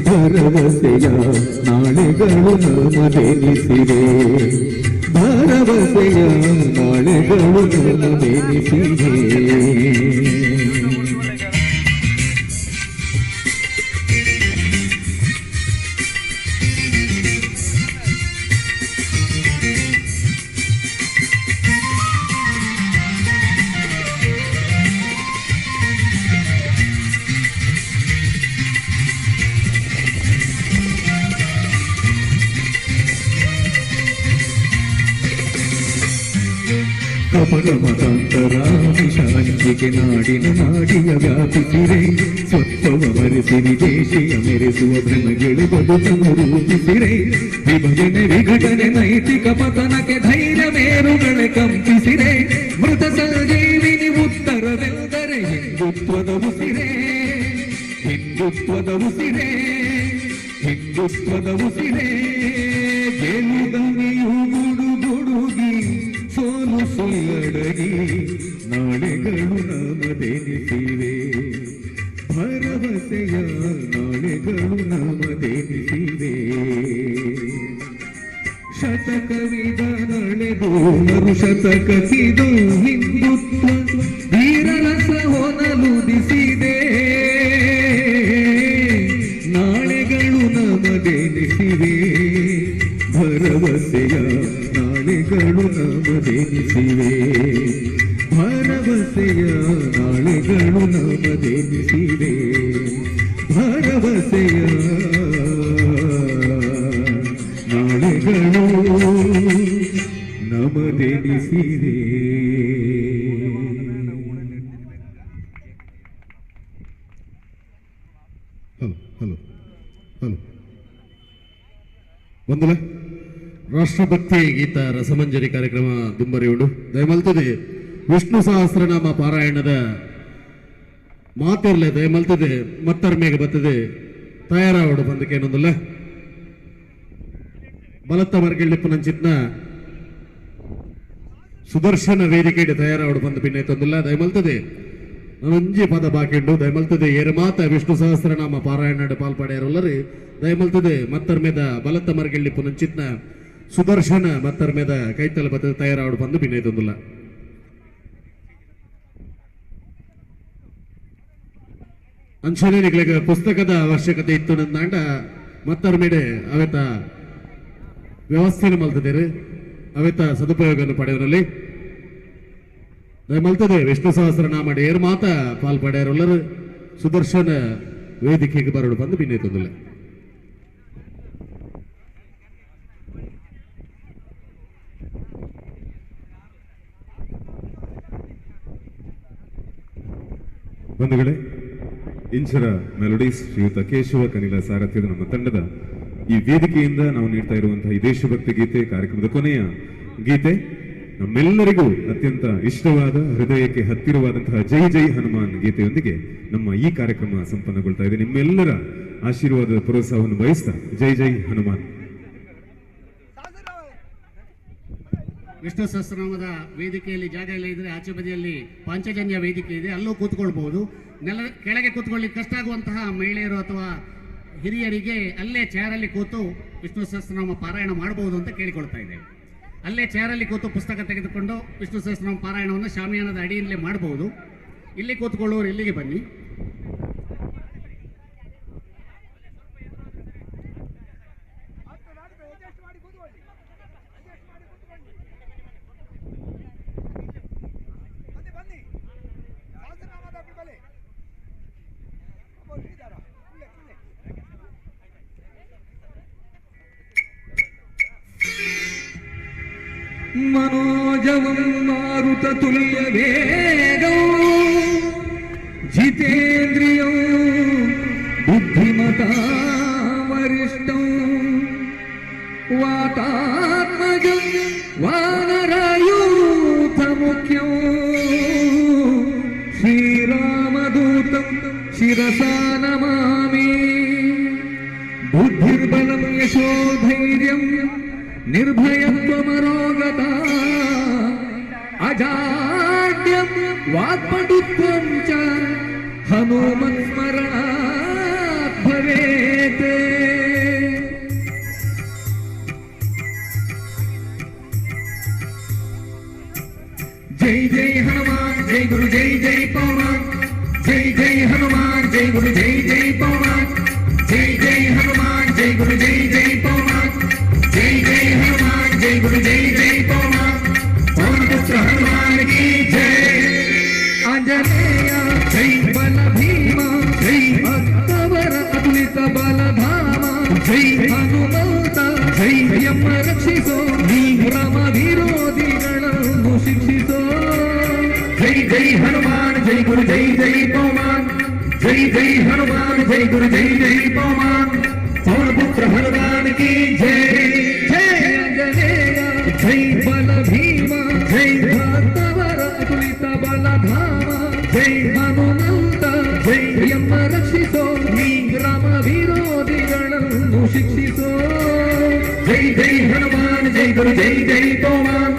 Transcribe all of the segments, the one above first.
ಭರವಸೆಯ ನಾಳೆಗಳು ನಮದೆನಿಸಿದೆ, ಭರವಸೆಯ ನಾಳೆಗಳು ನಮದೆನಿಸಿದೆ. ಕಪಟ ಮತಾಂತರ ಹಂಚಿಕೆ ನಾಡಿನ ನಾಡಿಯ ವ್ಯಾಪಿಸಿರೆ, ಸ್ವತ್ವವ ಮರೆಸಿ ವಿದೇಶಿಯ ಮೆರೆಸುವ ಭ್ರಮಗಳು ಬದುಕನ್ನು ರೂಪಿಸಿರೆ, ವಿಭಜನೆ ವಿಘಟನೆ ನೈತಿಕ ಪತನಕ್ಕೆ ಧೈರ್ಯ ಮೇರುಗಳೇ ಕಂಪಿಸಿರೆ, ಮೃತ ಸಂಜೀವಿನಿ ಉತ್ತರವೆಂದರೆ ಹಿಂದುತ್ವದ ಉಸಿರೆ, ಹಿಂದುತ್ವದ ಉಸಿರೆ, ಹಿಂದುತ್ವದ ಉಸಿರೆ. ಗೆಲುದನಿಯು ಗುಡುಗುಡುಗಿ ಸೋಲು ಸುಳ್ಳಡಗಿ ನಾಳೆಗಳು ನಮದೆನಿಸಿವೆ, ಭರವಸೆಯ ನಾಳೆಗಳು ನಮದೆನಿಸಿವೆ. ಶತಕವಿದ ನಡೆದು ಮರುಶತಕಕ್ಕಿದು ಹಿಂದುತ್ವ ವೀರರಸ ಹೊನಲುದಿಸಿದೆ, ನಾಳೆಗಳು ನಮದೆನಿಸಿವೆ, ಭರವಸೆಯ ನಾಳೆಗಳು ನಮದೆನಿಸಿವೆ, ಭರವಸೆಯ ನಾಳೆಗಳು ನಮದೆನಿಸಿವೆ, ಭರವಸೆಯ ನಾಳೆಗಳು ನಮದೆನಿಸಿವೆ. ಹಲೋ ಹಲೋ ಬಂದಲ್ಲ. ರಾಷ್ಟ್ರಭಕ್ತಿ ಗೀತ ರಸಮಂಜರಿ ಕಾರ್ಯಕ್ರಮ ದುಂಬರಿಯುಂಡು ದಯಮಲ್ತದೆ. ವಿಷ್ಣು ಸಹಸ್ರನಾಮ ಪಾರಾಯಣದ ಮಾತಿರ್ಲೆ ದಯಮಲ್ತದೆ ಮತ್ತರ್ಮೇಗೆ ಬರ್ತದೆ ತಯಾರಾವಡು ಬಂದಕ್ಕೇನೊಂದಲ್ಲ ಬಲತ್ತ ಮರ್ಗಿಳ್ಳಿಪ್ಪನಂಚಿತ್ನ ಸುದರ್ಶನ ವೇದಿಕೆಗೆ ತಯಾರಾವಡು ಬಂದು ಪಿನ್ನೈತೊಂದಿಲ್ಲ ದಯಮಲ್ತದೆ ಒಂಜಿ ಪದ ಬಾಕಿಂಡು ದಯಮಲ್ತದೆ ಏರು ಮಾತ ವಿಷ್ಣು ಸಹಸ್ರನಾಮ ಪಾರಾಯಣ ಪಾಲ್ಪಡೆಯರಲ್ಲರಿ ದಯಮಲ್ತದೆ ಮತ್ತರ್ಮೇದ ಬಲತ್ತ ಮರ್ಗಿಳ್ಳಿಪ್ಪನಂಚಿತ್ನ ಸುದರ್ಶನ ಮತ್ತರ್ಮೇದ ಕೈತಲ ಬದ ತಯಾರಾವಡು ಬಂದು ಪಿನ್ನೈತೊಂದಿಲ್ಲ. ಅಂಚನೆ ನಿಗಳಿಗೆ ಪುಸ್ತಕದ ಅವಶ್ಯಕತೆ ಇತ್ತು ನಂದಾಂಡ ಮತ್ತರ್ಮೇಡೆ ಅವೆತ ವ್ಯವಸ್ಥೆಯನ್ನು ಮಲ್ತದೇರಿ ಅವೆತ ಸದುಪಯೋಗವನ್ನು ಪಡೆಯವರಲ್ಲಿ ಮಲ್ತದೆ ವಿಷ್ಣು ಸಹಸ್ರನಾಮ ಏರು ಮಾತ ಪಾಲ್ಪಡೆಯರಲ್ಲರು ಸುದರ್ಶನ ವೇದಿಕೆಗೆ ಬರಡು ಬಂದು ಭಿನ್ನೈತೊಂದಿಲ್ಲ. ಬಂಧುಗಳೇ, ಇಂಚರ ಮೆಲೋಡೀಸ್ ಶ್ರೀಯುತ ಕೇಶವ ಕನಿಲ ಸಾರಥ್ಯದ ನಮ್ಮ ತಂಡದ ಈ ವೇದಿಕೆಯಿಂದ ನಾವು ನೀಡ್ತಾ ಇರುವಂತಹ ಈ ದೇಶಭಕ್ತಿ ಗೀತೆ ಕಾರ್ಯಕ್ರಮದ ಕೊನೆಯ ಗೀತೆ ನಮ್ಮೆಲ್ಲರಿಗೂ ಅತ್ಯಂತ ಇಷ್ಟವಾದ ಹೃದಯಕ್ಕೆ ಹತ್ತಿರವಾದಂತಹ ಜೈ ಜೈ ಹನುಮಾನ್ ಗೀತೆಯೊಂದಿಗೆ ನಮ್ಮ ಈ ಕಾರ್ಯಕ್ರಮ ಸಂಪನ್ನಗೊಳ್ತಾ ಇದೆ. ನಿಮ್ಮೆಲ್ಲರ ಆಶೀರ್ವಾದದ ಪ್ರೋತ್ಸಾಹವನ್ನು ಬಯಸ್ತಾ ಜೈ ಜೈ ಹನುಮಾನ್. ವಿಷ್ಣು ಸಹಸ್ರನಾಮದ ವೇದಿಕೆಯಲ್ಲಿ ಜಾಗ ಎಲ್ಲ ಇದ್ರೆ ಆಚೆ ಬದಿಯಲ್ಲಿ ಪಾಂಚಜನ್ಯ ವೇದಿಕೆ ಇದೆ, ಅಲ್ಲೂ ಕೂತ್ಕೊಳ್ಬಹುದು. ಕೆಳಗೆ ಕೂತ್ಕೊಳ್ಳಿಕ್ಕೆ ಕಷ್ಟ ಆಗುವಂತಹ ಮಹಿಳೆಯರು ಅಥವಾ ಹಿರಿಯರಿಗೆ ಅಲ್ಲೇ ಚೇರಲ್ಲಿ ಕೂತು ವಿಷ್ಣು ಸಹಸ್ರನಾಮ ಪಾರಾಯಣ ಮಾಡಬಹುದು ಅಂತ ಕೇಳಿಕೊಳ್ತಾ ಇದ್ದೇವೆ. ಅಲ್ಲೇ ಚೇರಲ್ಲಿ ಕೂತು ಪುಸ್ತಕ ತೆಗೆದುಕೊಂಡು ವಿಷ್ಣು ಸಹಸ್ರನಾಮ ಪಾರಾಯಣವನ್ನು ಶಾಮಿಯಾನದ ಅಡಿಯಲ್ಲೇ ಮಾಡಬಹುದು. ಇಲ್ಲಿ ಕೂತ್ಕೊಳ್ಳೋರು ಇಲ್ಲಿಗೆ ಬನ್ನಿ. मनोजवं मारुततुल्यवेगं जितेन्द्रियं बुद्धिमतां वरिष्ठं वातात्मजं वानरायूथमुख्यं श्रीरामदूतं शिरसा नमामि। बुद्धिर्बलं यशोधैर्यं निर्भयत्वमरोगता अजाड्यं वाक्पटुत्वं च हनुमत्स्मरणात् ಜೈ ಹನುಮಂತ ಜೈ ಯಮ ರಕ್ಷಿಸೋ ನೀ ರಾಮ ವಿರೋಧಿಗಳನ್ನು ಶಿಕ್ಷಿಸೋ ಜೈ ಜೈ ಹನುಮಾನ್ ಜೈ ಗುರು ಜೈ ಜೈ ಪವಮಾನ್ ಜೈ ಜೈ ಹನುಮಾನ್ ಜೈ ಗುರು ಜೈ ಜೈ ಪವಮಾನ್ ಪವನ ಪುತ್ರ ಹನುಮಾನ್ ಕಿ ಜೈ ಜೈ ಆಂಜನೇಯ ಜೈ ಬಲ ಭೀಮ ಜೈ ಭಕ್ತವರ ಅತುಲಿತ ಬಲಧಾಮ ಜೈ ಹನುಮಂತ ಜೈ ಯಮ ರಕ್ಷಿಸೋ ನೀ ರಾಮ ವಿರೋಧಿಗಳನ್ನು ಶಿಕ್ಷಿಸೋ ಜೈ ಜೈ ಹನುಮಾನ್ ಜೈ ಗುರು ಜೈ ಜೈ ಪವಮಾನ್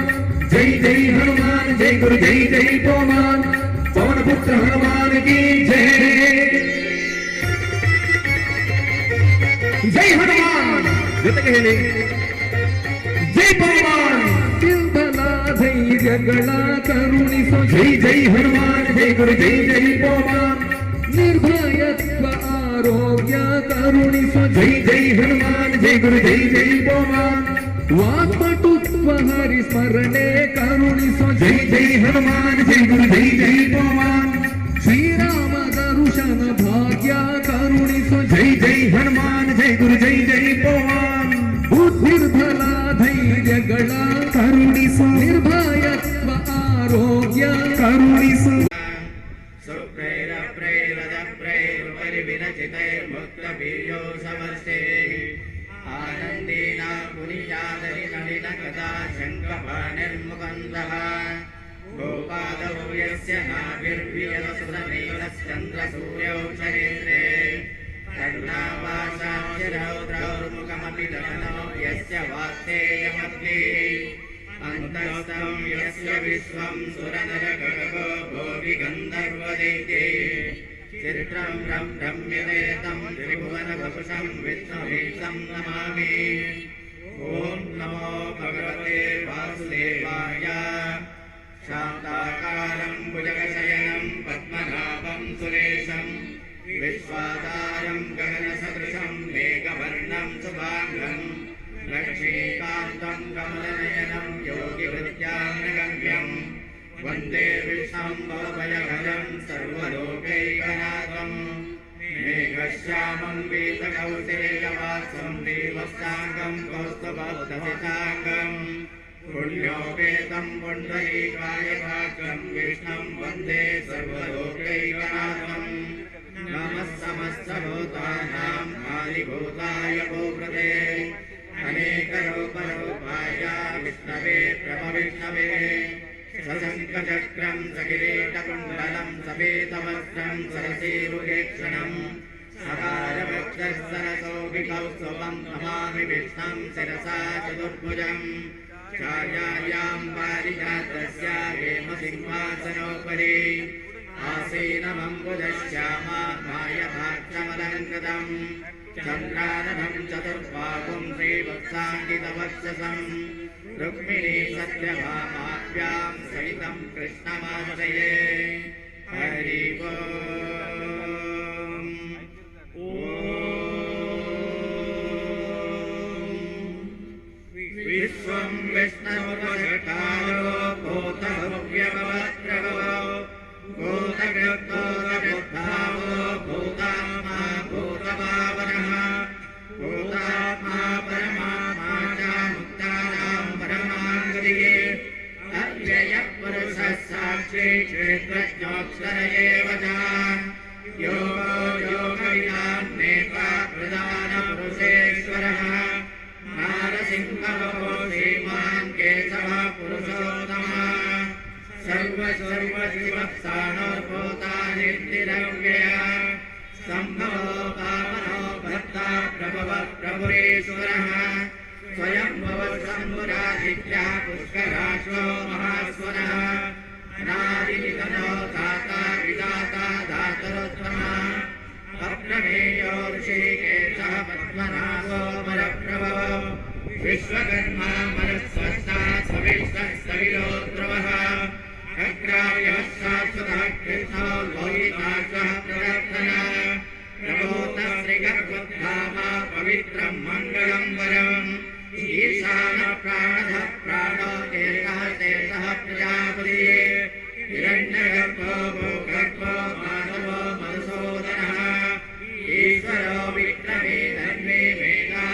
ಜೈ ಜೈ ಹನುಮಾನ್ ಜೈ ಗುರು ಜೈ ಜೈ ಪವಮಾನ್ ಪವನ ಪುತ್ರ ಹನುಮಾನ್ ಕಿ ಜೈ ಜೈ ಹನುಮಾನ್ ಜೊತೆಗೆ ಹೇಳಿ ಜೈ ಪವಮಾನ್ ಸಿಂಧನ ಧೈರ್ಯಗಳ ಕರುಣಿಸೋ ಜೈ ಜೈ ಹನುಮಾನ್ ಜೈ ಗುರು ಜೈ ಜೈ ಪವಮಾನ್ ನಿರ್ಭಯತ್ವ ಆರೋಗ್ಯ ಕರುಣಿಸೋ ಜೈ ಜೈ ಹನುಮಾನ್ ಜೈ ಗುರು ಜೈ ಜೈ ಪವಮಾನ್ ವಾಕ್ಪಟುತ್ವ ಹರಿಸ್ಮರಣೆ ಕರುಣಿಸೋ ಜೈ ಜೈ ಹನುಮಾನ್ ಜೈ ಗುರು ಜೈ ಜೈ ಪವಮಾನ್ ಶ್ರೀರಾಮ ದರುಶನ ಭಾಗ್ಯ ಕರುಣಿಸೋ ಜೈ ಜೈ ಹನುಮಾನ್ ಜೈ ಗುರು ಜೈ ಜೈ ಪವಮಾನ್ ಬುದ್ಧಿರ್ಬಲ ಧೈರ್ಯಗಳ ಕರುಣಿಸೋ ನಿರ್ಭಯತ್ವ ಆರೋಗ್ಯ ಕರುಣಿಸೋ सुप्रैरप्रैरदप्रैरुपरिविरचितैर्मुक्तबीजो समस्तेः आनन्देन मुनियादरिनलिन कदा शङ्खपाणिर्मुकुन्दः गोपादौ यस्य नाभिर्वियदसुरमेधश्चन्द्रसूर्यौ चरित्रे कर्णावासाक्षरौद्रौर्मुखमपि दमनो यस्य वाक्तेयमध्ये अन्तस्थं यस्य विश्वं सुरनरगणगो भोगिगन्धर्वदैत्ये चित्रं रम्यते त्रिभुवनवपुषं विष्णुवीशं नमामि ॐ नमो भगवते वासुदेवाय शान्ताकारं भुजगशयनं पद्मनाभं सुरेशं विश्वाधारं गगनसदृशं मेघवर्णं शुभाङ्गं लक्ष्मीकान्तं कमलनयनं योगिवृत्यानगम्यं वन्दे विष्णुं भवभयहरं सर्वलोकैकनाथं मेघश्यामं पीतकौसलेयवासं देवस्ताङ्गं कौस्तुभोक्तसिताङ्गं पुण्योपेतं पुण्डरीकायभागं विष्णुं वन्दे सर्वलोकैकनाथं नमः समस्तभूतानां आदिभूताय भूप्रदे अनेकरूपरूपाय विष्णवे प्रभविष्णवे सशङ्खचक्रं सकिरीटकुण्डलं सफेदवस्त्रं सरसीरुहेक्षणं सदारवक्षः नमामि विष्णुं शिरसा चतुर्भुजं छायायां पारिजातस्य हेमसिंहासनोपरि आसीनमम्बुजश्यामायभाक्षमलङ्कृतं चन्द्राननं चतुर्बाहुं श्रीवत्साङ्गितवक्षसं रुक्मिणी सत्यभामाभ्यां सहितं कृष्णमाश्रये हरि विश्वं विष्णुर्वषट्कारो भूतभव्यभवत्प्रभवो भूतकृत्तोदकृद्भावो भूतात्मा भूतभावनः भूतात्मा परमात्मा च मुक्तानां परमाङ्गतिः अव्ययः पुरुषः साक्षी क्षेत्रज्ञोऽक्षर एव च योगो योगविदां नेता प्रधानपुरुषेश्वरः नारसिंहवो श्रीमान् केशवः पुरुषोत्तमः सर्वशिवत्सानोर्भूतानिर्निरव्ययः सम्भवो पावनो भर्ता प्रभवः प्रभुरेश्वरः स्वयंभवः शम्भुरादित्यः पुष्कराश्वो महास्वरः अनादिनिधनो दाता विदाता धातरोत्तमः अप्रमेयो ऋषिकेशः पद्मनाभो परप्रभवो विश्वकर्मा मनस्वस्ता सविष्टस्तविरोद्रवः अग्राह्यः शाश्वतः कृष्णो लोहिताक्षः प्रवर्तनः प्रभोतश्रीगर्भधामा पवित्रं मङ्गलं वरम् ईशानः प्राणः प्राणो देशः देशः प्रजापतिः हिरण्यगर्भो भूगर्भो माधवो मधुसूदनः ईश्वरो विक्रमे धन्वे मेधा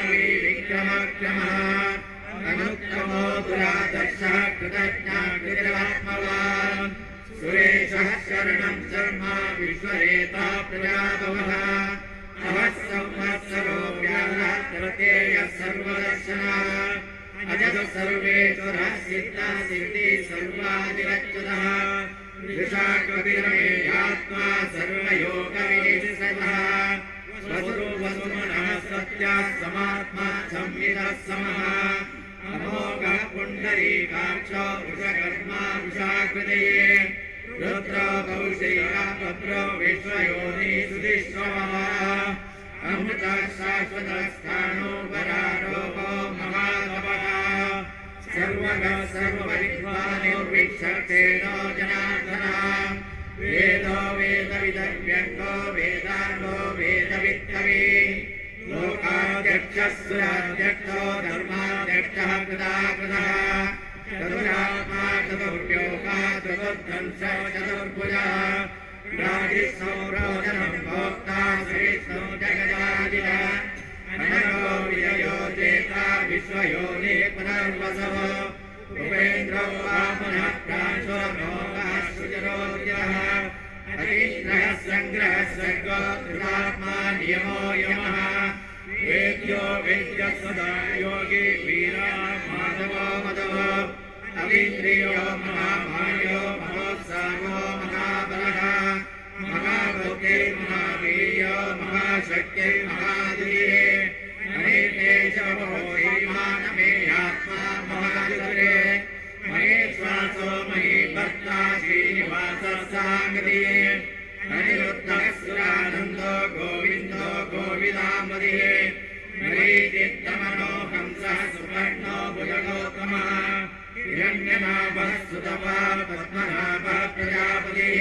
क्रमः अनुत्तमो दुरादर्शः कृतज्ञाकृतिरात्मवान् सुरेशः शरणं शर्मा विश्वरेता प्रजापवः नमः संवत्सरो व्यालः प्रत्ययः सर्वदर्शनः अजः सर्वेश्वरः सिद्धा सिद्धि सर्वादिरच्युतः दृशा कविरमेयात्मा सर्वयोगविनिश्चितः स्वस्वरूपसुमनः सत्या समात्मा संविदः समः अमोघः पुण्डरीकाक्षो वृषकर्मा वृषाकृतये रुद्रो कौशिकः भद्रो विश्वयोनि सुधिश्रवः अमृतः शाश्वतः स्थाणो वरारोपो महातपः सर्वगः सर्वविद्वानिर्विक्षतेनो जनार्दनः वेदो वेदविदव्यङ्गो वेदाङ्गो वेदवित्तवे लोकाध्यक्षः सुराध्यक्षो धर्माध्यक्षः कृताकृतः चतुरात्मा चतुर्योगा चतुर्धंसो चतुर्भुजः राजिसौरोजनं भोक्ता श्रेष्ठो जगदादिनः अनघो विजयो चेता विश्वयोनि पुनर्वसव उपेन्द्रो वामनः प्रांशो नोगः सुजरोजः अतीन्द्रः सङ्ग्रहः सर्गो कृतात्मा नियमो यमः वेद्यो वेद्यः सदा योगी वीरा माधवो मधवो अवीन्द्रियो महामायो महोत्साहो महाबलः महाबुद्धिर्महावीर्यो महाशक्तिर्महाधुर्ये महेशवो हिमानमेयात्मा महाजुरे महेश्वासो महीभर्ता श्रीनिवासः साङ्गतिये अनिरुद्धः सुरानन्दो गोविन्दो गोविदाम्बदिये मरीचित्तमनो हंसः सुवर्णो भुजगोत्तमः हिरण्यनाभः सुतपा पद्मनाभः प्रजापतिः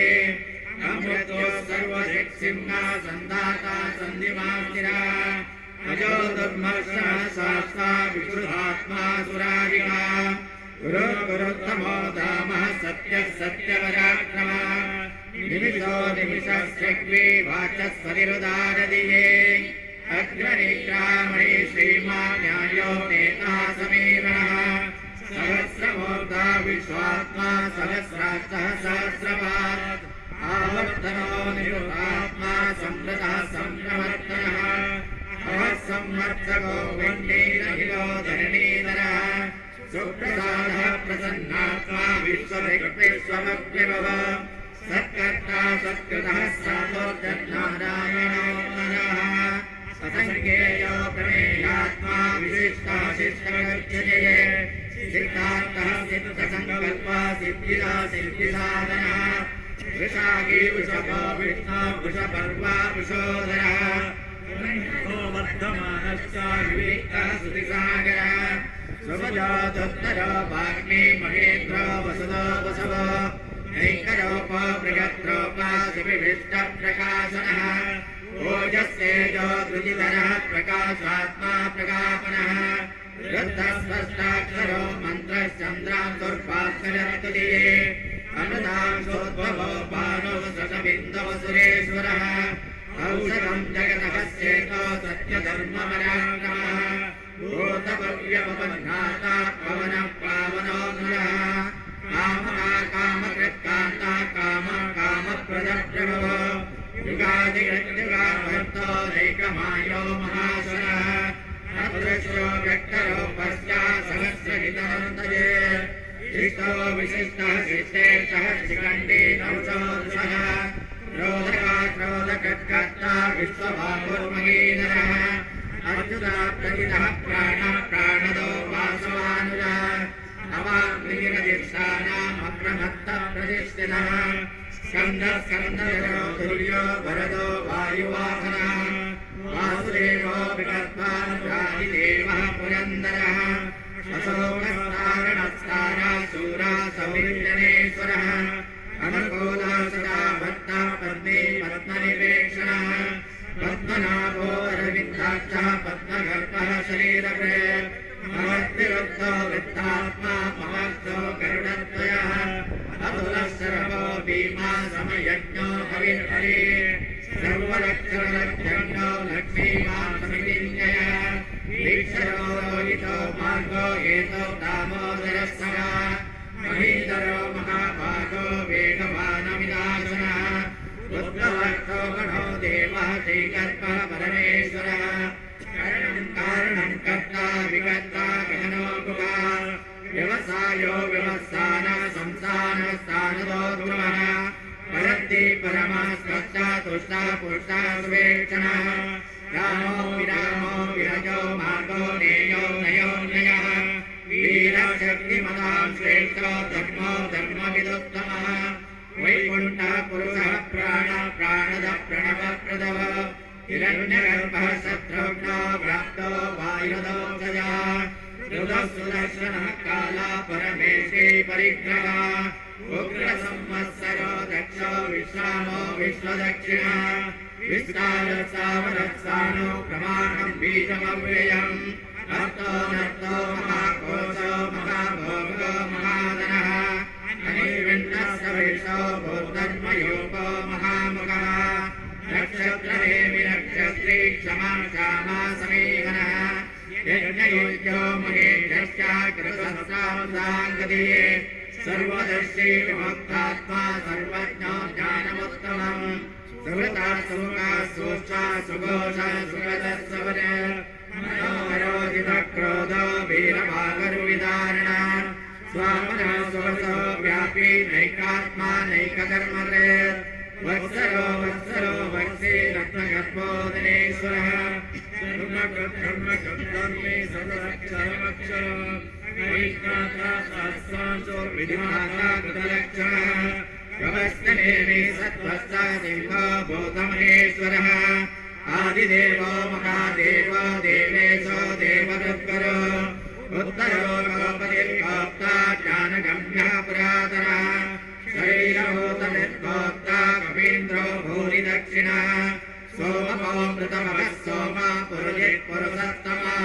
अमृतो सर्वदिक्सिंहा सन्धाता सन्धिमास्तिरा अजो दुर्मर्षः शास्ता विशुद्धात्मा सुरारिका गुरु गुरुत्तमो धामः सत्यः सत्यपराक्रमः निमिषो निमिषस्यग्वे वाचस्पतिरुदारदिये अग्रनिग्रामणे श्रीमान् न्यायो नेता समीरणः सहस्रमूर्धा विश्वात्मा सहस्राक्षः सहस्रपात् आवर्तनो निरुतात्मा सम्प्रतः सम्प्रवर्तनः अवसंवर्तको वह्निरहिलो धरणीधरः सुप्रसादः प्रसन्नात्मा विश्वविश्वमभ्यभव सत्कर्ता सत्कृतः सातोर्जन्नारायणो नरः असङ्ख्येयो प्रमेयात्मा विशिष्टाशिष्टगच्छते सिद्धार्थः सिद्धसङ्कल्पः सिद्धिदा सिद्धिसाधनः वृषागी वृषभो विष्णो वृषपर्वा वृषोदरः वर्धमानश्च विवेकः सुतिसागरः स्वजातोत्तरो वाग्मी महेन्द्रो वसुदो वसवो नैकरोपो बृहद्रोपासिविष्टप्रकाशनः ओजस्तेजो धृतिधरः प्रकाशात्मा प्रकापनः वृद्धस्पष्टाक्षरो मन्त्रश्चन्द्रान्तुर्भास्करस्तुतिये अमृतांशोद्भवो बाणो सतबिन्दव सुरेश्वरः औषधं जगतः चेतो सत्यधर्मपराक्रमः भूतभव्यपबन्धाता पवनः पावनो नरः कामः कामकृत्कान्ता काम कामप्रदप्रभवो युगादिगुगाभर्तो नैकमायो महासुरः अदृश्यो व्यक्तरो पश्चात् सहस्रहितमन्तये इष्टो विशिष्टः शिष्टेष्टः शिखण्डी नौषोदशः क्रोधका क्रोधकर्ता विश्वभावोर्महीधरः अर्जुनः प्रतिदः प्राणः प्राणदो वासवानुजः अवाङ्गिरदिष्टानाम् अप्रमत्तः प्रतिष्ठितः स्कन्दः स्कन्दधरो तुल्यो वरदो वायुवाहनः वासुदेवो विकल्पानुरादिदेवः पुरन्दरः अशोकस्तारणस्तारा शूरा सौरिजनेश्वरः अनुकूलः सदा भक्तः पद्मे पद्मनिवेक्षणः पद्मनाभो अरविन्दाक्षः पद्मगर्भः शरीरभृ भवद्विरुद्धो वृद्धात्मा महद्धो गरुडद्वयः अतुलः शरभो भीमा समयज्ञो हविर्हरिः सर्वलक्षणलक्षण्यो लक्ष्मीवान् समितिञ्जयः दीक्षरो रोहितो मार्गो हेतो दामोदरः महीधरो महाभागो वेगवानमिदासनः रुद्रवक्तो गणो देवः श्रीकल्पः परमेश्वरः कारणं कर्ता विकर्ता गहनो गुहा व्यवसायो व्यवस्थान संस्थानस्थानदो ध्रुवः परन्ति परमास्पष्टा तुष्टा पुष्टा सुवेक्षणः रामो विरजो मार्गो नेयो नयो नयः वीरशक्तिमतां श्रेष्ठो धर्मो धर्मविदुत्तमः वैकुण्ठः पुरुषः प्राणद प्रणवप्रदः हिरण्यगर्भः शत्रुघ्नो प्राप्तो वायुदोषजः रुदः सुदर्शनः काला परमेशे परिग्रहः उग्रसंवत्सरो दक्षो विश्रामो विश्वदक्षिणः विस्तारसावरत्सानो प्रमाणं बीजमव्ययम् अर्थो नर्तो महाकोशो महाभोगो महाधनः अनिर्विण्णस्सविशो भूधर्मयोगो महामुखः नक्षत्रमे विनक्षत्री क्षमा क्षमा समीहनः यज्ञयोग्यो महेशश्च कृतसहस्रावधाङ्गदीये सर्वदर्शी विमुक्तात्मा सर्वज्ञो ज्ञानमुत्तमम् सुहृता सुमुखा सूचा सुघोषा सुगतस्सवर मनोहरोजितक्रोधो वीरभागरुविदारणः स्वामनः सुवसो व्यापी नैकात्मा नैककर्मकृत् वत्सरो वत्सी रत्नगर्भोदनेश्वरः धर्मकृद्धर्मे सदक्षरमक्षरो वैज्ञाता शास्त्रांशोर्विधिमाता कृतलक्षणः प्रवस्तनेमि सत्त्वस्ता सिंहो भूतमहेश्वरः आदिदेवो महादेवो देवेशो देवरुद्गरो उत्तरो गोपतिर्गोप्ता ज्ञानगम्यः पुरातनः शरीरभूतनिर्गोप्ता कवीन्द्रो भूरि दक्षिणः सोमपोमृतमः सोमा पुरुषोत्तमः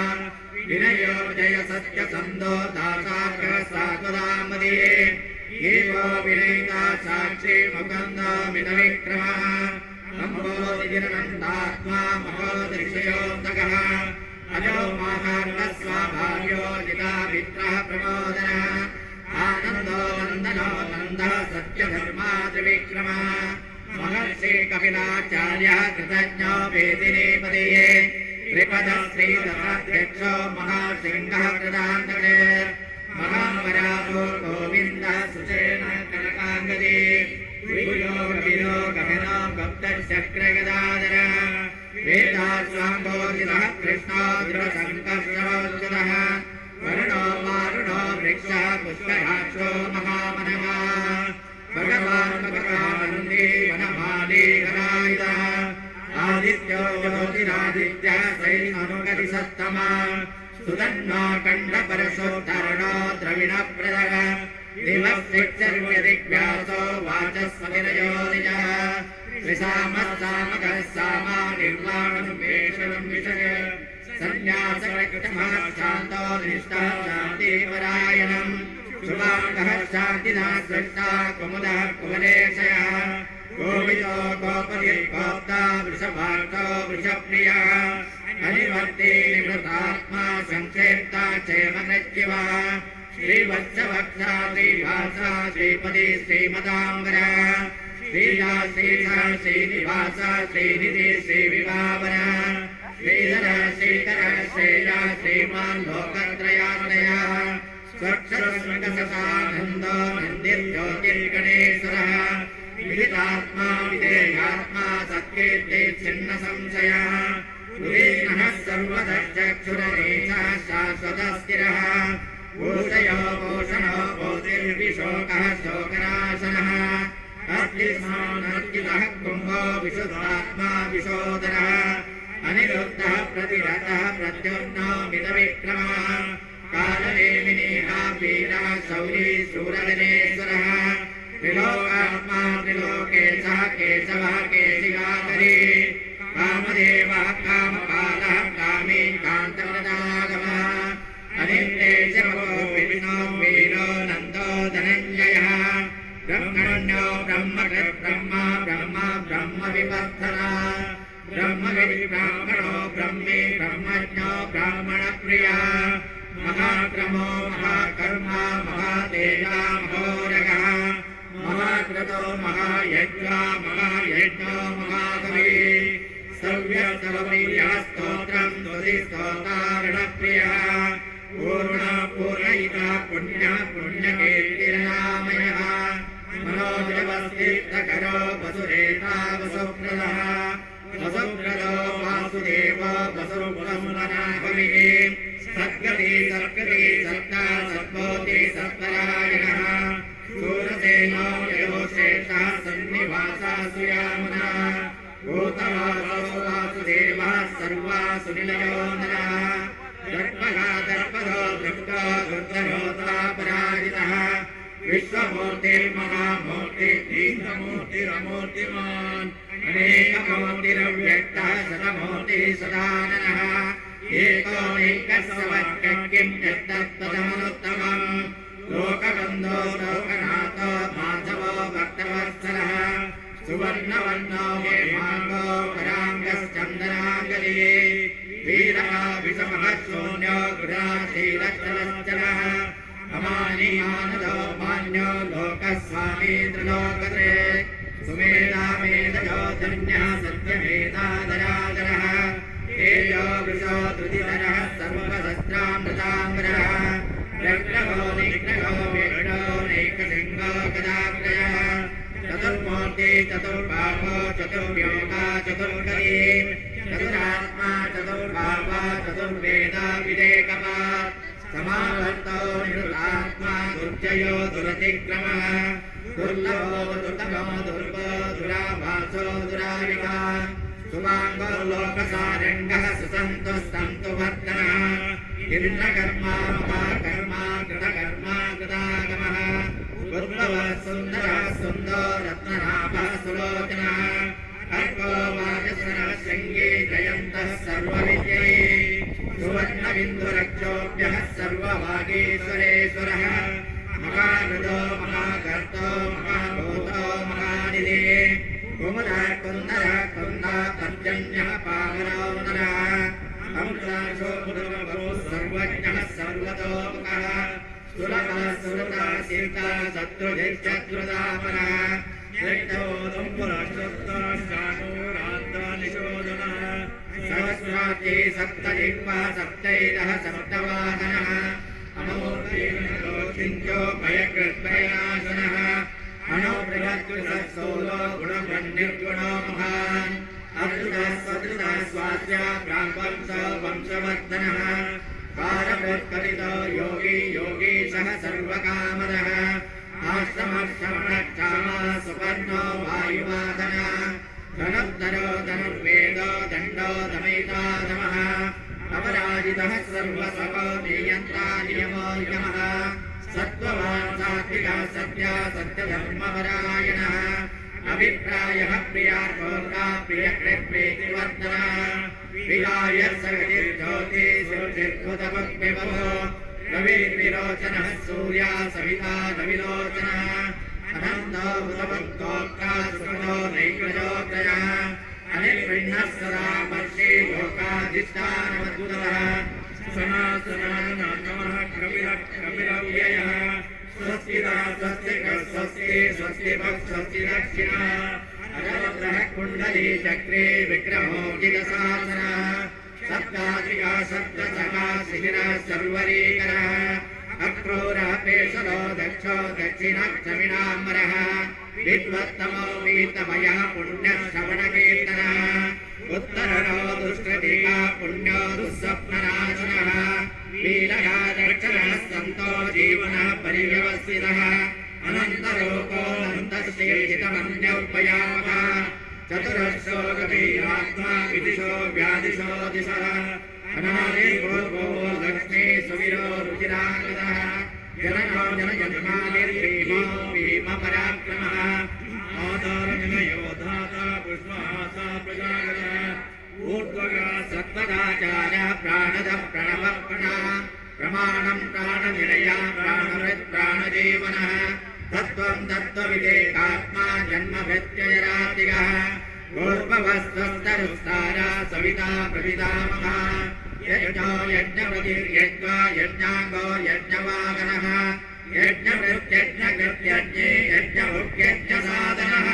विनयो विजय सत्यसन्धो दासाग्रः सात्वदामदीये एवो विनयिता साक्षी मुकुन्दो मितविक्रमः अम्बोधिनन्दात्मा महोदृशयोऽन्तकः अजो माहार्गस्वाभार्यो जिताभित्रः प्रमोदनः आनन्दो नन्दनो नन्दः सत्यधर्मा त्रिविक्रमः महर्षि कपिलाचार्यः कृतज्ञो वेदिनीपदये त्रिपदः श्रीधराध्यक्षो महासिंहः कृतान्तके महावराहो गोविन्दः सुषेण कनकाङ्गदी वियो गहनो गुप्तचक्रगदाधरः वेदास्वाङ्गोदितः कृष्णो ध्रुवसङ्कर्षवोच्युतः वरुणो वारुणो वृक्षः पुष्कराक्षो महामनः भगवान् भगवानन्दे वनमाली गणायुधः आदित्यो ज्योतिरादित्यः सैन्मनुगति सत्तमः सुदन्नो कण्डपरशोद्धरणो द्रविणप्रदः दिवश्चिच्चर्व्यदिव्यासो वाचस्पतिरयो निजः त्रिसामः सामा निर्वाणं वेषणं विषय सन्न्यासकृष्टमः शान्तो निष्ठः शान्तिपरायणम् शुभाङ्गः शान्तिदा स्रष्टा कुमुदः कुमलेशयः गोविदो गोपतिर्गोप्ता वृषभार्तो वृषप्रियः अनिवर्ति निवृतात्मा संक्षेप्ता क्षेमकृत्यवः श्रीवत्सवक्षा श्रीभासा श्रीपति श्रीमदाम्बरः श्रीजा श्रीशा श्रीनिवास श्रीनिधि श्रीविभावरः श्रीधरः श्रीकरः श्रेया श्रीमान् लोकत्रयाश्रयः स्वक्षरस्मृतससानन्दो नन्दिर्ज्योतिर्गणेश्वरः विदितात्मा विधेयात्मा सत्कीर्ति छिन्न संशयः उदीर्णः सर्वदक्षक्षुरनीचः शाश्वतस्थिरः भूषयो भूषणो भूतिर्विशोकः शोकनाशनः अर्तिस्मानर्जितः कुम्भो विशुद्धात्मा विशोदरः अनिरुद्धः प्रतिरतः प्रद्युम्नो मितविक्रमः कालनेमिनीहा वीरा शौरी शूरगणेश्वरः त्रिलोकात्मा त्रिलोकेशः केशवः केशिगाकरी कामदेवः कामपालः कामी कान्तप्रदागमः अनिर्देशो विष्णो वीरो नन्दो धनञ्जयः ब्रह्मण्यो ब्रह्मकृत् ब्रह्मा ब्रह्म ब्रह्म विवर्धनः ब्रह्म ब्रह्मणो ब्रह्मे ब्रह्मज्ञो ब्राह्मणप्रियः महाक्रमो महाकर्मा महातेजा महोरगः महाक्रतो महायज्ञो महाकविः सव्यस्तवमीर्यः स्तोत्रं स्तोतारणप्रियः पूर्णपूर्णयिता पुण्यकीर्तिरनामयः मनोजवस्तीर्थकरो वसुरेता वसुप्रदः वसुप्रदो वासुदेवो वसुप्रसुमनाभविः सद्गति सत्ता सद्भूति सत्परायणः सूरसेनो ययो श्रेष्ठः सन्निवासः सुयामुनः भूतवासो वासुदेवः सर्वासु निलयो नरः दर्पदो दृष्टो दुर्धरोतापराजितः विश्वमूर्तिर्महामूर्ति दीर्घमूर्तिरमूर्तिमान् अनेकमूर्तिरव्यक्तः शतमूर्तिः सदाननः एकोनैकस्वक्किं यत्तत्पदमनुत्तमम् लोकबन्धो लोकनाथो माधवो भक्तवत्सलः सुवर्णवर्णो हेमाङ्गो पराङ्गश्चन्दनाङ्गलिये वीरः विषमः शून्यो गृहाशीलश्चलश्चलः अमानिमानदो मान्यो लोकस्वामी त्रिलोकत्रे सुमेधामेधयो धन्यः सत्यमेधाधराधरः तेजो वृषो धृतिधरः सर्वशस्त्रामृताम्बरः व्यग्रहो निग्रहो व्यग्रो नैकसिंहो गदाग्रयः चतुर्मूर्ति चतुर्बाहो चतुर्योगा चतुर्गरी चतुरात्मा चतुर्भावा चतुर्वेदा विवेकपात् समावर्तो निरुतात्मा दुर्जयो दुरतिक्रमः दुर्लभो दुर्तमो दुर्गो दुराभासो दुरारिका सुवाङ्गो लोकसारङ्गः सुसन्तुस्तन्तु वर्धनः हिरण्यकर्मा महाकर्मा कृतकर्मा कृतागमः उद्भवः सुन्दरः सुन्दो रत्ननाभः सुलोचनः अर्को वाजसनः शृङ्गे जयन्तः सर्वविद्यै सुवर्णबिन्दुरक्षोभ्यः सर्ववागीश्वरेश्वरः महानदो महाकर्तो महाभूतो महानिधिः कुमुदः कुन्दरः कुन्दा पर्जन्यः पावनो नरः अमृताशो मुदमभूः सर्वज्ञः सर्वतोमुखः सुलभः सुरता सीता शत्रुजिच्छत्रुदापरः सहस्राब्दी सप्तजिह्वा सप्तैरः सप्तवाहनः अमूर्तिञ्चो भयकृद्भयनाशनः अणो बृहत्कृतस्थूलो गुणब्रह्मनिर्गुणो महान् अद्रुतः स्वदृतः स्वास्या ब्राह्मंसो वंशवर्धनः पारभूत्कलितो योगी योगीशः सर्वकामदः आश्रमश्रवणक्षामा सुपर्णो वायुवाहनः धनुर्धरो धनुर्वेदो दण्डो दमयिताधमः अपराजितः सर्वसको नियन्ता नियमो यमः सत्त्ववान् सात्विकः सत्या सत्यधर्मपरायणः अभिप्रायः प्रियार्भोगा प्रियकृत्प्रीतिवर्धनः विहाय सगतिर्ज्योति सुरचिर्भुतभक्तिभवो रविर्विरोचनः सूर्या सविता रविलोचनः अनन्दो भूतभक्तोक्ता सुखदो नैकजोग्रयः अनिर्विण्णः सदा वर्षे लोकाधिष्ठानमद्भुतः सनातनः कविरव्ययः स्वस्तिदः स्वस्तिकः स्वस्ति स्वस्तिभक् स्वस्ति दक्षिणः अजलद्रः कुण्डली चक्रे विक्रमो जिगसासनः सप्तात्रिका सप्तसखा शिशिरः सर्वरीकरः अक्रूरः पेशलो दक्षो दक्षिणक्षमिणाम्बरः विद्वत्तमो वीतमयः पुण्यः श्रवणकीर्तनः उत्तरणो दुष्कृतिका पुण्यो दुःस्वप्ननाशनः वीरः दक्षिणः सन्तो जीवनः परिव्यवस्थितः अनन्तरूपोऽनन्तस्तेजितमन्योपयामः चतुरश्रो गभीरात्मा विदिशो व्यादिशो दिशः अनादिर्भूर्भो लक्ष्मी सुवीरो रुचिरागतः जननो जनजन्मादिर्भीमो भीमपराक्रमः आधारनिलयो धाता पुष्पहासा प्रजागतः ऊर्ध्वगा सत्पदाचार प्राणदः प्रणवप्रणः प्रमाणं प्राणनिलया प्राणवृत् प्राणजीवनः तत्त्वं तत्त्वविदेकात्मा जन्मभृत्यजरातिगः भवस्वस्तरुस्तारा सविता प्रपितामहः यज्ञो यज्ञपतिर्यज्ञो यज्ञाङ्गो यज्ञवाहनः यज्ञवृत्यज्ञकृत्यज्ञे यज्ञभुक्यज्ञसाधनः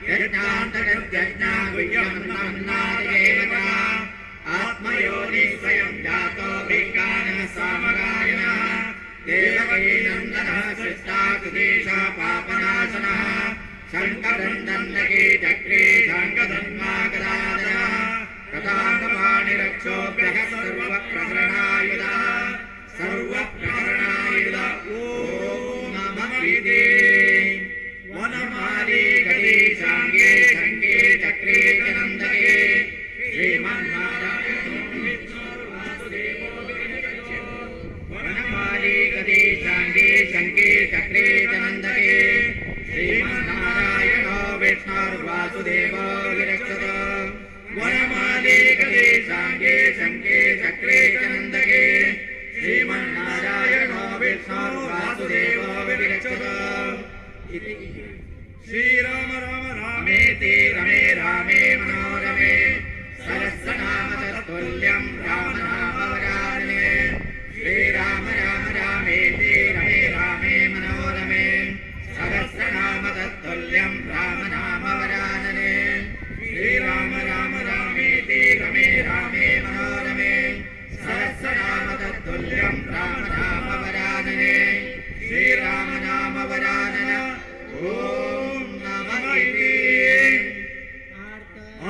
यज्ञान्तकृत्यज्ञागुह्यमन्नादिदेवता आत्मयोनि स्वयं जातो विज्ञानः सामगायनः देवकीनन्दनः सृष्टाकृतीशः पापनाशनः शङ्खदन्दन्दके चक्रे शङ्खधन्मागदाधरः कथाङ्गपाणिरक्षोभ्यः सर्वप्रहरणायुधः सर्वप्रहरणायुध ॐ नमः इति वनमाली गते शाङ्गे शङ्खे चक्रे च नन्दके श्रीमन्नारायणो वनमाली गते शाङ्गे शङ्खे चक्रे च नन्दके श्रीमन्नारायणो विष्णुर्वासुदेवो विरक्षत वनमाली गते शाङ्गे शङ्खे चक्रे च नन्दके श्रीमन्नारायणो विष्णुर्वासुदेवो विरक्षत श्रीराम राम रामेति रमे रामे मनोरमे सहस्रनाम तत्तुल्यं रामनामवरानने श्रीराम राम रामेति रमे रामे मनोरमे सहस्रनाम तत्तुल्यं रामनामवरानने श्रीराम राम रामेति रमे रामे मनोरमे सहस्रनाम तत्तुल्यं रामनामवरानने श्रीराम नामवरानन ॐ नमः इति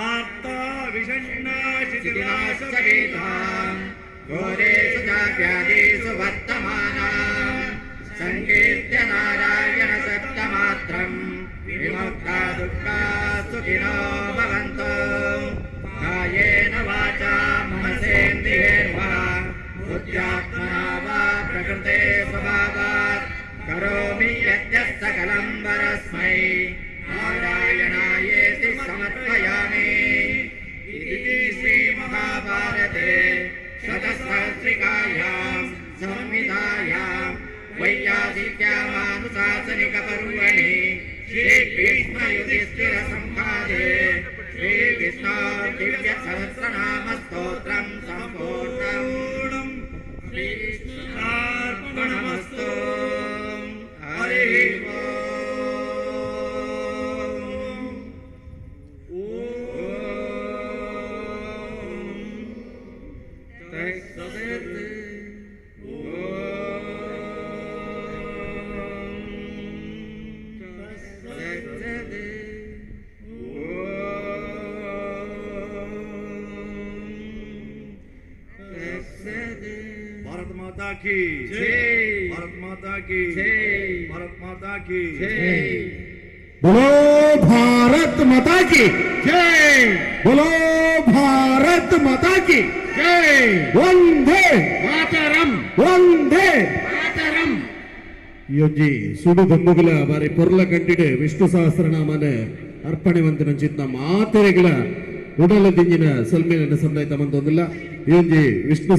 आर्ता विषण्णाशिथिलाशवेदां घोरेषु जाव्यादेषु वर्तमानां सङ्कीर्त्य नारायण सप्तमात्रं विमुक्ता दुःखा सुखिनो भवन्तु कायेन वाचा मनसेन्द्रियैर्वा बुद्ध्यात्मना वा प्रकृते स्वभावात् करोमि यद्यत् सकलं परस्मै नारायणायेति समर्पयामि इति श्रीमहाभारते शतसहस्रिकायां संहितायां वैयासिक्यामानुशासनिकपर्वणि श्रीभीष्मयुधिष्ठिरसंवादे श्रीकृष्णदिव्यसहस्रनामस्तोत्रं सम्पूर्णम् श्रीकृष्णार्पणमस्तु हरिः भारत माता की जय, भारत माता की जय, भारत माता की जय। बोलो भारत माता की जय, बोलो भारत माता की जय, वंदे ಮಾತರಂ वंदे ಮಾತರಂ ಈ ಒಂಜಿ ಸುಡು ದಮ್ಮುಗಳ ಬಾರಿ ಪೊರ್ಲ ಕಂಟಿಡೆ ವಿಷ್ಣು ಸಹಸ್ರನಾಮನ ಅರ್ಪಣೆ ವಂತಿನ ಚಿತ್ತ ಮಾತೆರೆಗಳ ಉಡಲ ದಿಂಜಿನ ಸಲ್ಮೇಲನ ಸಂದಾಯಿತ ಮಂತೊಂದಿಲ್ಲ ಈ ಒಂಜಿ ವಿಷ್ಣು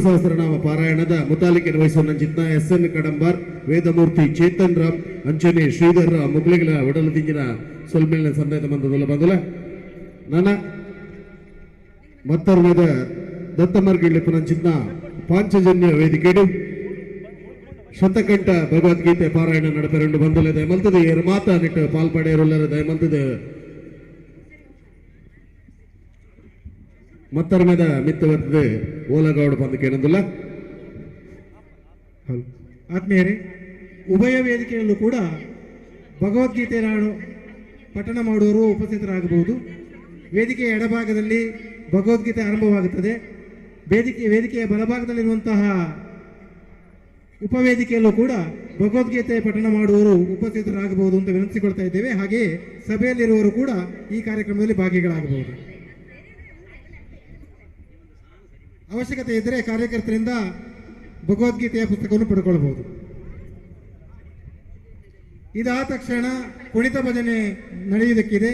ಸಹಸ್ರನಾಮ ಪಾರಾಯಣದ ಮುತಾಲಿಕೆ ವಹಿಸುವ ಚಿತ್ನ SN ಕಡಂಬಾರ್ ವೇದಮೂರ್ತಿ ಚೇತನ್ ರಾಮ್ ಅಂಚನೆ ಶ್ರೀಧರ್ ಮುಗ್ಲಿಗಳ ಉಡಲ ದಿಂಜಿನ ಸಲ್ಮೇಲನ ಸಂದಾಯಿತ ಮಂತೊಂದಿಲ್ಲ ಬಂದಲ ನನ್ನ ಮತ್ತರ್ವೇದ ದತ್ತಮರ್ಗಿಳ್ಳಿ ಪುನಂಚಿತ್ನ ಪಾಂಚಜನ್ಯ ವೇದಿಕೆಡು ಶತಕಂಠ ಭಗವದ್ಗೀತೆ ಪಾರಾಯಣ ನಡಪೆರಂಡು ಬಂದಲೆ ದಯಮಲ್ತದೆ ಏರು ಮಾತ ನಿಟ್ಟು ಪಾಲ್ಪಡೆಯರುಲ್ಲರ ದಯಮಲ್ತದೆ ಮತ್ತರ್ಮೇದ ಮಿತ್ತ ಬರ್ತದೆ ಓಲಗೌಡ ಬಂದು ಕೇಳಂದಿಲ್ಲ. ಆತ್ಮೀಯರೇ, ಉಭಯ ವೇದಿಕೆಯಲ್ಲೂ ಕೂಡ ಭಗವದ್ಗೀತೆ ನಾನು ಪಠಣ ಮಾಡುವವರು ಉಪಸ್ಥಿತರಾಗಬಹುದು. ವೇದಿಕೆಯ ಎಡಭಾಗದಲ್ಲಿ ಭಗವದ್ಗೀತೆ ಆರಂಭವಾಗುತ್ತದೆ. ವೇದಿಕೆಯ ಬಲಭಾಗದಲ್ಲಿರುವಂತಹ ಉಪವೇದಿಕೆಯಲ್ಲೂ ಕೂಡ ಭಗವದ್ಗೀತೆ ಪಠಣ ಮಾಡುವವರು ಉಪಸ್ಥಿತರಾಗಬಹುದು ಅಂತ ವಿನಂತಿಸಿಕೊಳ್ತಾ ಇದ್ದೇವೆ. ಹಾಗೆಯೇ ಸಭೆಯಲ್ಲಿರುವವರು ಕೂಡ ಈ ಕಾರ್ಯಕ್ರಮದಲ್ಲಿ ಭಾಗಿಗಳಾಗಬಹುದು. ಅವಶ್ಯಕತೆ ಇದ್ದರೆ ಕಾರ್ಯಕರ್ತರಿಂದ ಭಗವದ್ಗೀತೆಯ ಪುಸ್ತಕವನ್ನು ಪಡ್ಕೊಳ್ಬಹುದು. ಇದಾದ ತಕ್ಷಣ ಕುಣಿತ ಭಜನೆ ನಡೆಯುವುದಕ್ಕಿದೆ.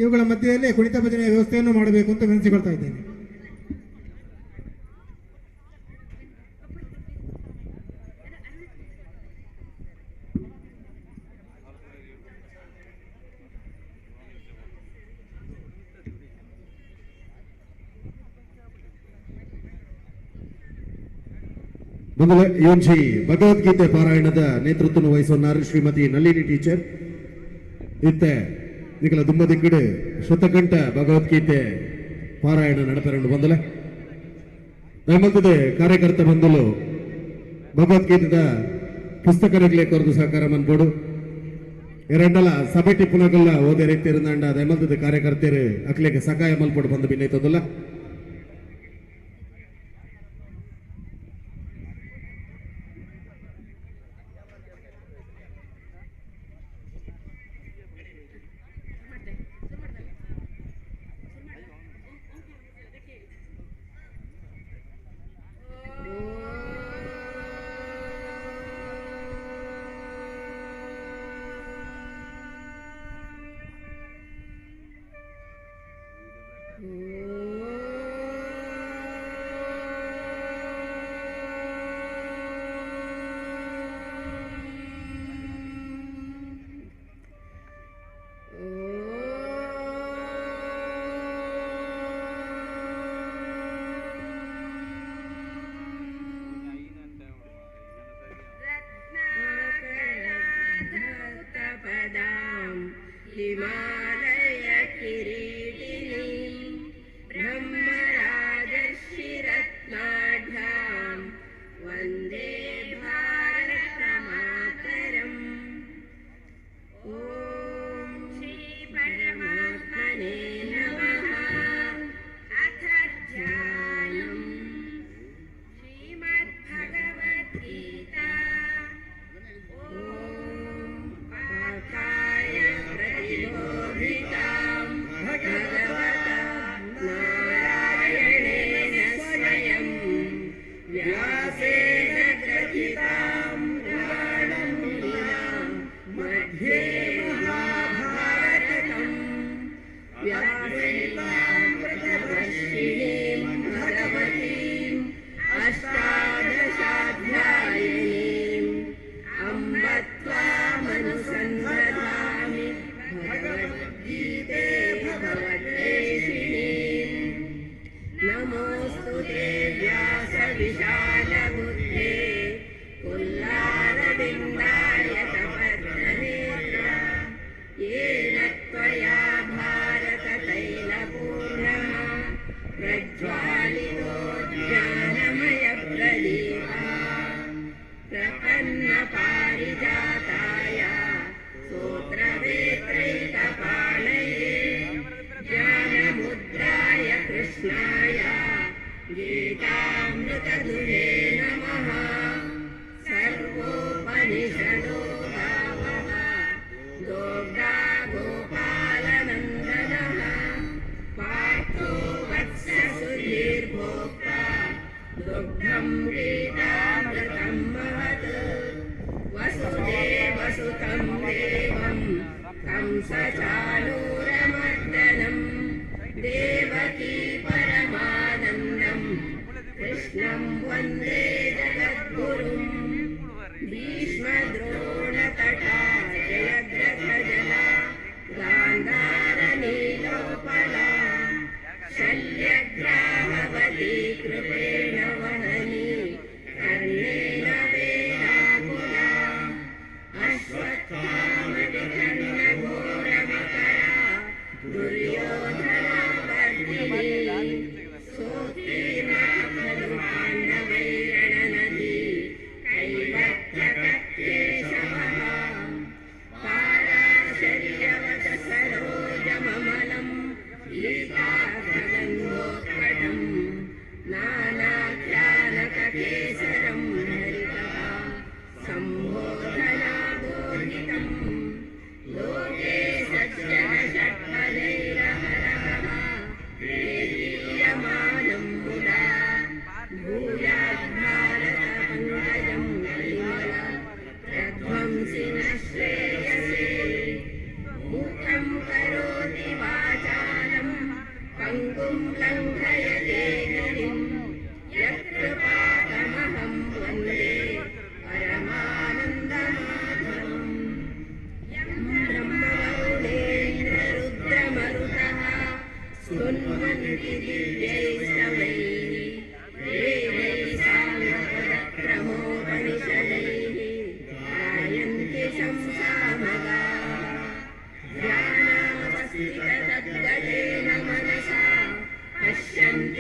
ಇವುಗಳ ಮಧ್ಯದಲ್ಲೇ ಕುಣಿತ ಭಜನೆಯ ವ್ಯವಸ್ಥೆಯನ್ನು ಮಾಡಬೇಕು ಅಂತ ವಿನಂತಿಸಿಕೊಳ್ತಾ ಇದ್ದೇನೆ. ಮೊದಲ ಯೋಂಜಿ ಭಗವದ್ಗೀತೆ ಪಾರಾಯಣದ ನೇತೃತ್ವ ವಹಿಸುವన్నారు ಶ್ರೀಮತಿ ನಳಿನಿ ಟೀಚರ್. ಇತ್ತೆ ನಿಖಲ ದುಮ್ಮದಿ ಕಿಡು ಶತಕಂಠ ಭಗವದ್ಗೀತೆ ಪಾರಾಯಣ ನಡಪೆರಂಡು ಬಂದಲೆ ನಮ್ಮದೇ ಕಾರ್ಯಕರ್ತ ಬಂದಲು ಭಗವದ್ಗೀತೆದ ಪುಸ್ತಕಗಳಿಗೆ ಕೊರದು ಸಹಕಾರ ಮನ್ಬೋಡು ಎರಡಲ ಸಭೆ ಟಿಪ್ಪುನಗಲ್ಲ ಓದೇ ರೀತಿ ಇರಂದ ದಯಮಲ್ತದ ಕಾರ್ಯಕರ್ತೆಯರು ಅಕ್ಲೆಗೆ ಸಹಾಯ ಮಲ್ಪಡು ಬಂದು ಭಿನ್ನೈತದಲ್ಲ. हिमालय किरीटिनीं ब्रह्मराजर्षिरत्नाढ्यां वन्दे भारतमातरम्। ॐ श्री परमात्मने नमः। अथ ध्यानम् श्रीमद्भगवद्गीता। पाठाय प्रतिबोधितां भगवता नारायणेन स्वयं व्यासेन ग्रथितां पुराणं मध्ये महाभारतम् व्यासैतामृतवर्षिणीं भगवतीम् अष्टादशाध्यायिनीम् अम्ब त्वामनुसन्धरामि भगवद्गीते भगवद्वेषिणीम्। नमोऽस्तु ते व्यासविशालबुद्धे कुल्लारविन्दायतपत्रनेत्र येन त्वया भारततैलपूर्णः प्रज्वालितो ज्ञानमयप्रदीपः। प्रपन्नपारिजाताय स्तोत्रवेत्रैकपाणये ज्ञानमुद्राय कृष्णाय गीतामृतदुहे नमः। सर्वोपनिषदो गावः गोप्ता गोपालनन्दनः पार्थो वत्ससुधीर्भोक्ता दुग्धं गीतामृतं महत्। वसुदेवसुतं देवं कंसचाणूरमर्दनं देवकी परमानन्दं कृष्णं वन्दे जगद्गुरुं। भीष्मद्रोणतटा जयद्रथजला गान्धारनीलोपला शल्यग्राहवती कृपेण वहनी कर्णेन वेलाकुला। अश्वत्थामविकर्णघोरमकरा दुर्योधनावर्तिनी सोत्तीर्णा खलु पाण्डवैरणनदी कैवत्यककेशवः। पाराशर्यवचसरोजममलं गीतार्थगन्धोत्कटं नाना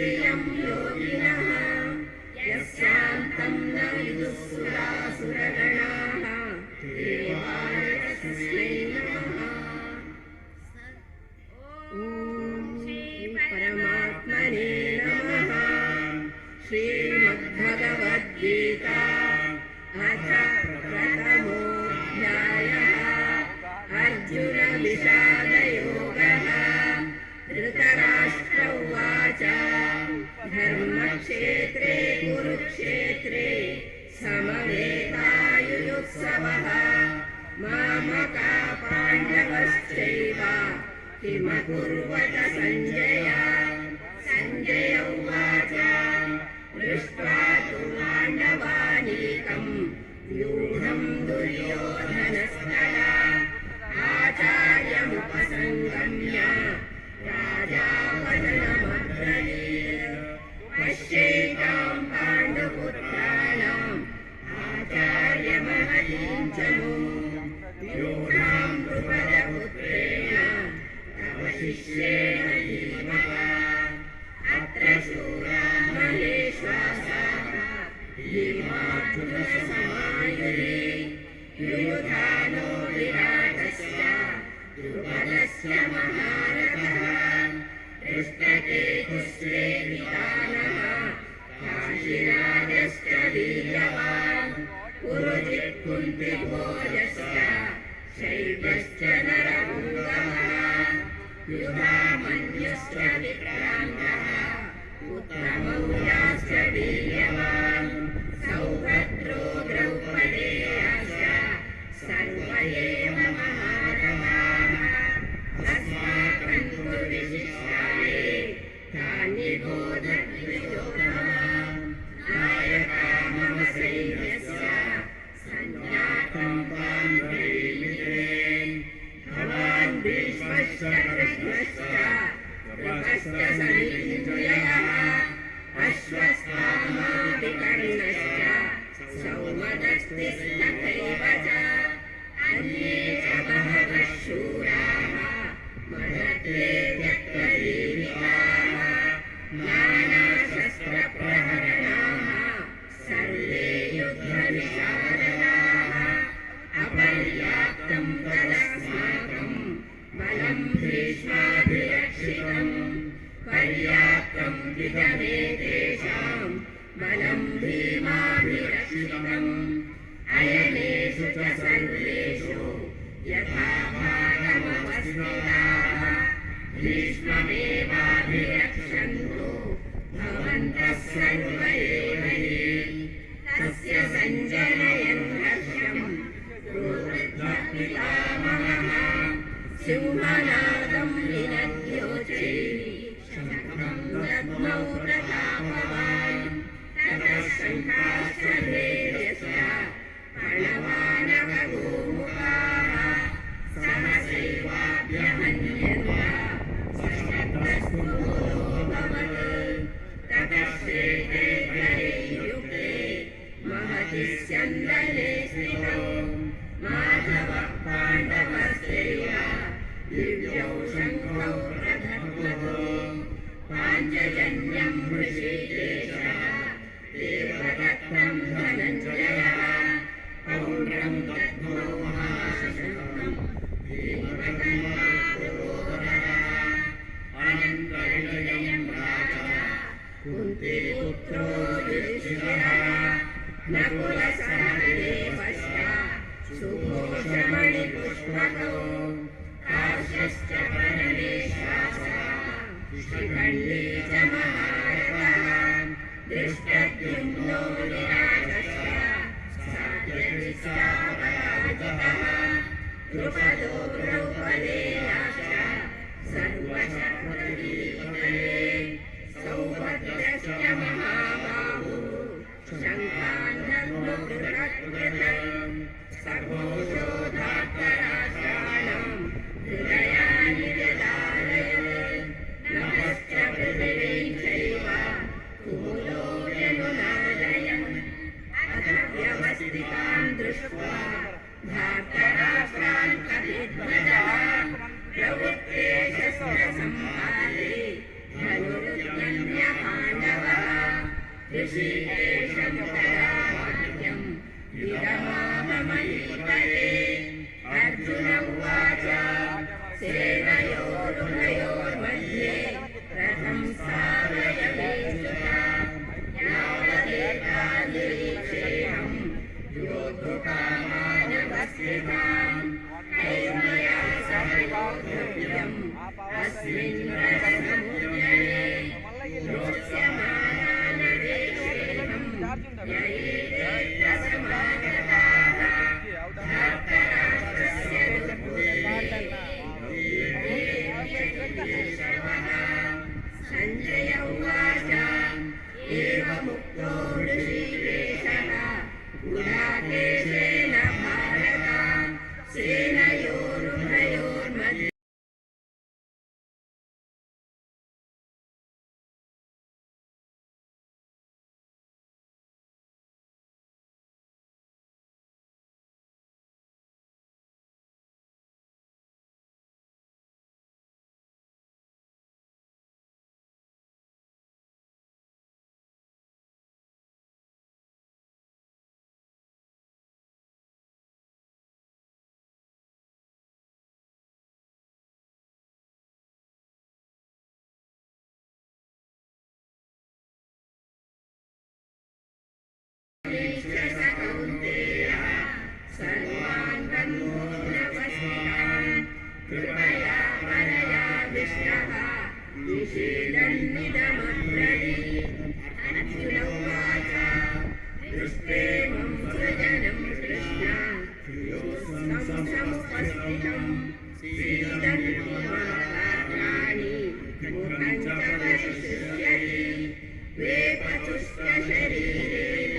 धियं योगिनः यस्यान्तं न विदुःसुरासुरगणाः देवाय तस्मै नमः। ॐ श्री परमात्मने नमः। श्रीमद्भगवद्गीता अथ प्रथमोऽध्यायः। अर्जुन विषादयोगः। धृतराष्ट्र उवाच धर्मक्षेत्रे कुरुक्षेत्रे समवेतायुयुत्सवः मामका पाण्डवश्चैव किमकुर्वत सञ्जय। सञ्जय उवाच दृष्ट्वा तु पाण्डवानीकम् व्यूढम् दुर्योधनस्तदा आचार्यमुपसङ्गम्य राजा वदनमब्रवीत् पश्येताम् पाण्डुपुत्राणाम् आचार्यमहतीं च व्यूढाम् द्रुपदपुत्रेण तव शिष्येण धीमता। अत्र शूरा महेश्वासाः भीमार्जुनसमायुधि युयुधानो विराटश्च द्रुपदश्च महारथः दृष्टकेतुश्चेकितानः काशीराजश्च वीर्यवान् पुरुजित् कुन्तिभोजश्च शैब्यश्च नरपुङ्गवः युधामन्युश्च विक्रान्तः उत्तमौजाश्च वीर्यवान् सौभद्रो द्रौपदेयाश्च सर्व एव महारथाः। अस्माकं तु विशिष्टाये तानि बोधद्विजोत्तमाः नायका मम सैन्यस्य सञ्ज्ञातं तां प्रेमिते। भवान् भीष्मश्च कृष्णश्च कृपश्च सञ्जयः अश्वत्थामाविकर्णश्च सौमदस्तिस्तथैव च अन्ये च बहवः शूराः मदत्ते त्यक्तजीविताः नानाशस्त्रप्रहरणाः सर्वे युद्धविशारदाः। अपर्याप्तं तदस्माकं बलं भीष्माभिरक्षितम् पर्याप्तं विदमेतेषां बलं भीमाभिरक्षितम्। अयनेषु च सर्वेषु यथा भागमवस्थिताः भीष्ममेवाभिरक्षन्तु भवन्तः सर्व एव हि। तस्य सञ्जनयन् हर्षम् प्रोवृद्धः पितामहः सिंहनादं विनद्योचैः शङ्खं दद्मौ प्रतापवान्। ततः शङ्खाश्च भैर्यश्च प्रणवानकगोमुखाः सहसैवाभ्यहन्यन्त सशब्दस्तु भूयोऽभवत्। ततः श्वेते युक्ते महति स्यन्दने स्थितौ माधवः पाण्डवश्चैव दिव्यौ शङ्खौ प्रधत्मतो। पाञ्चजन्यं ऋषिकेशः देवदत्तं धनञ्जयः पौण्ड्रं दद्मौ महाशङ्खं भीमकर्मावरोधः। अनन्तविजयं राजा कुन्तीपुत्रो युधिष्ठिरः नकुलसहदेवश्च सुघोषमणिपुष्पकौ काश्यश्च परमेश्वासः शिखण्डी च महारथः दृष्टद्युम्नो विराटश्च सात्यकिश्चापराजितः द्रुपदो द्रौपदेयाश्च सर्वशक्तिधरे सौभद्रश्च महाबाहु शङ्खान् दद्मौ बृहत्कृतम्। सघोषोधार्तराष्ट्राणां हृदयानि व्यदारयत्। नभश्च पृथिवीं चैव कुमुदो व्यनुनादयन्। अथ व्यवस्थितां दृष्ट्वा धार्तराष्ट्रान् कपिध्वजः प्रवृत्ते शस्त्रसम्पादे ऋषिकेशं तदा वाक्यम् इदमामहीपते अर्जुन उवाच सेनयोरुभयोर्मध्ये रथं स्थापयामि यावदेकानिरीक्षेऽहं योद्धुकामानवस्थितान् कैर्मया सह योद्धव्यम् अस्मिन् रणसमुद्यमे योत्स्यमानानवेक्षेऽहं ययेते समागताः धार्तराष्ट्रस्य संजय उवाच एवमुक्तो ऋषिकेशः गुडाकेशेन भारत सेनयोरुभयोर्मध्ये सर्वान् तन्मूलमस्मितान् कृपया परया विष्णः निषेदन्निदमब्रवीत् अर्जुन उवाच दृष्टेमं सृजनं कृष्ण समुपस्थितं सीदन्ति मुखं च परिशुष्यति वेपतुष्टशरीरेण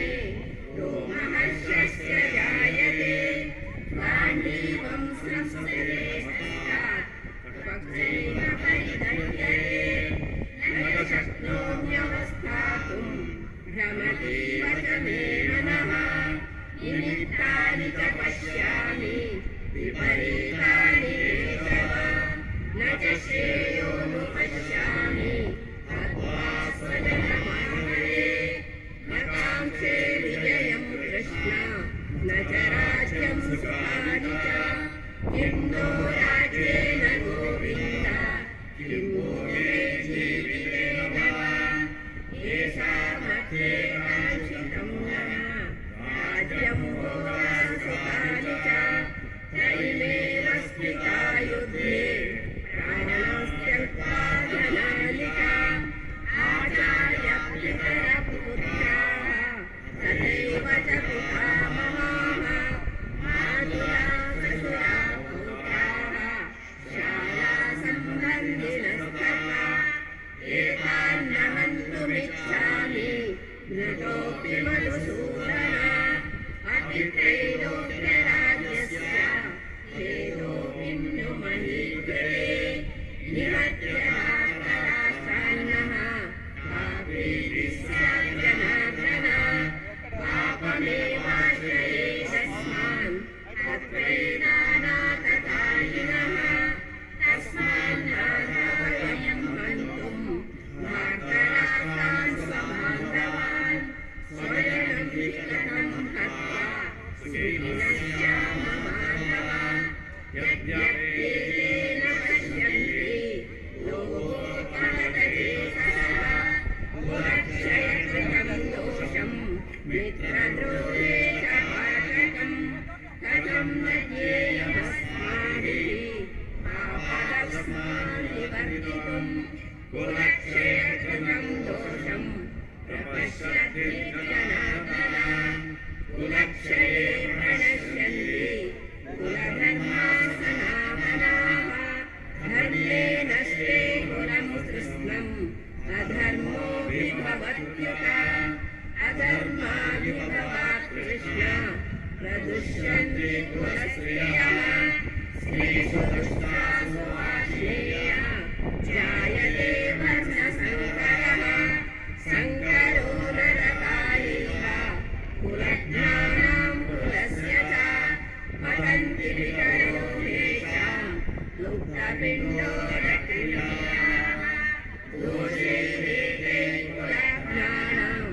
रोमहर्षस्य जायते गाण्डीवं संस्कृते स्थितात् पक्षेण परिदह्यते न शक्नोम्यवस्थातुं भ्रमतीव च मे मनः निमित्तानि च पश्यामि विपरीतानि केशव न च श्रेयोनुपश्यामि हत्वा स्वजनमाहवे न काङ्क्षे विजयं कृष्ण न च राज्यं सुखानि च किं नो राज्येन गोविन्द किं नो मे जीवितेन वा येषामर्थे काङ्क्षितं नः राज्यं वा सुखानि च तैमेव स्थिता युद्धे प्राणास्त्यक्त्वा धनानि च आचार्यपितरपुत्राः तथैव च पितामहाः मातुला ससुरा पुत्राः शालासम्बन्धिनस्तथा एतान्न हन्तुमिच्छामि घृतोऽपि मधुसूदन अपि त्रैलोक्यराज्यस्य हेतोऽपि नु महीकृते निहत्य धार्तराष्ट्रान्नः पापीति स्यात् जनार्दन पापमेवाश्रये तस्मान् तत्रैनानाततायिनः तस्मान्नाथवयं हन्तुं धार्तराष्ट्रान् स्वबान्धवान् स्वजनं विकटं हत्वा सुखिनः स्याम माधव यद्यप्येतेन पश्यन्ति लोकोपहतचेतसः गुणक्षय कृतं दोषं मित्रद्रोहे च पातकं कथं न ज्ञेयमस्माभिः पापदस्मान् निवर्तितुं गुणक्षय कृतं दोषं प्रपश्यति जनार्दन कुलक्षये प्रणश्यन्ति कुलधर्माः सनातनाः धर्मे नष्टे कुलं कृष्णम् अधर्मोऽभिभवत्युत अधर्माभिभवात् कृष्ण प्रदुष्यन्ति कुलस्त्रियः स्त्रीषु दुष्टासु आश्लेया जायते वर्णसङ्करः सङ्करो नरकायैः कुलज्ञानां कुलस्य च पतन्ति विकरो येषां लुप्तपिण्डोदक्रियाः दोषे वेदे कुलज्ञानां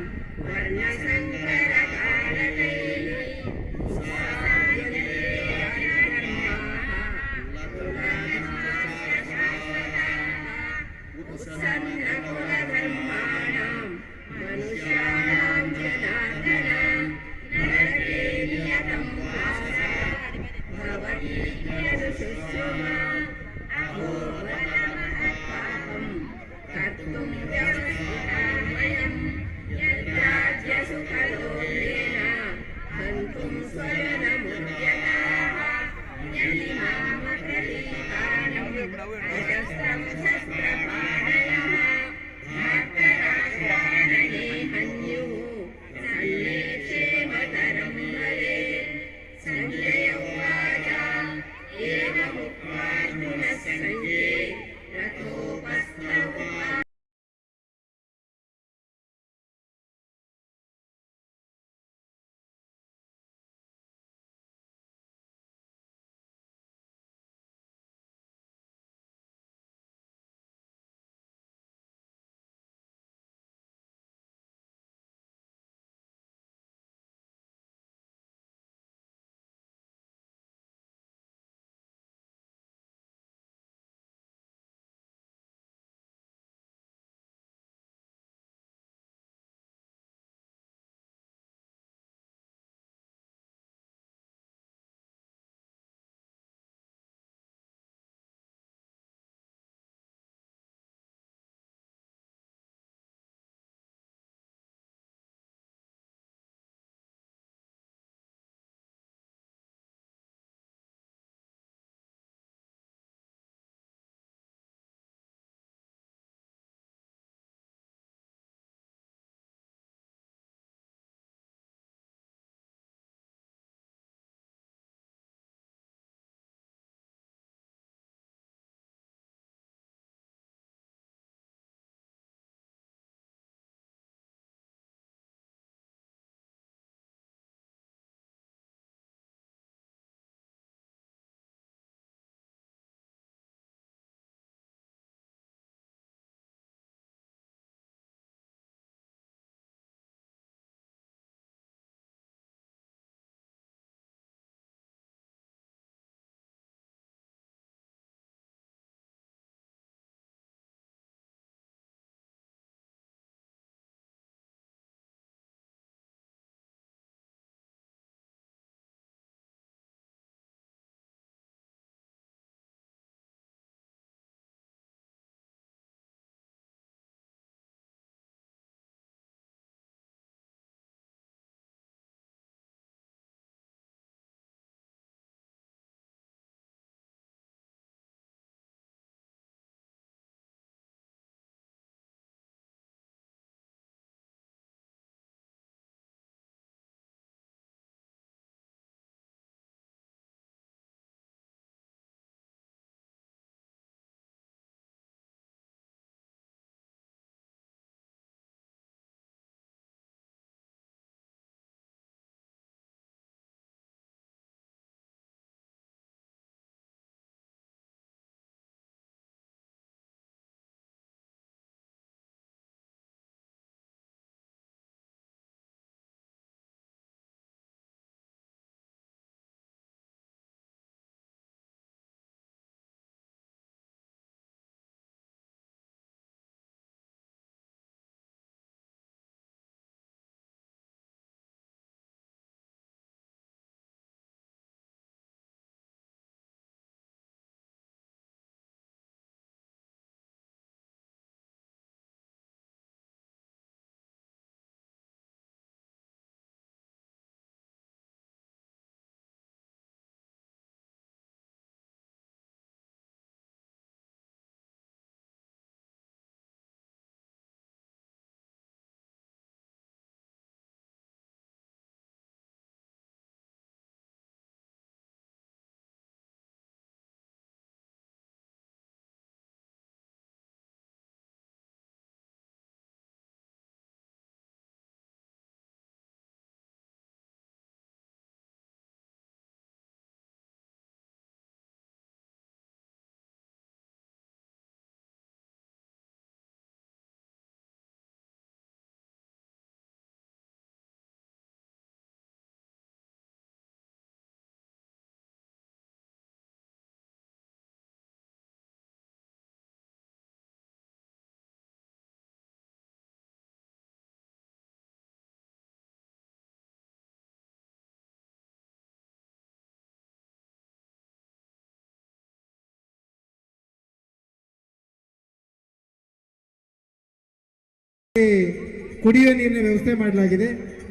ಕುಡಿಯುವ ನೀರಿನ ವ್ಯವಸ್ಥೆ ಮಾಡಲಾಗಿದೆ.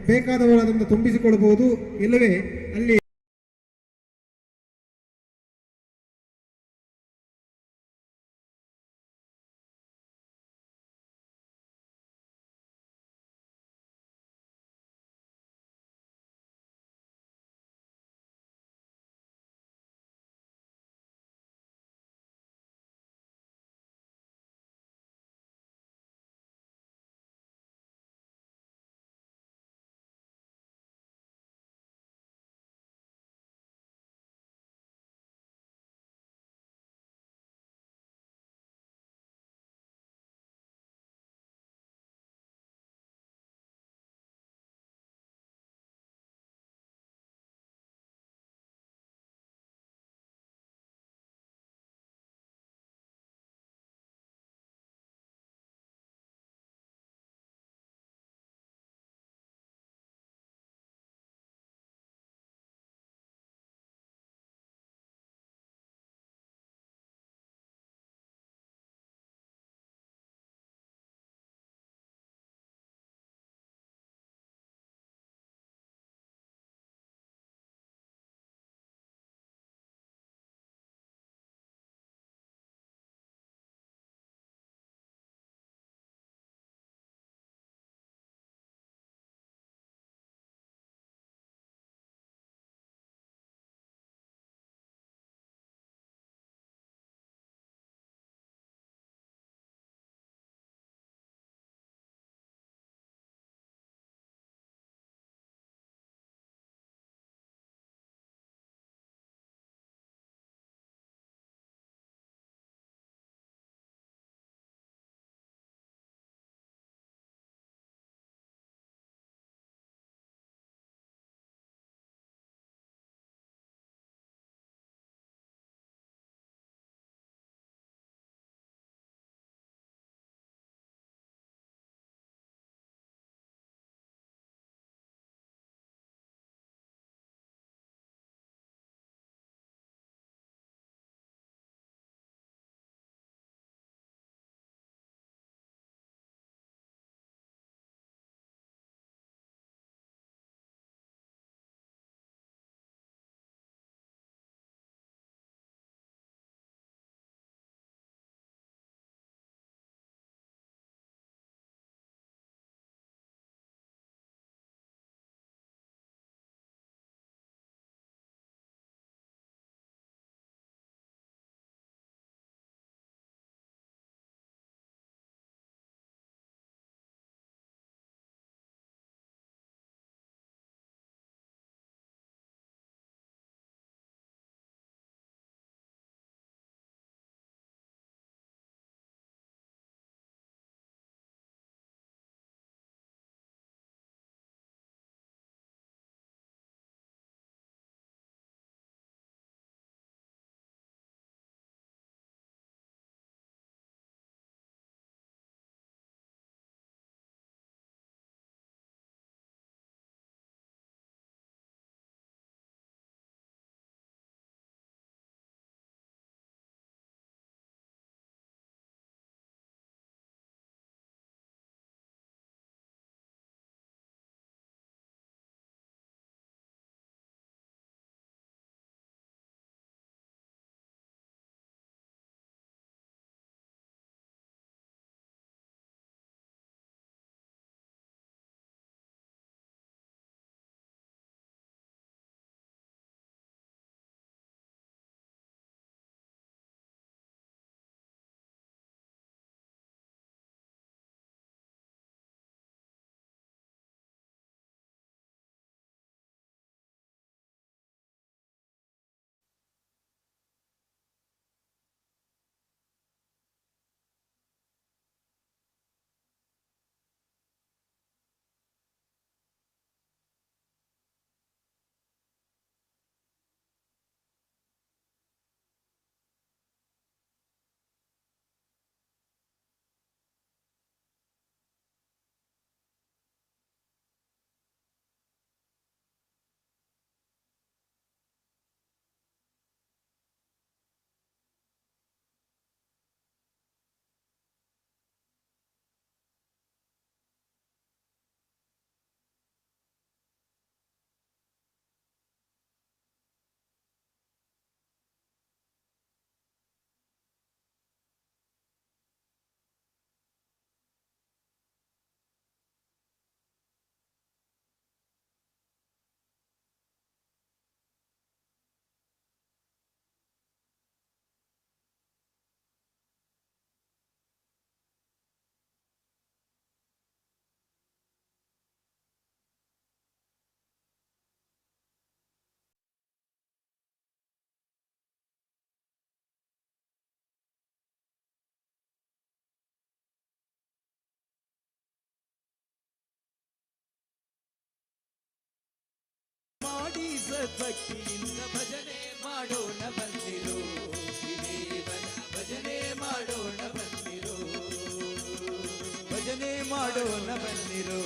ಬೇಕಾದವರು ಅದನ್ನು ತುಂಬಿಸಿಕೊಳ್ಳಬಹುದು. ಇಲ್ಲವೇ ಅಲ್ಲಿ ಭಕ್ತಿಯಿಂದ ಭಜನೆ ಮಾಡೋಣ ಬಂದಿರು ಶ್ರೀದೇವನ ಭಜನೆ ಮಾಡೋಣ ಬಂದಿರು ಭಜನೆ ಮಾಡೋಣ ಬನ್ನಿರು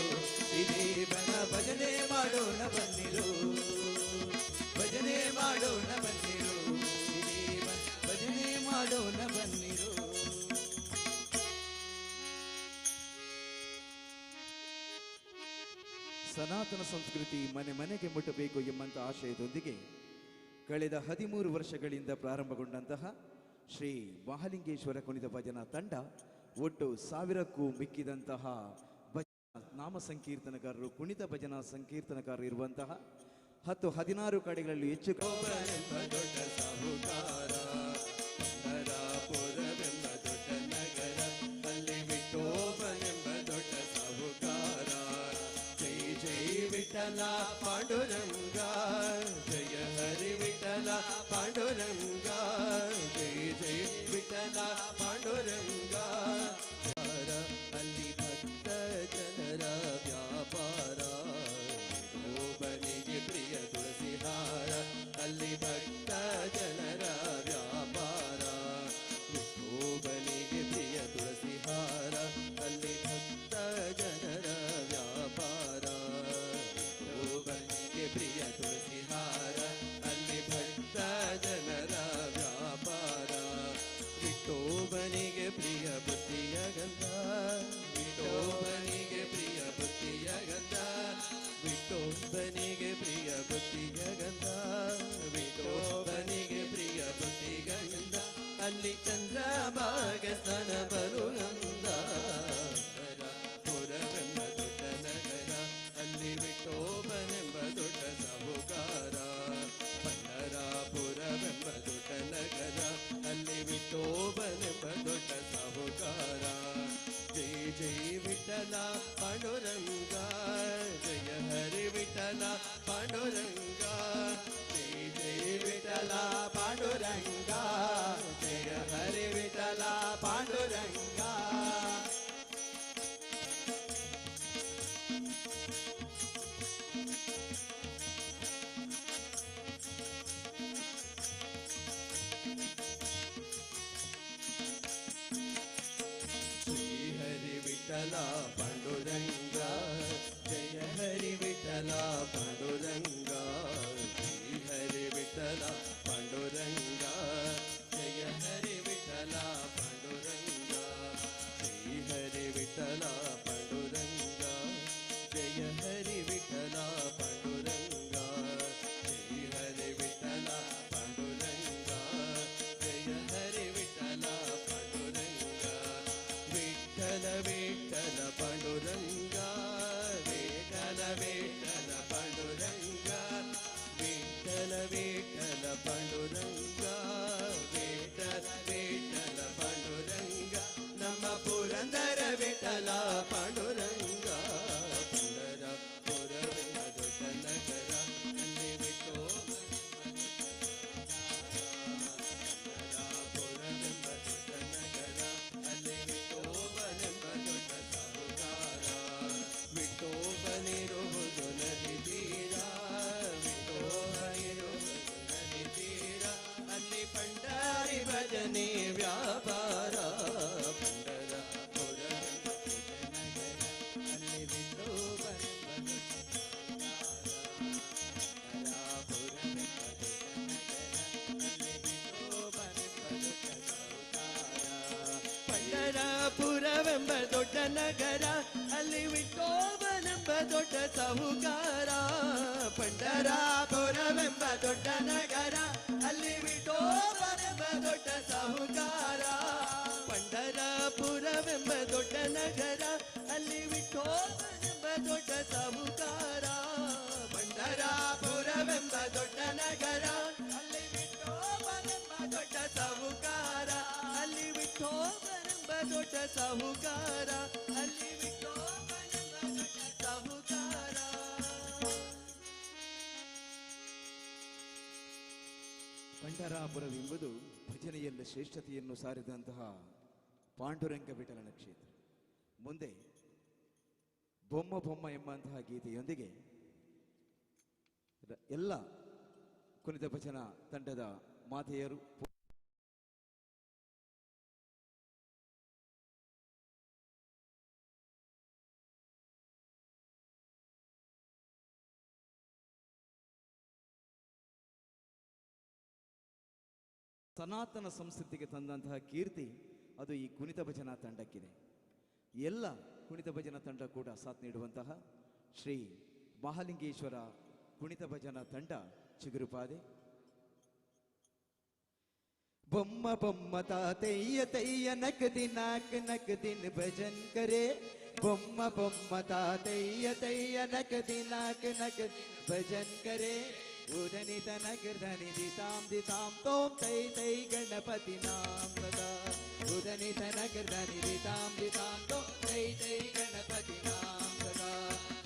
ಶ್ರೀದೇವನ ಭಜನೆ ಮಾಡೋಣ ಬನ್ನಿರು ಭಜನೆ ಮಾಡೋಣ ಬನ್ನಿರು ಶ್ರೀದೇವನ ಭಜನೆ ಮಾಡೋಣ ಬನ್ನಿರು. ಸನಾತನ ಸಂಸ್ಕೃತಿ ಮನೆ ಮನೆಗೆ ಮುಟ್ಟಬೇಕು ಎಂಬಂಥ ಆಶಯದೊಂದಿಗೆ ಕಳೆದ 13 ವರ್ಷಗಳಿಂದ ಪ್ರಾರಂಭಗೊಂಡಂತಹ ಶ್ರೀ ಮಹಾಲಿಂಗೇಶ್ವರ ಕುಣಿತ ಭಜನಾ ತಂಡ ಒಟ್ಟು 1000ಕ್ಕೂ ಮಿಕ್ಕಿದಂತಹ ಭಜನಾ ನಾಮ ಸಂಕೀರ್ತನಕಾರರು ಕುಣಿತ ಭಜನಾ ಸಂಕೀರ್ತನಕಾರರು ಇರುವಂತಹ 10-16 ಕಡೆಗಳಲ್ಲಿ ಹೆಚ್ಚು ದೊಡ್ಡ ಸಾಹುಕಾರ ಪಂಢರಾಪುರವೆಂಬ ದೊಡ್ಡ ನಗರ ಅಲ್ಲಿ ವಿಠೋಬನೆಂಬ ದೊಡ್ಡ ಸಾಹುಕಾರ ಜೈ ಜೈ ವಿಠಲ ಪಾಂಡುರಂಗ ಜಯ ಹರಿ ವಿಠಲ ಪಾಂಡುರಂಗ ಜೈ ಜೈ ವಿಠಲ ಪಾಂಡುರಂಗ ಅಲ್ಲಿ ಭಕ್ತ ಜನರ ವ್ಯಾಪಾರ ವಿಠೋಬನಿಗೆ ಪ್ರಿಯ ತುಳಸಿಹಾರ ಅಲ್ಲಿ ಭಕ್ತ ಜನರ ವ್ಯಾಪಾರ ವಿಠೋಬನಿಗೆ ಪ್ರಿಯ ತುಳಸಿಹಾರ ಅಲ್ಲಿ ಭಕ್ತ ಜನರ ವ್ಯಾಪಾರ ವಿಠೋಬನಿಗೆ ಪ್ರಿಯ ತುಳಸಿಹಾರ ಅಲ್ಲಿ ಭಕ್ತ ಜನರ ವ್ಯಾಪಾರ ವಿಠೋಬನಿಗೆ ಪ್ರಿಯ ಬುದ್ಧಿಯ ಗಂಧ ವಿಠೋಬನಿಗೆ ಪ್ರಿಯ ಬುದ್ಧಿಯ ಗಂಧ ವಿಠೋಬನಿಗೆ ಪ್ರಿಯ ಬುದ್ಧಿಯ ಗಂಧ ವಿಠೋಬನಿಗೆ ಪ್ರಿಯ ಬುದ್ಧಿಯ ಗಂಧ ಅಲ್ಲಿ ಚಂದ್ರಭಾಗ ಸ್ತನ ಬರುಗಂಧ ಪುರವೆಂಬ ದೊಡ್ಡ ನಗರ ಅಲ್ಲಿ ವಿಠೋಬನೆಂಬ ದೊಡ್ಡ ಸಾಹುಕಾರ ಪಂಢರಾಪುರವೆಂಬ ದೊಡ್ಡ ನಗರ ಅಲ್ಲಿ ವಿಠೋಬನೆಂಬ ದೊಡ್ಡ ಸಾಹುಕಾರ ಜೈ ಜೈ ವಿಠಲ ಪಾಂಡುರಂಗ ಜಯ ಹರಿ ವಿಠಲ ಪಾಂಡುರಂಗ ಜೈ ಜೈ ವಿಠಲ ಪಾಂಡುರಂಗ ಜಯ ಹರಿ ವಿಠಲ ಪಾಂಡುರಂಗ. ವಿಠಲ ಪಾಂಡುರಂಗ ಜಯ ಹರಿ ವಿಠಲ ಪಾಂಡುರಂಗ ಶ್ರೀ ಹರಿ ವಿಠಲ ಪಾಂಡುರಂಗ ಜಯ ಹರಿ ವಿಠಲ ಪಾಂಡುರಂಗ ಶ್ರೀ ಹರಿ ವಿಠಲ ಪಾಂಡುರಂಗ ಜಯ ಹರಿ ವಿಠಲ ಪಾಂಡುರಂಗ ಶ್ರೀ ಹರಿ ವಿಠಲ ಪಾಂಡುರಂಗ ಜಯ ಹರಿ ವಿಠಲ ಪಾಂಡುರಂಗ ವಿಠಲ ವಿಠಲ ಪಾಂಡುರಂಗ ವಿಠಲ ವಿಠಲ ಪಾಂಡುರಂಗ ವಿಠಲ ವಿಠಲ ಪಾಂಡುರಂಗ ವಿಠಲ ವಿಠಲ ಪಾಂಡುರಂಗ ನಮ್ಮ ಪುರಂದರ ವಿಠಲ ಪಾಂಡುರಂಗ ಪುರವೆಂಬ ದೊಡ್ಡ ನಗರ ಅಲ್ಲಿ ಪುರವೆಂಬ ದೊಡ್ಡ ನಗರ ಅಲ್ಲಿ ವಿಠೋಬನೆಂಬ ದೊಡ್ಡ ಸಾಹುಕಾರ ವಿಠೋಬನಿರುವುದು ನದಿ ತೀರ ವಿಠೋಬನಿರುವುದು ನದಿ ತೀರ ಅಲ್ಲಿ ಪಂಡಾರಿ ಭಜನೆ ವ್ಯಾಪಾರ ಪಂಡರ ಪುರವೆಂಬ ದೊಡ್ಡ ನಗರ ಅಲ್ಲಿ ವಿಠೋಬನೆಂಬ ಪುರವೆಂಬ ದೊಡ್ಡ ನಗರ ಅಲ್ಲಿ ವಿಠೋಬನೆಂಬ ದೊಡ್ಡ ಸಾಹುಕಾರ ಪಂಢರಾಪುರವೆಂಬ ದೊಡ್ಡ ನಗರ ಅಲ್ಲಿ ವಿಠೋಬನೆಂಬ ದೊಡ್ಡ ಸಾಹುಕಾರ ಪಂಢರಾಪುರವೆಂಬ ದೊಡ್ಡ ನಗರ ಅಲ್ಲಿ ವಿಠೋಬನೆಂಬ ದೊಡ್ಡ ಸಾಹುಕಾರ ಪಂಢರಾಪುರವೆಂಬ ದೊಡ್ಡ ನಗರ ಅಲ್ಲಿ ವಿಠೋಬನೆಂಬ ದೊಡ್ಡ ಸಾಹುಕಾರ ಅಲ್ಲಿ ವಿಠೋಬನೆಂಬ ದೊಡ್ಡ ಸಾಹುಕಾರ ಅಲ್ಲಿ ವಿಠೋಬನೆಂಬ ದೊಡ್ಡ ಸಾಹುಕಾರ. ಪಂಢರಾಪುರವೆಂಬುದು ಭಜನೆಯಲ್ಲಿ ಶ್ರೇಷ್ಠತೆಯನ್ನು ಸಾರಿದಂತಹ ಪಾಂಡುರಂಗ ವಿಠಲನ ಕ್ಷೇತ್ರ. ಮುಂದೆ ಬೊಮ್ಮ ಬೊಮ್ಮ ಎಂಬಂತಹ ಗೀತೆಯೊಂದಿಗೆ ಎಲ್ಲ ಕುಣಿತ ಭಜನ ತಂಡದ ಮಾತೆಯರು ಸನಾತನ ಸಂಸ್ಕೃತಿಗೆ ತಂದಂತಹ ಕೀರ್ತಿ ಅದು ಈ ಕುಣಿತ ಭಜನಾ ತಂಡಕ್ಕಿದೆ. ಎಲ್ಲ ಕುಣಿತ ಭಜನಾ ತಂಡ ಕೂಡ ಸಾಥ್ ನೀಡುವಂತಹ ಶ್ರೀ ಮಹಾಲಿಂಗೇಶ್ವರ ಕುಣಿತ ಭಜನಾ ತಂಡ ಚಿಗುರುಪಾದೆ. ಬೊಮ್ಮ ಬೊಮ್ಮ ತಾತಯ್ಯ ತಯ್ಯ ನಕ್ ದಿನಾಕ್ ನಕ್ ದಿನ ಭಜನ್ ಕರೆ. ಬೊಮ್ಮ ಬೊಮ್ಮ ತಾತಯ್ಯ ತಯ್ಯ ನಕ್ ದಿನಾಕ್ ನಕ್ ಭಜನ್ ಕರೆ. ಉದನಿ ತನಕ ಧನಿ ದಿತಾಂ ದಿತಾಂ ತೋಂ ತೈ ತೈ ಗಣಪತಿ ನಾಂ ಸದಾ. ಉದನಿ ತನಕ ಧನಿ ದಿತಾಂ ದಿತಾಂ ತೋಂ ತೈ ತೈ ಗಣಪತಿ ನಾಂ ಸದಾ.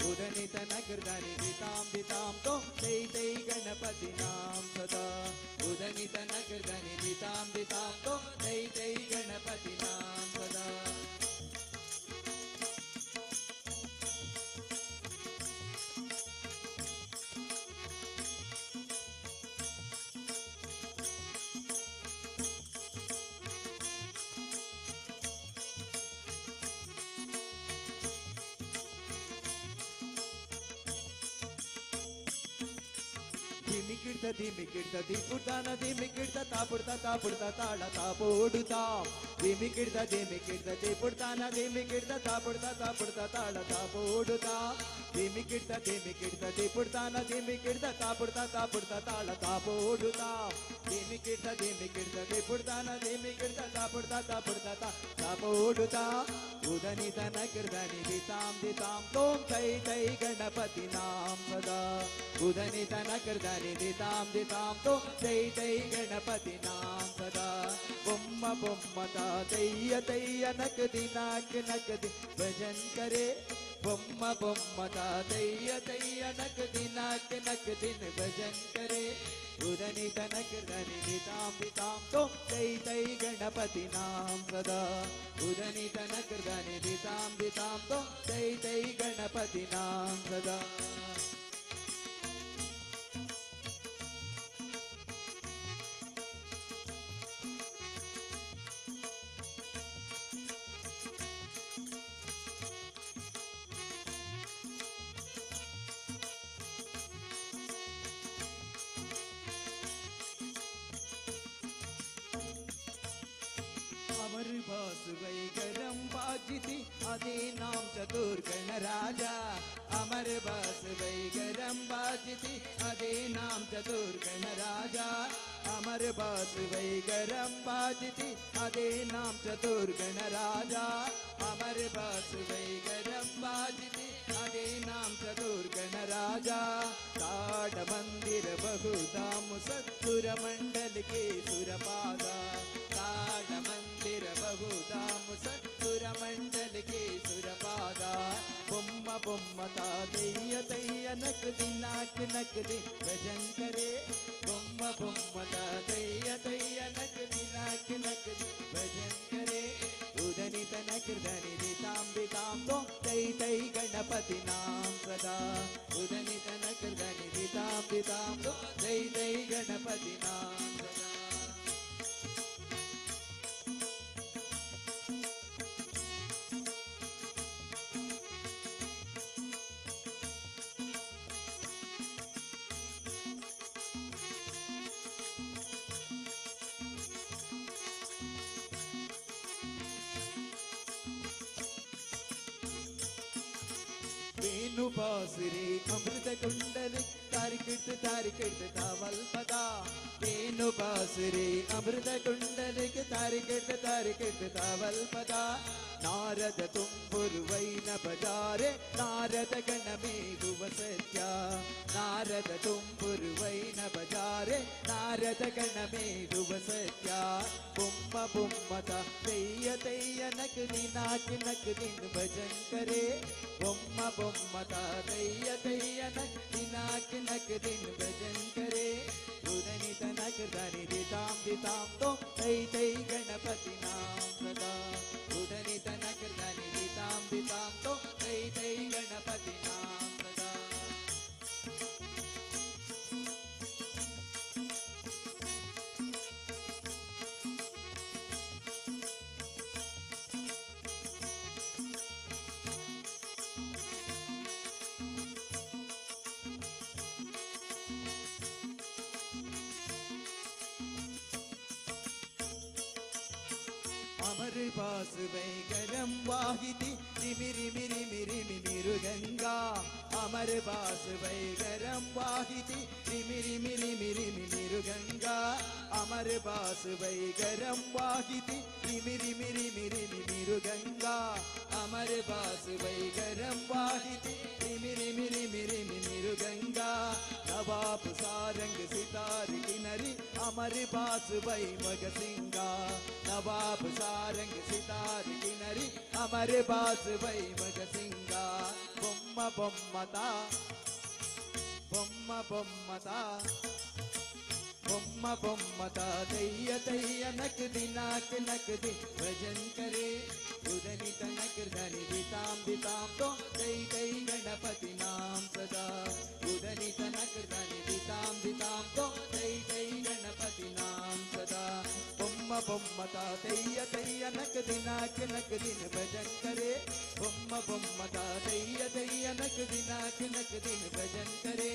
ಉದನಿ ತನಕ ಧನಿ ದಿತಾಂ ದಿತಾಂ ತೋಂ ತೈ ತೈ ಗಣಪತಿ ನಾಂ ಸದಾ. ಉದನಿ ತನಕ ಧನಿ ದಿತಾಂ ದಿತಾಂ ತೋಂ ತೈ ತೈ ಗಣಪತಿ ನಾಂ ಸದಾ. ಧಿಮಿಕಿಡ್ತ ದಿಪುಡ್ತಾನ ಧಿಮಿಕಿಡ್ತ ತಾಪುಡ್ತಾ ತಾಳ ತಾಪೋಡುತ್ತಾ. ಧಿಮಿಕಿಡ್ತ ದಿಪುಡ್ತಾನ ಧಿಮಿಕಿಡ್ತ ತಾಪುಡ್ತಾ ತಾಳ ತಾಪೋಡುತ್ತಾ. ಧಿಮಿಕಿಡ್ತ ದಿಪುಡ್ತಾನ ಧಿಮಿಕಿಡ್ತ ತಾಪುಡ್ತಾ ತಾಳ ತಾಪೋಡುತ್ತಾ. ಧಿಮಿಕಿಡ್ತ ದಿಪುಡ್ತಾನ ಧಿಮಿಕಿಡ್ತ ತಾಪುಡ್ತಾ ತಾಪೋಡುತ್ತಾ. ಉದನಿ ತನಕ ಧನಿ ದಿತಾಂ ದಿತಾಂ ತೋಂ ತೈ ತೈ ಗಣಪತಿ ನಾಂ ಸದಾ. ಉದನಿ ತನಕ ಧನಿ ದಿತಾಂ ದಿತಾಂ ತೋಂ ತೈ ತೈ ಗಣಪತಿ ನಾಂ ಸದಾ. ಬೊಮ್ಮ ಬೊಮ್ಮ ತಾತಯ್ಯ ತಯ್ಯ ನಕ್ ದಿನಾಕ್ ನಕ್ ದಿ ಭಜನ್ ಕರೆ. ಬೊಮ್ಮ ಬೊಮ್ಮ ತಾತಯ್ಯ ತಯ್ಯ ನಕ್ ದಿನಾಕ್ ನಕ್ ದಿನ ಭಜನ್ ಕರೆ. ಉದನಿ ತನಕ ಧನಿ ದಿತಾಂ ದಿತಾಂ ತೋಂ ತೈ ತೈ ಗಣಪತಿ ನಾಂ ಸದಾ. ಉದನಿ ತನಕ ಧನಿ ದಿತಾಂ ದಿತಾಂ ತೋಂ ತೈ ತೈ ಗಣಪತಿ ನಾಂ ಸದಾ. अमर बास वैगरम बाजिति अदे नाम चतुर्गण राजा. अमर बास वैगरम बाजिति अदे नाम चतुर्गण राजा. अमर बास वैगरम बाजिति अदे नाम चतुर्गण राजा. अमर बास वैगरम बाजिति अदे नाम चतुर्गण राजा. ताड़ मंदिर बहुधाम सत्सुर मंडल के सुरपादा. ताड़ मंदिर बहुधाम सत्सुर मंडल के सुरपादा. बొమ్మ బొమ్మ తాతయ్య తయ్య నక్ దినాక్ నక్ ది భజన్ కరే. బొమ్మ బొమ్మ తాతయ్య తయ్య నక్ దినాక్ నక్ ది భజన్ కరే. ఉదని తనక ధని దితాం దితాం తోం తై తై గణపతి నాం సదా. ఉదని తనక ధని దితాం దితాం తోం తై తై గణపతి నాం సదా. वेणु बासुरी अमृत कुंडल तारिकिट तावल पदा. वेणु बासुरी अमृत कुंडल तारिकिट तावल पदा. नारद तुम्बुरुवैन बजारे नारद गण मेघुव सत्य. नारद तुम्बुरुवैन बजारे नारद गण मेघुव सत्य. बुम्म बुम्मता तैय तैय नक दिनाक नक दिन भजन करे. बुम्म बुम्मता तैय तैय नक दिनाक नक दिन भजन करे. उदनि तनक धनि दिताम दिताम तोम तै तै गणपति नाम सदा. उदनि तनक धनि दिताम दिताम तोम तै तै गणपति नाम सदा. अमर पास गरम वाहिति निमिरि मिरि मिरि मिमिरु गंगा अमर पास गरम वाहिति निमिरि मिरि मिरि मिमिरु गंगा अमर पास गरम वाहिति निमिरि मिरि मिरि मिमिरु गंगा अमर पास गरम वाहिति निमिरि मिरि मिरि मिमिरु गंगा नवाब सारंग सितार किनरी अमर पास मग सिंगा नवाब सारंग सितार किनरी अमर पास मग सिंगा बొమ్మ బొమ్మతా బొమ్మ బొమ్మతా बొమ్మ బొమ్మతా దయ్య దయ్య నకది నాक नकदी भजन करे उदनी तनक धनि दिताम दिताम तो दई दई गणपति नाम सदा उदनी तनक धनि दिताम दिताम तो दई दई गणपति नाम सदा बొమ్మ బొమ్మతా దయ్య దయ్య నకది నాक नकदी भजन करे बొమ్మ బొమ్మతా దయ్య దయ్య నకది नाक नकदी भजन करे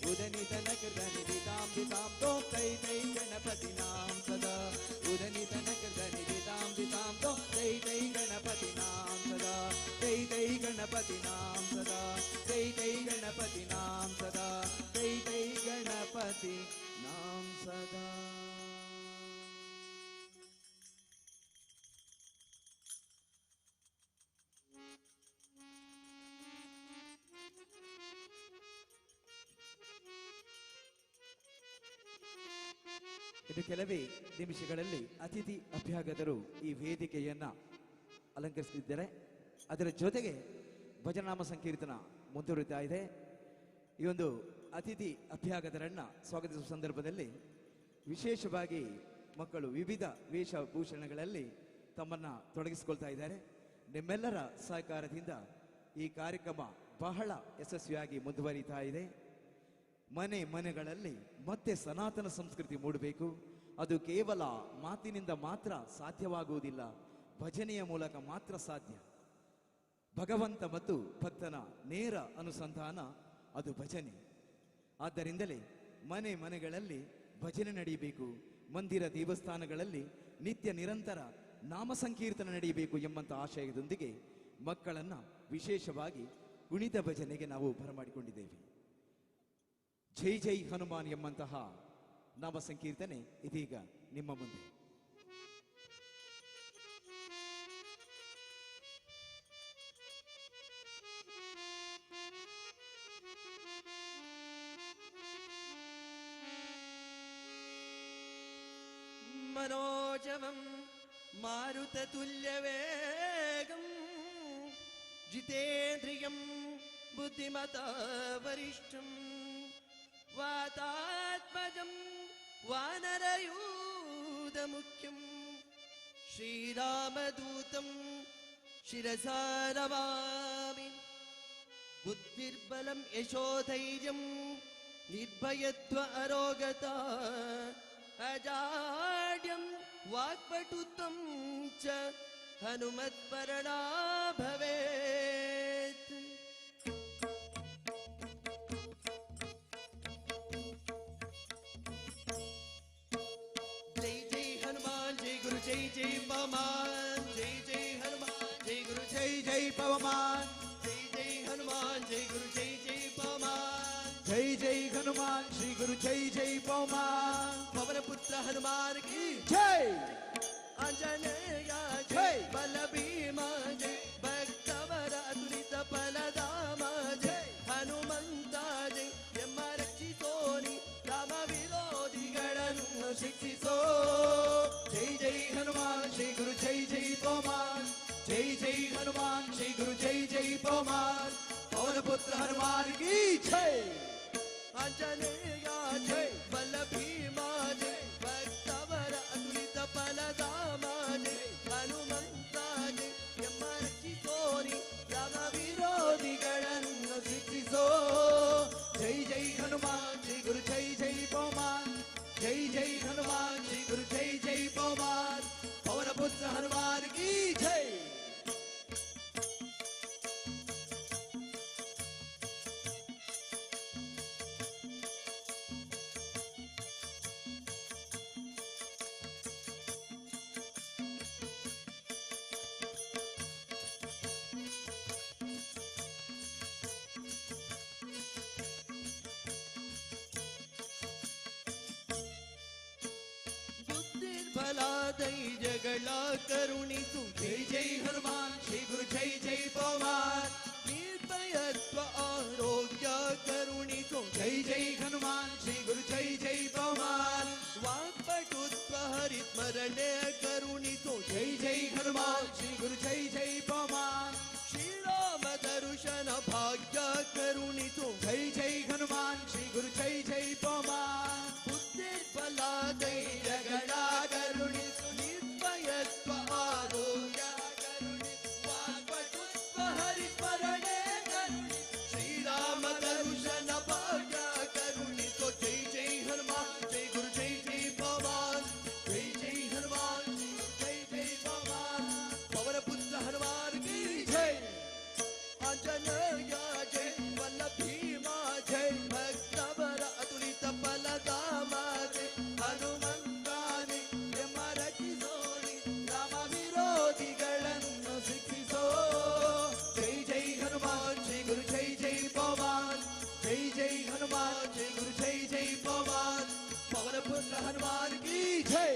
उदनी तनक धनि दिताम दिताम तो दई दई गणपति नाम सदा उदनी तनक धनि दिताम दिताम तो दई दई गणपति नाम सदा दई दई गणपति नाम सदा दई दई गणपति नाम सदा दई दई गणपति नाम सदा ಇದು ಕೆಲವೇ ನಿಮಿಷಗಳಲ್ಲಿ ಅತಿಥಿ ಅಭ್ಯಾಗತರು ಈ ವೇದಿಕೆಯನ್ನ ಅಲಂಕರಿಸುತ್ತಿದ್ದಾರೆ. ಅದರ ಜೊತೆಗೆ ಭಜನಾಮ ಸಂಕೀರ್ತನ ಮುಂದುವರಿತಾ ಇದೆ. ಈ ಒಂದು ಅತಿಥಿ ಅಭ್ಯಾಗತರನ್ನ ಸ್ವಾಗತಿಸುವ ಸಂದರ್ಭದಲ್ಲಿ ವಿಶೇಷವಾಗಿ ಮಕ್ಕಳು ವಿವಿಧ ವೇಷಭೂಷಣಗಳಲ್ಲಿ ತಮ್ಮನ್ನ ತೊಡಗಿಸಿಕೊಳ್ತಾ ಇದ್ದಾರೆ. ನಿಮ್ಮೆಲ್ಲರ ಸಹಕಾರದಿಂದ ಈ ಕಾರ್ಯಕ್ರಮ ಬಹಳ ಯಶಸ್ವಿಯಾಗಿ ಮುಂದುವರಿತಾ ಇದೆ. ಮನೆ ಮನೆಗಳಲ್ಲಿ ಮತ್ತೆ ಸನಾತನ ಸಂಸ್ಕೃತಿ ಮೂಡಬೇಕು. ಅದು ಕೇವಲ ಮಾತಿನಿಂದ ಮಾತ್ರ ಸಾಧ್ಯವಾಗುವುದಿಲ್ಲ, ಭಜನೆಯ ಮೂಲಕ ಮಾತ್ರ ಸಾಧ್ಯ. ಭಗವಂತ ಮತ್ತು ಭಕ್ತನ ನೇರ ಅನುಸಂಧಾನ ಅದು ಭಜನೆ. ಆದ್ದರಿಂದಲೇ ಮನೆ ಮನೆಗಳಲ್ಲಿ ಭಜನೆ ನಡೆಯಬೇಕು, ಮಂದಿರ ದೇವಸ್ಥಾನಗಳಲ್ಲಿ ನಿತ್ಯ ನಿರಂತರ ನಾಮ ಸಂಕೀರ್ತನ ನಡೆಯಬೇಕು ಎಂಬಂಥ ಆಶಯದೊಂದಿಗೆ ಮಕ್ಕಳನ್ನ ವಿಶೇಷವಾಗಿ ಕುಣಿತ ಭಜನೆಗೆ ನಾವು ಬರಮಾಡಿಕೊಂಡಿದ್ದೇವೆ. ಜೈ ಜೈ ಹನುಮಾನ್ ಎಂಬಂತಹ ನಾಮ ಸಂಕೀರ್ತನೆ ಇದೀಗ ನಿಮ್ಮ ಮುಂದೆ. मनोजवं मारुततुल्यवेगं जितेन्द्रियं बुद्धिमता वरिष्ठं वातात्मजं वानरयूथमुख्यं श्रीरामदूतं शिरसा नमामि. बुद्धिर्बलं यशोधैर्यं निर्भयत्व अरोगता अजाड्यं वाक्पटुत्वं च हनुमत्स्मरणा भवेत्. जय जय हनुमान जय गुरु जय जय पवमान जय जय हनुमान जय गुरु जय जय पवमान जय जय हनुमान जय गुरु जय जय पवमान जय जय हनुमान श्री गुरु जय जय पवमान पवन पुत्र हनुमान की जय. आंजनेय जय. जय बलभीमा जय भक्तवर अतुलित फलधाम जय हनुमंत जय ಎಮ್ಮ ರಕ್ಷಿಸೋನಿ ರಾಮ ವಿರೋಧಿಗಳನ್ನು ಶಿಕ್ಷಿಸೋ. जय जय हनुमान श्री गुरु जय जय पवमान जय जय हनुमान श्री गुरु जय जय पवमान पवन पुत्र हनुमान की जय. आंजनेय जय बलभीमा जय भक्तवर अतुलिತ ಫಲಧಾಮ ಜಯ ಹನುಮಂತ ಜಯ ಎಮ್ಮ ರಕ್ಷಿಸೋನಿ ರಾಮ ವಿರೋಧಿಗಳನ್ನು ಶಿಕ್ಷಿಸೋ. जय जय हनुमान श्री गुरु जय जय पवमान जय जय हनुमान श्री गुरु जय जय पवमान पवन पुत्र हनुमान की जय. ಫಲಾದೈ ಜಗಳ ಕರುಣಿಸು ಜೈ ಜೈ ಹನುಮಾನ್ ಶ್ರೀ ಗುರು ಜೈ ಜೈ ಪವಮಾನ್ ನಿರ್ಭಯತ್ವ ಆರೋಗ್ಯ ಕರುಣಿಸು ಜೈ ಜೈ ಹನುಮಾನ್ ಶ್ರೀ ಗುರು ಜೈ ಜೈ ಪವಮಾನ್ ವಾಕ್ಪಟುತ್ವ ಹರಿಸ್ಮರಣೆ ಕರುಣಿಸು ಜೈ ಜೈ ಹನುಮಾನ್ ಶ್ರೀ ಗುರು ಜೈ ಜೈ ಪವಮಾನ್ ಶ್ರೀರಾಮ ದರ್ಶನ ಭಾಗ್ಯ ಕರುಣಿಸು ಜೈ ಜೈ ಹನುಮಾನ್ ಶ್ರೀ ಗುರು ಜೈ ಜೈ ಪವಮಾನ್ ಬುದ್ಧಿರ್ಬಲಾದೈ ಜಗಳ ಕರುಣಿಸು ನಿರ್ಭಯತ್ವ ಆರೋಗ್ಯ ಕರುಣಿಸು ವಾಕ್ಪಟುತ್ವ ಹರಿಸ್ಮರಣೆ ಕರುಣಿಸು ಶ್ರೀರಾಮ ದರ್ಶನ ಭಾಗ್ಯ ಕರುಣಿಸು ಜೈ ಜೈ ಹನುಮಾನ್ ಜೈ ಗುರು ಜೈ ಜೈ ಪವಮಾನ್ ಜೈ ಜೈ ಹನುಮಾನ್ ಜೈ ಜೈ ಪವಮಾನ್ ಪವನ ಪುತ್ರ ಹನುಮಾನ್ ಕಿ ಜೈ ಆಂಜನೇಯ ಜೈ ವಲ್ಲಭೀಮ ಜೈ ಭಕ್ತವರ ಅತುಲಿತ ಫಲಧಾಮ ಜೈ ಹನುಮಂತಾನಿ ರಚಿಸೋನಿ ರಾಮ ವಿರೋಧಿಗಳನ್ನು ಶಿಕ್ಷಿಸೋ ಜೈ ಜೈ ಹನುಮಾನ್ ಜೈ ಗುರು ಜೈ ಜೈ ಪವಮಾನ್ ಜೈ ಜೈ ಹನುಮಾನ್ ಜೈ ಗುರು ಜೈ ಜೈ ಪವಮಾನ್ ಪವನ ಪುತ್ರ ಹನುಮಾನ್ ಕಿ ಜೈ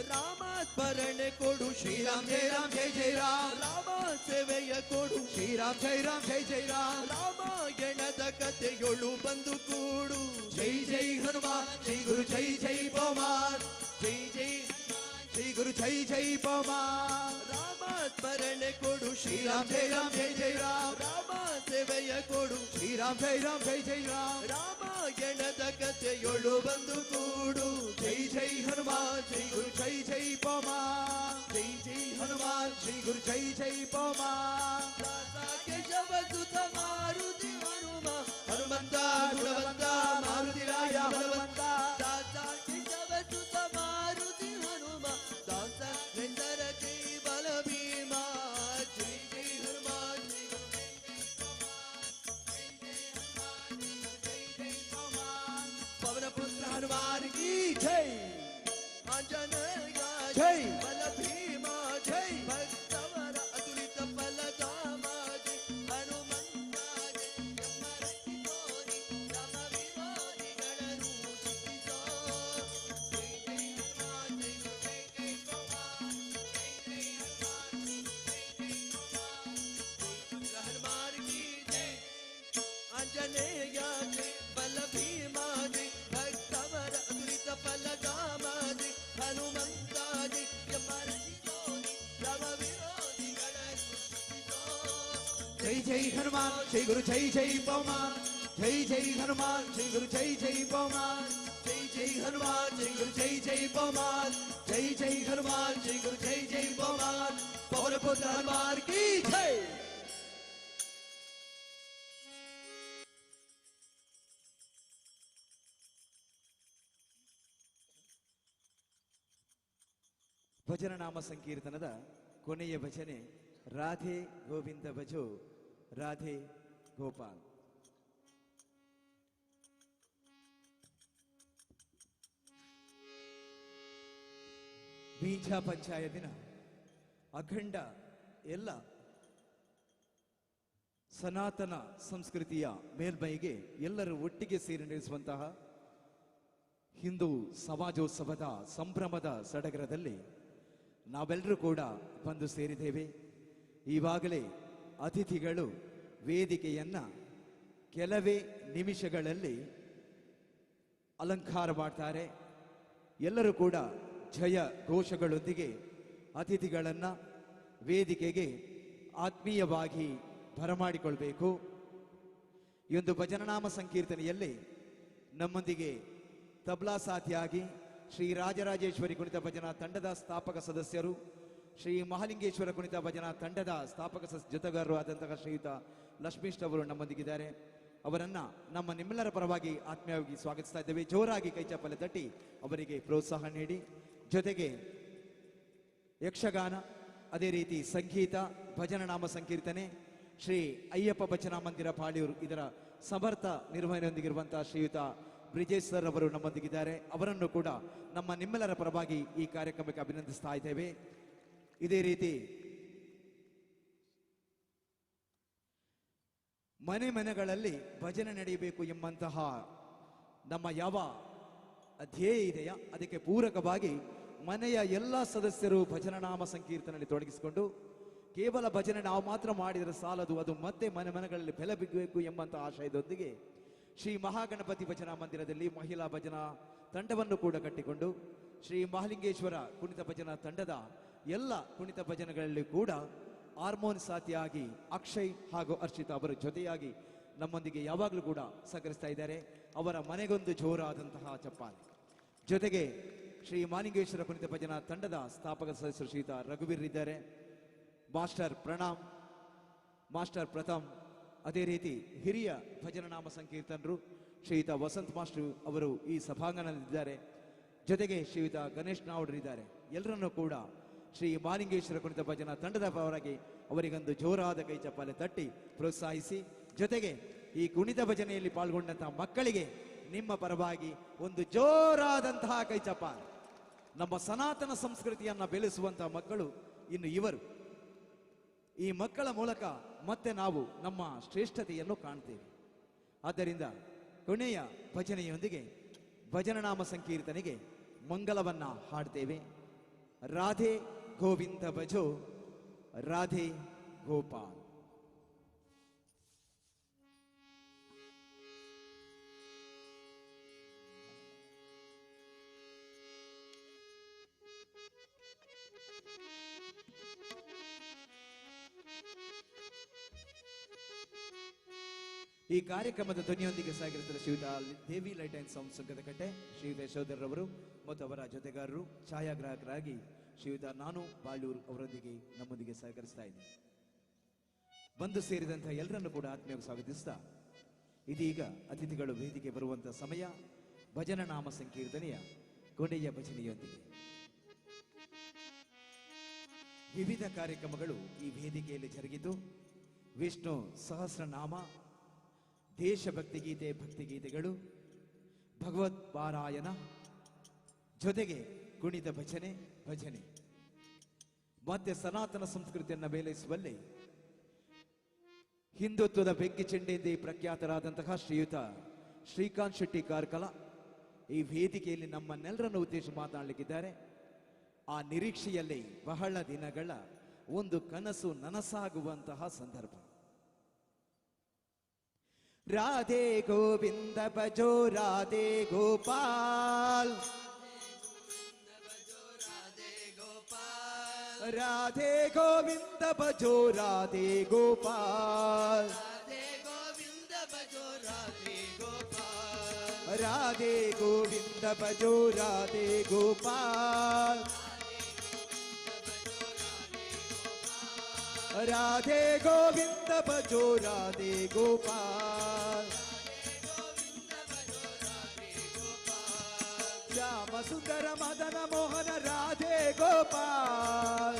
ರಾಮ ಸ್ಮರಣೆ ಕೊಡು ಶ್ರೀರಾಮ್ ಜೈ ರಾಮ್ ಜೈ ಜೈ ರಾಮ್ ರಾಮ ಸೇವೆಯ ಕೊಡು ಶ್ರೀರಾಮ್ ಜೈ ರಾಮ್ ಜೈ ಜೈ ರಾಮ್ ರಾಮಾಯಣದ ಕಥೆಯೊಳು ಬಂದು ಕೂಡು ಜೈ ಜೈ ಹನುಮಾನ್ ಜೈ ಗುರು ಜೈ ಜೈ ಪವಮಾನ್ ಜೈ ಜೈ ಶ್ರೀ ಗುರು ಜೈ ಜೈ ಪವಮಾನ್ ರಾಮ ಸ್ಮರಣೆ ಕೊಡು ಶ್ರೀರಾಮ್ ಜೈ ರಾಮ್ ಜೈ ಜೈ ರಾಮ್ ರಾಮ ಸೇವೆಯ ಕೊಡು ಶ್ರೀರಾಮ್ ಜೈ ರಾಮ್ ಜೈ ಜೈ ರಾಮ್ ರಾಮಾಯಣದ ಕಥೆಯೊಳು ಬಂದು ಕೂಡು ಜೈ ಜೈ ಹನುಮಾನ್ ಜೈ ಗುರು ಜೈ ಜೈ ಪವಮಾನ್ ಜೈ ಜೈ ಹನುಮಾನ್ ಶ್ರೀ ಗುರು ಜೈ ಜೈ ಪವಮಾನ್ ಕೇಶವ ಸುತ ಮಾರುತಿ ಹನುಮ ಹನುಮಂತ ಗುಣವಂತ ಮಾರುತಿ ರಾಯ ಹನುಮಂತ ಕೇಶವ ಸುತ ಮಾರುತಿ ಹನುಮ ದಾಸ ವೆಂದರ ಜೈ ಬಲ ಭೀಮ ಜೈ ಜೈ ಹನುಮಾನ್ ಜೈ ಜೈ ಪವಮಾನ್ ಪವನ ಪುತ್ರ ಹನುಮಾನ್ ಕಿ ಜೈ ಆಂಜನೇಯ ಜೈ ಬಲ ಭೀಮ ಜೈ ಭಕ್ತವರ ಅತುಲಿತ ಫಲಧಾಮ ಜೈ ಹನುಮಂತ ಜೈ ನಮ್ಮ ರಚಿಸೋನಿ ರಾಮ ವಿರೋಧಿಗಳನ್ನು ಶಿಕ್ಷಿಸೋ ಜೈ ಜೈ ಹನುಮಾನ್ ಜೈ ಗುರು ಜೈ ಜೈ ಪವಮಾನ್ ಜೈ ಜೈ ಹನುಮಾನ್ ಜೈ ಜೈ ಪವಮಾನ್ ಜೈ ಹನುಮಾನ್ ಕಿ ಜೈ ಆಂಜನೇಯ ಜೈ ಬಲ ಭೀಮ ಜೈ ಭಕ್ತವರ ಅತುಲಿತ ಫಲಧಾಮ ಜೈ ಹನುಮಂತ ಜೈ ನಮ್ಮ ರಚಿಸೋನಿ ರಾಮ ವಿರೋಧಿಗಳನ್ನು ಶಿಕ್ಷಿಸೋ ಜೈ ಜೈ ಹನುಮಾನ್ ಜೈ ಗುರು ಜೈ ಜೈ ಪವಮಾನ್ ಜೈ ಜೈ ಹನುಮಾನ್ ಜೈ ಗುರು ಜೈ ಜೈ ಪವಮಾನ್ ಜೈ ಜೈ ಹನುಮಾನ್ ಜೈ ಗುರು ಜೈ ಜೈ ಪವಮಾನ್ ಜೈ ಜೈ ಹನುಮಾನ್ ಜೈ ಗುರು ಜೈ ಜೈ ಪವಮಾನ್ ಪವನ ಪುತ್ರ ಹನುಮಾನ್ ಕಿ ಜೈ ಭಜನ ನಾಮ ಸಂಕೀರ್ತನದ ಕೊನೆಯ ಭಜನೆ ರಾಧೆ ಗೋವಿಂದ ಭಜೋ ರಾಧೆ ಗೋಪಾಲ್. ಬೀಜ ಪಂಚಾಯತಿನ ಅಖಂಡ ಎಲ್ಲ ಸನಾತನ ಸಂಸ್ಕೃತಿಯ ಮೇಲ್ಮೈಗೆ ಎಲ್ಲರೂ ಒಟ್ಟಿಗೆ ಸೇರಿ ನಡೆಸುವಂತಹ ಹಿಂದೂ ಸಮಾಜೋತ್ಸವದ ಸಂಭ್ರಮದ ಸಡಗರದಲ್ಲಿ ನಾವೆಲ್ಲರೂ ಕೂಡ ಬಂದು ಸೇರಿದ್ದೇವೆ. ಈವಾಗಲೇ ಅತಿಥಿಗಳು ವೇದಿಕೆಯನ್ನ ಕೆಲವೇ ನಿಮಿಷಗಳಲ್ಲಿ ಅಲಂಕಾರ ಮಾಡ್ತಾರೆ. ಎಲ್ಲರೂ ಕೂಡ ಜಯ ಘೋಷಗಳೊಂದಿಗೆ ಅತಿಥಿಗಳನ್ನ ವೇದಿಕೆಗೆ ಆತ್ಮೀಯವಾಗಿ ಬರಮಾಡಿಕೊಳ್ಬೇಕು. ಈ ಒಂದು ಭಜನನಾಮ ಸಂಕೀರ್ತನೆಯಲ್ಲಿ ನಮ್ಮೊಂದಿಗೆ ತಬ್ಲಾ ಸಾಥಿಯಾಗಿ ಶ್ರೀ ರಾಜರಾಜೇಶ್ವರಿ ಕುಣಿತ ಭಜನಾ ತಂಡದ ಸ್ಥಾಪಕ ಸದಸ್ಯರು, ಶ್ರೀ ಮಹಾಲಿಂಗೇಶ್ವರ ಕುಣಿತ ಭಜನಾ ತಂಡದ ಸ್ಥಾಪಕ ಜೊತೆಗಾರರು ಆದಂತಹ ಶ್ರೀಯುತ ಲಕ್ಷ್ಮೀಶ್ ಅವರು ನಮ್ಮೊಂದಿಗಿದ್ದಾರೆ. ಅವರನ್ನ ನಮ್ಮ ನಿಮ್ಮೆಲ್ಲರ ಪರವಾಗಿ ಆತ್ಮೀಯವಾಗಿ ಸ್ವಾಗತಿಸ್ತಾ ಇದ್ದೇವೆ. ಜೋರಾಗಿ ಕೈಚಪ್ಪಲೆ ತಟ್ಟಿ ಅವರಿಗೆ ಪ್ರೋತ್ಸಾಹ ನೀಡಿ. ಜೊತೆಗೆ ಯಕ್ಷಗಾನ ಅದೇ ರೀತಿ ಸಂಗೀತ, ಭಜನ ನಾಮ ಸಂಕೀರ್ತನೆ ಶ್ರೀ ಅಯ್ಯಪ್ಪ ಭಜನಾ ಮಂದಿರ ಪಾಳಿಯೂರು ಇದರ ಸಮರ್ಥ ನಿರ್ವಹಣೆಯೊಂದಿಗಿರುವಂತಹ ಶ್ರೀಯುತ ಬ್ರಿಜೇಶ್ ಸರ್ ಅವರು ನಮ್ಮೊಂದಿಗಿದ್ದಾರೆ. ಅವರನ್ನು ಕೂಡ ನಿಮ್ಮೆಲ್ಲರ ಪರವಾಗಿ ಈ ಕಾರ್ಯಕ್ರಮಕ್ಕೆ ಅಭಿನಂದಿಸ್ತಾ ಇದ್ದೇವೆ. ಇದೇ ರೀತಿ ಮನೆ ಮನೆಗಳಲ್ಲಿ ಭಜನೆ ನಡೆಯಬೇಕು ಎಂಬಂತಹ ನಮ್ಮ ಯಾವ ಧ್ಯೇಯ ಇದೆಯಾ ಅದಕ್ಕೆ ಪೂರಕವಾಗಿ ಮನೆಯ ಎಲ್ಲ ಸದಸ್ಯರು ಭಜನಾ ನಾಮ ಸಂಕೀರ್ತನೆಯಲ್ಲಿ ತೊಡಗಿಸಿಕೊಂಡು ಕೇವಲ ಭಜನೆ ನಾವು ಮಾತ್ರ ಮಾಡಿದರೆ ಸಾಲದು, ಅದು ಮತ್ತೆ ಮನೆ ಮನೆಗಳಲ್ಲಿ ಬೆಲೆ ಬಿದ್ದಬೇಕು ಎಂಬಂತಹ ಆಶಯದೊಂದಿಗೆ ಶ್ರೀ ಮಹಾಗಣಪತಿ ಭಜನಾ ಮಂದಿರದಲ್ಲಿ ಮಹಿಳಾ ಭಜನಾ ತಂಡವನ್ನು ಕೂಡ ಕಟ್ಟಿಕೊಂಡು ಶ್ರೀ ಮಹಾಲಿಂಗೇಶ್ವರ ಕುಣಿತ ಭಜನಾ ತಂಡದ ಎಲ್ಲ ಕುಣಿತ ಭಜನೆಗಳಲ್ಲಿ ಕೂಡ ಹಾರ್ಮೋನ್ ಸಾಥಿಯಾಗಿ ಅಕ್ಷಯ್ ಹಾಗೂ ಅರ್ಷಿತಾ ಅವರ ಜೊತೆಯಾಗಿ ನಮ್ಮೊಂದಿಗೆ ಯಾವಾಗಲೂ ಕೂಡ ಸಹಕರಿಸ್ತಾ ಇದ್ದಾರೆ. ಅವರ ಮನೆಗೊಂದು ಜೋರಾದಂತಹ ಚಪ್ಪಾಳೆ. ಜೊತೆಗೆ ಶ್ರೀ ಮಹಾಲಿಂಗೇಶ್ವರ ಕುಣಿತ ಭಜನಾ ತಂಡದ ಸ್ಥಾಪಕ ಸದಸ್ಯರು ಶ್ರೀಯುತ ರಘುವೀರ್ ಇದ್ದಾರೆ, ಮಾಸ್ಟರ್ ಪ್ರಣಾಮ್, ಮಾಸ್ಟರ್ ಪ್ರಥಮ್, ಅದೇ ರೀತಿ ಹಿರಿಯ ಭಜನಾ ನಾಮ ಸಂಕೀರ್ತನರು ಶ್ರೀಯುತ ವಸಂತ್ ಮಾಸ್ಟರ್ ಅವರು ಈ ಸಭಾಂಗಣದಲ್ಲಿದ್ದಾರೆ. ಜೊತೆಗೆ ಶ್ರೀಯುತ ಗಣೇಶ್ ನಾವ್ಡ್ರಿದ್ದಾರೆ. ಎಲ್ಲರನ್ನೂ ಕೂಡ ಶ್ರೀ ಮಹಾಲಿಂಗೇಶ್ವರ ಕುಣಿತ ಭಜನಾ ತಂಡದ ಪರವಾಗಿ ಅವರಿಗೊಂದು ಜೋರಾದ ಕೈ ಚಪ್ಪಾಳೆ ತಟ್ಟಿ ಪ್ರೋತ್ಸಾಹಿಸಿ, ಜೊತೆಗೆ ಈ ಕುಣಿತ ಭಜನೆಯಲ್ಲಿ ಪಾಲ್ಗೊಂಡಂತಹ ಮಕ್ಕಳಿಗೆ ನಿಮ್ಮ ಪರವಾಗಿ ಒಂದು ಜೋರಾದಂತಹ ಕೈ ಚಪ್ಪಾಳೆ. ನಮ್ಮ ಸನಾತನ ಸಂಸ್ಕೃತಿಯನ್ನ ಬೆಳೆಸುವಂತಹ ಮಕ್ಕಳು ಇನ್ನು ಇವರು. ಈ ಮಕ್ಕಳ ಮೂಲಕ ಮತ್ತೆ ನಾವು ನಮ್ಮ ಶ್ರೇಷ್ಠತೆಯನ್ನು ಕಾಣ್ತೇವೆ. ಆದ್ದರಿಂದ ಕೊನೆಯ ಭಜನೆಯೊಂದಿಗೆ ಭಜನನಾಮ ಸಂಕೀರ್ತನೆಗೆ ಮಂಗಲವನ್ನ ಹಾಡ್ತೇವೆ. ರಾಧೆ ಗೋವಿಂದ ಭಜೋ ರಾಧೆ ಗೋಪಾಲ್. ಈ ಕಾರ್ಯಕ್ರಮದ ಧ್ವನಿಯೊಂದಿಗೆ ಸಾಗಿರುತ್ತದೆ ಶ್ರೀಯುತ ದೇವಿ ಲೈಟ್ ಅಂಡ್ ಸೌಂಡ್ ಸಂಘದಕಟ್ಟೆ ಶ್ರೀಯುತ ಯಶೋಧರ್ರವರು ಮತ್ತು ಅವರ ಜೊತೆಗಾರರು ಛಾಯಾಗ್ರಾಹಕರಾಗಿ ಶ್ರೀಯುತ ನಾನು ಬಾಳೂರು ಅವರೊಂದಿಗೆ ನಮ್ಮೊಂದಿಗೆ ಸಹಕರಿಸ್ತಾ ಇದ್ದೀನಿ. ಬಂದು ಸೇರಿದಂತಹ ಎಲ್ಲರನ್ನು ಕೂಡ ಆತ್ಮೀಯವಾಗಿ ಸ್ವಾಗತಿಸ್ತಾ ಇದೀಗ ಅತಿಥಿಗಳು ವೇದಿಕೆ ಬರುವಂತಹ ಸಮಯ. ಭಜನ ನಾಮ ಸಂಕೀರ್ತನೆಯ ಕೊನೆಯ ಭಜನೆಯೊಂದಿಗೆ ವಿವಿಧ ಕಾರ್ಯಕ್ರಮಗಳು ಈ ವೇದಿಕೆಯಲ್ಲಿ ಜರುಗಿತು. ವಿಷ್ಣು ಸಹಸ್ರನಾಮ, ದೇಶಭಕ್ತಿ ಗೀತೆ, ಭಕ್ತಿಗೀತೆಗಳು, ಭಗವತ್ ಪಾರಾಯಣ, ಜೊತೆಗೆ ಕುಣಿತ ಭಜನೆ ಮತ್ತೆ ಸನಾತನ ಸಂಸ್ಕೃತಿಯನ್ನು ಮೇಲೈಸುವಲ್ಲಿ ಹಿಂದುತ್ವದ ಬೆಂಕಿ ಚೆಂಡೆಂದೇ ಪ್ರಖ್ಯಾತರಾದಂತಹ ಶ್ರೀಯುತ ಶ್ರೀಕಾಂತ್ ಶೆಟ್ಟಿ ಕಾರ್ಕಳ ಈ ವೇದಿಕೆಯಲ್ಲಿ ನಮ್ಮನ್ನೆಲ್ಲರನ್ನು ಉದ್ದೇಶಿಸಿ ಮಾತನಾಡಲಿಕ್ಕಿದ್ದಾರೆ. ಆ ನಿರೀಕ್ಷೆಯಲ್ಲಿ ಬಹಳ ದಿನಗಳ ಒಂದು ಕನಸು ನನಸಾಗುವಂತಹ ಸಂದರ್ಭ. ರಾಧೆ ಗೋವಿಂದ ಭಜೋ ರಾಧೆ ಗೋಪಾಲ್, ರಾಧೆ ಗೋವಿಂದ ಭಜೋ ರಾಧೆ ಗೋಪಾಲ್, ರಾಧೆ ಗೋವಿಂದ ಭಜೋ ರಾಧೆ ಗೋಪಾಲ್, ರಾಧೆ ಗೋವಿಂದ ಭಜೋ ರಾಧೆ ಗೋಪಾಲ್. ಶ್ಯಾಮ ಸುಂದರ ಮದನ ಮೋಹನ ರಾಧೆ ಗೋಪಾಲ್,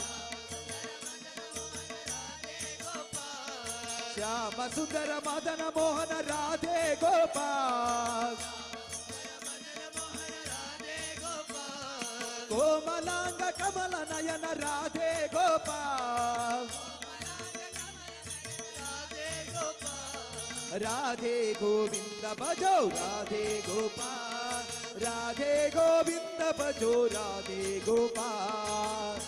ಶ್ಯಾಮ ಸುಂದರ ಮದನ ಮೋಹನ ರಾಧೆ ಗೋಪಾಲ್, ಕೋಮಲಾಂಗ ಕಮಲ ನಯನ ರಾಧೆ ಗೋಪಾಲ್, ರಾಧೆ ಗೋವಿಂದ ಭಜೋ ರಾಧೆ ಗೋಪಾಲ್, ರಾಧೆ ಗೋವಿಂದ ಭಜೋ ರಾಧೆ ಗೋಪಾಲ್.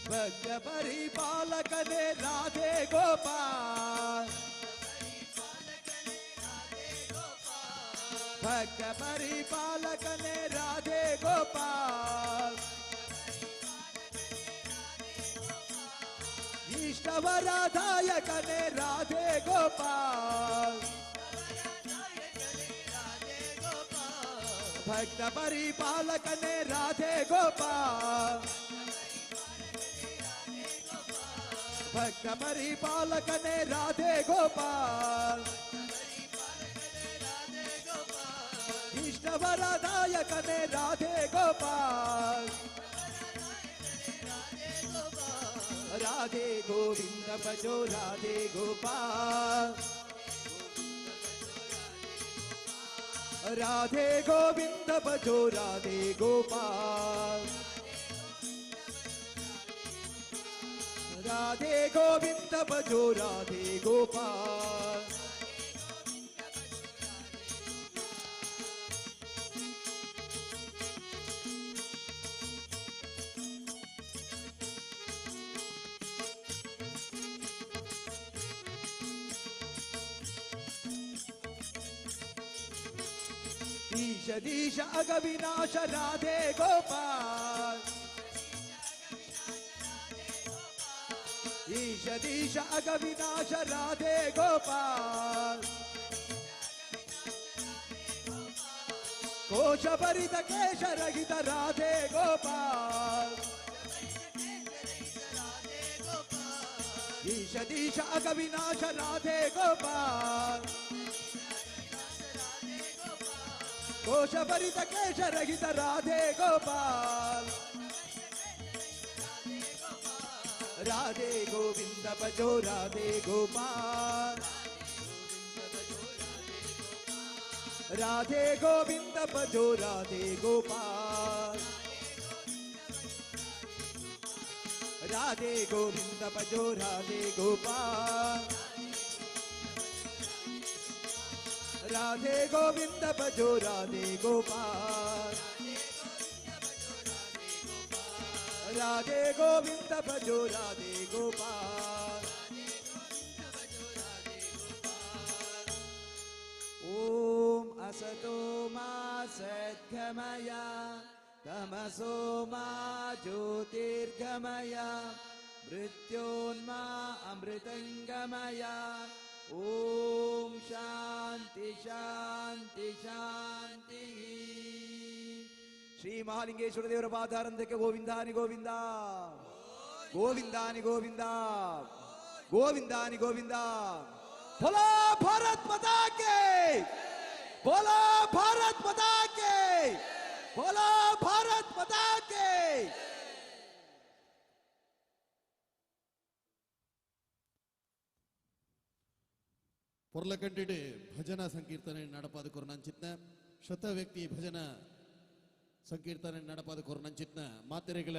ಭಕ್ತ ಪರಿಪಾಲಕನೇ ರಾಧೆ ಗೋಪಾಲ್, ಭಕ್ತ ಪರಿಪಾಲಕನೇ ರಾಧೆ ಗೋಪಾಲ್, ಇಷ್ಟವರದಾಯಕನೇ ರಾಧೆ ಗೋಪಾಲ್, ಭಕ್ತ ಪರಿಪಾಲಕನೇ ರಾಧೆ ಗೋಪಾಲ್ ಭಕ್ತ ಪರಿಪಾಲಕನೇ ರಾಧೆ ಗೋಪಾಲ್ ಇಷ್ಟವರದಾಯಕನೇ ರಾಧೆ ಗೋಪಾಲ್ ರಾಧೆ ಗೋವಿಂದ ಭಜೋ ರಾಧೆ ಗೋಪಾಲ್ राधे गोविंद भजो राधे गोपाल राधे गोविंद भजो राधे गोपाल ईश दीश अगविनाश राधे गोपाल ईश दीश अगविनाश राधे गोपाल कोश भरित केश रहित राधे गोपाल ईश दीश अगविनाश राधे गोपाल कोश भरित केश रहित राधे गोपाल राधे गोविंद भजो राधे गोपाल राधे गोविंद भजो राधे गोपाल राधे गोविंद भजो राधे गोपाल राधे गोविंद भजो राधे गोपाल राधे गोविंद भजो राधे गोपाल ओम असतो मा सद्गमय तमसो मा ज्योतिर्गमय मृत्योन्मा अमृतंगमय ओम शांति शांति शांति ಶ್ರೀ ಮಹಾಲಿಂಗೇಶ್ವರ ದೇವರ ಪಾದಾರಂಧಕ್ಕೆ ಗೋವಿಂದಾನಿ ಗೋವಿಂದ ಗೋವಿಂದಾನಿ ಗೋವಿಂದ ಗೋವಿಂದಾನಿ ಗೋವಿಂದ ಭೋಲಾ ಭಾರತ್ ಮಾತಾ ಕೆ ಭೋಲಾ ಭಾರತ್ ಮಾತಾ ಕೆ ಭೋಲಾ ಭಾರತ್ ಮಾತಾ ಕೆ పొర్లకంటిడి భజన సంకీర్తన నడపాది కొరనంచిత్న శత వ్యక్తి భజన ಸಂಕೀರ್ತನೆ ನಡಪಾದ ಕೊರನಂಚಿತ್ನ ಮಾತೆರೆಗಳ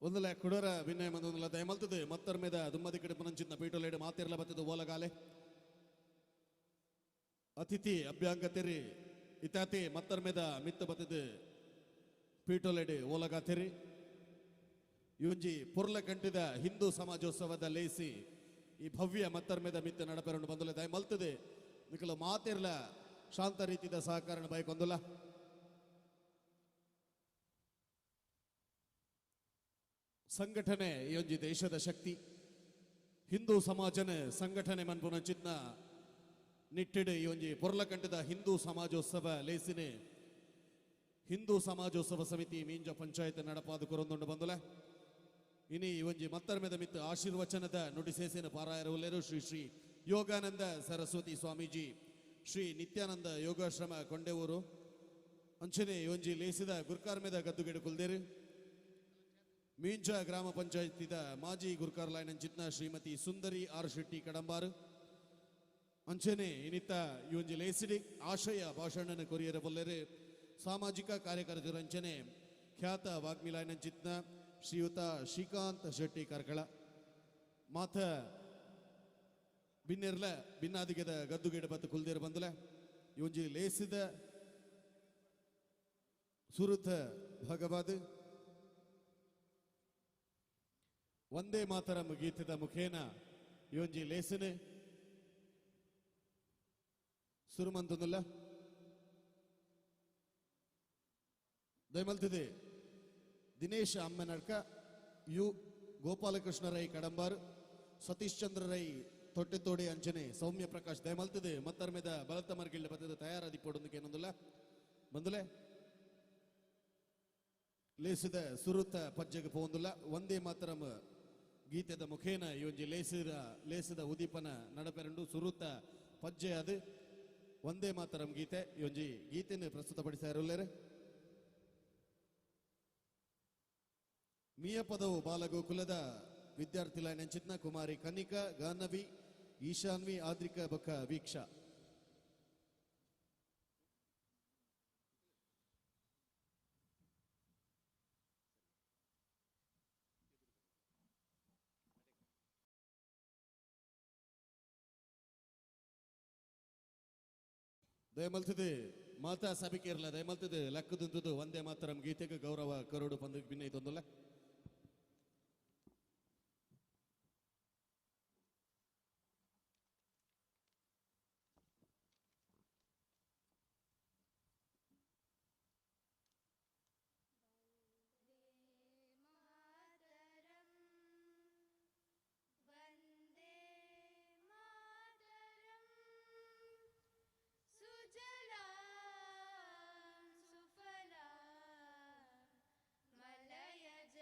ಒಂದಲ ಕುಡರ ವಿನಯ ಮಂದೊಂದಲ ದಯಮಲ್ತದೆ ಮತ್ತರ ಮೇದ ದುಮ್ಮದಿ ಕಡೆ ಪುನಂಚಿನ ಪೀಟೋಲೇಡು ಮಾತಿರಲ ಬತ್ತದ ಓಲಗಾಲೆ ಅತಿಥಿ ಅಭ್ಯಾಂಗತೆರಿ ಇತಾತಿ ಮತ್ತರ ಮೇದ ಮಿತ್ತ ಬತ್ತದ ಪೀಟೋಲೇಡು ಓಲಗಾತೆರಿ ಯುಂಜಿ ಪುರ್ಲ ಕಂಟಿದ ಹಿಂದೂ ಸಮಾಜೋತ್ಸವದ ಲೇಸಿ ಈ ಭವ್ಯ ಮತ್ತರ ಮೇದ ಮಿತ್ತ ನಡಪೆರಡು ಬಂದಲೆ ದಯಮಲ್ತದೆ ಮಿಕ್ಕಲು ಮಾತಿರ್ಲ ಶಾಂತ ರೀತಿದ ಸಹಕಾರ ಬೈಕೊಂದಲ್ಲ ಸಂಘಟನೆ ಈ ಒಂಜಿ ದೇಶದ ಶಕ್ತಿ ಹಿಂದೂ ಸಮಾಜನ ಸಂಘಟನೆ ಮನ್ಪುನಂಚಿತ್ನ ನಿಟ್ಟಿಡು ಈ ಒಂಜಿ ಪೊರ್ಲಕಂಟದ ಹಿಂದೂ ಸಮಾಜೋತ್ಸವ ಲೇಸಿನೆ ಹಿಂದೂ ಸಮಾಜೋತ್ಸವ ಸಮಿತಿ ಮೀಂಜ ಪಂಚಾಯತ್ ನಡಪಾದು ಕೊರೊಂದುಂಡು ಬಂದುಲ ಇನಿ ಈ ಒಂಜಿ ಮತ್ತರ ಮೇದ ಮಿತ್ತು ಆಶೀರ್ವಚನದ ನುಡಿಸೇಸಿನ ಪಾರಾಯರವುಲ್ಲೆರು ಶ್ರೀ ಶ್ರೀ ಯೋಗಾನಂದ ಸರಸ್ವತಿ ಸ್ವಾಮೀಜಿ ಶ್ರೀ ನಿತ್ಯಾನಂದ ಯೋಗಾಶ್ರಮ ಕೊಂಡೆಊರು ಅಂಚನೆ ಈ ಒಂಜಿ ಲೇಸಿದ ಗುರ್ಕಾರ್ ಮೇದ ಗದ್ದುಗೆಡು ಕುಲ್ದೇರು ಮೀಂಜ ಗ್ರಾಮ ಪಂಚಾಯತಿದ ಮಾಜಿ ಗುರ್ಕಾರ್ಲಾಯ್ನಂಚಿತ್ನ ಶ್ರೀಮತಿ ಸುಂದರಿ ಆರ್ ಶೆಟ್ಟಿ ಕಡಂಬಾರು ಅಂಚನೆ ಇನಿತ್ತ ಇವೊಂಜಿ ಲೇಸಿಡಿ ಆಶಯ ಭಾಷಣನ ಕೊರಿಯರ ಬೊಲ್ಲೆರೆ ಸಾಮಾಜಿಕ ಕಾರ್ಯಕರ್ತರು ಅಂಚನೆ ಖ್ಯಾತ ವಾಗ್ಮಿಲಾಯ್ನಂಚಿತ್ನ ಶ್ರೀಯುತ ಶ್ರೀಕಾಂತ್ ಶೆಟ್ಟಿ ಕರ್ಕಳ ಮಾತ ಬಿನ್ನೆರ್ಲ ಭಿನ್ನಾದಿಗೆದ ಗದ್ದುಗೆಡ ಬತ್ತು ಕುಲ್ದೇರು ಬಂದಲ ಇವೊಂಜಿ ಲೇಸಿದ ಸುರುತ ಭಗವಾದ್ ವಂದೇ ಮಾತರಂ ಗೀತದ ಮುಖೇನ ಇವೊಂಜಿ ಲೇಸನೆ ಸುರುಮಂತೊಂದುಲ್ಲ ದಯಮಲ್ತಿದೆ ದಿನೇಶ್ ಅಮ್ಮನಡ್ಕ ಯು ಗೋಪಾಲಕೃಷ್ಣ ರೈ ಕಡಂಬಾರ್ ಸತೀಶ್ ಚಂದ್ರ ರೈ ತೊಟ್ಟೆತೋಡಿ ಅಂಚನೆ ಸೌಮ್ಯ ಪ್ರಕಾಶ್ ದಯಮಲ್ತಿದೆ ಮತ್ತರ ಮೇದ ಬಲತ ಮರ್ಗಿಳ್ಳ ಬತ್ತದ ತಯಾರಾದಿ ಪೋಡೊಂದಕ್ಕೆ ಏನೊಂದಿಲ್ಲ ಬಂದುಲೆ ಲೇಸಿದ ಸುರುತ ಪಜ್ಜೆಗೆ ಪೋಂದುಲ್ಲ ವಂದೇ ಮಾತರಂ ಗೀತೆದ ಮುಖೇನ ಇವೊಂಜಿ ಲೇಸಿದ ಉದೀಪನ ನಡಪೆರಂಡು ಸುರುತ ಪಜ್ಜೆ ಅದು ವಂದೇ ಮಾತರಂ ಗೀತೆ ಇವೊಂಜಿ ಗೀತೆಯನ್ನು ಪ್ರಸ್ತುತಪಡಿಸಾರುಲ್ಲೇರೆ ಮಿಯ ಪದವು ಬಾಲಗೋಕುಲದ ವಿದ್ಯಾರ್ಥಿಲ ನೆಂಚಿತ್ನ ಕುಮಾರಿ ಕನಿಕಾ ಗಾನವಿ ಈಶಾನ್ವಿ ಆದ್ರಿಕ ಬಕ ವೀಕ್ಷಾ ದಯಮಲ್ತದೆ ಮಾತಾ ಸಭಿಕೇರ್ಲ ದಯಮಲ್ತದೆ ಲೆಕ್ಕದಂತದ್ದು ವಂದೇ ಮಾತರಂ ಗೀತೆಗೆ ಗೌರವ ಕರೋಡು ಪಂದ ಭಿನ್ನ ಇದೊಂದಲ್ಲ सुफला मलयज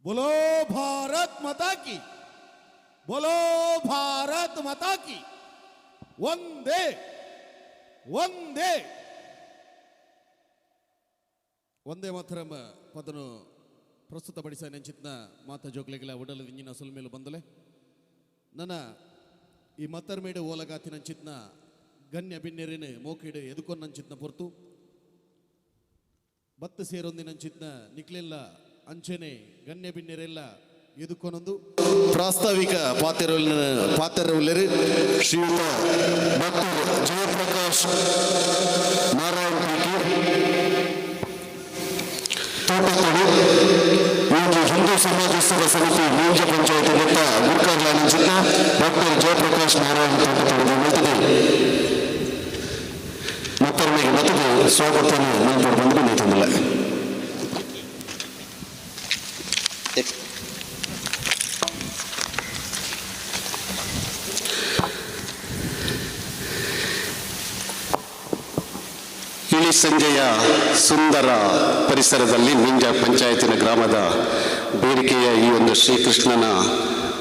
बोलो भारत माता की, बोलो भारत माता की, वंदे वंदे वंदे ಮಾತರಂ ಪದನು ಪ್ರಸ್ತುತಪಡಿಸ ನೆಂಚಿತ್ನ ಮಾತ ಜೋಗ್ಲೆಗಳ ಉಡಲ ಇಂಜಿನ ಸುಲ್ಮೇಲು ಬಂದಲೆ ನನ್ನ ಈ ಮತ್ತರ್ ಮೇಡು ಓಲಗಾತಿನ ಚಿತ್ನ ಗಣ್ಯ ಬಿನ್ನೆರಿನ ಮೋಕಿಡು ಎದುಕೊನ್ನಂಚಿತ್ನ ಪೊರ್ತು ಬತ್ತು ಸೇರೊಂದಿನಂಚಿತ್ನ ನಿಕ್ಲೆಲ್ಲ ಅಂಚನೆ ಗಣ್ಯ ಬಿನ್ನೆರೆಲ್ಲ ಎದುಕೊನೊಂದು ಪ್ರಾಸ್ತಾವಿಕ ಪಾತ್ರರು ಶ್ರೀಯುತ ಡಾಕ್ಟರ್ ಜಯಪ್ರಕಾಶ್ ನಾರಾಯಣ್ ತೋಟತೋಡು ಹಿಂದೂ ಸಮಾಜೋತ್ಸವ ಸಮಿತಿ ಮೂಂಜ ಪಂಚಾಯತಿ ಬೆಟ್ಟ ಗುರ್ಕಾರ್ಲಾನಂಚಿನ ಡಾಕ್ಟರ್ ಜಯಪ್ರಕಾಶ್ ನಾರಾಯಣ್ ತೋಟತೋಡು ಮತ್ತೊಮ್ಮೆ ಮತದ ಸ್ವಾಗತವನ್ನು ನಾನು ಬಂದು ನಿಂತಿಲ್ಲ. ಇಳಿ ಸಂಜೆಯ ಸುಂದರ ಪರಿಸರದಲ್ಲಿ ಮಿಂಜ ಪಂಚಾಯತಿನ ಗ್ರಾಮದ ಬೇಡಿಕೆಯ ಈ ಒಂದು ಶ್ರೀಕೃಷ್ಣನ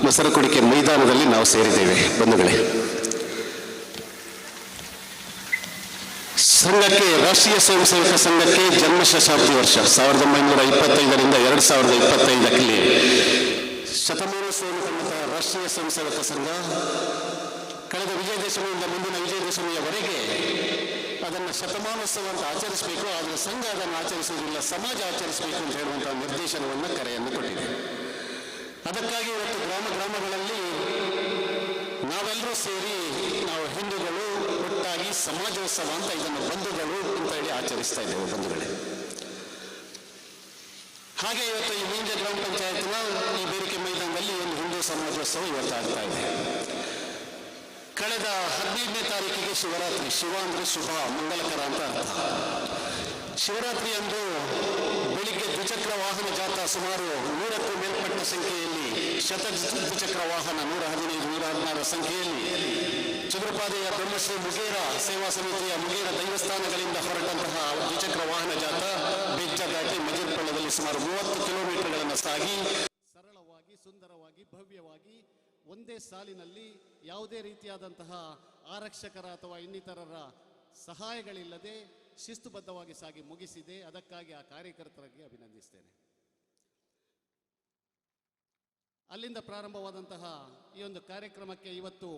ಮೊಸರಕುಡಿಕೆ ಮೈದಾನದಲ್ಲಿ ನಾವು ಸೇರಿದ್ದೇವೆ ಬಂಧುಗಳೇ. ಸಂಘಕ್ಕೆ ರಾಷ್ಟ್ರೀಯ ಸ್ವಯಂ ಸೇವಕ ಸಂಘಕ್ಕೆ ಜನ್ಮ ಶತಾಬ್ದಿ ವರ್ಷ 1925ರಿಂದ 2025ಕ್ಕೆ ಶತಮಾನೋತ್ಸವದ ರಾಷ್ಟ್ರೀಯ ಸ್ವಯಂ ಸೇವಕ ಸಂಘ ಕಳೆದ ವಿಜಯದಶಮಿಯಿಂದ ಮುಂದಿನ ವಿಜಯದಶಮಿಯವರೆಗೆ ಅದನ್ನು ಶತಮಾನೋತ್ಸವ ಅಂತ ಆಚರಿಸಬೇಕು, ಆದರೆ ಸಂಘ ಅದನ್ನು ಆಚರಿಸುವುದಿಲ್ಲ, ಸಮಾಜ ಆಚರಿಸಬೇಕು ಅಂತ ಹೇಳುವಂತಹ ನಿರ್ದೇಶನವನ್ನು ಕರೆಯನ್ನು ಕೊಟ್ಟಿದೆ. ಅದಕ್ಕಾಗಿ ಇವತ್ತು ಗ್ರಾಮಗಳಲ್ಲಿ ನಾವೆಲ್ಲರೂ ಸೇರಿ ನಾವು ಹಿಂದೂಗಳು ಒಟ್ಟಾಗಿ ಸಮಾಜೋತ್ಸವ ಅಂತ ಇದನ್ನು ಬಂಧುಗಳು ಅಂತ ಹೇಳಿ ಆಚರಿಸ್ತಾ ಇದ್ದೇವೆ ಬಂಧುಗಳೇ. ಹಾಗೆ ಇವತ್ತು ಈ ಮಿಂಜ ಗ್ರಾಮ ಪಂಚಾಯತ್ನ ಈ ಬೇಡಿಕೆ ಮೈದಾನದಲ್ಲಿ ಒಂದು ಹಿಂದೂ ಸಮಾಜೋತ್ಸವ ಇವತ್ತು ಆಗ್ತಾ ಇದೆ. ಕಳೆದ 15ನೇ ತಾರೀಕಿಗೆ ಶಿವರಾತ್ರಿ, ಶಿವ ಅಂದರೆ ಶುಭ ಮಂಗಲಕರ ಅಂತ ಅರ್ಥ. ಶಿವರಾತ್ರಿ ಅಂದು ಬೆಳಿಗ್ಗೆ ದ್ವಿಚಕ್ರ ವಾಹನ ಜಾಥಾ ಸುಮಾರು 100ಕ್ಕೂ ಮೇಲ್ಪಟ್ಟ ಸಂಖ್ಯೆಯಲ್ಲಿ, ದ್ವಿಚಕ್ರ ವಾಹನ 115, 116 ಸಂಖ್ಯೆಯಲ್ಲಿ ಚಂದ್ರಪಾದೆಯ ಬ್ರಹ್ಮಶ್ರೀ ಮುಗೇರ ಸೇವಾ ಸಮಿತಿಯ ಮುಗೇರ ದೈವಸ್ಥಾನಗಳಿಂದ ಹೊರಟಂತಹ ದ್ವಿಚಕ್ರ ವಾಹನ ಜಾಥಾ ಬೆಜ್ಜ ದಾಟಿ ಮಜಿರ್ಪಳ್ಳದಲ್ಲಿ ಸುಮಾರು 30 ಕಿಲೋಮೀಟರ್ಗಳನ್ನು ಸಾಗಿ ಸರಳವಾಗಿ, ಸುಂದರವಾಗಿ, ಭವ್ಯವಾಗಿ ಒಂದೇ ಸಾಲಿನಲ್ಲಿ ಯಾವುದೇ ರೀತಿಯಾದಂತಹ ಆರಕ್ಷಕರ ಅಥವಾ ಇನ್ನಿತರರ ಸಹಾಯಗಳಿಲ್ಲದೆ ಶಿಸ್ತುಬದ್ಧವಾಗಿ ಸಾಗಿ ಮುಗಿಸಿದೆ. ಅದಕ್ಕಾಗಿ ಆ ಕಾರ್ಯಕರ್ತರಿಗೆ ಅಭಿನಂದಿಸ್ತೇನೆ. ಅಲ್ಲಿಂದ ಪ್ರಾರಂಭವಾದಂತಹ ಈ ಒಂದು ಕಾರ್ಯಕ್ರಮಕ್ಕೆ ಇವತ್ತು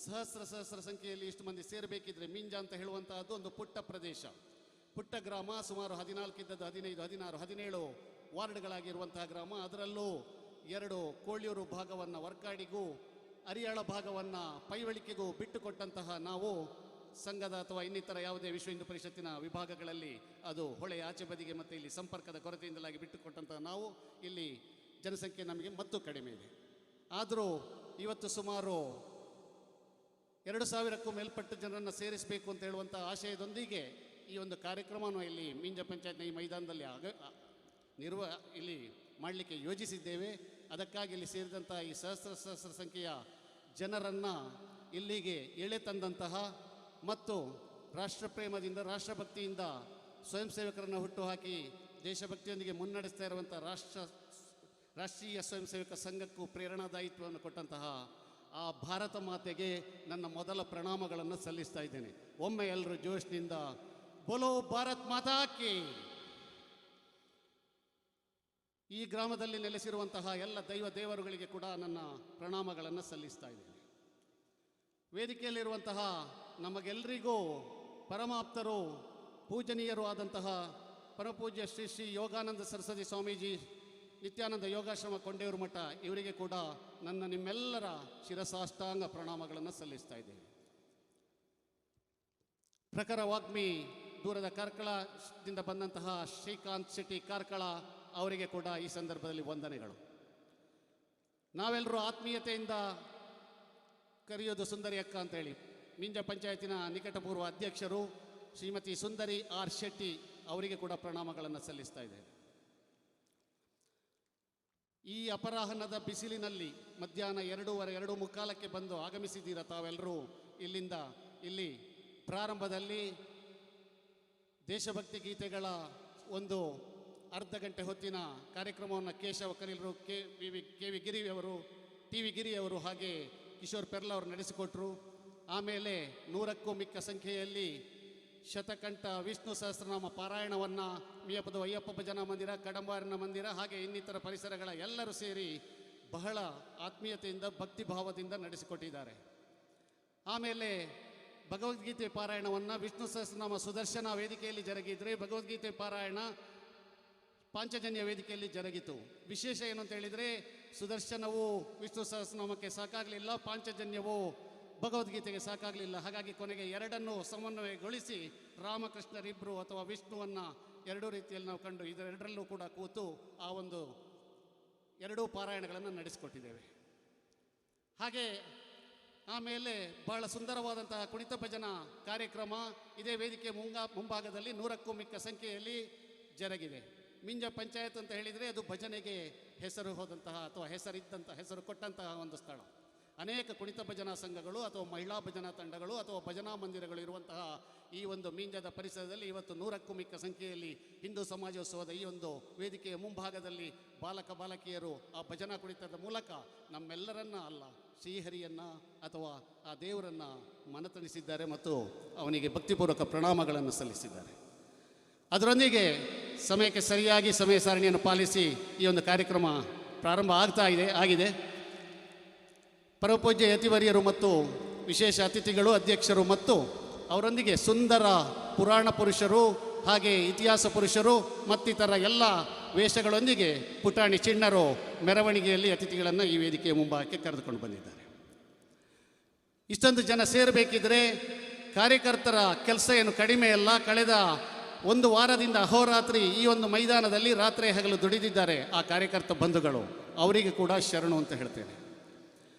ಸಹಸ್ರ ಸಂಖ್ಯೆಯಲ್ಲಿ ಇಷ್ಟು ಮಂದಿ ಸೇರಬೇಕಿದ್ರೆ ಮಿಂಜ ಅಂತ ಹೇಳುವಂತಹದ್ದು ಒಂದು ಪುಟ್ಟ ಪ್ರದೇಶ, ಪುಟ್ಟ ಗ್ರಾಮ. ಸುಮಾರು 14 ಇದ್ದದ್ದು 15, 16, 17 ವಾರ್ಡ್ಗಳಾಗಿರುವಂತಹ ಗ್ರಾಮ. ಅದರಲ್ಲೂ 2 ಕೋಳಿಯೂರು ಭಾಗವನ್ನು ವರ್ಕಾಡಿಗೂ ಅರಿಯಾಳ ಭಾಗವನ್ನು ಪೈವಳಿಕೆಗೂ ಬಿಟ್ಟುಕೊಟ್ಟಂತಹ ನಾವು ಸಂಘದ ಅಥವಾ ಇನ್ನಿತರ ಯಾವುದೇ ವಿಶ್ವ ಹಿಂದೂ ಪರಿಷತ್ತಿನ ವಿಭಾಗಗಳಲ್ಲಿ ಅದು ಹೊಳೆ ಆಚೆ ಬದಿಗೆ ಮತ್ತು ಇಲ್ಲಿ ಸಂಪರ್ಕದ ಕೊರತೆಯಿಂದಲಾಗಿ ಬಿಟ್ಟುಕೊಟ್ಟಂತಹ ನಾವು ಇಲ್ಲಿ ಜನಸಂಖ್ಯೆ ನಮಗೆ ಮತ್ತು ಕಡಿಮೆ ಇದೆ. ಆದರೂ ಇವತ್ತು ಸುಮಾರು 2000ಕ್ಕೂ ಮೇಲ್ಪಟ್ಟು ಜನರನ್ನು ಸೇರಿಸಬೇಕು ಅಂತ ಹೇಳುವಂಥ ಆಶಯದೊಂದಿಗೆ ಈ ಒಂದು ಕಾರ್ಯಕ್ರಮವನ್ನು ಇಲ್ಲಿ ಮಿಂಜ ಪಂಚಾಯತ್ನ ಈ ಮೈದಾನದಲ್ಲಿ ಇಲ್ಲಿ ಮಾಡಲಿಕ್ಕೆ ಯೋಜಿಸಿದ್ದೇವೆ. ಅದಕ್ಕಾಗಿ ಇಲ್ಲಿ ಸೇರಿದಂಥ ಈ ಸಹಸ್ರ ಸಂಖ್ಯೆಯ ಜನರನ್ನು ಇಲ್ಲಿಗೆ ಎಳೆ ತಂದಂತಹ ಮತ್ತು ರಾಷ್ಟ್ರಪ್ರೇಮದಿಂದ, ರಾಷ್ಟ್ರಭಕ್ತಿಯಿಂದ ಸ್ವಯಂ ಸೇವಕರನ್ನು ಹುಟ್ಟುಹಾಕಿ ದೇಶಭಕ್ತಿಯೊಂದಿಗೆ ಮುನ್ನಡೆಸ್ತಾ ಇರುವಂಥ ರಾಷ್ಟ್ರೀಯ ಸ್ವಯಂ ಸೇವಕ ಸಂಘಕ್ಕೂ ಪ್ರೇರಣಾದಾಯಿತ್ವವನ್ನು ಕೊಟ್ಟಂತಹ ಆ ಭಾರತ ಮಾತೆಗೆ ನನ್ನ ಮೊದಲ ಪ್ರಣಾಮಗಳನ್ನು ಸಲ್ಲಿಸ್ತಾ ಇದ್ದೇನೆ. ಒಮ್ಮೆ ಎಲ್ಲರೂ ಜೋಶ್ನಿಂದ ಬೋಲೋ ಭಾರತ್ ಮಾತಾ ಕಿ. ಈ ಗ್ರಾಮದಲ್ಲಿ ನೆಲೆಸಿರುವಂತಹ ಎಲ್ಲ ದೇವರುಗಳಿಗೆ ಕೂಡ ನನ್ನ ಪ್ರಣಾಮಗಳನ್ನು ಸಲ್ಲಿಸ್ತಾ ಇದ್ದೇನೆ. ವೇದಿಕೆಯಲ್ಲಿರುವಂತಹ ನಮಗೆಲ್ಲರಿಗೂ ಪರಮಾಪ್ತರು, ಪೂಜನೀಯರು ಆದಂತಹ ಪರಮಪೂಜ್ಯ ಶ್ರೀ ಶ್ರೀ ಯೋಗಾನಂದ ಸರಸ್ವತಿ ಸ್ವಾಮೀಜಿ ನಿತ್ಯಾನಂದ ಯೋಗಾಶ್ರಮ ಕೊಂಡೇವರು ಮಠ, ಇವರಿಗೆ ಕೂಡ ನಿಮ್ಮೆಲ್ಲರ ಶಿರಸಾಷ್ಟಾಂಗ ಪ್ರಣಾಮಗಳನ್ನು ಸಲ್ಲಿಸ್ತಾ ಇದ್ದೇನೆ. ಪ್ರಖರ ವಾಗ್ಮಿ ದೂರದ ಕಾರ್ಕಳದಿಂದ ಬಂದಂತಹ ಶ್ರೀಕಾಂತ್ ಶೆಟ್ಟಿ ಕಾರ್ಕಳ ಅವರಿಗೆ ಕೂಡ ಈ ಸಂದರ್ಭದಲ್ಲಿ ವಂದನೆಗಳು. ನಾವೆಲ್ಲರೂ ಆತ್ಮೀಯತೆಯಿಂದ ಕರೆಯೋದು ಸುಂದರಿ ಅಕ್ಕ ಅಂತೇಳಿ ಮಿಂಜ ಪಂಚಾಯತಿನ ನಿಕಟಪೂರ್ವ ಅಧ್ಯಕ್ಷರು ಶ್ರೀಮತಿ ಸುಂದರಿ ಆರ್ ಶೆಟ್ಟಿ ಅವರಿಗೆ ಕೂಡ ಪ್ರಣಾಮಗಳನ್ನು ಸಲ್ಲಿಸ್ತಾ ಇದ್ದೇನೆ. ಈ ಅಪರಾಹ್ನದ ಬಿಸಿಲಿನಲ್ಲಿ ಮಧ್ಯಾಹ್ನ 2:45 ಬಂದು ಆಗಮಿಸಿದ್ದೀರ ತಾವೆಲ್ಲರೂ. ಇಲ್ಲಿ ಪ್ರಾರಂಭದಲ್ಲಿ ದೇಶಭಕ್ತಿ ಗೀತೆಗಳ ಒಂದು ಅರ್ಧ ಗಂಟೆ ಹೊತ್ತಿನ ಕಾರ್ಯಕ್ರಮವನ್ನು ಕೇಶವ ಕಲೀಲರು, ಕೆ.ವಿ. ಗಿರಿಯವರು, ಟಿ.ವಿ. ಗಿರಿಯವರು ಹಾಗೆ ಕಿಶೋರ್ ಪೆರ್ಲ ಅವರು ನಡೆಸಿಕೊಟ್ರು. ಆಮೇಲೆ 100ಕ್ಕೂ ಮಿಕ್ಕ ಸಂಖ್ಯೆಯಲ್ಲಿ ಶತಕಂಠ ವಿಷ್ಣು ಸಹಸ್ರನಾಮ ಪಾರಾಯಣವನ್ನು ಮಿಯಪದ ಅಯ್ಯಪ್ಪ ಭಜನಾ ಮಂದಿರ, ಕಡಂಬಾರಿನ ಮಂದಿರ ಹಾಗೆ ಇನ್ನಿತರ ಪರಿಸರಗಳ ಎಲ್ಲರೂ ಸೇರಿ ಬಹಳ ಆತ್ಮೀಯತೆಯಿಂದ ಭಕ್ತಿಭಾವದಿಂದ ನಡೆಸಿಕೊಟ್ಟಿದ್ದಾರೆ. ಆಮೇಲೆ ಭಗವದ್ಗೀತೆ ಪಾರಾಯಣವನ್ನು ವಿಷ್ಣು ಸಹಸ್ರನಾಮ ಸುದರ್ಶನ ವೇದಿಕೆಯಲ್ಲಿ ಜರುಗಿದರೆ, ಭಗವದ್ಗೀತೆ ಪಾರಾಯಣ ಪಾಂಚಜನ್ಯ ವೇದಿಕೆಯಲ್ಲಿ ಜರುಗಿತು. ವಿಶೇಷ ಏನು ಅಂತ ಹೇಳಿದರೆ, ಸುದರ್ಶನವು ವಿಷ್ಣು ಸಹಸ್ರನಾಮಕ್ಕೆ ಸಾಕಾಗಲಿಲ್ಲ, ಪಾಂಚಜನ್ಯವು ಭಗವದ್ಗೀತೆಗೆ ಸಾಕಾಗಲಿಲ್ಲ. ಹಾಗಾಗಿ ಕೊನೆಗೆ ಎರಡನ್ನೂ ಸಮನ್ವಯಗೊಳಿಸಿ ರಾಮಕೃಷ್ಣರಿಬ್ಬರು ಅಥವಾ ವಿಷ್ಣುವನ್ನು ಎರಡೂ ರೀತಿಯಲ್ಲಿ ನಾವು ಕಂಡು ಇದೆರಡರಲ್ಲೂ ಕೂಡ ಕೂತು ಆ ಒಂದು ಎರಡೂ ಪಾರಾಯಣಗಳನ್ನು ನಡೆಸಿಕೊಟ್ಟಿದ್ದೇವೆ. ಹಾಗೆ ಆಮೇಲೆ ಬಹಳ ಸುಂದರವಾದಂತಹ ಕುಣಿತ ಭಜನಾ ಕಾರ್ಯಕ್ರಮ ಇದೇ ವೇದಿಕೆ ಮುಂಭಾಗದಲ್ಲಿ 100ಕ್ಕೂ ಮಿಕ್ಕ ಸಂಖ್ಯೆಯಲ್ಲಿ ಜರುಗಿದೆ. ಮಿಂಜ ಪಂಚಾಯತ್ ಅಂತ ಹೇಳಿದರೆ ಅದು ಭಜನೆಗೆ ಹೆಸರು ಹೋದಂತಹ ಅಥವಾ ಹೆಸರು ಕೊಟ್ಟಂತಹ ಒಂದು ಸ್ಥಳ. ಅನೇಕ ಕುಣಿತ ಭಜನಾ ಸಂಘಗಳು ಅಥವಾ ಮಹಿಳಾ ಭಜನಾ ತಂಡಗಳು ಅಥವಾ ಭಜನಾ ಮಂದಿರಗಳು ಇರುವಂತಹ ಈ ಒಂದು ಮೀಂಜದ ಪರಿಸರದಲ್ಲಿ ಇವತ್ತು 100ಕ್ಕೂ ಮಿಕ್ಕ ಸಂಖ್ಯೆಯಲ್ಲಿ ಹಿಂದೂ ಸಮಾಜೋತ್ಸವದ ಈ ಒಂದು ವೇದಿಕೆಯ ಮುಂಭಾಗದಲ್ಲಿ ಬಾಲಕ ಬಾಲಕಿಯರು ಆ ಭಜನಾ ಕುಣಿತದ ಮೂಲಕ ನಮ್ಮೆಲ್ಲರನ್ನ ಅಲ್ಲ, ಶ್ರೀಹರಿಯನ್ನು ಅಥವಾ ಆ ದೇವರನ್ನು ಮನತಣಿಸಿದ್ದಾರೆ ಮತ್ತು ಅವನಿಗೆ ಭಕ್ತಿಪೂರ್ವಕ ಪ್ರಣಾಮಗಳನ್ನು ಸಲ್ಲಿಸಿದ್ದಾರೆ. ಅದರೊಂದಿಗೆ ಸಮಯಕ್ಕೆ ಸರಿಯಾಗಿ ಸಮಯ ಸಾರಣಿಯನ್ನು ಪಾಲಿಸಿ ಈ ಒಂದು ಕಾರ್ಯಕ್ರಮ ಪ್ರಾರಂಭ ಆಗಿದೆ. ಪರಮಪೂಜ್ಯ ಯತಿವರ್ಯರು ಮತ್ತು ವಿಶೇಷ ಅತಿಥಿಗಳು, ಅಧ್ಯಕ್ಷರು ಮತ್ತು ಅವರೊಂದಿಗೆ ಸುಂದರ ಪುರಾಣ ಪುರುಷರು ಹಾಗೆ ಇತಿಹಾಸ ಪುರುಷರು ಮತ್ತಿತರ ಎಲ್ಲ ವೇಷಗಳೊಂದಿಗೆ ಪುಟಾಣಿ ಚಿಣ್ಣರು ಮೆರವಣಿಗೆಯಲ್ಲಿ ಅತಿಥಿಗಳನ್ನು ಈ ವೇದಿಕೆಯ ಮುಂಭಾಗಕ್ಕೆ ಕರೆದುಕೊಂಡು ಬಂದಿದ್ದಾರೆ. ಇಷ್ಟೊಂದು ಜನ ಸೇರಬೇಕಿದ್ರೆ ಕಾರ್ಯಕರ್ತರ ಕೆಲಸ ಏನು ಕಡಿಮೆ ಅಲ್ಲ. ಕಳೆದ ಒಂದು ವಾರದಿಂದ ಅಹೋರಾತ್ರಿ ಈ ಒಂದು ಮೈದಾನದಲ್ಲಿ ರಾತ್ರಿ ಹಗಲು ದುಡಿದಿದ್ದಾರೆ ಆ ಕಾರ್ಯಕರ್ತ ಬಂಧುಗಳು. ಅವರಿಗೆ ಕೂಡ ಶರಣು ಅಂತ ಹೇಳ್ತೇನೆ.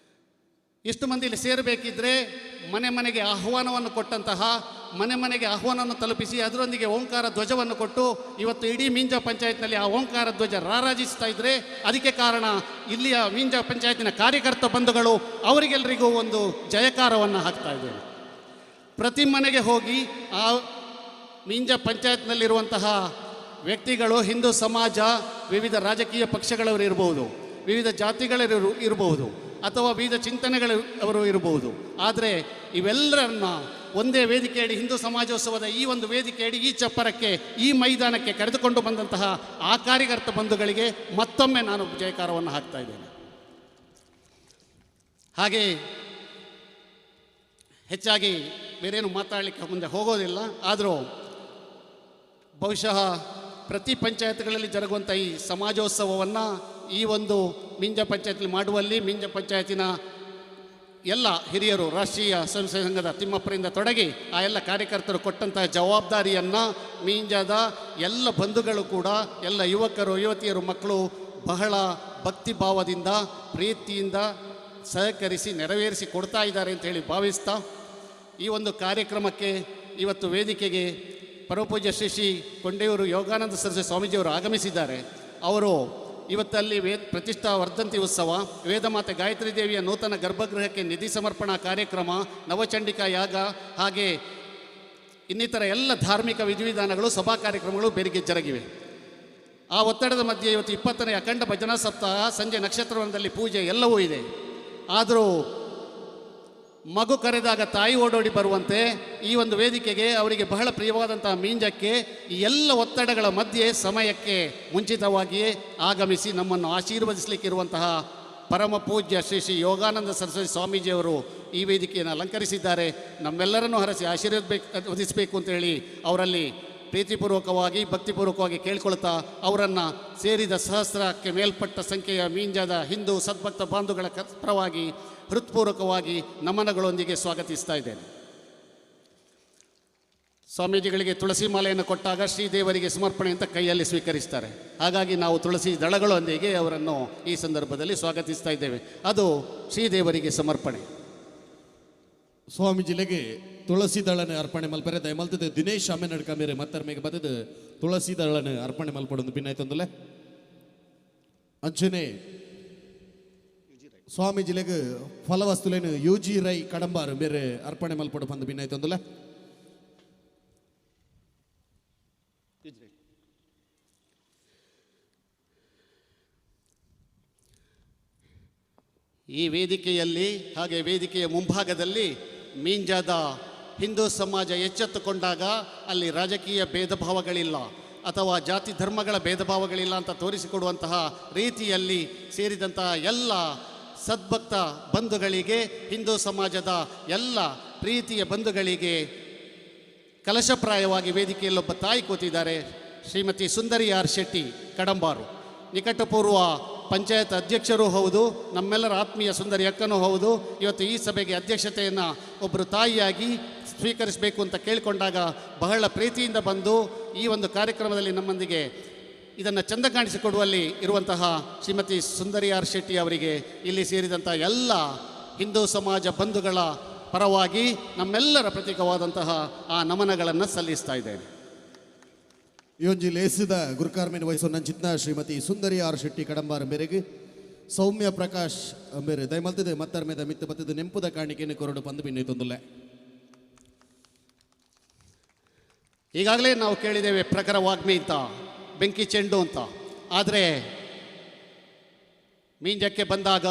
ಇಷ್ಟು ಮಂದಿ ಇಲ್ಲಿ ಸೇರಬೇಕಿದ್ರೆ ಮನೆ ಮನೆಗೆ ಆಹ್ವಾನವನ್ನು ಕೊಟ್ಟಂತಹ, ಮನೆಗೆ ಆಹ್ವಾನವನ್ನು ತಲುಪಿಸಿ ಅದರೊಂದಿಗೆ ಓಂಕಾರ ಧ್ವಜವನ್ನು ಕೊಟ್ಟು ಇವತ್ತು ಇಡೀ ಮೀಂಜ ಪಂಚಾಯತ್ನಲ್ಲಿ ಆ ಓಂಕಾರ ಧ್ವಜ ರಾರಾಜಿಸ್ತಾ ಇದ್ರೆ ಅದಕ್ಕೆ ಕಾರಣ ಇಲ್ಲಿಯ ಮೀಂಜ ಪಂಚಾಯತಿನ ಕಾರ್ಯಕರ್ತ ಬಂಧುಗಳು. ಅವರಿಗೆಲ್ಲರಿಗೂ ಒಂದು ಜಯಕಾರವನ್ನು ಹಾಕ್ತಾ ಇದ್ದೇವೆ. ಪ್ರತಿ ಮನೆಗೆ ಹೋಗಿ ಆ ಮೀಂಜ ಪಂಚಾಯತ್ನಲ್ಲಿರುವಂತಹ ವ್ಯಕ್ತಿಗಳು, ಹಿಂದೂ ಸಮಾಜ, ವಿವಿಧ ರಾಜಕೀಯ ಪಕ್ಷಗಳವರು ಇರಬಹುದು, ವಿವಿಧ ಜಾತಿಗಳವರು ಇರಬಹುದು ಅಥವಾ ವಿವಿಧ ಚಿಂತನೆಗಳವರು ಇರಬಹುದು. ಆದರೆ ಇವೆಲ್ಲರನ್ನ ಒಂದೇ ವೇದಿಕೆಯಡಿ ಹಿಂದೂ ಸಮಾಜೋತ್ಸವದ ಈ ಒಂದು ವೇದಿಕೆಯಡಿ ಈ ಚಪ್ಪರಕ್ಕೆ, ಈ ಮೈದಾನಕ್ಕೆ ಕರೆದುಕೊಂಡು ಬಂದಂತಹ ಆ ಕಾರ್ಯಕರ್ತ ಬಂಧುಗಳಿಗೆ ಮತ್ತೊಮ್ಮೆ ನಾನು ಜಯಕಾರವನ್ನು ಹಾಕ್ತಾ ಇದ್ದೇನೆ. ಹಾಗೆ ಹೆಚ್ಚಾಗಿ ಬೇರೇನು ಮಾತಾಡಲಿಕ್ಕೆ ಮುಂದೆ ಹೋಗೋದಿಲ್ಲ. ಆದರೂ ಬಹುಶಃ ಪ್ರತಿ ಪಂಚಾಯತ್ಗಳಲ್ಲಿ ಜರುಗುವಂಥ ಈ ಸಮಾಜೋತ್ಸವವನ್ನು ಈ ಒಂದು ಮಿಂಜ ಪಂಚಾಯತ್ನಲ್ಲಿ ಮಾಡುವಲ್ಲಿ ಮಿಂಜ ಪಂಚಾಯತಿನ ಎಲ್ಲ ಹಿರಿಯರು, ರಾಷ್ಟ್ರೀಯ ಸ್ವಯಂ ಸೇವಕ ಸಂಘದ ತಿಮ್ಮಪ್ಪರಿಂದ ತೊಡಗಿ ಆ ಎಲ್ಲ ಕಾರ್ಯಕರ್ತರು ಕೊಟ್ಟಂತಹ ಜವಾಬ್ದಾರಿಯನ್ನು ಮೀಂಜದ ಎಲ್ಲ ಬಂಧುಗಳು ಕೂಡ, ಎಲ್ಲ ಯುವಕರು, ಯುವತಿಯರು, ಮಕ್ಕಳು ಬಹಳ ಭಕ್ತಿಭಾವದಿಂದ, ಪ್ರೀತಿಯಿಂದ ಸಹಕರಿಸಿ ನೆರವೇರಿಸಿ ಕೊಡ್ತಾ ಇದ್ದಾರೆ ಅಂತ ಹೇಳಿ ಭಾವಿಸ್ತಾ ಈ ಒಂದು ಕಾರ್ಯಕ್ರಮಕ್ಕೆ ಇವತ್ತು ವೇದಿಕೆಗೆ ಪರಮಪೂಜ್ಯ ಶ್ರೀ ಕೊಂಡೆಯೂರು ಯೋಗಾನಂದ ಸರಸ್ವತಿ ಸ್ವಾಮೀಜಿಯವರು ಆಗಮಿಸಿದ್ದಾರೆ. ಅವರು ಇವತ್ತಲ್ಲಿ ಪ್ರತಿಷ್ಠಾ ವರ್ಧಂತಿ ಉತ್ಸವ, ವೇದಮಾತೆ ಗಾಯತ್ರಿ ದೇವಿಯ ನೂತನ ಗರ್ಭಗೃಹಕ್ಕೆ ನಿಧಿ ಸಮರ್ಪಣಾ ಕಾರ್ಯಕ್ರಮ, ನವಚಂಡಿಕಾ ಯಾಗ ಹಾಗೆ ಇನ್ನಿತರ ಎಲ್ಲ ಧಾರ್ಮಿಕ ವಿಧಿವಿಧಾನಗಳು, ಸಭಾ ಕಾರ್ಯಕ್ರಮಗಳು ಬೇರೆಗೆ ಜರುಗಿವೆ. ಆ ಒತ್ತಡದ ಮಧ್ಯೆ ಇವತ್ತು 20ನೇ ಅಖಂಡ ಭಜನಾ ಸಪ್ತಾಹ, ಸಂಜೆ ನಕ್ಷತ್ರವನದಲ್ಲಿ ಪೂಜೆ ಎಲ್ಲವೂ ಇದೆ. ಆದರೂ ಮಗು ಕರೆದಾಗ ತಾಯಿ ಓಡೋಡಿ ಬರುವಂತೆ ಈ ಒಂದು ವೇದಿಕೆಗೆ ಅವರಿಗೆ ಬಹಳ ಪ್ರಿಯವಾದಂತಹ ಮೀಂಜಕ್ಕೆ ಈ ಎಲ್ಲ ಒತ್ತಡಗಳ ಮಧ್ಯೆ ಸಮಯಕ್ಕೆ ಮುಂಚಿತವಾಗಿಯೇ ಆಗಮಿಸಿ ನಮ್ಮನ್ನು ಆಶೀರ್ವದಿಸಲಿಕ್ಕಿರುವಂತಹ ಪರಮ ಪೂಜ್ಯ ಶ್ರೀ ಯೋಗಾನಂದ ಸರಸ್ವತಿ ಸ್ವಾಮೀಜಿಯವರು ಈ ವೇದಿಕೆಯನ್ನು ಅಲಂಕರಿಸಿದ್ದಾರೆ. ನಮ್ಮೆಲ್ಲರನ್ನೂ ಹರಸಿ ಆಶೀರ್ವದಿಸಬೇಕು ಅಂತೇಳಿ ಅವರಲ್ಲಿ ಪ್ರೀತಿಪೂರ್ವಕವಾಗಿ, ಭಕ್ತಿಪೂರ್ವಕವಾಗಿ ಕೇಳ್ಕೊಳ್ತಾ ಅವರನ್ನು ಸೇರಿದ ಸಹಸ್ರಕ್ಕೆ ಮೇಲ್ಪಟ್ಟ ಸಂಖ್ಯೆಯ ಮೀಂಜದ ಹಿಂದೂ ಸದ್ಭಕ್ತ ಬಾಂಧುಗಳ ಪರವಾಗಿ ಹೃತ್ಪೂರ್ವಕವಾಗಿ ನಮನಗಳೊಂದಿಗೆ ಸ್ವಾಗತಿಸ್ತಾ ಇದ್ದೇನೆ. ಸ್ವಾಮೀಜಿಗಳಿಗೆ ತುಳಸಿ ಮಾಲೆಯನ್ನು ಕೊಟ್ಟಾಗ ಶ್ರೀದೇವರಿಗೆ ಸಮರ್ಪಣೆ ಅಂತ ಕೈಯಲ್ಲಿ ಸ್ವೀಕರಿಸ್ತಾರೆ. ಹಾಗಾಗಿ ನಾವು ತುಳಸಿ ದಳಗಳೊಂದಿಗೆ ಅವರನ್ನು ಈ ಸಂದರ್ಭದಲ್ಲಿ ಸ್ವಾಗತಿಸ್ತಾ ಇದ್ದೇವೆ. ಅದು ಶ್ರೀದೇವರಿಗೆ ಸಮರ್ಪಣೆ. ಸ್ವಾಮೀಜಿಲೆಗೆ ತುಳಸಿ ದಳನ ಅರ್ಪಣೆ ಮಲ್ಪರೆ ದಯಮಲ್ತದೆ ದಿನೇಶ್ ಅಮ್ಮೆ ನಡ್ಕಂಬೇರೆ ಮತ್ತರ ಮೇಗೆ ಬದದು ತುಳಸಿ ದಳನ ಅರ್ಪಣೆ ಮಲ್ಪಡೊಂದು ಭಿನ್ನಾಯ್ತಂದಲೆ ಅಂಚನೆ ಸ್ವಾಮೀಜಿಲೆಗೆ ಫಲವಸ್ತುಲೇನು ಯೂಜಿ ರೈ ಕಡಂಬಾರು ಬೇರೆ ಅರ್ಪಣೆ ಮಲ್ಪಡು ಬಂದು ಭಿನ್ನಾಯ್ತಂದಲೆ ಈ ವೇದಿಕೆಯಲ್ಲಿ ಹಾಗೆ ವೇದಿಕೆಯ ಮುಂಭಾಗದಲ್ಲಿ ಮೀಂಜಾದ ಹಿಂದೂ ಸಮಾಜ ಎಚ್ಚೆತ್ತುಕೊಂಡಾಗ ಅಲ್ಲಿ ರಾಜಕೀಯ ಭೇದ ಭಾವಗಳಿಲ್ಲ ಅಥವಾ ಜಾತಿ ಧರ್ಮಗಳ ಭೇದ ಭಾವಗಳಿಲ್ಲ ಅಂತ ತೋರಿಸಿಕೊಡುವಂತಹ ರೀತಿಯಲ್ಲಿ ಸೇರಿದಂತಹ ಎಲ್ಲ ಸದ್ಭಕ್ತ ಬಂಧುಗಳಿಗೆ, ಹಿಂದೂ ಸಮಾಜದ ಎಲ್ಲ ಪ್ರೀತಿಯ ಬಂಧುಗಳಿಗೆ ಕಲಶಪ್ರಾಯವಾಗಿ ವೇದಿಕೆಯಲ್ಲೊಬ್ಬ ತಾಯಿ ಕೂತಿದ್ದಾರೆ. ಶ್ರೀಮತಿ ಸುಂದರಿ ಆರ್ ಶೆಟ್ಟಿ ಕಡಂಬಾರು, ನಿಕಟಪೂರ್ವ ಪಂಚಾಯತ್ ಅಧ್ಯಕ್ಷರೂ ಹೌದು, ನಮ್ಮೆಲ್ಲರ ಆತ್ಮೀಯ ಸುಂದರಿ ಅಕ್ಕನೂ ಹೌದು. ಇವತ್ತು ಈ ಸಭೆಗೆ ಅಧ್ಯಕ್ಷತೆಯನ್ನು ಒಬ್ಬರು ತಾಯಿಯಾಗಿ ಸ್ವೀಕರಿಸಬೇಕು ಅಂತ ಕೇಳಿಕೊಂಡಾಗ ಬಹಳ ಪ್ರೀತಿಯಿಂದ ಬಂದು ಈ ಒಂದು ಕಾರ್ಯಕ್ರಮದಲ್ಲಿ ನಮ್ಮೊಂದಿಗೆ ಇದನ್ನು ಚಂದ ಕಾಣಿಸಿಕೊಡುವಲ್ಲಿ ಇರುವಂತಹ ಶ್ರೀಮತಿ ಸುಂದರಿ ಆರ್ ಶೆಟ್ಟಿ ಅವರಿಗೆ ಇಲ್ಲಿ ಸೇರಿದಂಥ ಎಲ್ಲ ಹಿಂದೂ ಸಮಾಜ ಬಂಧುಗಳ ಪರವಾಗಿ ನಮ್ಮೆಲ್ಲರ ಪ್ರತೀಕವಾದಂತಹ ಆ ನಮನಗಳನ್ನು ಸಲ್ಲಿಸ್ತಾ ಇದ್ದೇನೆ. ಇವೊಂಜಿ ಲೇಸಿದ ಗುರುಕಾರ್ಮಿನ ವಯಸ್ಸು ನಂಚಿತ್ನ ಶ್ರೀಮತಿ ಸುಂದರಿ ಆರ್ ಶೆಟ್ಟಿ ಕಡಂಬಾರ ಮೇರೆಗೆ ಸೌಮ್ಯ ಪ್ರಕಾಶ್ ಮೇರೆ ದಯಮಲ್ತದೆ ಮತ್ತರ್ ಮೇದ ಮಿತ್ತು ಬತ್ತದ ನೆಂಪುದ ಕಾಣಿಕೆಯನ್ನು ಕೊರಡು ಪಂದು ಪಿನ್ನೆ ತೊಂದುಲ್ಲೆ. ಈಗಾಗಲೇ ನಾವು ಕೇಳಿದ್ದೇವೆ ಪ್ರಖರ ವಾಗ್ಮಿ ಅಂತ, ಬೆಂಕಿ ಚೆಂಡು ಅಂತ. ಆದರೆ ಮೀಂಜಕ್ಕೆ ಬಂದಾಗ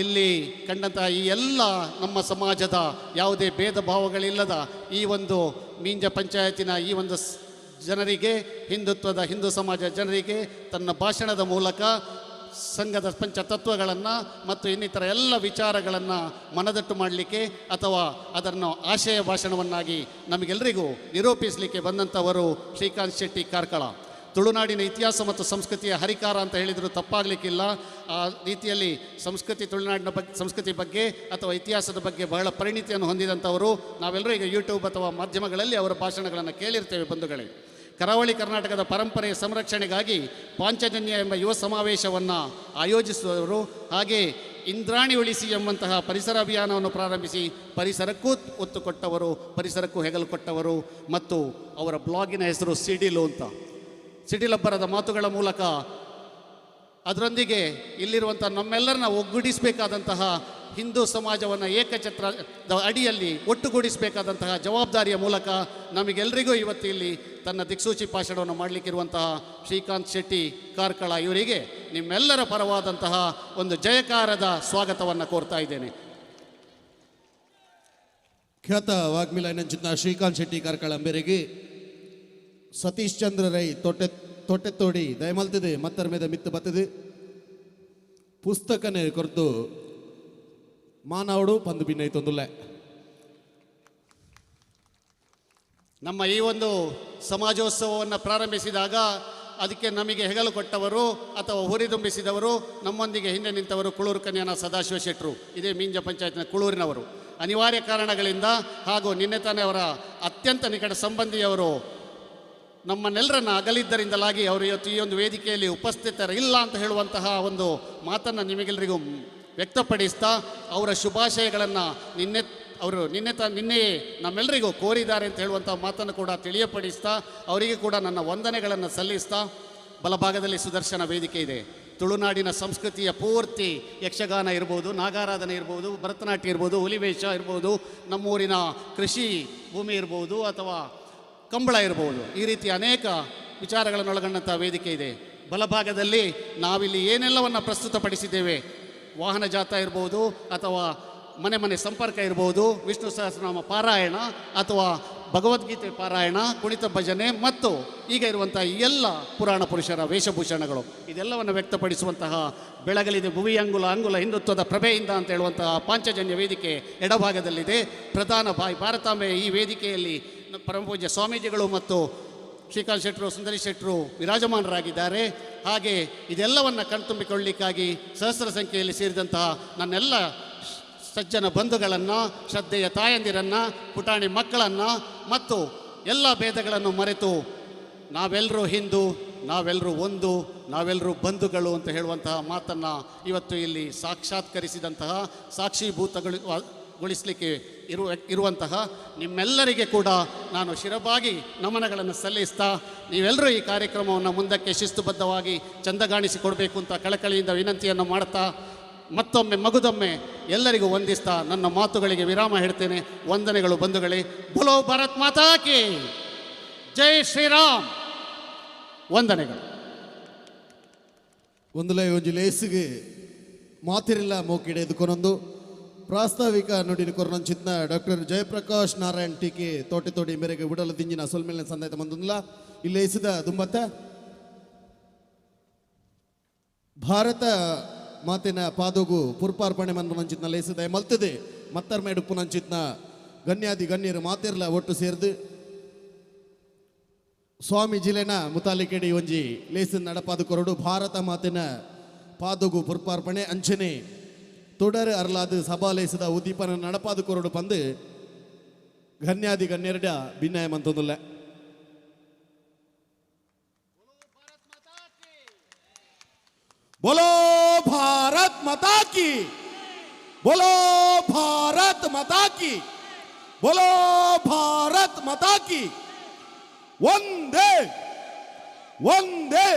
ಇಲ್ಲಿ ಕಂಡಂತಹ ಈ ಎಲ್ಲ ನಮ್ಮ ಸಮಾಜದ ಯಾವುದೇ ಭೇದ ಭಾವಗಳಿಲ್ಲದ ಈ ಒಂದು ಮೀಂಜ ಪಂಚಾಯತಿನ ಈ ಒಂದು ಜನರಿಗೆ, ಹಿಂದುತ್ವದ ಹಿಂದೂ ಸಮಾಜ ಜನರಿಗೆ ತನ್ನ ಭಾಷಣದ ಮೂಲಕ ಸಂಘದ ಪಂಚತತ್ವಗಳನ್ನು ಮತ್ತು ಇನ್ನಿತರ ಎಲ್ಲ ವಿಚಾರಗಳನ್ನು ಮನದಟ್ಟು ಮಾಡಲಿಕ್ಕೆ ಅಥವಾ ಅದನ್ನು ಆಶಯ ಭಾಷಣವನ್ನಾಗಿ ನಮಗೆಲ್ಲರಿಗೂ ನಿರೂಪಿಸಲಿಕ್ಕೆ ಬಂದಂಥವರು ಶ್ರೀಕಾಂತ್ ಶೆಟ್ಟಿ ಕಾರ್ಕಳ. ತುಳುನಾಡಿನ ಇತಿಹಾಸ ಮತ್ತು ಸಂಸ್ಕೃತಿಯ ಹರಿಕಾರ ಅಂತ ಹೇಳಿದರೂ ತಪ್ಪಾಗಲಿಕ್ಕಿಲ್ಲ. ಆ ರೀತಿಯಲ್ಲಿ ತುಳುನಾಡಿನ ಸಂಸ್ಕೃತಿ ಬಗ್ಗೆ ಅಥವಾ ಇತಿಹಾಸದ ಬಗ್ಗೆ ಬಹಳ ಪರಿಣಿತಿಯನ್ನು ಹೊಂದಿದಂಥವರು. ನಾವೆಲ್ಲರೂ ಈಗ ಯೂಟ್ಯೂಬ್ ಅಥವಾ ಮಾಧ್ಯಮಗಳಲ್ಲಿ ಅವರ ಭಾಷಣಗಳನ್ನು ಕೇಳಿರ್ತೇವೆ ಬಂಧುಗಳೇ. ಕರಾವಳಿ ಕರ್ನಾಟಕದ ಪರಂಪರೆಯ ಸಂರಕ್ಷಣೆಗಾಗಿ ಪಾಂಚಜನ್ಯ ಎಂಬ ಯುವ ಸಮಾವೇಶವನ್ನು ಆಯೋಜಿಸುವವರು, ಹಾಗೆ ಇಂದ್ರಾಣಿ ಉಳಿಸಿ ಎಂಬಂತಹ ಪರಿಸರ ಅಭಿಯಾನವನ್ನು ಪ್ರಾರಂಭಿಸಿ ಪರಿಸರಕ್ಕೂ ಒತ್ತು ಕೊಟ್ಟವರು, ಪರಿಸರಕ್ಕೂ ಹೆಗಲು ಕೊಟ್ಟವರು. ಮತ್ತು ಅವರ ಬ್ಲಾಗಿನ ಹೆಸರು ಸಿಡಿಲು ಅಂತ. ಸಿಡಿಲಬ್ಬರದ ಮಾತುಗಳ ಮೂಲಕ ಅದರೊಂದಿಗೆ ಇಲ್ಲಿರುವಂಥ ನಮ್ಮೆಲ್ಲರನ್ನ ಒಗ್ಗೂಡಿಸಬೇಕಾದಂತಹ ಹಿಂದೂ ಸಮಾಜವನ್ನು ಏಕಛತ್ರದ ಅಡಿಯಲ್ಲಿ ಒಟ್ಟುಗೂಡಿಸಬೇಕಾದಂತಹ ಜವಾಬ್ದಾರಿಯ ಮೂಲಕ ನಮಗೆಲ್ಲರಿಗೂ ಇವತ್ತು ಇಲ್ಲಿ ತನ್ನ ದಿಕ್ಸೂಚಿ ಭಾಷಣವನ್ನು ಮಾಡಲಿಕ್ಕಿರುವಂತಹ ಶ್ರೀಕಾಂತ್ ಶೆಟ್ಟಿ ಕಾರ್ಕಳ ಇವರಿಗೆ ನಿಮ್ಮೆಲ್ಲರ ಪರವಾದಂತಹ ಒಂದು ಜಯಕಾರದ ಸ್ವಾಗತವನ್ನು ಕೋರ್ತಾ ಇದ್ದೇನೆ. ಖ್ಯಾತ ವಾಗ್ಮಿಲೈನಂಚಿನ ಶ್ರೀಕಾಂತ್ ಶೆಟ್ಟಿ ಕಾರ್ಕಳ ಮೇರೆಗೆ ಸತೀಶ್ ಚಂದ್ರ ರೈ ತೊಟ್ಟೆತ್ತೋಡಿ ದಯಮಲ್ತದೆ ಮತ್ತರ್ ಮೇದ ಮಿತ್ತು ಬತ್ತದು ಪುಸ್ತಕನೇ ಕೊರ್ದು ಮಾನವಡು ಪಂದು ಭಿನ್ನೈ ತೊಂದುಲ್ಲೆ. ನಮ್ಮ ಈ ಒಂದು ಸಮಾಜೋತ್ಸವವನ್ನು ಪ್ರಾರಂಭಿಸಿದಾಗ ಅದಕ್ಕೆ ನಮಗೆ ಹೆಗಲು ಕೊಟ್ಟವರು ಅಥವಾ ಹುರಿದುಂಬಿಸಿದವರು, ನಮ್ಮೊಂದಿಗೆ ಹಿಂದೆ ನಿಂತವರು ಕುಳೂರು ಕನ್ಯಾನ ಸದಾಶಿವ ಶೆಟ್ಟರು, ಇದೇ ಮೀಂಜ ಪಂಚಾಯತ್ನ ಕುಳೂರಿನವರು. ಅನಿವಾರ್ಯ ಕಾರಣಗಳಿಂದ ಹಾಗೂ ನಿನ್ನೆ ತಾನೇ ಅವರ ಅತ್ಯಂತ ನಿಕಟ ಸಂಬಂಧಿಯವರು ನಮ್ಮನ್ನೆಲ್ಲರನ್ನ ಅಗಲಿದ್ದರಿಂದಲಾಗಿ ಅವರು ಇವತ್ತು ಈ ಒಂದು ವೇದಿಕೆಯಲ್ಲಿ ಉಪಸ್ಥಿತರಿಲ್ಲ ಅಂತ ಹೇಳುವಂತಹ ಒಂದು ಮಾತನ್ನು ನಿಮಗೆಲ್ಲರಿಗೂ ವ್ಯಕ್ತಪಡಿಸ್ತಾ ಅವರ ಶುಭಾಶಯಗಳನ್ನು ನಿನ್ನೆಯೇ ನಮ್ಮೆಲ್ಲರಿಗೂ ಕೋರಿದ್ದಾರೆ ಅಂತ ಹೇಳುವಂಥ ಮಾತನ್ನು ಕೂಡ ತಿಳಿಯಪಡಿಸ್ತಾ ಅವರಿಗೆ ಕೂಡ ನನ್ನ ವಂದನೆಗಳನ್ನು ಸಲ್ಲಿಸ್ತಾ, ಬಲಭಾಗದಲ್ಲಿ ಸುದರ್ಶನ ವೇದಿಕೆ ಇದೆ. ತುಳುನಾಡಿನ ಸಂಸ್ಕೃತಿಯ ಪೂರ್ತಿ ಯಕ್ಷಗಾನ ಇರ್ಬೋದು, ನಾಗಾರಾಧನೆ ಇರ್ಬೋದು, ಭರತನಾಟ್ಯ ಇರ್ಬೋದು, ಹುಲಿವೇಷ ಇರ್ಬೋದು, ನಮ್ಮೂರಿನ ಕೃಷಿ ಭೂಮಿ ಇರ್ಬೋದು ಅಥವಾ ಕಂಬಳ ಇರ್ಬೋದು, ಈ ರೀತಿ ಅನೇಕ ವಿಚಾರಗಳನ್ನೊಳಗೊಂಡಂಥ ವೇದಿಕೆ ಇದೆ. ಬಲಭಾಗದಲ್ಲಿ ನಾವಿಲ್ಲಿ ಏನೆಲ್ಲವನ್ನು ಪ್ರಸ್ತುತಪಡಿಸಿದ್ದೇವೆ, ವಾಹನ ಜಾಥಾ ಇರ್ಬೋದು ಅಥವಾ ಮನೆ ಮನೆ ಸಂಪರ್ಕ ಇರ್ಬೋದು, ವಿಷ್ಣು ಸಹಸ್ರನಾಮ ಪಾರಾಯಣ ಅಥವಾ ಭಗವದ್ಗೀತೆ ಪಾರಾಯಣ, ಕುಣಿತ ಭಜನೆ ಮತ್ತು ಈಗ ಇರುವಂತಹ ಎಲ್ಲ ಪುರಾಣ ಪುರುಷರ ವೇಷಭೂಷಣಗಳು, ಇದೆಲ್ಲವನ್ನು ವ್ಯಕ್ತಪಡಿಸುವಂತಹ ಬೆಳಗಲಿದೆ ಭುವಿ ಅಂಗುಲ ಹಿಂದುತ್ವದ ಪ್ರಭೆಯಿಂದ ಅಂತ ಹೇಳುವಂತಹ ಪಾಂಚಜನ್ಯ ವೇದಿಕೆ ಎಡಭಾಗದಲ್ಲಿದೆ. ಪ್ರಧಾನ ಭಾರತಾಂಬೆ ಈ ವೇದಿಕೆಯಲ್ಲಿ ಪರಮಪೂಜ್ಯ ಸ್ವಾಮೀಜಿಗಳು ಮತ್ತು ಶ್ರೀಕಾಂತ್ ಶೆಟ್ಟರು, ಸುಂದರಿ ಶೆಟ್ಟರು ವಿರಾಜಮಾನರಾಗಿದ್ದಾರೆ. ಹಾಗೆ ಇದೆಲ್ಲವನ್ನು ಕಣ್ತುಂಬಿಕೊಳ್ಳಲಿಕ್ಕಾಗಿ ಸಹಸ್ರ ಸಂಖ್ಯೆಯಲ್ಲಿ ಸೇರಿದಂತಹ ನನ್ನೆಲ್ಲ ಸಜ್ಜನ ಬಂಧುಗಳನ್ನು, ಶ್ರದ್ಧೆಯ ತಾಯಂದಿರನ್ನು, ಪುಟಾಣಿ ಮಕ್ಕಳನ್ನು ಮತ್ತು ಎಲ್ಲ ಭೇದಗಳನ್ನು ಮರೆತು ನಾವೆಲ್ಲರೂ ಹಿಂದೂ, ನಾವೆಲ್ಲರೂ ಒಂದು, ನಾವೆಲ್ಲರೂ ಬಂಧುಗಳು ಅಂತ ಹೇಳುವಂತಹ ಮಾತನ್ನು ಇವತ್ತು ಇಲ್ಲಿ ಸಾಕ್ಷಾತ್ಕರಿಸಿದಂತಹ ಸಾಕ್ಷೀಭೂತಗೊಳಿಸಲಿಕ್ಕೆ ಇರುವಂತಹ ನಿಮ್ಮೆಲ್ಲರಿಗೆ ಕೂಡ ನಾನು ಶಿರಬಾಗಿ ನಮನಗಳನ್ನು ಸಲ್ಲಿಸ್ತಾ, ನೀವೆಲ್ಲರೂ ಈ ಕಾರ್ಯಕ್ರಮವನ್ನು ಮುಂದಕ್ಕೆ ಶಿಸ್ತುಬದ್ಧವಾಗಿ ಚಂದಗಾಣಿಸಿಕೊಡಬೇಕು ಅಂತ ಕಳಕಳಿಯಿಂದ ವಿನಂತಿಯನ್ನು ಮಾಡ್ತಾ, ಮತ್ತೊಮ್ಮೆ ಮಗುದೊಮ್ಮೆ ಎಲ್ಲರಿಗೂ ವಂದಿಸ್ತಾ ನನ್ನ ಮಾತುಗಳಿಗೆ ವಿರಾಮ ಹೇಳ್ತೇನೆ. ವಂದನೆಗಳು ಬಂಧುಗಳೇ. ಬೋಲೋ ಭಾರತ್ ಮಾತಾ ಕಿ ಜೈ ಶ್ರೀರಾಮ್. ವಂದನೆಗಳು. ಒಂದುಲೈ ಒಂಜಿ ಲೇಸಿಗೆ ಮಾತಿರಿಲ್ಲ ಮೋಕಿಡೆ ಎದುಕೊನೊಂದು ಪ್ರಾಸ್ತಾವಿಕ ನುಡಿನ ಕೊರನಂಚಿತ್ನ ಡಾಕ್ಟರ್ ಜಯಪ್ರಕಾಶ್ ನಾರಾಯಣ್ ಟೀಕೆ ತೋಟಿ ಮೇರೆಗೆ ಉಡಲ ದಿಂಜಿನ ಸೊಲ್ಮೇಲಿನ ಸಂದಾಯತ ಬಂದಿಲ್ಲ ಇಲ್ಲಿ ಎಸಿದ ದುಂಬತ್ತ ಭಾರತ ಮಾತಿನ ಪಾದೋಗು ಪುರ್ಪಾರ್ಪಣೆ ಮನ್ಪುನಂಚಿತ್ನ ಲೇಸಿದ ಮಲ್ತದೆ ಮತ್ತರ್ ಮೇಡುಪ್ಪುನಂಚಿತ್ನ ಗಣ್ಯಾದಿ ಗಣ್ಯರು ಮಾತಿರ್ಲ ಒಟ್ಟು ಸೇರ್ದು ಸ್ವಾಮಿ ಜಿಲೆನ ಮುತಾಲಿಕೆಡಿ ಒಂಜಿ ಲೇಸಿನ ನಡಪಾದು ಕೊರಡು ಭಾರತ ಮಾತಿನ ಪಾದೋಗು ಪುರ್ಪಾರ್ಪಣೆ ಅಂಚನೆ ತೊಡರೆ ಅರ್ಲಾದು ಸಭಾಲೇಸದ ಉದ್ದೀಪನ ನಡಪಾದು ಕೊರಡು ಪಂದು ಗಣ್ಯಾದಿ ಗಣ್ಯರಡ ಭಿನ್ನಾಯ ಮಂತೊಂದುಲ್ಲ बोलो भारत माता की बोलो भारत माता की बोलो भारत माता की वंदे वंदे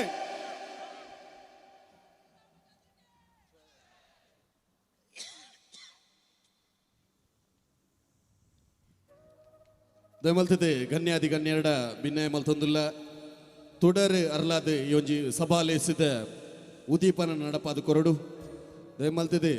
ದಮಲ್ತದೆ ಗಣ್ಯಾದಿ ಗಣ್ಯರಡ ಭಿನ್ನಯ ಮಲ್ತೊಂದುಲ್ಲ ತುಡರ್ ಅರ್ಲಾದ ಯೋಂಜಿ ಸಭಾಲೇಸಿದ ಉದೀಪನ ನಡಪಾದು ಕೊರಡು ದಯಮಲ್ತಿದೆ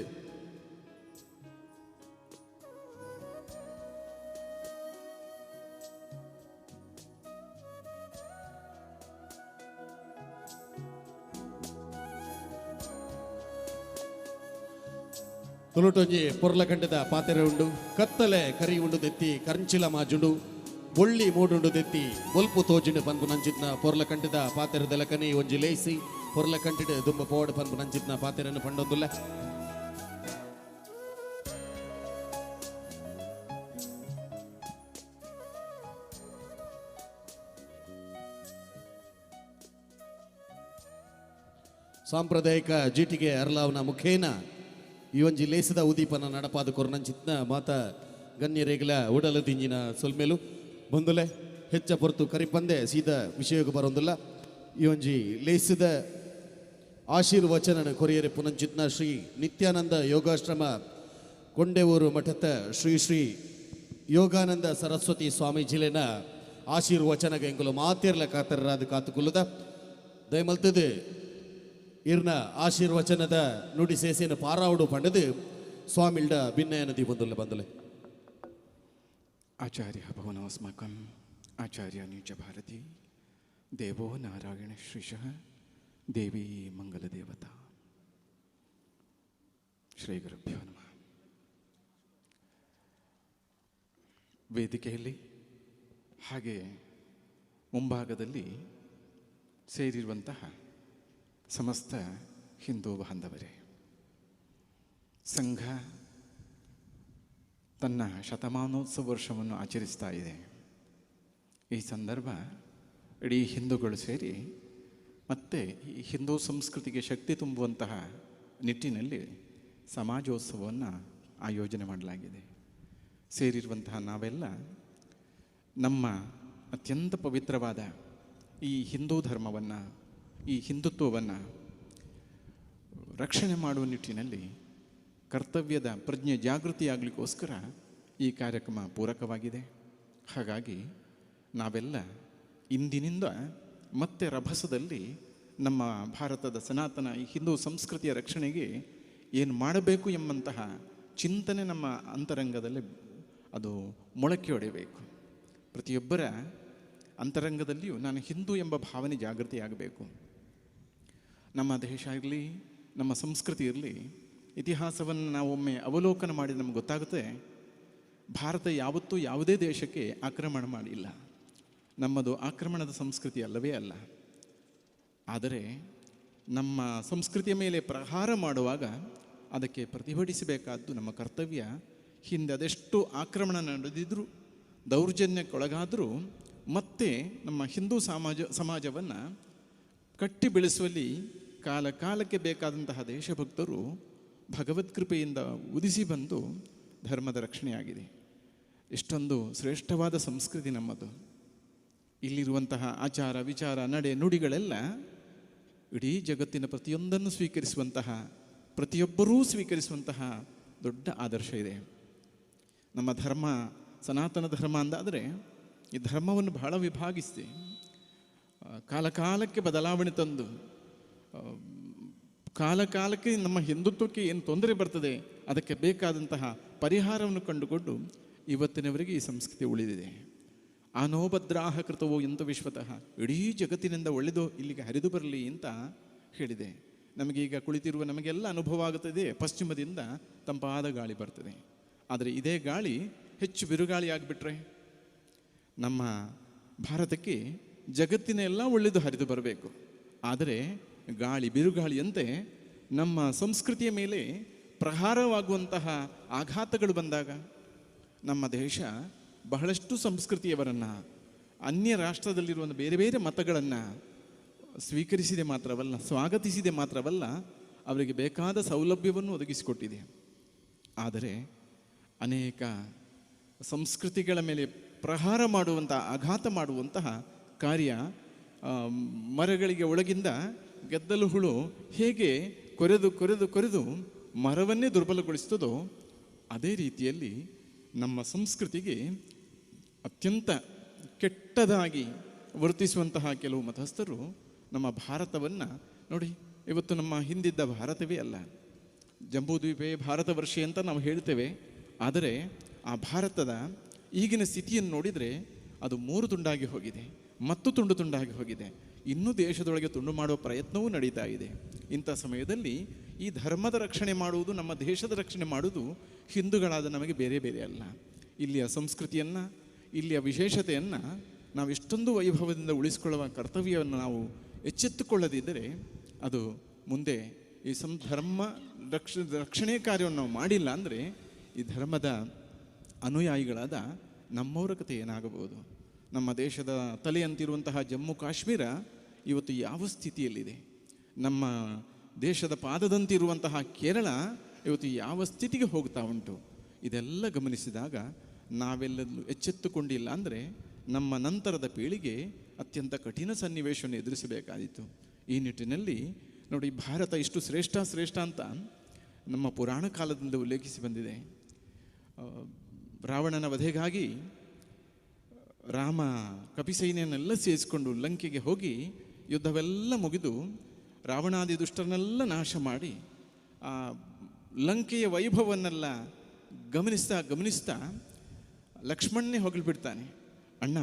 ತುಳುಟೊಂಜಿ ಪೊರ್ಲಕಂಡದ ಪಾತೆರೆ ಉಂಡು ಕತ್ತಲೆ ಕರಿ ಉಂಡು ದೆತ್ತಿ ಕರ್ಂಚಿಲ ಮಾಜುಂಡು ಬೊಳ್ಳಿ ಮೂಡುಂಡು ದೆತ್ತಿ ಬೊಲ್ಪು ತೋಜಿಂಡು ಪನ್ಪು ನಂಚಿತ್ನ ಪೊರ್ಲಕಂಡದ ಪಾತೆರದೆಲಕನಿ ಒಂಜಿ ಲೇಸಿ ಪೊರ್ಲಕಂಟಿಡು ದುಂಬ ಪೋಡ್ ಪನ್ಪು ನಂಚಿತ್ನ ಪಾತೆರನ್ನು ಪಂಡೊಂದುಲ್ಲ ಸಾಂಪ್ರದಾಯಿಕ ಜೀಟಿಗೆ ಅರ್ಲಾವನ ಮುಖೇನ ಈ ಒಂಜಿ ಲೇಸದ ಉದೀಪನ ನಡಪಾದ ಕೊರನಂಚಿತ್ನ ಮಾತ ಗಣ್ಯರೇಗಲ ಉಡಲು ತಿಂಜಿನ ಸೊಲ್ಮೇಲು ಬಂದುಲೆ ಹೆಚ್ಚ ಪೊರ್ತು ಕರಿಪಂದೆ ಸೀದಾ ವಿಷಯಕ್ಕೆ ಬರೋದಿಲ್ಲ ಈ ಒಂಜಿ ಲೇಸದ ಆಶೀರ್ವಚನ ಕೊರಿಯರೆ ಪುನಂಚಿತ್ನ ಶ್ರೀ ನಿತ್ಯಾನಂದ ಯೋಗಾಶ್ರಮ ಕೊಂಡೆವೂರು ಮಠದ ಶ್ರೀ ಶ್ರೀ ಯೋಗಾನಂದ ಸರಸ್ವತಿ ಸ್ವಾಮೀಜಿಲೆನ ಆಶೀರ್ವಚನಗೆ ಎಂಕುಲು ಮಾತಿರ್ಲ ಕಾತರರಾದ ಕಾತುಕುಲ್ಲದ ದಯಮಲ್ತದೆ ಇರ್ನ ಆಶೀರ್ವಚನದ ನುಡಿ ಸೇಸಿನ ಪಾರಾವಡು ಪಂಡದು ಸ್ವಾಮಿಲ್ಡ ಭಿನ್ನಯ ನದಿ ಬಂದುಲೆ ಆಚಾರ್ಯ ಭವನೋಸ್ಮಾಕಂ ಆಚಾರ್ಯ ನಿಜ ಭಾರತಿ ದೇವೋ ನಾರಾಯಣ ಶ್ರೀಶಃ ದೇವಿ ಮಂಗಲ ದೇವತಾ ಶ್ರೀ ಗುರುಭ್ಯೋ ನಮಃ. ವೇದಿಕೆಯಲ್ಲಿ ಹಾಗೆ ಮುಂಭಾಗದಲ್ಲಿ ಸೇರಿರುವಂತಹ ಸಮಸ್ತ ಹಿಂದೂ ಬಾಂಧವರೇ, ಸಂಘ ತನ್ನ ಶತಮಾನೋತ್ಸವ ವರ್ಷವನ್ನು ಆಚರಿಸ್ತಾ ಇದೆ. ಈ ಸಂದರ್ಭ ಇಡೀ ಹಿಂದೂಗಳು ಸೇರಿ ಮತ್ತೆ ಈ ಹಿಂದೂ ಸಂಸ್ಕೃತಿಗೆ ಶಕ್ತಿ ತುಂಬುವಂತಹ ನಿಟ್ಟಿನಲ್ಲಿ ಸಮಾಜೋತ್ಸವವನ್ನು ಆಯೋಜನೆ ಮಾಡಲಾಗಿದೆ. ಸೇರಿರುವಂತಹ ನಾವೆಲ್ಲ ನಮ್ಮ ಅತ್ಯಂತ ಪವಿತ್ರವಾದ ಈ ಹಿಂದೂ ಧರ್ಮವನ್ನು, ಈ ಹಿಂದುತ್ವವನ್ನು ರಕ್ಷಣೆ ಮಾಡುವ ನಿಟ್ಟಿನಲ್ಲಿ ಕರ್ತವ್ಯದ ಪ್ರಜ್ಞೆ ಜಾಗೃತಿಯಾಗಲಿಕ್ಕೋಸ್ಕರ ಈ ಕಾರ್ಯಕ್ರಮ ಪೂರಕವಾಗಿದೆ. ಹಾಗಾಗಿ ನಾವೆಲ್ಲ ಇಂದಿನಿಂದ ಮತ್ತೆ ರಭಸದಲ್ಲಿ ನಮ್ಮ ಭಾರತದ ಸನಾತನ ಈ ಹಿಂದೂ ಸಂಸ್ಕೃತಿಯ ರಕ್ಷಣೆಗೆ ಏನು ಮಾಡಬೇಕು ಎಂಬಂತಹ ಚಿಂತನೆ ನಮ್ಮ ಅಂತರಂಗದಲ್ಲಿ ಅದು ಮೊಳಕೆ ಹೊಡೆಯಬೇಕು. ಪ್ರತಿಯೊಬ್ಬರ ಅಂತರಂಗದಲ್ಲಿಯೂ ನಾನು ಹಿಂದೂ ಎಂಬ ಭಾವನೆ ಜಾಗೃತಿಯಾಗಬೇಕು. ನಮ್ಮ ದೇಶ ಇರಲಿ, ನಮ್ಮ ಸಂಸ್ಕೃತಿ ಇರಲಿ, ಇತಿಹಾಸವನ್ನು ನಾವು ಒಮ್ಮೆ ಅವಲೋಕನ ಮಾಡಿ ನಮ್ಗೆ ಗೊತ್ತಾಗುತ್ತೆ, ಭಾರತ ಯಾವತ್ತೂ ಯಾವುದೇ ದೇಶಕ್ಕೆ ಆಕ್ರಮಣ ಮಾಡಿಲ್ಲ. ನಮ್ಮದು ಆಕ್ರಮಣದ ಸಂಸ್ಕೃತಿ ಅಲ್ಲವೇ ಅಲ್ಲ. ಆದರೆ ನಮ್ಮ ಸಂಸ್ಕೃತಿಯ ಮೇಲೆ ಪ್ರಹಾರ ಮಾಡುವಾಗ ಅದಕ್ಕೆ ಪ್ರತಿಭಟಿಸಬೇಕಾದ್ದು ನಮ್ಮ ಕರ್ತವ್ಯ. ಹಿಂದೆ ಅದೆಷ್ಟು ಆಕ್ರಮಣ ನಡೆದಿದ್ದರೂ, ದೌರ್ಜನ್ಯಕ್ಕೊಳಗಾದರೂ ಮತ್ತೆ ನಮ್ಮ ಹಿಂದೂ ಸಮಾಜವನ್ನು ಕಟ್ಟಿ ಬೆಳೆಸುವಲ್ಲಿ ಕಾಲಕ್ಕೆ ಬೇಕಾದಂತಹ ದೇಶಭಕ್ತರು ಭಗವತ್ಕೃಪೆಯಿಂದ ಉದಿಸಿ ಬಂದು ಧರ್ಮದ ರಕ್ಷಣೆಯಾಗಿದೆ. ಇಷ್ಟೊಂದು ಶ್ರೇಷ್ಠವಾದ ಸಂಸ್ಕೃತಿ ನಮ್ಮದು. ಇಲ್ಲಿರುವಂತಹ ಆಚಾರ ವಿಚಾರ ನಡೆ ನುಡಿಗಳೆಲ್ಲ ಇಡೀ ಜಗತ್ತಿನ ಪ್ರತಿಯೊಂದನ್ನು ಸ್ವೀಕರಿಸುವಂತಹ, ಪ್ರತಿಯೊಬ್ಬರೂ ಸ್ವೀಕರಿಸುವಂತಹ ದೊಡ್ಡ ಆದರ್ಶ ಇದೆ. ನಮ್ಮ ಧರ್ಮ ಸನಾತನ ಧರ್ಮ ಅಂದಾದರೆ ಈ ಧರ್ಮವನ್ನು ಬಹಳ ವಿಭಾಗಿಸಿ ಕಾಲಕ್ಕೆ ಬದಲಾವಣೆ ತಂದು ಕಾಲ ಕಾಲಕ್ಕೆ ನಮ್ಮ ಹಿಂದುತ್ವಕ್ಕೆ ಏನು ತೊಂದರೆ ಬರ್ತದೆ ಅದಕ್ಕೆ ಬೇಕಾದಂತಹ ಪರಿಹಾರವನ್ನು ಕಂಡುಕೊಂಡು ಇವತ್ತಿನವರೆಗೆ ಈ ಸಂಸ್ಕೃತಿ ಉಳಿದಿದೆ. ಆನೋಭದ್ರಾಹ ಕೃತವೋ ಎಂತ ವಿಶ್ವತಃ, ಇಡೀ ಜಗತ್ತಿನಿಂದ ಒಳ್ಳೆದು ಇಲ್ಲಿಗೆ ಹರಿದು ಬರಲಿ ಅಂತ ಹೇಳಿದೆ. ನಮಗೀಗ ಕುಳಿತಿರುವ ನಮಗೆಲ್ಲ ಅನುಭವ ಆಗುತ್ತದೆ, ಪಶ್ಚಿಮದಿಂದ ತಂಪಾದ ಗಾಳಿ ಬರ್ತದೆ. ಆದರೆ ಇದೇ ಗಾಳಿ ಹೆಚ್ಚು ಬಿರುಗಾಳಿ ಆಗಿಬಿಟ್ರೆ ನಮ್ಮ ಭಾರತಕ್ಕೆ ಜಗತ್ತಿನ ಎಲ್ಲ ಒಳ್ಳೆಯದು ಹರಿದು ಬರಬೇಕು. ಆದರೆ ಗಾಳಿ ಬಿರುಗಾಳಿಯಂತೆ ನಮ್ಮ ಸಂಸ್ಕೃತಿಯ ಮೇಲೆ ಪ್ರಹಾರವಾಗುವಂತಹ ಆಘಾತಗಳು ಬಂದಾಗ ನಮ್ಮ ದೇಶ ಬಹಳಷ್ಟು ಸಂಸ್ಕೃತಿಯವರನ್ನು, ಅನ್ಯ ರಾಷ್ಟ್ರದಲ್ಲಿರುವ ಬೇರೆ ಬೇರೆ ಮತಗಳನ್ನು ಸ್ವೀಕರಿಸಿದೆ ಮಾತ್ರವಲ್ಲ, ಸ್ವಾಗತಿಸಿದೆ ಮಾತ್ರವಲ್ಲ, ಅವರಿಗೆ ಬೇಕಾದ ಸೌಲಭ್ಯವನ್ನು ಒದಗಿಸಿಕೊಟ್ಟಿದೆ. ಆದರೆ ಅನೇಕ ಸಂಸ್ಕೃತಿಗಳ ಮೇಲೆ ಪ್ರಹಾರ ಮಾಡುವಂತಹ, ಆಘಾತ ಮಾಡುವಂತಹ ಕಾರ್ಯ, ಮರಗಳಿಗೆ ಒಳಗಿಂದ ಗೆದ್ದಲು ಹುಳು ಹೇಗೆ ಕೊರೆದು ಕೊರೆದು ಕೊರೆದು ಮರವನ್ನೇ ದುರ್ಬಲಗೊಳಿಸ್ತದೋ ಅದೇ ರೀತಿಯಲ್ಲಿ ನಮ್ಮ ಸಂಸ್ಕೃತಿಗೆ ಅತ್ಯಂತ ಕೆಟ್ಟದಾಗಿ ವರ್ತಿಸುವಂತಹ ಕೆಲವು ಮತಸ್ಥರು ನಮ್ಮ ಭಾರತವನ್ನು ನೋಡಿ, ಇವತ್ತು ನಮ್ಮ ಹಿಂದಿದ್ದ ಭಾರತವೇ ಅಲ್ಲ, ಜಂಬೂದ್ವೀಪೇ ಭಾರತ ವರ್ಷೆ ಅಂತ ನಾವು ಹೇಳ್ತೇವೆ. ಆದರೆ ಆ ಭಾರತದ ಈಗಿನ ಸ್ಥಿತಿಯನ್ನು ನೋಡಿದರೆ ಅದು 3 ತುಂಡಾಗಿ ಹೋಗಿದೆ, ಮತ್ತು ತುಂಡು ತುಂಡಾಗಿ ಹೋಗಿದೆ. ಇನ್ನೂ ದೇಶದೊಳಗೆ ತುಂಡು ಮಾಡುವ ಪ್ರಯತ್ನವೂ ನಡೀತಾ ಇದೆ. ಇಂಥ ಸಮಯದಲ್ಲಿ ಈ ಧರ್ಮದ ರಕ್ಷಣೆ ಮಾಡುವುದು, ನಮ್ಮ ದೇಶದ ರಕ್ಷಣೆ ಮಾಡುವುದು ಹಿಂದೂಗಳಾದ ನಮಗೆ ಬೇರೆ ಬೇರೆ ಅಲ್ಲ. ಇಲ್ಲಿಯ ಸಂಸ್ಕೃತಿಯನ್ನು, ಇಲ್ಲಿಯ ವಿಶೇಷತೆಯನ್ನು ನಾವು ಎಷ್ಟೊಂದು ವೈಭವದಿಂದ ಉಳಿಸಿಕೊಳ್ಳುವ ಕರ್ತವ್ಯವನ್ನು ನಾವು ಎಚ್ಚೆತ್ತುಕೊಳ್ಳದಿದ್ದರೆ ಅದು ಮುಂದೆ ಈ ಧರ್ಮ ರಕ್ಷಣೆ ಕಾರ್ಯವನ್ನು ನಾವು ಮಾಡಿಲ್ಲ ಅಂದರೆ ಈ ಧರ್ಮದ ಅನುಯಾಯಿಗಳಾದ ನಮ್ಮವರ ಕಥೆ ಏನಾಗಬಹುದು. ನಮ್ಮ ದೇಶದ ತಲೆಯಂತಿರುವಂತಹ ಜಮ್ಮು ಕಾಶ್ಮೀರ ಇವತ್ತು ಯಾವ ಸ್ಥಿತಿಯಲ್ಲಿದೆ, ನಮ್ಮ ದೇಶದ ಪಾದದಂತಿರುವಂತಹ ಕೇರಳ ಇವತ್ತು ಯಾವ ಸ್ಥಿತಿಗೆ ಹೋಗ್ತಾ ಉಂಟು, ಇದೆಲ್ಲ ಗಮನಿಸಿದಾಗ ನಾವೆಲ್ಲೂ ಎಚ್ಚೆತ್ತುಕೊಂಡಿಲ್ಲ ಅಂದರೆ ನಮ್ಮ ನಂತರದ ಪೀಳಿಗೆ ಅತ್ಯಂತ ಕಠಿಣ ಸನ್ನಿವೇಶವನ್ನು ಎದುರಿಸಬೇಕಾಯಿತು. ಈ ನಿಟ್ಟಿನಲ್ಲಿ ನೋಡಿ, ಭಾರತ ಇಷ್ಟು ಶ್ರೇಷ್ಠ ಅಂತ ನಮ್ಮ ಪುರಾಣ ಕಾಲದಿಂದ ಉಲ್ಲೇಖಿಸಿ ಬಂದಿದೆ. ರಾವಣನ ವಧೆಗಾಗಿ ರಾಮ ಕಪಿಸೈನ್ಯನ್ನೆಲ್ಲ ಸೇರಿಸಿಕೊಂಡು ಲಂಕೆಗೆ ಹೋಗಿ ಯುದ್ಧವೆಲ್ಲ ಮುಗಿದು ರಾವಣಾದಿ ದುಷ್ಟರನ್ನೆಲ್ಲ ನಾಶ ಮಾಡಿ ಆ ಲಂಕೆಯ ವೈಭವನ್ನೆಲ್ಲ ಗಮನಿಸ್ತಾ ಲಕ್ಷ್ಮಣನೇ ಹೊಗಳ್ಬಿಡ್ತಾನೆ, ಅಣ್ಣ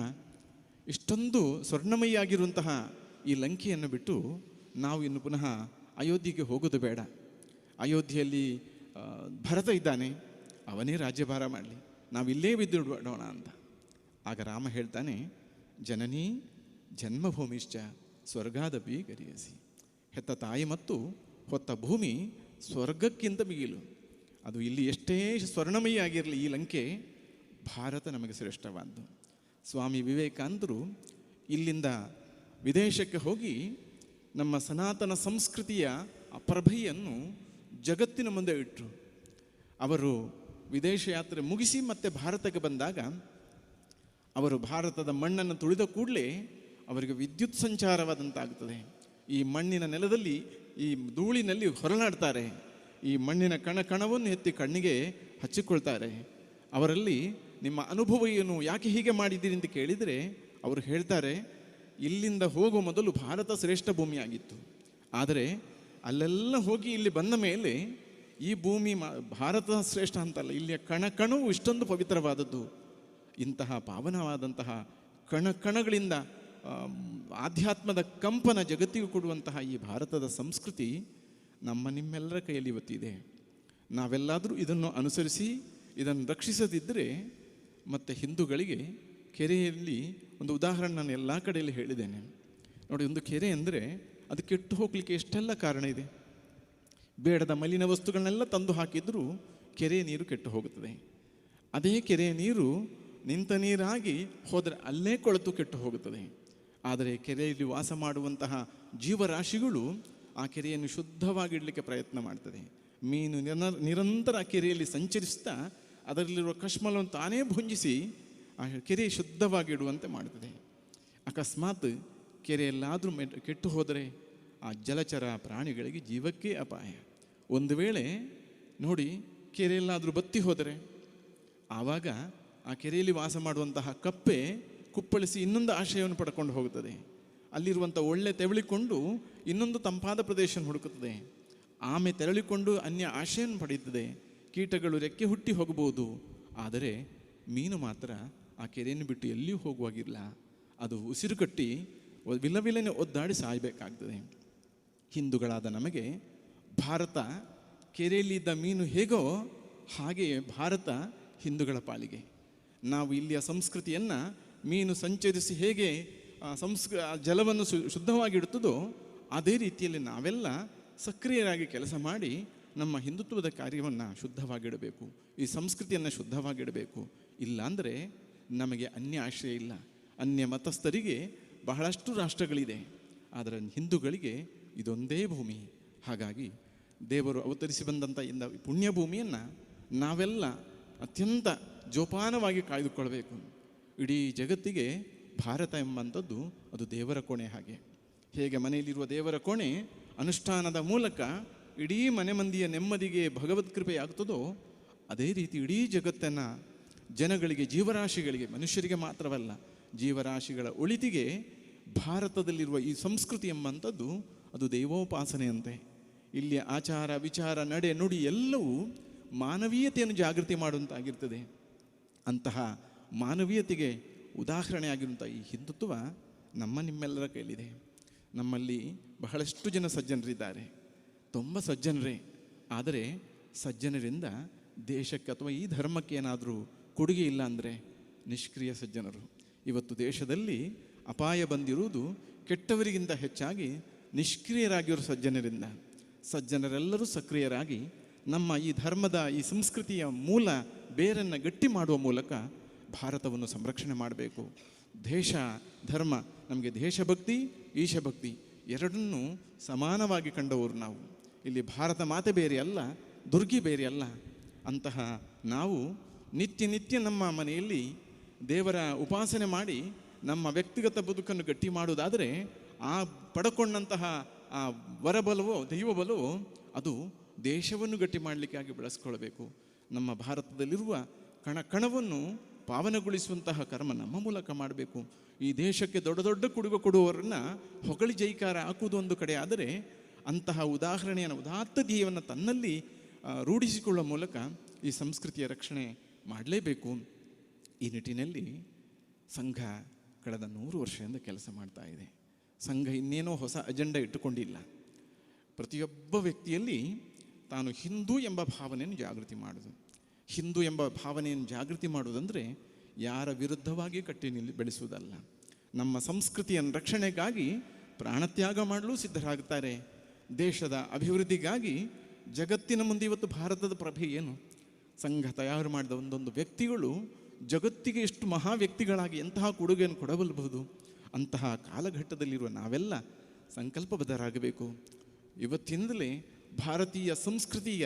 ಇಷ್ಟೊಂದು ಸ್ವರ್ಣಮಯಿಯಾಗಿರುವಂತಹ ಈ ಲಂಕೆಯನ್ನು ಬಿಟ್ಟು ನಾವು ಇನ್ನು ಪುನಃ ಅಯೋಧ್ಯೆಗೆ ಹೋಗೋದು ಬೇಡ, ಅಯೋಧ್ಯೆಯಲ್ಲಿ ಭರತ ಇದ್ದಾನೆ, ಅವನೇ ರಾಜ್ಯಭಾರ ಮಾಡಲಿ, ನಾವಿಲ್ಲೇ ಬಿದ್ದು ಬಿಡೋಣ ಅಂತ. ಆಗ ರಾಮ ಹೇಳ್ತಾನೆ, ಜನನೀ ಜನ್ಮಭೂಮಿಶ್ಚ ಸ್ವರ್ಗಾದಪಿ ಗರಿಯಸಿ. ಹೆತ್ತ ತಾಯಿ ಮತ್ತು ಹೊತ್ತ ಭೂಮಿ ಸ್ವರ್ಗಕ್ಕಿಂತ ಮಿಗಿಲು. ಅದು ಇಲ್ಲಿ ಎಷ್ಟೇ ಸ್ವರ್ಣಮಯಿ ಆಗಿರಲಿ ಈ ಲಂಕೆ, ಭಾರತ ನಮಗೆ ಶ್ರೇಷ್ಠವಾದ್ದು. ಸ್ವಾಮಿ ವಿವೇಕಾನಂದರು ಇಲ್ಲಿಂದ ವಿದೇಶಕ್ಕೆ ಹೋಗಿ ನಮ್ಮ ಸನಾತನ ಸಂಸ್ಕೃತಿಯ ಪ್ರಭೆಯನ್ನು ಜಗತ್ತಿನ ಮುಂದೆ ಇಟ್ಟರು. ಅವರು ವಿದೇಶ ಯಾತ್ರೆ ಮುಗಿಸಿ ಮತ್ತೆ ಭಾರತಕ್ಕೆ ಬಂದಾಗ ಅವರು ಭಾರತದ ಮಣ್ಣನ್ನು ತುಳಿದ ಕೂಡಲೇ ಅವರಿಗೆ ವಿದ್ಯುತ್ ಸಂಚಾರವಾದಂತಾಗುತ್ತದೆ. ಈ ಮಣ್ಣಿನ ನೆಲದಲ್ಲಿ, ಈ ಧೂಳಿನಲ್ಲಿ ಹೊರನಾಡ್ತಾರೆ, ಈ ಮಣ್ಣಿನ ಕಣವನ್ನು ಎತ್ತಿ ಕಣ್ಣಿಗೆ ಹಚ್ಚಿಕೊಳ್ತಾರೆ. ಅವರಲ್ಲಿ ನಿಮ್ಮ ಅನುಭವ ಏನು, ಯಾಕೆ ಹೀಗೆ ಮಾಡಿದ್ದೀರಿ ಅಂತ ಕೇಳಿದರೆ ಅವರು ಹೇಳ್ತಾರೆ, ಇಲ್ಲಿಂದ ಹೋಗುವ ಮೊದಲು ಭಾರತ ಶ್ರೇಷ್ಠ ಭೂಮಿಯಾಗಿತ್ತು, ಆದರೆ ಅಲ್ಲೆಲ್ಲ ಹೋಗಿ ಇಲ್ಲಿ ಬಂದ ಮೇಲೆ ಈ ಭೂಮಿ ಭಾರತ ಶ್ರೇಷ್ಠ ಅಂತಲ್ಲ, ಇಲ್ಲಿಯ ಕಣವು ಇಷ್ಟೊಂದು ಪವಿತ್ರವಾದದ್ದು. ಇಂತಹ ಪಾವನವಾದಂತಹ ಕಣಗಳಿಂದ ಆಧ್ಯಾತ್ಮದ ಕಂಪನ ಜಗತ್ತಿಗೆ ಕೊಡುವಂತಹ ಈ ಭಾರತದ ಸಂಸ್ಕೃತಿ ನಿಮ್ಮೆಲ್ಲರ ಕೈಯಲ್ಲಿ ಇವತ್ತಿದೆ. ನಾವೆಲ್ಲಾದರೂ ಇದನ್ನು ಅನುಸರಿಸಿ ಇದನ್ನು ರಕ್ಷಿಸದಿದ್ದರೆ ಮತ್ತು ಹಿಂದೂಗಳಿಗೆ ಕೆರೆಯಲ್ಲಿ ಒಂದು ಉದಾಹರಣೆ ನಾನು ಎಲ್ಲ ಕಡೆಯಲ್ಲಿ ಹೇಳಿದ್ದೇನೆ ನೋಡಿ. ಒಂದು ಕೆರೆ ಅಂದರೆ ಅದು ಕೆಟ್ಟು ಹೋಗಲಿಕ್ಕೆ ಎಷ್ಟೆಲ್ಲ ಕಾರಣ ಇದೆ. ಬೇಡದ ಮಲಿನ ವಸ್ತುಗಳನ್ನೆಲ್ಲ ತಂದು ಹಾಕಿದರೂ ಕೆರೆಯ ನೀರು ಕೆಟ್ಟು ಹೋಗುತ್ತದೆ. ಅದೇ ಕೆರೆಯ ನೀರು ನಿಂತ ನೀರಾಗಿ ಹೋದರೆ ಅಲ್ಲೇ ಕೊಳೆತು ಕೆಟ್ಟು ಹೋಗುತ್ತದೆ. ಆದರೆ ಕೆರೆಯಲ್ಲಿ ವಾಸ ಮಾಡುವಂತಹ ಜೀವರಾಶಿಗಳು ಆ ಕೆರೆಯನ್ನು ಶುದ್ಧವಾಗಿಡಲಿಕ್ಕೆ ಪ್ರಯತ್ನ ಮಾಡ್ತದೆ. ಮೀನು ನಿರಂತರ ಕೆರೆಯಲ್ಲಿ ಸಂಚರಿಸ್ತಾ ಅದರಲ್ಲಿರುವ ಕಶ್ಮಲವನ್ನು ತಾನೇ ಭುಂಜಿಸಿ ಆ ಕೆರೆ ಶುದ್ಧವಾಗಿಡುವಂತೆ ಮಾಡುತ್ತದೆ. ಅಕಸ್ಮಾತ್ ಕೆರೆಯಲ್ಲಾದರೂ ಕೆಟ್ಟು ಹೋದರೆ ಆ ಜಲಚರ ಪ್ರಾಣಿಗಳಿಗೆ ಜೀವಕ್ಕೆ ಅಪಾಯ. ಒಂದು ವೇಳೆ ನೋಡಿ ಕೆರೆಯಲ್ಲಾದರೂ ಬತ್ತಿ ಹೋದರೆ ಆವಾಗ ಆ ಕೆರೆಯಲ್ಲಿ ವಾಸ ಮಾಡುವಂತಹ ಕಪ್ಪೆ ಕುಪ್ಪಳಿಸಿ ಇನ್ನೊಂದು ಆಶ್ರಯವನ್ನು ಪಡ್ಕೊಂಡು ಹೋಗುತ್ತದೆ. ಅಲ್ಲಿರುವಂಥ ಒಳ್ಳೆ ತೆವಳಿಕೊಂಡು ಇನ್ನೊಂದು ತಂಪಾದ ಪ್ರದೇಶವನ್ನು ಹುಡುಕುತ್ತದೆ. ಆಮೆ ತೆರಳಿಕೊಂಡು ಅನ್ಯ ಆಶೆಯನ್ನು ಪಡೆಯುತ್ತದೆ. ಕೀಟಗಳು ರೆಕ್ಕೆ ಹುಟ್ಟಿ ಹೋಗಬಹುದು, ಆದರೆ ಮೀನು ಮಾತ್ರ ಆ ಕೆರೆಯನ್ನು ಬಿಟ್ಟು ಎಲ್ಲಿಯೂ ಹೋಗುವಾಗಿಲ್ಲ. ಅದು ಉಸಿರುಗಟ್ಟಿ ವಿಲವಿಲನೆ ಒದ್ದಾಡಿ ಸಾಯಬೇಕಾಗ್ತದೆ. ಹಿಂದೂಗಳಾದ ನಮಗೆ ಭಾರತ ಕೆರೆಯಲ್ಲಿದ್ದ ಮೀನು ಹೇಗೋ ಹಾಗೆಯೇ ಭಾರತ ಹಿಂದೂಗಳ ಪಾಲಿಗೆ. ನಾವು ಇಲ್ಲಿಯ ಸಂಸ್ಕೃತಿಯನ್ನು ಮೀನು ಸಂಚರಿಸಿ ಹೇಗೆ ಜಲವನ್ನು ಶುದ್ಧವಾಗಿಡುತ್ತದೋ ಅದೇ ರೀತಿಯಲ್ಲಿ ನಾವೆಲ್ಲ ಸಕ್ರಿಯರಾಗಿ ಕೆಲಸ ಮಾಡಿ ನಮ್ಮ ಹಿಂದುತ್ವದ ಕಾರ್ಯವನ್ನು ಶುದ್ಧವಾಗಿಡಬೇಕು, ಈ ಸಂಸ್ಕೃತಿಯನ್ನು ಶುದ್ಧವಾಗಿಡಬೇಕು. ಇಲ್ಲಾಂದರೆ ನಮಗೆ ಅನ್ಯ ಆಶ್ರಯ ಇಲ್ಲ. ಅನ್ಯ ಮತಸ್ಥರಿಗೆ ಬಹಳಷ್ಟು ರಾಷ್ಟ್ರಗಳಿದೆ, ಆದರೆ ಹಿಂದೂಗಳಿಗೆ ಇದೊಂದೇ ಭೂಮಿ. ಹಾಗಾಗಿ ದೇವರು ಅವತರಿಸಿ ಬಂದಂಥ ಪುಣ್ಯ ಭೂಮಿಯನ್ನು ನಾವೆಲ್ಲ ಅತ್ಯಂತ ಜೋಪಾನವಾಗಿ ಕಾಯ್ದುಕೊಳ್ಬೇಕು. ಇಡೀ ಜಗತ್ತಿಗೆ ಭಾರತ ಎಂಬಂಥದ್ದು ಅದು ದೇವರ ಕೋಣೆ. ಹಾಗೆ ಹೇಗೆ ಮನೆಯಲ್ಲಿರುವ ದೇವರ ಕೋಣೆ ಅನುಷ್ಠಾನದ ಮೂಲಕ ಇಡೀ ಮನೆ ಮಂದಿಯ ನೆಮ್ಮದಿಗೆ ಭಗವತ್ ಕೃಪೆಯಾಗ್ತದೋ, ಅದೇ ರೀತಿ ಇಡೀ ಜಗತ್ತನ್ನು ಜನಗಳಿಗೆ, ಜೀವರಾಶಿಗಳಿಗೆ, ಮನುಷ್ಯರಿಗೆ ಮಾತ್ರವಲ್ಲ ಜೀವರಾಶಿಗಳ ಒಳಿತಿಗೆ ಭಾರತದಲ್ಲಿರುವ ಈ ಸಂಸ್ಕೃತಿ ಎಂಬಂಥದ್ದು ಅದು ದೈವೋಪಾಸನೆಯಂತೆ. ಇಲ್ಲಿಯ ಆಚಾರ ವಿಚಾರ ನಡೆ ನುಡಿ ಎಲ್ಲವೂ ಮಾನವೀಯತೆಯನ್ನು ಜಾಗೃತಿ ಮಾಡುವಂತಾಗಿರ್ತದೆ. ಅಂತಹ ಮಾನವೀಯತೆಗೆ ಉದಾಹರಣೆಯಾಗಿರುವಂಥ ಈ ಹಿಂದುತ್ವ ನಿಮ್ಮೆಲ್ಲರ ಕೈಲಿದೆ. ನಮ್ಮಲ್ಲಿ ಬಹಳಷ್ಟು ಜನ ಸಜ್ಜನರಿದ್ದಾರೆ, ತುಂಬ ಸಜ್ಜನರೇ. ಆದರೆ ಸಜ್ಜನರಿಂದ ದೇಶಕ್ಕೆ ಅಥವಾ ಈ ಧರ್ಮಕ್ಕೆ ಏನಾದರೂ ಕೊಡುಗೆ ಇಲ್ಲ ಅಂದರೆ ನಿಷ್ಕ್ರಿಯ ಸಜ್ಜನರು. ಇವತ್ತು ದೇಶದಲ್ಲಿ ಅಪಾಯ ಬಂದಿರುವುದು ಕೆಟ್ಟವರಿಗಿಂತ ಹೆಚ್ಚಾಗಿ ನಿಷ್ಕ್ರಿಯರಾಗಿರೋ ಸಜ್ಜನರಿಂದ. ಸಜ್ಜನರೆಲ್ಲರೂ ಸಕ್ರಿಯರಾಗಿ ನಮ್ಮ ಈ ಧರ್ಮದ, ಈ ಸಂಸ್ಕೃತಿಯ ಮೂಲ ಬೇರನ್ನು ಗಟ್ಟಿ ಮಾಡುವ ಮೂಲಕ ಭಾರತವನ್ನು ಸಂರಕ್ಷಣೆ ಮಾಡಬೇಕು. ದೇಶ ಧರ್ಮ, ನಮಗೆ ದೇಶಭಕ್ತಿ ಈಶಭಕ್ತಿ ಎರಡನ್ನೂ ಸಮಾನವಾಗಿ ಕಂಡವರು ನಾವು. ಇಲ್ಲಿ ಭಾರತ ಮಾತೆ ಬೇರೆ ಅಲ್ಲ, ದುರ್ಗಿ ಬೇರೆ ಅಲ್ಲ. ಅಂತಹ ನಾವು ನಿತ್ಯ ನಮ್ಮ ಮನೆಯಲ್ಲಿ ದೇವರ ಉಪಾಸನೆ ಮಾಡಿ ನಮ್ಮ ವ್ಯಕ್ತಿಗತ ಬದುಕನ್ನು ಗಟ್ಟಿ ಮಾಡುವುದಾದರೆ ಆ ಪಡ್ಕೊಂಡಂತಹ ಆ ವರಬಲವೋ ದೈವಬಲವೋ ಅದು ದೇಶವನ್ನು ಗಟ್ಟಿ ಮಾಡಲಿಕ್ಕಾಗಿ ಬಳಸ್ಕೊಳ್ಬೇಕು. ನಮ್ಮ ಭಾರತದಲ್ಲಿರುವ ಕಣವನ್ನು ಪಾವನಗೊಳಿಸುವಂತಹ ಕರ್ಮ ನಮ್ಮ ಮೂಲಕ ಮಾಡಬೇಕು. ಈ ದೇಶಕ್ಕೆ ದೊಡ್ಡ ದೊಡ್ಡ ಕೊಡುಗೆ ಕೊಡುವವರನ್ನು ಹೊಗಳಿ ಜೈಕಾರ ಹಾಕುವುದು ಒಂದು ಕಡೆ ಆದರೆ, ಅಂತಹ ಉದಾಹರಣೆಯನ್ನು, ಉದಾತ್ತ ಧ್ಯೇಯವನ್ನು ತನ್ನಲ್ಲಿ ರೂಢಿಸಿಕೊಳ್ಳುವ ಮೂಲಕ ಈ ಸಂಸ್ಕೃತಿಯ ರಕ್ಷಣೆ ಮಾಡಲೇಬೇಕು. ಈ ನಿಟ್ಟಿನಲ್ಲಿ ಸಂಘ ಕಳೆದ 100 ವರ್ಷದಿಂದ ಕೆಲಸ ಮಾಡ್ತಾ ಇದೆ. ಸಂಘ ಇನ್ನೇನೋ ಹೊಸ ಅಜೆಂಡಾ ಇಟ್ಟುಕೊಂಡಿಲ್ಲ. ಪ್ರತಿಯೊಬ್ಬ ವ್ಯಕ್ತಿಯಲ್ಲಿ ತಾನು ಹಿಂದೂ ಎಂಬ ಭಾವನೆಯನ್ನು ಜಾಗೃತಿ ಮಾಡೋದು. ಹಿಂದೂ ಎಂಬ ಭಾವನೆಯನ್ನು ಜಾಗೃತಿ ಮಾಡುವುದಂದರೆ ಯಾರ ವಿರುದ್ಧವಾಗಿ ಕಟ್ಟಿ ಬೆಳೆಸುವುದಲ್ಲ. ನಮ್ಮ ಸಂಸ್ಕೃತಿಯ ರಕ್ಷಣೆಗಾಗಿ ಪ್ರಾಣತ್ಯಾಗ ಮಾಡಲು ಸಿದ್ಧರಾಗುತ್ತಾರೆ. ದೇಶದ ಅಭಿವೃದ್ಧಿಗಾಗಿ ಜಗತ್ತಿನ ಮುಂದೆ ಇವತ್ತು ಭಾರತದ ಪ್ರಭೆ ಏನು? ಸಂಘ ತಯಾರು ಮಾಡಿದ ಒಂದೊಂದು ವ್ಯಕ್ತಿಗಳು ಜಗತ್ತಿಗೆ ಎಷ್ಟು ಮಹಾ ವ್ಯಕ್ತಿಗಳಾಗಿ ಎಂತಹ ಕೊಡುಗೆಯನ್ನು ಕೊಡಬಲ್ಲಬಹುದು. ಅಂತಹ ಕಾಲಘಟ್ಟದಲ್ಲಿರುವ ನಾವೆಲ್ಲ ಸಂಕಲ್ಪಬದ್ಧರಾಗಬೇಕು. ಇವತ್ತಿನಿಂದಲೇ ಭಾರತೀಯ ಸಂಸ್ಕೃತಿಯ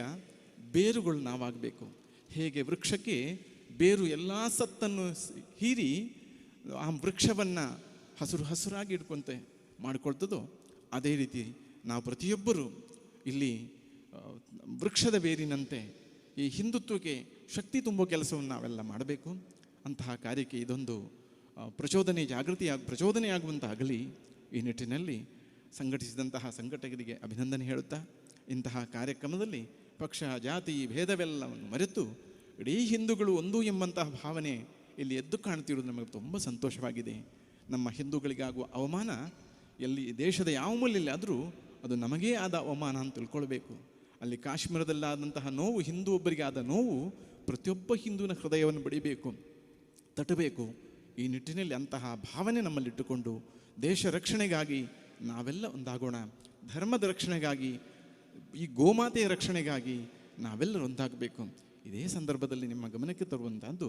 ಬೇರುಗಳು ನಾವಾಗಬೇಕು. ಹೇಗೆ ವೃಕ್ಷಕ್ಕೆ ಬೇರು ಎಲ್ಲ ಸತ್ತನ್ನು ಹೀರಿ ಆ ವೃಕ್ಷವನ್ನು ಹಸುರಾಗಿ ಇಟ್ಕೊಂತೆ ಮಾಡಿಕೊಳ್ತದೋ, ಅದೇ ರೀತಿ ನಾವು ಪ್ರತಿಯೊಬ್ಬರೂ ಇಲ್ಲಿ ವೃಕ್ಷದ ಬೇರಿನಂತೆ ಈ ಹಿಂದುತ್ವಕ್ಕೆ ಶಕ್ತಿ ತುಂಬೋ ಕೆಲಸವನ್ನು ನಾವೆಲ್ಲ ಮಾಡಬೇಕು. ಅಂತಹ ಕಾರ್ಯಕ್ಕೆ ಇದೊಂದು ಪ್ರಚೋದನೆಯಾಗುವಂತಾಗಲಿ. ಈ ನಿಟ್ಟಿನಲ್ಲಿ ಸಂಘಟಿಸಿದಂತಹ ಸಂಘಟಕರಿಗೆ ಅಭಿನಂದನೆ ಹೇಳುತ್ತಾ, ಇಂತಹ ಕಾರ್ಯಕ್ರಮದಲ್ಲಿ ಪಕ್ಷ ಜಾತಿ ಭೇದವೆಲ್ಲವನ್ನು ಮರೆತು ಇಡೀ ಹಿಂದೂಗಳು ಒಂದು ಎಂಬಂತಹ ಭಾವನೆ ಇಲ್ಲಿ ಎದ್ದು ಕಾಣ್ತಿರೋದು ನಮಗೆ ತುಂಬ ಸಂತೋಷವಾಗಿದೆ. ನಮ್ಮ ಹಿಂದೂಗಳಿಗಾಗುವ ಅವಮಾನ ಎಲ್ಲಿ ದೇಶದ ಯಾವ ಮೂಲೆಯಲ್ಲಾದರೂ ಅದು ನಮಗೇ ಆದ ಅವಮಾನ ಅಂತ ತಿಳ್ಕೊಳ್ಬೇಕು. ಅಲ್ಲಿ ಕಾಶ್ಮೀರದಲ್ಲಾದಂತಹ ನೋವು, ಹಿಂದೂ ಒಬ್ಬರಿಗೆ ಆದ ನೋವು ಪ್ರತಿಯೊಬ್ಬ ಹಿಂದೂನ ಹೃದಯವನ್ನು ಬಡಿಬೇಕು, ತಟ್ಟಬೇಕು. ಈ ನಿಟ್ಟಿನಲ್ಲಿ ಅಂತಹ ಭಾವನೆ ನಮ್ಮಲ್ಲಿಟ್ಟುಕೊಂಡು ದೇಶ ರಕ್ಷಣೆಗಾಗಿ ನಾವೆಲ್ಲ ಒಂದಾಗೋಣ. ಧರ್ಮದ ರಕ್ಷಣೆಗಾಗಿ, ಈ ಗೋಮಾತೆಯ ರಕ್ಷಣೆಗಾಗಿ ನಾವೆಲ್ಲರೂ ಒಂದಾಗಬೇಕು. ಇದೇ ಸಂದರ್ಭದಲ್ಲಿ ನಿಮ್ಮ ಗಮನಕ್ಕೆ ತರುವಂಥದ್ದು,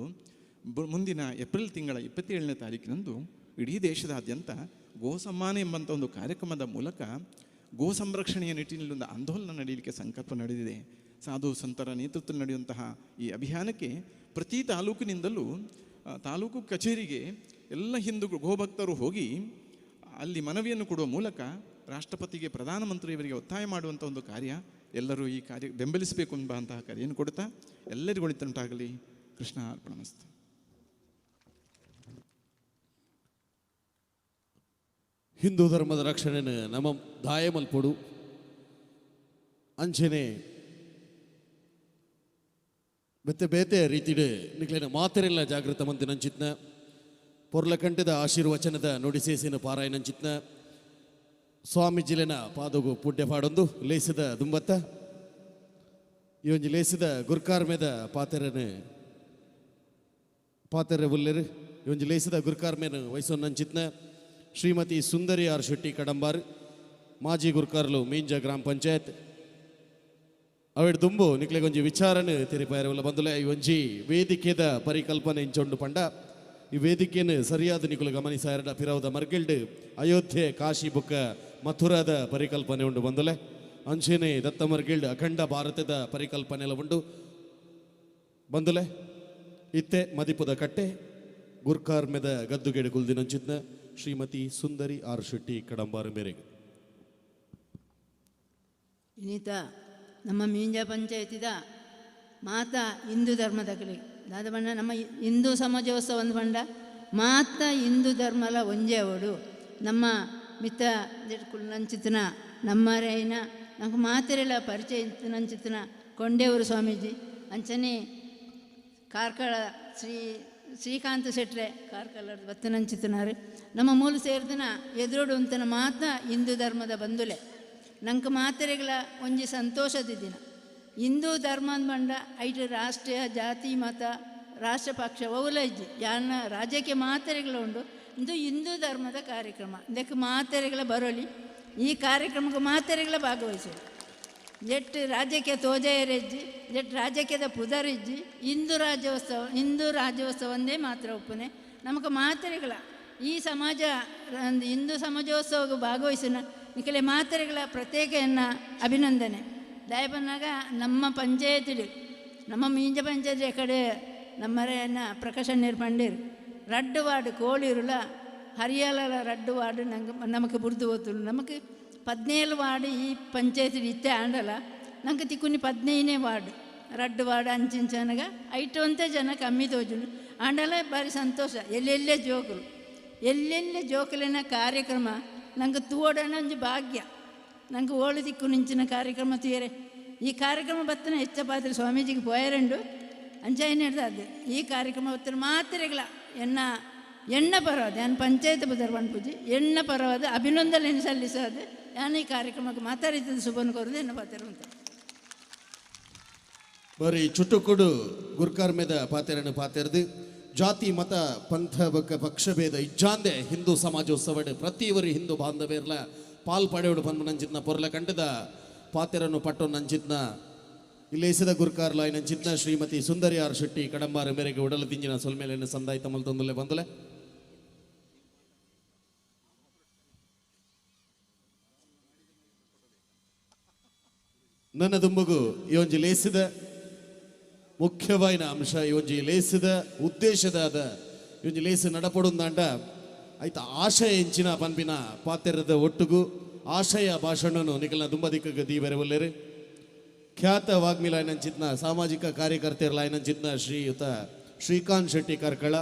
ಮುಂದಿನ ಏಪ್ರಿಲ್ ತಿಂಗಳ 27ನೇ ತಾರೀಕಿನಂದು ಇಡೀ ದೇಶದಾದ್ಯಂತ ಗೋ ಸಮ್ಮಾನ ಎಂಬಂಥ ಒಂದು ಕಾರ್ಯಕ್ರಮದ ಮೂಲಕ ಗೋ ಸಂರಕ್ಷಣೆಯ ನಿಟ್ಟಿನಲ್ಲಿ ಒಂದು ಆಂದೋಲನ ನಡೆಯಲಿಕ್ಕೆ ಸಂಕಲ್ಪ ನಡೆದಿದೆ. ಸಾಧು ಸಂತರ ನೇತೃತ್ವದಲ್ಲಿ ನಡೆಯುವಂತಹ ಈ ಅಭಿಯಾನಕ್ಕೆ ಪ್ರತಿ ತಾಲೂಕಿನಿಂದಲೂ ತಾಲೂಕು ಕಚೇರಿಗೆ ಎಲ್ಲ ಹಿಂದೂ ಗೋಭಕ್ತರು ಹೋಗಿ ಅಲ್ಲಿ ಮನವಿಯನ್ನು ಕೊಡುವ ಮೂಲಕ ರಾಷ್ಟ್ರಪತಿಗೆ, ಪ್ರಧಾನಮಂತ್ರಿಯವರಿಗೆ ಒತ್ತಾಯ ಮಾಡುವಂಥ ಒಂದು ಕಾರ್ಯ, ಎಲ್ಲರೂ ಈ ಕಾರ್ಯ ಬೆಂಬಲಿಸಬೇಕು ಎಂಬಂತಹ ಕಾರ್ಯವನ್ನು ಕೊಡುತ್ತಾ ಎಲ್ಲರಿಗೂ ಒಳಿತುಂಟಾಗಲಿ. ಕೃಷ್ಣ ಅರ್ಪಣಮಸ್ತು. ಹಿಂದೂ ಧರ್ಮದ ರಕ್ಷಣೆಯನ್ನು ನಮ್ಮ ದಾಯ ಮಲ್ಪೊಡು ಅಂಚನೆ ಬೆತ್ತೆ ಬೇತೆ ರೀತಿಡ್ ನಿಕ್ಲೇನ ಮಾತೆರೆಲ್ಲ ಜಾಗೃತ ಮಂದಿ ನಂಚಿತ್ನ ಪೊರ್ಲ ಕಂಠದ ಆಶೀರ್ವಚನದ ನುಡಿಸೇಸಿನ ಪಾರಾಯಣಂಚಿತ್ನ ಸ್ವಾಮೀಜಿಲೆನ ಪಾದಗು ಪುಡ್ಯ ಪಾಡೊಂದು ಲೇಸಿದ ದುಂಬತ್ತ ಈ ಒಂಜಿ ಲೇಸಿದ ಗುರ್ಕಾರ್ ಮೇದ ಪಾತೆರೆ ಉಲ್ಲೆರು ಈ ಒಂಜಿ ಲೇಸಿದ ಗುರ್ಕಾರ್ ಮೇನ ವಯಸ್ಸೊನ್ನಂಚಿತ್ನ ಶ್ರೀಮತಿ ಸುಂದರಿ ಆರ್ ಶೆಟ್ಟಿ ಕಡಂಬಾರ್ ಮಾಜಿ ಗುರ್ಕಾರ್ಲು ಮೀಂಜ ಗ್ರಾಮ ಪಂಚಾಯತ್ ಅವಡ್ ದುಂಬು ನಿಕ್ಲೆಗೆ ಒಂಜಿ ವಿಚಾರನ ತೆರಿಪಾಯರವಲ್ಲ ಬಂದುಲೆ ಈ ಒಂಜಿ ವೇದಿಕೆದ ಪರಿಕಲ್ಪನೆ ಇಂಚೊಂಡು ಪಂಡ ಈ ವೇದಿಕೆಯನ್ನು ಸರಿಯಾದ ನಿಕುಲು ಗಮನಿಸಾಯರಡ ಪಿರವದ ಮರ್ಗಿಲ್ಡ್ ಅಯೋಧ್ಯೆ ಕಾಶಿ ಬುಕ್ಕ ಮಥುರಾದ ಪರಿಕಲ್ಪನೆ ಉಂಡು ಬಂದುಲೆ ಅಂಚೆನೆ ದತ್ತ ಮರ್ಗಿಲ್ಡ್ ಅಖಂಡ ಭಾರತದ ಪರಿಕಲ್ಪನೆ ಎಲ್ಲ ಉಂಡು ಬಂದುಲೆ ಇತ್ತೆ ಮದಿಪುದ ಕಟ್ಟೆ ಗುರ್ಕಾರ್ ಮೆದ ಗದ್ದುಗೆಡೆ ಕುಲ್ದಿನಂಚಿದ್ನ ಶ್ರೀಮತಿ ಸುಂದರಿ ಆರ್ ಶೆಟ್ಟಿ ಕಡಂಬಾರು ಮೇರೆಗೆ ಇನ್ನಿತ ನಮ್ಮ ಮೀಂಜ ಪಂಚಾಯತಿದ ಮಾತಾ ಹಿಂದೂ ಧರ್ಮದ ಕಡೆ ದಾದ ಬಣ್ಣ ನಮ್ಮ ಹಿಂದೂ ಸಮಾಜೋತ್ಸವ ಒಂದು ಬಂಡ ಮಾತ ಹಿಂದೂ ಧರ್ಮಲ ಒಂಜೆ ಅವಡು ನಮ್ಮ ಮಿತ್ತ ನಂಚಿತನ ನಮ್ಮರೇನ ನಂಗೆ ಮಾತೆರೆಲ್ಲ ಪರಿಚಯ ನಂಚಿತನ ಕೊಂಡೇವರು ಸ್ವಾಮೀಜಿ ಅಂಚನೆ ಕಾರ್ಕಳ ಶ್ರೀಕಾಂತ ಶೆಟ್ರೆ ಕಾರ್ಕಳ ಬತ್ತನಂಚಿತನಾರು ನಮ್ಮ ಮೂಲ ಸೇರಿದನ ಎದುರೋಡು ಅಂತನ ಮಾತ ಹಿಂದೂ ಧರ್ಮದ ಬಂದುಲೆ ನಂಗೆ ಮಾತೆರೆಗಳ ಒಂಜಿ ಸಂತೋಷದ ದಿನ ಹಿಂದೂ ಧರ್ಮ ಬಂಡ ಐಟು ರಾಷ್ಟ್ರೀಯ ಜಾತಿ ಮತ ರಾಷ್ಟ್ರ ಪಕ್ಷ ಅವುಲ ಇಜ್ಜಿ ಯಾನ ರಾಜ್ಯಕ್ಕೆ ಮಾತೆರೆಗಳು ಉಂಡು ಇದು ಹಿಂದೂ ಧರ್ಮದ ಕಾರ್ಯಕ್ರಮ ಇದಕ್ಕೆ ಮಾತೆರೆಗಳ ಬರೋಲಿ ಈ ಕಾರ್ಯಕ್ರಮಕ್ಕೆ ಮಾತೆರೆಗಳ ಭಾಗವಹಿಸೋದು ಜೆಟ್ ರಾಜ್ಯಕ್ಕೆ ತೋಜೆಯರೆಜ್ಜಿ ಜೆಟ್ ರಾಜ್ಯಕ್ಕೆ ಪುದರಿಜ್ಜಿ ಹಿಂದೂ ರಾಜ್ಯೋತ್ಸವ ಒಂದೇ ಮಾತ್ರ ಒಪ್ಪನೆ ನಮಗೆ ಮಾತೆರೆಗಳ ಈ ಸಮಾಜ ಹಿಂದೂ ಸಮಾಜೋತ್ಸವಕ್ಕೆ ಭಾಗವಹಿಸಿನ ನಿಖಲೆ ಮಾತೆರೆಗಳ ಪ್ರತ್ಯೇಕೆಯನ್ನು ಅಭಿನಂದನೆ ದಯಬನ್ನಾಗ ನಮ್ಮ ಪಂಚಾಯತಿಡು ನಮ್ಮ ಮೀಂಜ ಪಂಚಾಯತಿ ಕಡೆ ನಮ್ಮರೆಯನ್ನ ಪ್ರಕಾಶನ ಪಂಡೀರು ರಡ್ಡು ವಾರ್ಡು ಕೋಳಿರುಳ ಹರಿಯಾಲ ರಡ್ಡು ವಾರ್ಡು ನಮಗೆ ಬುರ್ದು ಹೋತು ನಮಗೆ 17 ವಾರ್ಡು ಈ ಪಂಚಾಯತಿ ಇತ್ತೆ ಆಂಡಲ ನಂಗೆ ತಿಕ್ಕುನಿ 15ನೇ ವಾರ್ಡು ರಡ್ಡು ವಾರ್ಡು ಅಂಚಿಂಚನಗ ಐಟೊಂತೆ ಜನ ಕಮ್ಮಿ ತೋಜುಂಡು ಆಂಡಲ ಭಾರಿ ಸಂತೋಷ ಎಲ್ಲೆಲ್ಲೇ ಜೋಕಲಿನ ಕಾರ್ಯಕ್ರಮ ನಂಗೆ ತೂಡೋಣ ಒಂಜಿ ಭಾಗ್ಯ ನಂಗೆ ಓಳು ದಿಕ್ಕು ನಿಂಚಿನ ಕಾರ್ಯಕ್ರಮ ತೀರೆ ಈ ಕಾರ್ಯಕ್ರಮ ಬತ್ತನ ಹೆಚ್ಚಪಾತ್ರೆ ಸ್ವಾಮೀಜಿಗೆ ಪೋಯರಂಡು ಅಂಚಾಯಿನ ಹಿಡ್ದು ಈ ಕಾರ್ಯಕ್ರಮ ಬತ್ತನ ಮಾತ್ರೆಗಳ ಎಣ್ಣ ಪರವಾದ ನಾನು ಪಂಚಾಯತ್ ಬದರ್ ಪೂಜೆ ಎಣ್ಣ ಪರವಾದ ಅಭಿನಂದನೆ ಸಲ್ಲಿಸೋದು ನಾನು ಈ ಕಾರ್ಯಕ್ರಮಕ್ಕೆ ಮಾತಾಡಿದ ಶುಭನ ಕೋರದು ಎಣ್ಣ ಪಾತ್ರ ಅಂತ ಬರೀ ಚುಟ್ಟುಕುಡು ಗುರ್ಕಾರ್ ಮೇದ ಪಾತೆರನ್ನು ಪಾತೆರ್ದು ಜಾತಿ ಮತ ಪಂಥ ಪಕ್ಷಭೇದ ಇಜ್ಜಾಂದೆ ಹಿಂದೂ ಸಮಾಜೋತ್ಸವ ಪ್ರತಿಯೊರು ಹಿಂದೂ ಬಾಂಧವ್ಯರ್ಲ ಪಾಲ್ಪಡೆಯೋಡು ಬಂದು ನಂಚಿತ್ನ ಪೊರ್ಲ ಕಂಡದ ಪಾತೆರನ್ನು ಪಟ್ಟು ನಂಚಿತ್ನ ಇಲ್ಲೇಸಿದ ಗುರ್ಕಾರ್ಲ ನಂಚಿತ್ನ ಶ್ರೀಮತಿ ಸುಂದರಿ ಆರ್ ಶೆಟ್ಟಿ ಕಡಂಬಾರ ಮೇರೆಗೆ ಉಡಲ ತಿಂಜಿನ ಸೊಲ್ಮೇಲೆ ಸಂದಾಯಿತ ಮಲ್ತೊಂದಲೆ ಬಂದಲೆ ನನ್ನ ದುಂಬುಗು ಈ ಒಂಜಿ ಲೇಸಿದ ಮುಖ್ಯವಾಯಿನ ಅಂಶ ಈ ಒಂಜಿ ಲೇಸಿದ ಉದ್ದೇಶದಾದ ಈ ಒಂಜಿ ಲೇಸು ನಡಪಡುಂದಾಂಡ ಆಯ್ತ ಆಶಯ ಎಂಚಿನ ಪನ್ಪಿನ ಪಾತೆರದ ಒಟ್ಟುಗು ಆಶಯ ಭಾಷಣನು ನಿಖಲ್ನ ದುಂಬದಿಕ್ಕ ದೀಬೆರವಲ್ಲೇರು ಖ್ಯಾತ ವಾಗ್ಮಿಲಾಯನಂಚಿತ್ನ ಸಾಮಾಜಿಕ ಕಾರ್ಯಕರ್ತೆಯರ್ಲಾಯನಂಚಿತ್ನ ಶ್ರೀಯುತ ಶ್ರೀಕಾಂತ್ ಶೆಟ್ಟಿ ಕಾರ್ಕಳ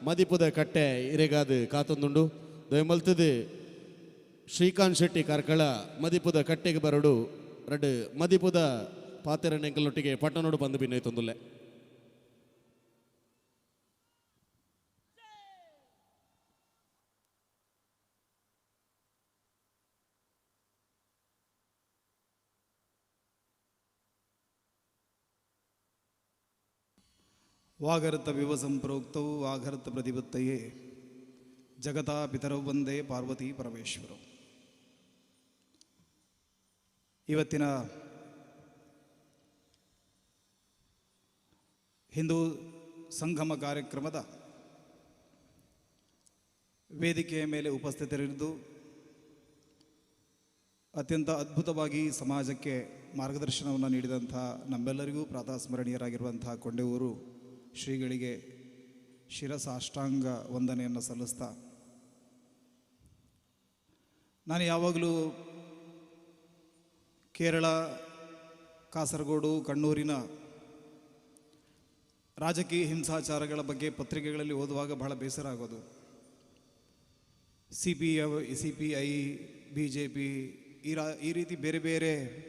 ಮದಿಪುದ ಕಟ್ಟೆ ಇರೆಗಾದ ಕಾತೊಂದುಂಡು ದಯಮಲ್ತದೆ ಶ್ರೀಕಾಂತ್ ಶೆಟ್ಟಿ ಕಾರ್ಕಳ ಮದಿಪುದ ಕಟ್ಟೆಗೆ ಬರಡು ರಡ್ ಮದಿಪುದ ಪಾತೆರನೆಂಕಲೊಟ್ಟಿಗೆ ಪಟ್ಟಣೋಡು ಬಂದು ಭಿನ್ನೈತೊಂದುಲ್ಲೆ ವಾಗರ್ತ ವಿವ ಸಂಪ್ರೋಕ್ತೌ ವಾಗರ್ತ ಪ್ರತಿಪತ್ತಯೇ ಜಗತಾ ಪಿತರೌ ವಂದೇ ಪಾರ್ವತಿ ಪರಮೇಶ್ವರೌ. ಇವತ್ತಿನ ಹಿಂದೂ ಸಂಗಮ ಕಾರ್ಯಕ್ರಮದ ವೇದಿಕೆಯ ಮೇಲೆ ಉಪಸ್ಥಿತರಿದ್ದು ಅತ್ಯಂತ ಅದ್ಭುತವಾಗಿ ಸಮಾಜಕ್ಕೆ ಮಾರ್ಗದರ್ಶನವನ್ನು ನೀಡಿದಂಥ ನಮ್ಮೆಲ್ಲರಿಗೂ ಪ್ರಾತಃಸ್ಮರಣೀಯರಾಗಿರುವಂಥ ಕೊಂಡೇವರು ಶ್ರೀಗಳಿಗೆ ಶಿರಸಾಷ್ಟಾಂಗ ವಂದನೆಯನ್ನು ಸಲ್ಲಿಸ್ತಾ, ನಾನು ಯಾವಾಗಲೂ ಕೇರಳ, ಕಾಸರಗೋಡು, ಕಣ್ಣೂರಿನ ರಾಜಕೀಯ ಹಿಂಸಾಚಾರಗಳ ಬಗ್ಗೆ ಪತ್ರಿಕೆಗಳಲ್ಲಿ ಓದುವಾಗ ಬಹಳ ಬೇಸರ ಆಗೋದು. CPI, BJP ಈ ರೀತಿ ಬೇರೆ ಬೇರೆ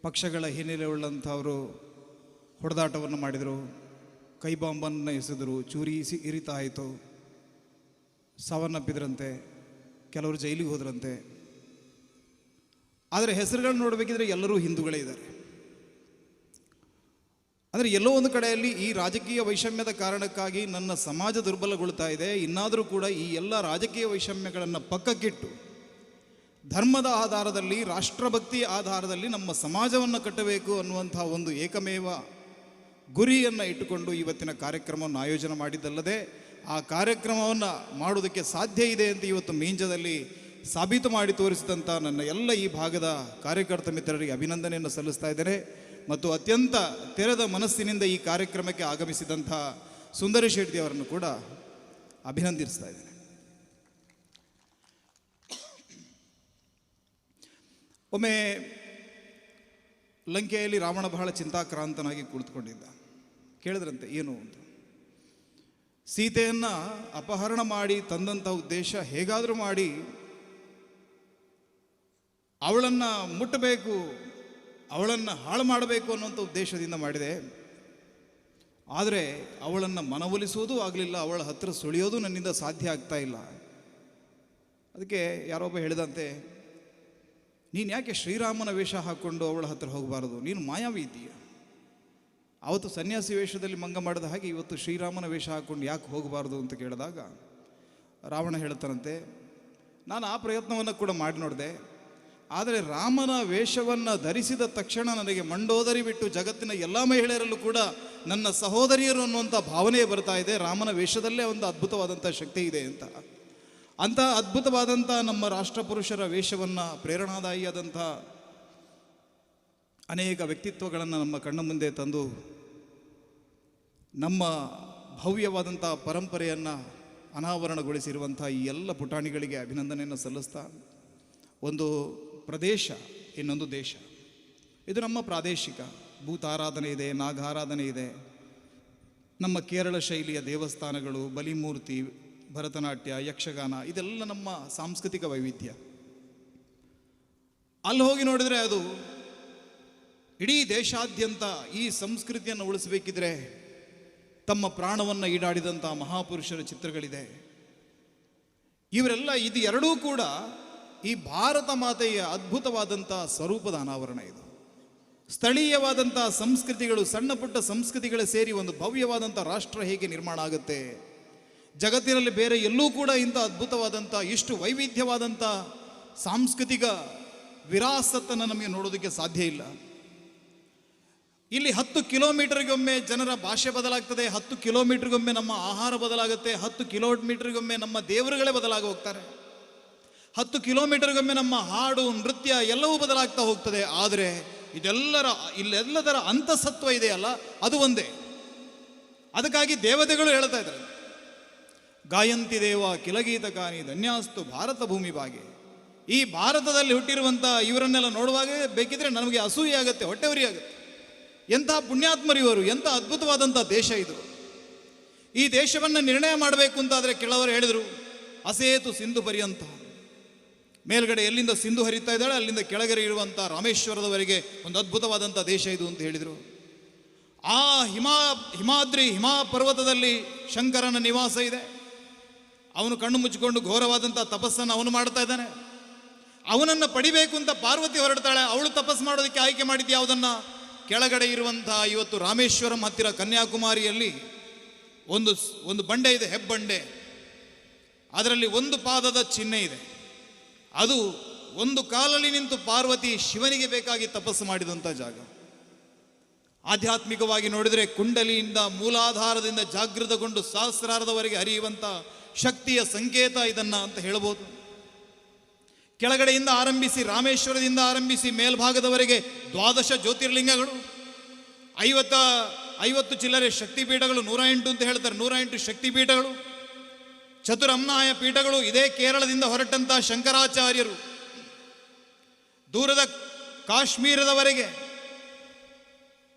ಪಕ್ಷಗಳ ಹಿನ್ನೆಲೆ ಉಳ್ಳಂಥವರು ಹೊಡೆದಾಟವನ್ನು ಮಾಡಿದರು, ಕೈ ಬಾಂಬನ್ನು ಎಸೆದರು, ಚೂರಿ ಇರಿತ ಆಯಿತು, ಸಾವನ್ನಪ್ಪಿದ್ರಂತೆ, ಕೆಲವರು ಜೈಲಿಗೆ ಹೋದ್ರಂತೆ. ಆದರೆ ಹೆಸರುಗಳನ್ನ ನೋಡಬೇಕಿದ್ರೆ ಎಲ್ಲರೂ ಹಿಂದೂಗಳೇ ಇದ್ದಾರೆ. ಅಂದರೆ ಎಲ್ಲೋ ಒಂದು ಕಡೆಯಲ್ಲಿ ಈ ರಾಜಕೀಯ ವೈಷಮ್ಯದ ಕಾರಣಕ್ಕಾಗಿ ನನ್ನ ಸಮಾಜ ದುರ್ಬಲಗೊಳ್ತಾ ಇದೆ. ಇನ್ನಾದರೂ ಕೂಡ ಈ ಎಲ್ಲ ರಾಜಕೀಯ ವೈಷಮ್ಯಗಳನ್ನು ಪಕ್ಕಕ್ಕಿಟ್ಟು ಧರ್ಮದ ಆಧಾರದಲ್ಲಿ, ರಾಷ್ಟ್ರಭಕ್ತಿ ಆಧಾರದಲ್ಲಿ ನಮ್ಮ ಸಮಾಜವನ್ನು ಕಟ್ಟಬೇಕು ಅನ್ನುವಂಥ ಒಂದು ಏಕಮೇವ ಗುರಿಯನ್ನು ಇಟ್ಟುಕೊಂಡು ಇವತ್ತಿನ ಕಾರ್ಯಕ್ರಮವನ್ನು ಆಯೋಜನೆ ಮಾಡಿದ್ದಲ್ಲದೆ ಆ ಕಾರ್ಯಕ್ರಮವನ್ನು ಮಾಡುವುದಕ್ಕೆ ಸಾಧ್ಯ ಇದೆ ಅಂತ ಇವತ್ತು ಮೀಂಜದಲ್ಲಿ ಸಾಬೀತು ಮಾಡಿ ತೋರಿಸಿದಂಥ ನನ್ನ ಎಲ್ಲ ಈ ಭಾಗದ ಕಾರ್ಯಕರ್ತ ಮಿತ್ರರಿಗೆ ಅಭಿನಂದನೆಯನ್ನು ಸಲ್ಲಿಸ್ತಾ ಇದ್ದೇನೆ. ಮತ್ತು ಅತ್ಯಂತ ತೆರೆದ ಮನಸ್ಸಿನಿಂದ ಈ ಕಾರ್ಯಕ್ರಮಕ್ಕೆ ಆಗಮಿಸಿದಂಥ ಸುಂದರಿ ಶೆಟ್ಟಿ ಅವರನ್ನು ಕೂಡ ಅಭಿನಂದಿಸ್ತಾ ಇದ್ದೇನೆ. ಒಮ್ಮೆ ಲಂಕೆಯಲ್ಲಿ ರಾವಣ ಬಹಳ ಚಿಂತಾಕ್ರಾಂತನಾಗಿ ಕುಳಿತುಕೊಂಡಿದ್ದ. ಕೇಳಿದ್ರಂತೆ ಏನು ಅಂತ. ಸೀತೆಯನ್ನು ಅಪಹರಣ ಮಾಡಿ ತಂದಂಥ ಉದ್ದೇಶ ಹೇಗಾದರೂ ಮಾಡಿ ಅವಳನ್ನು ಮುಟ್ಟಬೇಕು, ಅವಳನ್ನು ಹಾಳು ಮಾಡಬೇಕು ಅನ್ನುವಂಥ ಉದ್ದೇಶದಿಂದ ಮಾಡಿದೆ. ಆದರೆ ಅವಳನ್ನು ಮನವೊಲಿಸೋದು ಆಗಲಿಲ್ಲ, ಅವಳ ಹತ್ತಿರ ಸುಳಿಯೋದು ನನ್ನಿಂದ ಸಾಧ್ಯ ಆಗ್ತಾ ಇಲ್ಲ. ಅದಕ್ಕೆ ಯಾರೊಬ್ಬ ಹೇಳಿದಂತೆ, ನೀನು ಯಾಕೆ ಶ್ರೀರಾಮನ ವೇಷ ಹಾಕ್ಕೊಂಡು ಅವಳ ಹತ್ರ ಹೋಗಬಾರದು, ನೀನು ಮಾಯಾವಿ ಇದೀಯ. ಅವತ್ತು ಸನ್ಯಾಸಿ ವೇಷದಲ್ಲಿ ಮಂಗ ಮಾಡಿದ ಹಾಗೆ ಇವತ್ತು ಶ್ರೀರಾಮನ ವೇಷ ಹಾಕ್ಕೊಂಡು ಯಾಕೆ ಹೋಗಬಾರ್ದು ಅಂತ ಕೇಳಿದಾಗ ರಾವಣ ಹೇಳ್ತಾನಂತೆ, ನಾನು ಆ ಪ್ರಯತ್ನವನ್ನು ಕೂಡ ಮಾಡಿ ನೋಡಿದೆ. ಆದರೆ ರಾಮನ ವೇಷವನ್ನು ಧರಿಸಿದ ತಕ್ಷಣ ನನಗೆ ಮಂಡೋದರಿ ಬಿಟ್ಟು ಜಗತ್ತಿನ ಎಲ್ಲ ಮಹಿಳೆಯರಲ್ಲೂ ಕೂಡ ನನ್ನ ಸಹೋದರಿಯರು ಅನ್ನುವಂಥ ಭಾವನೆ ಬರ್ತಾ ಇದೆ. ರಾಮನ ವೇಷದಲ್ಲೇ ಒಂದು ಅದ್ಭುತವಾದಂಥ ಶಕ್ತಿ ಇದೆ ಅಂತ. ಅಂಥ ಅದ್ಭುತವಾದಂಥ ನಮ್ಮ ರಾಷ್ಟ್ರಪುರುಷರ ವೇಷವನ್ನು, ಪ್ರೇರಣಾದಾಯಿಯಾದಂಥ ಅನೇಕ ವ್ಯಕ್ತಿತ್ವಗಳನ್ನು ನಮ್ಮ ಕಣ್ಣ ಮುಂದೆ ತಂದು ನಮ್ಮ ಭವ್ಯವಾದಂಥ ಪರಂಪರೆಯನ್ನು ಅನಾವರಣಗೊಳಿಸಿರುವಂಥ ಈ ಎಲ್ಲ ಪುಟಾಣಿಗಳಿಗೆ ಅಭಿನಂದನೆಯನ್ನು ಸಲ್ಲಿಸ್ತಾ, ಒಂದು ಪ್ರದೇಶ ಇನ್ನೊಂದು ದೇಶ, ಇದು ನಮ್ಮ ಪ್ರಾದೇಶಿಕ ಭೂತಾರಾಧನೆ ಇದೆ, ನಾಗಾರಾಧನೆ ಇದೆ, ನಮ್ಮ ಕೇರಳ ಶೈಲಿಯ ದೇವಸ್ಥಾನಗಳು, ಬಲಿಮೂರ್ತಿ, ಭರತನಾಟ್ಯ, ಯಕ್ಷಗಾನ, ಇದೆಲ್ಲ ನಮ್ಮ ಸಾಂಸ್ಕೃತಿಕ ವೈವಿಧ್ಯ. ಅಲ್ಲಿ ಹೋಗಿ ನೋಡಿದರೆ ಅದು ಇಡೀ ದೇಶಾದ್ಯಂತ ಈ ಸಂಸ್ಕೃತಿಯನ್ನು ಉಳಿಸಬೇಕಿದ್ರೆ ತಮ್ಮ ಪ್ರಾಣವನ್ನು ಈಡಾಡಿದಂಥ ಮಹಾಪುರುಷರ ಚಿತ್ರಗಳಿದೆ. ಇವರೆಲ್ಲ ಇದು ಎರಡೂ ಕೂಡ ಈ ಭಾರತ ಮಾತೆಯ ಅದ್ಭುತವಾದಂಥ ಸ್ವರೂಪದ ಅನಾವರಣ. ಇದು ಸ್ಥಳೀಯವಾದಂಥ ಸಂಸ್ಕೃತಿಗಳು, ಸಣ್ಣ ಪುಟ್ಟ ಸಂಸ್ಕೃತಿಗಳೇ ಸೇರಿ ಒಂದು ಭವ್ಯವಾದಂಥ ರಾಷ್ಟ್ರ ಹೇಗೆ ನಿರ್ಮಾಣ ಆಗುತ್ತೆ. ಜಗತ್ತಿನಲ್ಲಿ ಬೇರೆ ಎಲ್ಲೂ ಕೂಡ ಇಂಥ ಅದ್ಭುತವಾದಂಥ, ಇಷ್ಟು ವೈವಿಧ್ಯವಾದಂಥ ಸಾಂಸ್ಕೃತಿಕ ವಿರಾಸತ್ತನ್ನು ನಮಗೆ ನೋಡೋದಕ್ಕೆ ಸಾಧ್ಯ ಇಲ್ಲ. ಇಲ್ಲಿ 10 ಕಿಲೋಮೀಟರ್ಗೊಮ್ಮೆ ಜನರ ಭಾಷೆ ಬದಲಾಗ್ತದೆ, 10 ಕಿಲೋಮೀಟರ್ಗೊಮ್ಮೆ ನಮ್ಮ ಆಹಾರ ಬದಲಾಗುತ್ತೆ, 10 ಕಿಲೋಮೀಟರ್ಗೊಮ್ಮೆ ನಮ್ಮ ದೇವರುಗಳೇ ಬದಲಾಗಿ ಹೋಗ್ತಾರೆ, 10 ಕಿಲೋಮೀಟರ್ಗೊಮ್ಮೆ ನಮ್ಮ ಹಾಡು, ನೃತ್ಯ ಎಲ್ಲವೂ ಬದಲಾಗ್ತಾ ಹೋಗ್ತದೆ. ಆದರೆ ಇಲ್ಲೆಲ್ಲದರ ಅಂತಸತ್ವ ಇದೆಯಲ್ಲ, ಅದು ಒಂದೇ. ಅದಕ್ಕಾಗಿ ದೇವತೆಗಳು ಹೇಳ್ತಾ ಇದ್ದಾರೆ, ಗಾಯಂತಿ ದೇವ ಕಿಲಗೀತಕಾನಿ ಧನ್ಯಾಸ್ತು ಭಾರತ ಭೂಮಿ ಬಾಗೆ. ಈ ಭಾರತದಲ್ಲಿ ಹುಟ್ಟಿರುವಂಥ ಇವರನ್ನೆಲ್ಲ ನೋಡುವಾಗ ಬೇಕಿದ್ರೆ ನಮಗೆ ಅಸೂಯೆ ಆಗುತ್ತೆ, ಹೊಟ್ಟೆವರಿ ಆಗುತ್ತೆ. ಎಂಥ ಪುಣ್ಯಾತ್ಮರಿವರು, ಎಂಥ ಅದ್ಭುತವಾದಂಥ ದೇಶ ಇದು. ಈ ದೇಶವನ್ನು ನಿರ್ಣಯ ಮಾಡಬೇಕು ಅಂತಾದರೆ ಕೆಲವರು ಹೇಳಿದರು, ಅಸೇತು ಸಿಂಧು ಪರ್ಯಂತ. ಮೇಲ್ಗಡೆ ಎಲ್ಲಿಂದ ಸಿಂಧು ಹರಿತಾ ಇದ್ದಾಳೆ ಅಲ್ಲಿಂದ ಕೆಳಗಡೆ ಇರುವಂಥ ರಾಮೇಶ್ವರದವರೆಗೆ ಒಂದು ಅದ್ಭುತವಾದಂಥ ದೇಶ ಇದು ಅಂತ ಹೇಳಿದರು. ಆ ಹಿಮಾದ್ರಿ ಪರ್ವತದಲ್ಲಿ ಶಂಕರನ ನಿವಾಸ ಇದೆ. ಅವನು ಕಣ್ಣು ಮುಚ್ಚಿಕೊಂಡು ಘೋರವಾದಂಥ ತಪಸ್ಸನ್ನು ಅವನು ಮಾಡ್ತಾ ಇದ್ದಾನೆ. ಅವನನ್ನು ಪಡಿಬೇಕು ಅಂತ ಪಾರ್ವತಿ ಹೊರಡ್ತಾಳೆ. ಅವಳು ತಪಸ್ಸು ಮಾಡೋದಕ್ಕೆ ಆಯ್ಕೆ ಮಾಡಿದ್ದು ಯಾವುದನ್ನು? ಕೆಳಗಡೆ ಇರುವಂತಹ ಇವತ್ತು ರಾಮೇಶ್ವರಂ ಹತ್ತಿರ ಕನ್ಯಾಕುಮಾರಿಯಲ್ಲಿ ಒಂದು ಬಂಡೆ ಇದೆ, ಹೆಬ್ಬಂಡೆ. ಅದರಲ್ಲಿ ಒಂದು ಪಾದದ ಚಿಹ್ನೆ ಇದೆ. ಅದು ಒಂದು ಕಾಲಲ್ಲಿ ನಿಂತು ಪಾರ್ವತಿ ಶಿವನಿಗೆ ಬೇಕಾಗಿ ತಪಸ್ಸು ಮಾಡಿದಂಥ ಜಾಗ. ಆಧ್ಯಾತ್ಮಿಕವಾಗಿ ನೋಡಿದರೆ ಕುಂಡಲಿಯಿಂದ, ಮೂಲಾಧಾರದಿಂದ ಜಾಗೃತಗೊಂಡು ಸಹಸ್ರಾರದವರೆಗೆ ಹರಿಯುವಂಥ ಶಕ್ತಿಯ ಸಂಕೇತ ಇದನ್ನ ಅಂತ ಹೇಳ್ಬೋದು. ಕೆಳಗಡೆಯಿಂದ ಆರಂಭಿಸಿ, ರಾಮೇಶ್ವರದಿಂದ ಆರಂಭಿಸಿ ಮೇಲ್ಭಾಗದವರೆಗೆ 12 ಜ್ಯೋತಿರ್ಲಿಂಗಗಳು, 50 ಚಿಲ್ಲರೆ ಶಕ್ತಿಪೀಠಗಳು, 108 ಅಂತ ಹೇಳ್ತಾರೆ, 108 ಶಕ್ತಿಪೀಠಗಳು, ಚತುರಮ್ನಾಯ ಪೀಠಗಳು. ಇದೇ ಕೇರಳದಿಂದ ಹೊರಟಂತಹ ಶಂಕರಾಚಾರ್ಯರು ದೂರದ ಕಾಶ್ಮೀರದವರೆಗೆ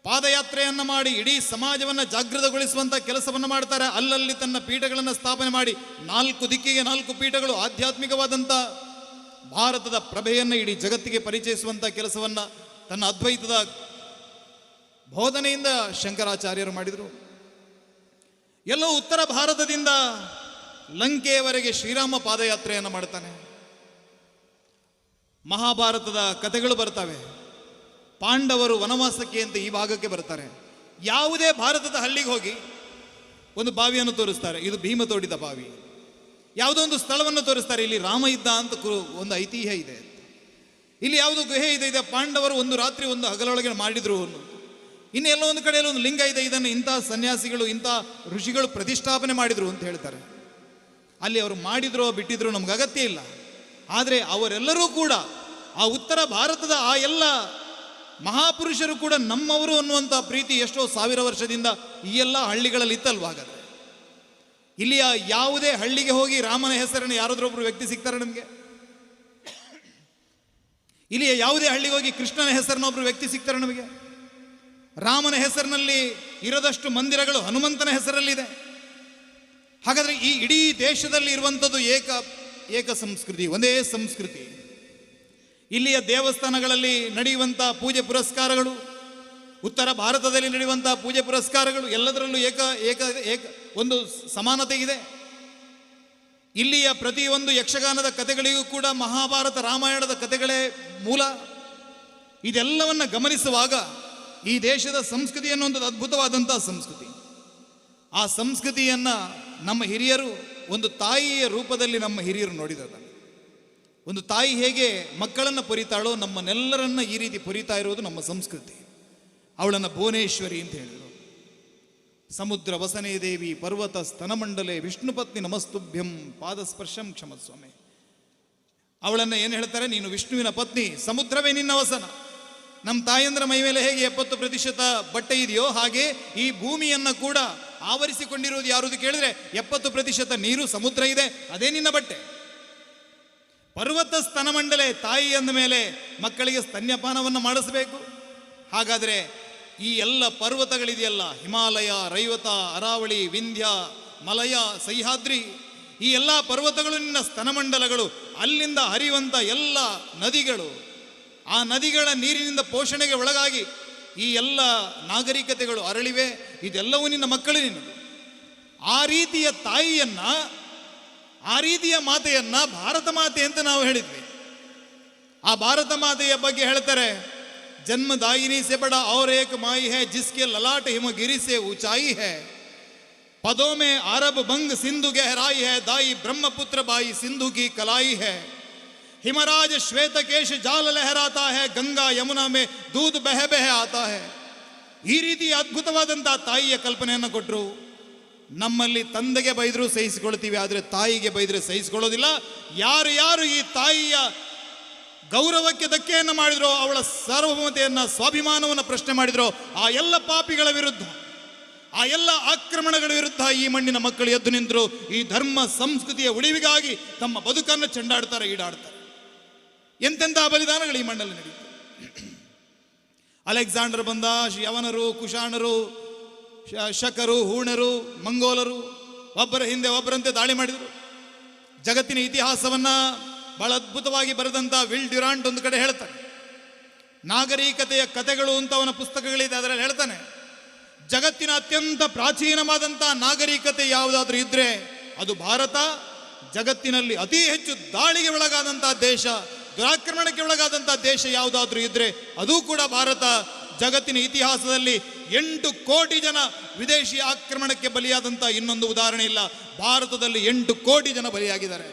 ಪಾದಯಾತ್ರೆಯನ್ನು ಮಾಡಿ ಇಡೀ ಸಮಾಜವನ್ನು ಜಾಗೃತಗೊಳಿಸುವಂಥ ಕೆಲಸವನ್ನು ಮಾಡ್ತಾರೆ. ಅಲ್ಲಲ್ಲಿ ತನ್ನ ಪೀಠಗಳನ್ನು ಸ್ಥಾಪನೆ ಮಾಡಿ 4 ದಿಕ್ಕಿಗೆ 4 ಪೀಠಗಳು ಆಧ್ಯಾತ್ಮಿಕವಾದಂಥ ಭಾರತದ ಪ್ರಭೆಯನ್ನು ಇಡೀ ಜಗತ್ತಿಗೆ ಪರಿಚಯಿಸುವಂಥ ಕೆಲಸವನ್ನು ತನ್ನ ಅದ್ವೈತದ ಬೋಧನೆಯಿಂದ ಶಂಕರಾಚಾರ್ಯರು ಮಾಡಿದರು. ಎಲ್ಲೋ ಉತ್ತರ ಭಾರತದಿಂದ ಲಂಕೆಯವರೆಗೆ ಶ್ರೀರಾಮ ಪಾದಯಾತ್ರೆಯನ್ನು ಮಾಡ್ತಾನೆ. ಮಹಾಭಾರತದ ಕಥೆಗಳು ಬರ್ತವೆ. ಪಾಂಡವರು ವನವಾಸಕ್ಕೆ ಅಂತ ಈ ಭಾಗಕ್ಕೆ ಬರ್ತಾರೆ. ಯಾವುದೇ ಭಾರತದ ಹಳ್ಳಿಗೆ ಹೋಗಿ ಒಂದು ಬಾವಿಯನ್ನು ತೋರಿಸ್ತಾರೆ, ಇದು ಭೀಮ ತೋಡಿದ ಬಾವಿ. ಯಾವುದೋ ಒಂದು ಸ್ಥಳವನ್ನು ತೋರಿಸ್ತಾರೆ, ಇಲ್ಲಿ ರಾಮ ಇದ್ದ ಅಂತ ಒಂದು ಐತಿಹ್ಯ ಇದೆ. ಇಲ್ಲಿ ಯಾವುದೋ ಗುಹೆ ಇದೆ, ಪಾಂಡವರು ಒಂದು ರಾತ್ರಿ ಒಂದು ಹಗಲೊಳಗೆ ಮಾಡಿದ್ರು ಅನ್ನೋದು. ಇನ್ನು ಎಲ್ಲೋ ಒಂದು ಕಡೆಯಲ್ಲಿ ಒಂದು ಲಿಂಗ ಇದೆ, ಇದನ್ನು ಇಂಥ ಸನ್ಯಾಸಿಗಳು ಇಂಥ ಋಷಿಗಳು ಪ್ರತಿಷ್ಠಾಪನೆ ಮಾಡಿದ್ರು ಅಂತ ಹೇಳ್ತಾರೆ. ಅಲ್ಲಿ ಅವರು ಮಾಡಿದ್ರೋ ಬಿಟ್ಟಿದ್ರು ನಮ್ಗೆ ಅಗತ್ಯ ಇಲ್ಲ. ಆದರೆ ಅವರೆಲ್ಲರೂ ಕೂಡ ಆ ಉತ್ತರ ಭಾರತದ ಆ ಎಲ್ಲ ಮಹಾಪುರುಷರು ಕೂಡ ನಮ್ಮವರು ಅನ್ನುವಂಥ ಪ್ರೀತಿ ಎಷ್ಟೋ ಸಾವಿರ ವರ್ಷದಿಂದ ಈ ಎಲ್ಲ ಹಳ್ಳಿಗಳಲ್ಲಿ ಇತ್ತಲ್ವ. ಹಾಗಾದ್ರೆ ಇಲ್ಲಿಯ ಯಾವುದೇ ಹಳ್ಳಿಗೆ ಹೋಗಿ ರಾಮನ ಹೆಸರನ್ನು ಯಾರಾದ್ರೊಬ್ರು ವ್ಯಕ್ತಿ ಸಿಗ್ತಾರೆ ನಮಗೆ? ಇಲ್ಲಿಯ ಯಾವುದೇ ಹಳ್ಳಿಗೆ ಹೋಗಿ ಕೃಷ್ಣನ ಹೆಸರನ್ನ ಒಬ್ರು ವ್ಯಕ್ತಿ ಸಿಗ್ತಾರೆ ನಮಗೆ? ರಾಮನ ಹೆಸರಿನಲ್ಲಿ ಇರದಷ್ಟು ಮಂದಿರಗಳು ಹನುಮಂತನ ಹೆಸರಲ್ಲಿದೆ. ಹಾಗಾದ್ರೆ ಈ ಇಡೀ ದೇಶದಲ್ಲಿ ಇರುವಂಥದ್ದು ಏಕ ಸಂಸ್ಕೃತಿ, ಒಂದೇ ಸಂಸ್ಕೃತಿ. ಇಲ್ಲಿಯ ದೇವಸ್ಥಾನಗಳಲ್ಲಿ ನಡೆಯುವಂಥ ಪೂಜೆ ಪುರಸ್ಕಾರಗಳು, ಉತ್ತರ ಭಾರತದಲ್ಲಿ ನಡೆಯುವಂಥ ಪೂಜೆ ಪುರಸ್ಕಾರಗಳು ಎಲ್ಲದರಲ್ಲೂ ಒಂದು ಸಮಾನತೆ ಇದೆ. ಇಲ್ಲಿಯ ಪ್ರತಿಯೊಂದು ಯಕ್ಷಗಾನದ ಕಥೆಗಳಿಗೂ ಕೂಡ ಮಹಾಭಾರತ ರಾಮಾಯಣದ ಕಥೆಗಳೇ ಮೂಲ. ಇದೆಲ್ಲವನ್ನ ಗಮನಿಸುವಾಗ ಈ ದೇಶದ ಸಂಸ್ಕೃತಿ ಅನ್ನುವಂಥದ್ದು ಅದ್ಭುತವಾದಂಥ ಸಂಸ್ಕೃತಿ. ಆ ಸಂಸ್ಕೃತಿಯನ್ನ ನಮ್ಮ ಹಿರಿಯರು ಒಂದು ತಾಯಿಯ ರೂಪದಲ್ಲಿ ನಮ್ಮ ಹಿರಿಯರು ನೋಡಿದ್ದಾರೆ. ಒಂದು ತಾಯಿ ಹೇಗೆ ಮಕ್ಕಳನ್ನು ಪೊರಿತಾಳೋ ನಮ್ಮನ್ನೆಲ್ಲರನ್ನ ಈ ರೀತಿ ಪೊರಿತಾ ಇರುವುದು ನಮ್ಮ ಸಂಸ್ಕೃತಿ. ಅವಳನ್ನು ಭುವನೇಶ್ವರಿ ಅಂತ ಹೇಳಿದರು. ಸಮುದ್ರ ವಸನೇ ದೇವಿ ಪರ್ವತ ಸ್ತನಮಂಡಲೆ ವಿಷ್ಣು ಪತ್ನಿ ನಮಸ್ತುಭ್ಯಂ ಪಾದಸ್ಪರ್ಶಂ ಕ್ಷಮಸ್ವಾಮಿ. ಅವಳನ್ನು ಏನು ಹೇಳ್ತಾರೆ? ನೀನು ವಿಷ್ಣುವಿನ ಪತ್ನಿ, ಸಮುದ್ರವೇ ನಿನ್ನ ವಸನ. ನಮ್ಮ ತಾಯಂದ್ರ ಮೈ ಮೇಲೆ ಹೇಗೆ 70% ಬಟ್ಟೆ ಇದೆಯೋ ಹಾಗೆ ಈ ಭೂಮಿಯನ್ನ ಕೂಡ ಆವರಿಸಿಕೊಂಡಿರುವುದು ಯಾವುದು ಕೇಳಿದ್ರೆ 70% ನೀರು, ಸಮುದ್ರ ಇದೆ, ಅದೇ ನಿನ್ನ ಬಟ್ಟೆ. ಪರ್ವತ ಸ್ತನಮಂಡಲೆ, ತಾಯಿ ಅಂದ ಮೇಲೆ ಮಕ್ಕಳಿಗೆ ಸ್ತನ್ಯಪಾನವನ್ನು ಮಾಡಿಸಬೇಕು. ಹಾಗಾದರೆ ಈ ಎಲ್ಲ ಪರ್ವತಗಳಿದೆಯಲ್ಲ, ಹಿಮಾಲಯ, ರೈವತ, ಅರಾವಳಿ, ವಿಂಧ್ಯ, ಮಲಯ, ಸಹ್ಯಾದ್ರಿ, ಈ ಎಲ್ಲ ಪರ್ವತಗಳು ನಿನ್ನ ಸ್ತನಮಂಡಲಗಳು. ಅಲ್ಲಿಂದ ಹರಿಯುವಂಥ ಎಲ್ಲ ನದಿಗಳು, ಆ ನದಿಗಳ ನೀರಿನಿಂದ ಪೋಷಣೆಗೆ ಒಳಗಾಗಿ ಈ ಎಲ್ಲ ನಾಗರಿಕತೆಗಳು ಅರಳಿವೆ. ಇದೆಲ್ಲವೂ ನಿನ್ನ ಮಕ್ಕಳು ನಿನ್ನದು. ಆ ರೀತಿಯ ತಾಯಿಯನ್ನ, ಆ ರೀತಿಯ ಮಾತೆಯನ್ನ ಭಾರತ ಮಾತೆ ಅಂತ ನಾವು ಹೇಳಿದ್ವಿ. ಆ ಭಾರತ ಮಾತೆಯ ಬಗ್ಗೆ ಹೇಳ್ತಾರೆ, ಜನ್ಮದಾಯಿನಿ ಸೆ ಬಡ ಔರ್ ಏಕ್ ಮಾಯಿ ಹೈ ಜಿಸ್ಕೆ ಲಲಾಟ ಹಿಮಗಿರಿ ಸೆ ಊಂಚಾಯಿ ಹೈ, ಪದೋ ಮೇ ಅರಬ್ ಬಂಗ್ ಸಿಂಧು ಗಹರಾಯಿ ಹೈ, ದಾಯಿ ಬ್ರಹ್ಮಪುತ್ರ ಬಾಯಿ ಸಿಂಧು ಕಿ ಕಲಾಯಿ ಹೈ, ಹಿಮರಾಜ ಶ್ವೇತಕೇಶ ಜಾಲ ಲಹರಾತಾ ಹೈ, ಗಂಗಾ ಯಮುನಾ ಮೇ ದೂದ್ ಬೆಹೆ ಬೆಹೆ ಆತಾ ಹೈ. ಈ ರೀತಿ ಅದ್ಭುತವಾದಂತಹ ತಾಯಿಯ ಕಲ್ಪನೆಯನ್ನು ಕೊಟ್ಟರು. ನಮ್ಮಲ್ಲಿ ತಂದೆಗೆ ಬೈದರೂ ಸಹಿಸಿಕೊಳ್ತೀವಿ, ಆದರೆ ತಾಯಿಗೆ ಬೈದರೆ ಸಹಿಸಿಕೊಳ್ಳೋದಿಲ್ಲ. ಯಾರು ಈ ತಾಯಿಯ ಗೌರವಕ್ಕೆ ಧಕ್ಕೆಯನ್ನು ಮಾಡಿದ್ರೋ, ಅವಳ ಸಾರ್ವಭೌಮತೆಯನ್ನ, ಸ್ವಾಭಿಮಾನವನ್ನು ಪ್ರಶ್ನೆ ಮಾಡಿದ್ರೋ, ಆ ಎಲ್ಲ ಪಾಪಿಗಳ ವಿರುದ್ಧ, ಆ ಎಲ್ಲ ಆಕ್ರಮಣಗಳ ವಿರುದ್ಧ ಈ ಮಣ್ಣಿನ ಮಕ್ಕಳು ಎದ್ದು ನಿಂತರು. ಈ ಧರ್ಮ ಸಂಸ್ಕೃತಿಯ ಉಳಿವಿಗಾಗಿ ತಮ್ಮ ಬದುಕನ್ನು ಚೆಂಡಾಡ್ತಾರೆ, ಈಡಾಡ್ತಾರೆ. ಎಂತೆಂಥ ಬಲಿದಾನಗಳು ಈ ಮಣ್ಣಲ್ಲಿ ನಡೆಯುತ್ತೆ. ಅಲೆಕ್ಸಾಂಡರ್ ಬಂದ, ಯವನರು, ಕುಶಾಣರು, ಶಕರು, ಹೂಣರು, ಮಂಗೋಲರು ಒಬ್ಬರ ಹಿಂದೆ ಒಬ್ಬರಂತೆ ದಾಳಿ ಮಾಡಿದರು. ಜಗತ್ತಿನ ಇತಿಹಾಸವನ್ನ ಬಹಳ ಅದ್ಭುತವಾಗಿ ಬರೆದಂಥ ವಿಲ್ ಡ್ಯುರಾಂಟ್ ಒಂದು ಕಡೆ ಹೇಳ್ತಾನೆ, ನಾಗರಿಕತೆಯ ಕಥೆಗಳು ಅಂತ ಅವನ ಪುಸ್ತಕಗಳಿದೆ, ಅದರಲ್ಲಿ ಹೇಳ್ತಾನೆ, ಜಗತ್ತಿನ ಅತ್ಯಂತ ಪ್ರಾಚೀನವಾದಂಥ ನಾಗರಿಕತೆ ಯಾವುದಾದ್ರೂ ಇದ್ರೆ ಅದು ಭಾರತ. ಜಗತ್ತಿನಲ್ಲಿ ಅತಿ ಹೆಚ್ಚು ದಾಳಿಗೆ ಒಳಗಾದಂಥ ದೇಶ, ದುರಾಕ್ರಮಣಕ್ಕೆ ಒಳಗಾದಂಥ ದೇಶ ಯಾವುದಾದ್ರೂ ಇದ್ರೆ ಅದು ಕೂಡ ಭಾರತ. ಜಗತ್ತಿನ ಇತಿಹಾಸದಲ್ಲಿ 8 ಕೋಟಿ ಜನ ವಿದೇಶಿ ಆಕ್ರಮಣಕ್ಕೆ ಬಲಿಯಾದಂಥ ಇನ್ನೊಂದು ಉದಾಹರಣೆ ಇಲ್ಲ. ಭಾರತದಲ್ಲಿ 8 ಕೋಟಿ ಜನ ಬಲಿಯಾಗಿದ್ದಾರೆ.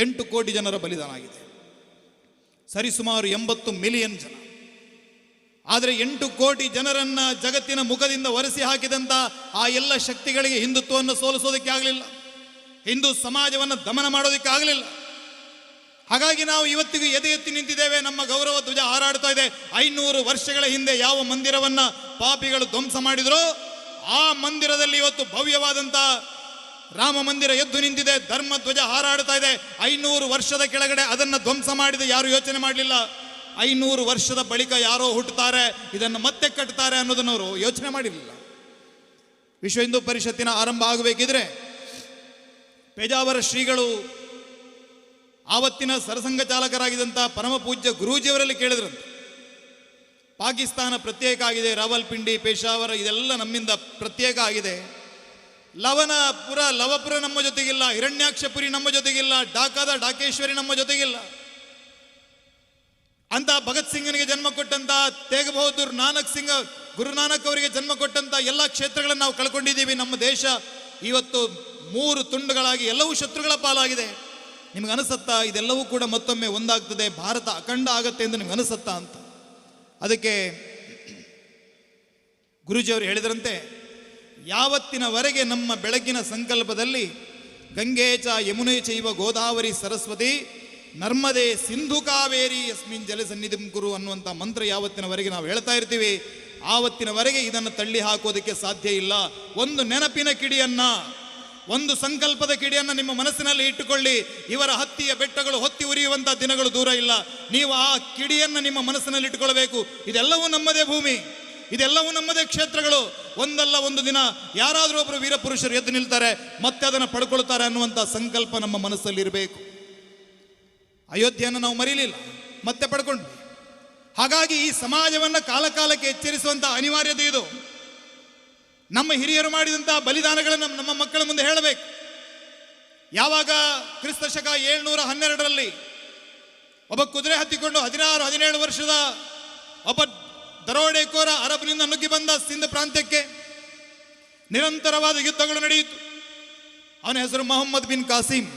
8 ಕೋಟಿ ಜನರ ಬಲಿದಾನ ಆಗಿದೆ, ಸರಿಸುಮಾರು 80 ಮಿಲಿಯನ್ ಜನ. ಆದರೆ 8 ಕೋಟಿ ಜನರನ್ನ ಜಗತ್ತಿನ ಮುಖದಿಂದ ಒರೆಸಿ ಹಾಕಿದಂಥ ಆ ಎಲ್ಲ ಶಕ್ತಿಗಳಿಗೆ ಹಿಂದುತ್ವವನ್ನು ಸೋಲಿಸೋದಕ್ಕೆ ಆಗಲಿಲ್ಲ, ಹಿಂದೂ ಸಮಾಜವನ್ನು ದಮನ ಮಾಡೋದಕ್ಕೆ ಆಗಲಿಲ್ಲ. ಹಾಗಾಗಿ ನಾವು ಇವತ್ತಿಗೂ ಎದೆ ಎತ್ತಿ ನಿಂತಿದ್ದೇವೆ, ನಮ್ಮ ಗೌರವ ಧ್ವಜ ಹಾರಾಡ್ತಾ ಇದೆ. 500 ವರ್ಷಗಳ ಹಿಂದೆ ಯಾವ ಮಂದಿರವನ್ನ ಪಾಪಿಗಳು ಧ್ವಂಸ ಮಾಡಿದ್ರೋ ಆ ಮಂದಿರದಲ್ಲಿ ಇವತ್ತು ಭವ್ಯವಾದಂಥ ರಾಮ ಮಂದಿರ ಎದ್ದು ನಿಂತಿದೆ, ಧರ್ಮ ಧ್ವಜ ಹಾರಾಡ್ತಾ ಇದೆ. 500 ವರ್ಷದ ಕೆಳಗಡೆ ಅದನ್ನು ಧ್ವಂಸ ಮಾಡಿದ ಯಾರು ಯೋಚನೆ ಮಾಡಲಿಲ್ಲ. 500 ವರ್ಷದ ಬಳಿಕ ಯಾರೋ ಹುಟ್ಟುತ್ತಾರೆ, ಇದನ್ನು ಮತ್ತೆ ಕಟ್ತಾರೆ ಅನ್ನೋದನ್ನು ಅವರು ಯೋಚನೆ ಮಾಡಿರಲಿಲ್ಲ. ವಿಶ್ವ ಹಿಂದೂ ಪರಿಷತ್ತಿನ ಆರಂಭ ಆಗಬೇಕಿದ್ರೆ ಪೇಜಾವರ ಶ್ರೀಗಳು ಆವತ್ತಿನ ಸರಸಂಘ ಚಾಲಕರಾಗಿದ್ದಂಥ ಪರಮ ಪೂಜ್ಯ ಗುರೂಜಿಯವರಲ್ಲಿ ಕೇಳಿದ್ರಂತೆ, ಪಾಕಿಸ್ತಾನ ಪ್ರತ್ಯೇಕ ಆಗಿದೆ, ರಾವಲ್ಪಿಂಡಿ, ಪೇಶಾವರ ಇದೆಲ್ಲ ನಮ್ಮಿಂದ ಪ್ರತ್ಯೇಕ ಆಗಿದೆ. ಲವಪುರ ನಮ್ಮ ಜೊತೆಗಿಲ್ಲ, ಹಿರಣ್ಯಾಕ್ಷಪುರಿ ನಮ್ಮ ಜೊತೆಗಿಲ್ಲ, ಢಾಕಾದ ಢಾಕೇಶ್ವರಿ ನಮ್ಮ ಜೊತೆಗಿಲ್ಲ. ಅಂತ ಭಗತ್ ಸಿಂಗನಿಗೆ ಜನ್ಮ ಕೊಟ್ಟಂತ ತೇಗ್ ಬಹದ್ದೂರ್ ಗುರುನಾನಕ್ ಅವರಿಗೆ ಜನ್ಮ ಕೊಟ್ಟಂತ ಎಲ್ಲ ಕ್ಷೇತ್ರಗಳನ್ನು ನಾವು ಕಳ್ಕೊಂಡಿದ್ದೀವಿ. ನಮ್ಮ ದೇಶ ಇವತ್ತು 3 ತುಂಡುಗಳಾಗಿ ಎಲ್ಲವೂ ಶತ್ರುಗಳ ಪಾಲಾಗಿದೆ. ನಿಮ್ಗೆ ಅನಿಸತ್ತಾ ಇದೆಲ್ಲವೂ ಕೂಡ ಮತ್ತೊಮ್ಮೆ ಒಂದಾಗ್ತದೆ, ಭಾರತ ಅಖಂಡ ಆಗತ್ತೆ ಎಂದು ನಿಮ್ಗೆ ಅನಿಸತ್ತಾ ಅಂತ? ಅದಕ್ಕೆ ಗುರೂಜಿಯವರು ಹೇಳಿದ್ರಂತೆ, ಯಾವತ್ತಿನವರೆಗೆ ನಮ್ಮ ಬೆಳಗಿನ ಸಂಕಲ್ಪದಲ್ಲಿ ಗಂಗೆ ಚ ಯಮುನೆ ಚೈವ ಗೋದಾವರಿ ಸರಸ್ವತಿ ನರ್ಮದೆ ಸಿಂಧು ಕಾವೇರಿ ಯಸ್ಮಿನ್ ಜಲ ಸನ್ನಿಧಿಂ ಕುರು ಅನ್ನುವಂಥ ಮಂತ್ರ ಯಾವತ್ತಿನವರೆಗೆ ನಾವು ಹೇಳ್ತಾ ಇರ್ತೀವಿ, ಆವತ್ತಿನವರೆಗೆ ಇದನ್ನು ತಳ್ಳಿ ಹಾಕೋದಕ್ಕೆ ಸಾಧ್ಯ ಇಲ್ಲ. ಒಂದು ನೆನಪಿನ ಕಿಡಿಯನ್ನ, ಒಂದು ಸಂಕಲ್ಪದ ಕಿಡಿಯನ್ನು ನಿಮ್ಮ ಮನಸ್ಸಿನಲ್ಲಿ ಇಟ್ಟುಕೊಳ್ಳಿ. ಇವರ ಹತ್ತಿಯ ಬೆಟ್ಟಗಳು ಹೊತ್ತಿ ಉರಿಯುವಂಥ ದಿನಗಳು ದೂರ ಇಲ್ಲ. ನೀವು ಆ ಕಿಡಿಯನ್ನು ನಿಮ್ಮ ಮನಸ್ಸಿನಲ್ಲಿ ಇಟ್ಟುಕೊಳ್ಬೇಕು. ಇದೆಲ್ಲವೂ ನಮ್ಮದೇ ಭೂಮಿ, ಇದೆಲ್ಲವೂ ನಮ್ಮದೇ ಕ್ಷೇತ್ರಗಳು. ಒಂದಲ್ಲ ಒಂದು ದಿನ ಯಾರಾದರೂ ಒಬ್ಬರು ವೀರಪುರುಷರು ಎದ್ದು ನಿಲ್ತಾರೆ, ಮತ್ತೆ ಅದನ್ನು ಪಡ್ಕೊಳ್ತಾರೆ ಅನ್ನುವಂಥ ಸಂಕಲ್ಪ ನಮ್ಮ ಮನಸ್ಸಲ್ಲಿ ಇರಬೇಕು. ಅಯೋಧ್ಯೆಯನ್ನು ನಾವು ಮರೀಲಿಲ್ಲ, ಮತ್ತೆ ಪಡ್ಕೊಂಡ್ವಿ. ಹಾಗಾಗಿ ಈ ಸಮಾಜವನ್ನು ಕಾಲಕಾಲಕ್ಕೆ ಎಚ್ಚರಿಸುವಂಥ ಅನಿವಾರ್ಯತೆ ಇದು. ನಮ್ಮ ಹಿರಿಯರು ಮಾಡಿದಂತಹ ಬಲಿದಾನಗಳನ್ನು ನಮ್ಮ ಮಕ್ಕಳ ಮುಂದೆ ಹೇಳಬೇಕು. ಯಾವಾಗ ಕ್ರಿಸ್ತ ಶಕ 712ರಲ್ಲಿ ಒಬ್ಬ ಕುದುರೆ ಹತ್ತಿಕೊಂಡು 16-17 ವರ್ಷದ ಒಬ್ಬ ದರೋಡೆಕೋರ ಅರಬ್ನಿಂದ ನುಗ್ಗಿ ಬಂದ ಸಿಂಧ್ ಪ್ರಾಂತ್ಯಕ್ಕೆ, ನಿರಂತರವಾದ ಯುದ್ಧಗಳು ನಡೆಯಿತು. ಅವನ ಹೆಸರು ಮೊಹಮ್ಮದ್ ಬಿನ್ ಕಾಸಿಂ.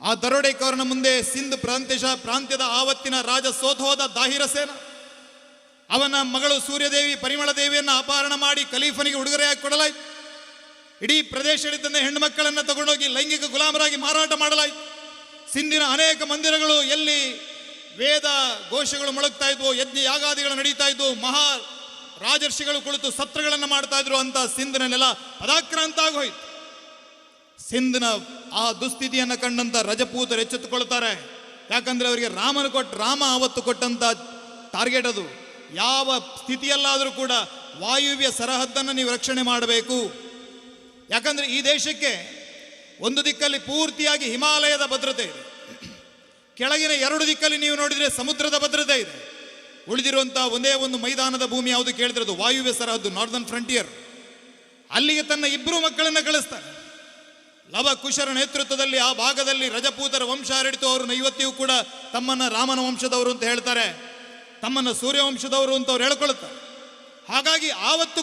ಆ ದರೋಡೆಕೋರನ ಮುಂದೆ ಸಿಂಧ್ ಪ್ರಾಂತ್ಯದ ಆವತ್ತಿನ ರಾಜ ಸೋತೋದ ದಾಹಿರ ಸೇನ, ಅವನ ಮಗಳು ಸೂರ್ಯದೇವಿ ಪರಿಮಳ ದೇವಿಯನ್ನು ಅಪಹರಣ ಮಾಡಿ ಖಲೀಫನಿಗೆ ಉಡುಗೊರೆಯಾಗಿ ಕೊಡಲಾಯಿತು. ಇಡೀ ಪ್ರದೇಶದಲ್ಲಿದ್ದ ಹೆಣ್ಣು ಮಕ್ಕಳನ್ನು ತಗೊಂಡೋಗಿ ಲೈಂಗಿಕ ಗುಲಾಮರಾಗಿ ಮಾರಾಟ ಮಾಡಲಾಯಿತು. ಸಿಂಧಿನ ಅನೇಕ ಮಂದಿರಗಳು ಎಲ್ಲಿ ವೇದ ಘೋಷಗಳು ಮೊಳಗ್ತಾ ಇದ್ವು, ಯಜ್ಞ ಯಾಗಾದಿಗಳು ನಡೀತಾ ಇದ್ವು, ಮಹಾ ರಾಜರ್ಷಿಗಳು ಕುಳಿತು ಸತ್ರಗಳನ್ನು ಮಾಡ್ತಾ ಇದ್ರು ಅಂತ ಸಿಂಧಿನೆಲ್ಲ ಪದಾಕ್ರಾಂತ ಆಗೋಯ್ತು. ಸಿಂಧ್ನ ಆ ದುಸ್ಥಿತಿಯನ್ನು ಕಂಡಂತ ರಜಪೂತರು ಎಚ್ಚೆತ್ತುಕೊಳ್ತಾರೆ. ಯಾಕಂದ್ರೆ ಅವರಿಗೆ ರಾಮ ಅವತ್ತು ಕೊಟ್ಟಂತ ಟಾರ್ಗೆಟ್ ಅದು. ಯಾವ ಸ್ಥಿತಿಯಲ್ಲಾದರೂ ಕೂಡ ವಾಯುವ್ಯ ಸರಹದ್ದನ್ನು ನೀವು ರಕ್ಷಣೆ ಮಾಡಬೇಕು. ಯಾಕಂದ್ರೆ ಈ ದೇಶಕ್ಕೆ ಒಂದು ದಿಕ್ಕಲ್ಲಿ ಪೂರ್ತಿಯಾಗಿ ಹಿಮಾಲಯದ ಭದ್ರತೆ ಇದೆ, ಕೆಳಗಿನ 2 ದಿಕ್ಕಲ್ಲಿ ನೀವು ನೋಡಿದರೆ ಸಮುದ್ರದ ಭದ್ರತೆ ಇದೆ. ಉಳಿದಿರುವಂತಹ ಒಂದೇ ಒಂದು ಮೈದಾನದ ಭೂಮಿ ಯಾವುದು ಕೇಳಿದಿರೋದು ವಾಯುವ್ಯ ಸರಹದ್ದು, ನಾರ್ದರ್ನ್ ಫ್ರಂಟಿಯರ್. ಅಲ್ಲಿಗೆ ತನ್ನ 2 ಮಕ್ಕಳನ್ನು ಕಳಿಸ್ತಾರೆ. ಲವ ಕುಶರ ನೇತೃತ್ವದಲ್ಲಿ ಆ ಭಾಗದಲ್ಲಿ ರಜಪೂತರ ವಂಶ ಹರಡಿತು. ಅವರು ಇವತ್ತಿಗೂ ಕೂಡ ತಮ್ಮನ್ನ ರಾಮನ ವಂಶದವರು ಅಂತ ಹೇಳ್ತಾರೆ, ತಮ್ಮನ್ನ ಸೂರ್ಯವಂಶದವರು ಅಂತ ಅವ್ರು ಹೇಳ್ಕೊಳ್ತಾರೆ. ಹಾಗಾಗಿ ಆವತ್ತು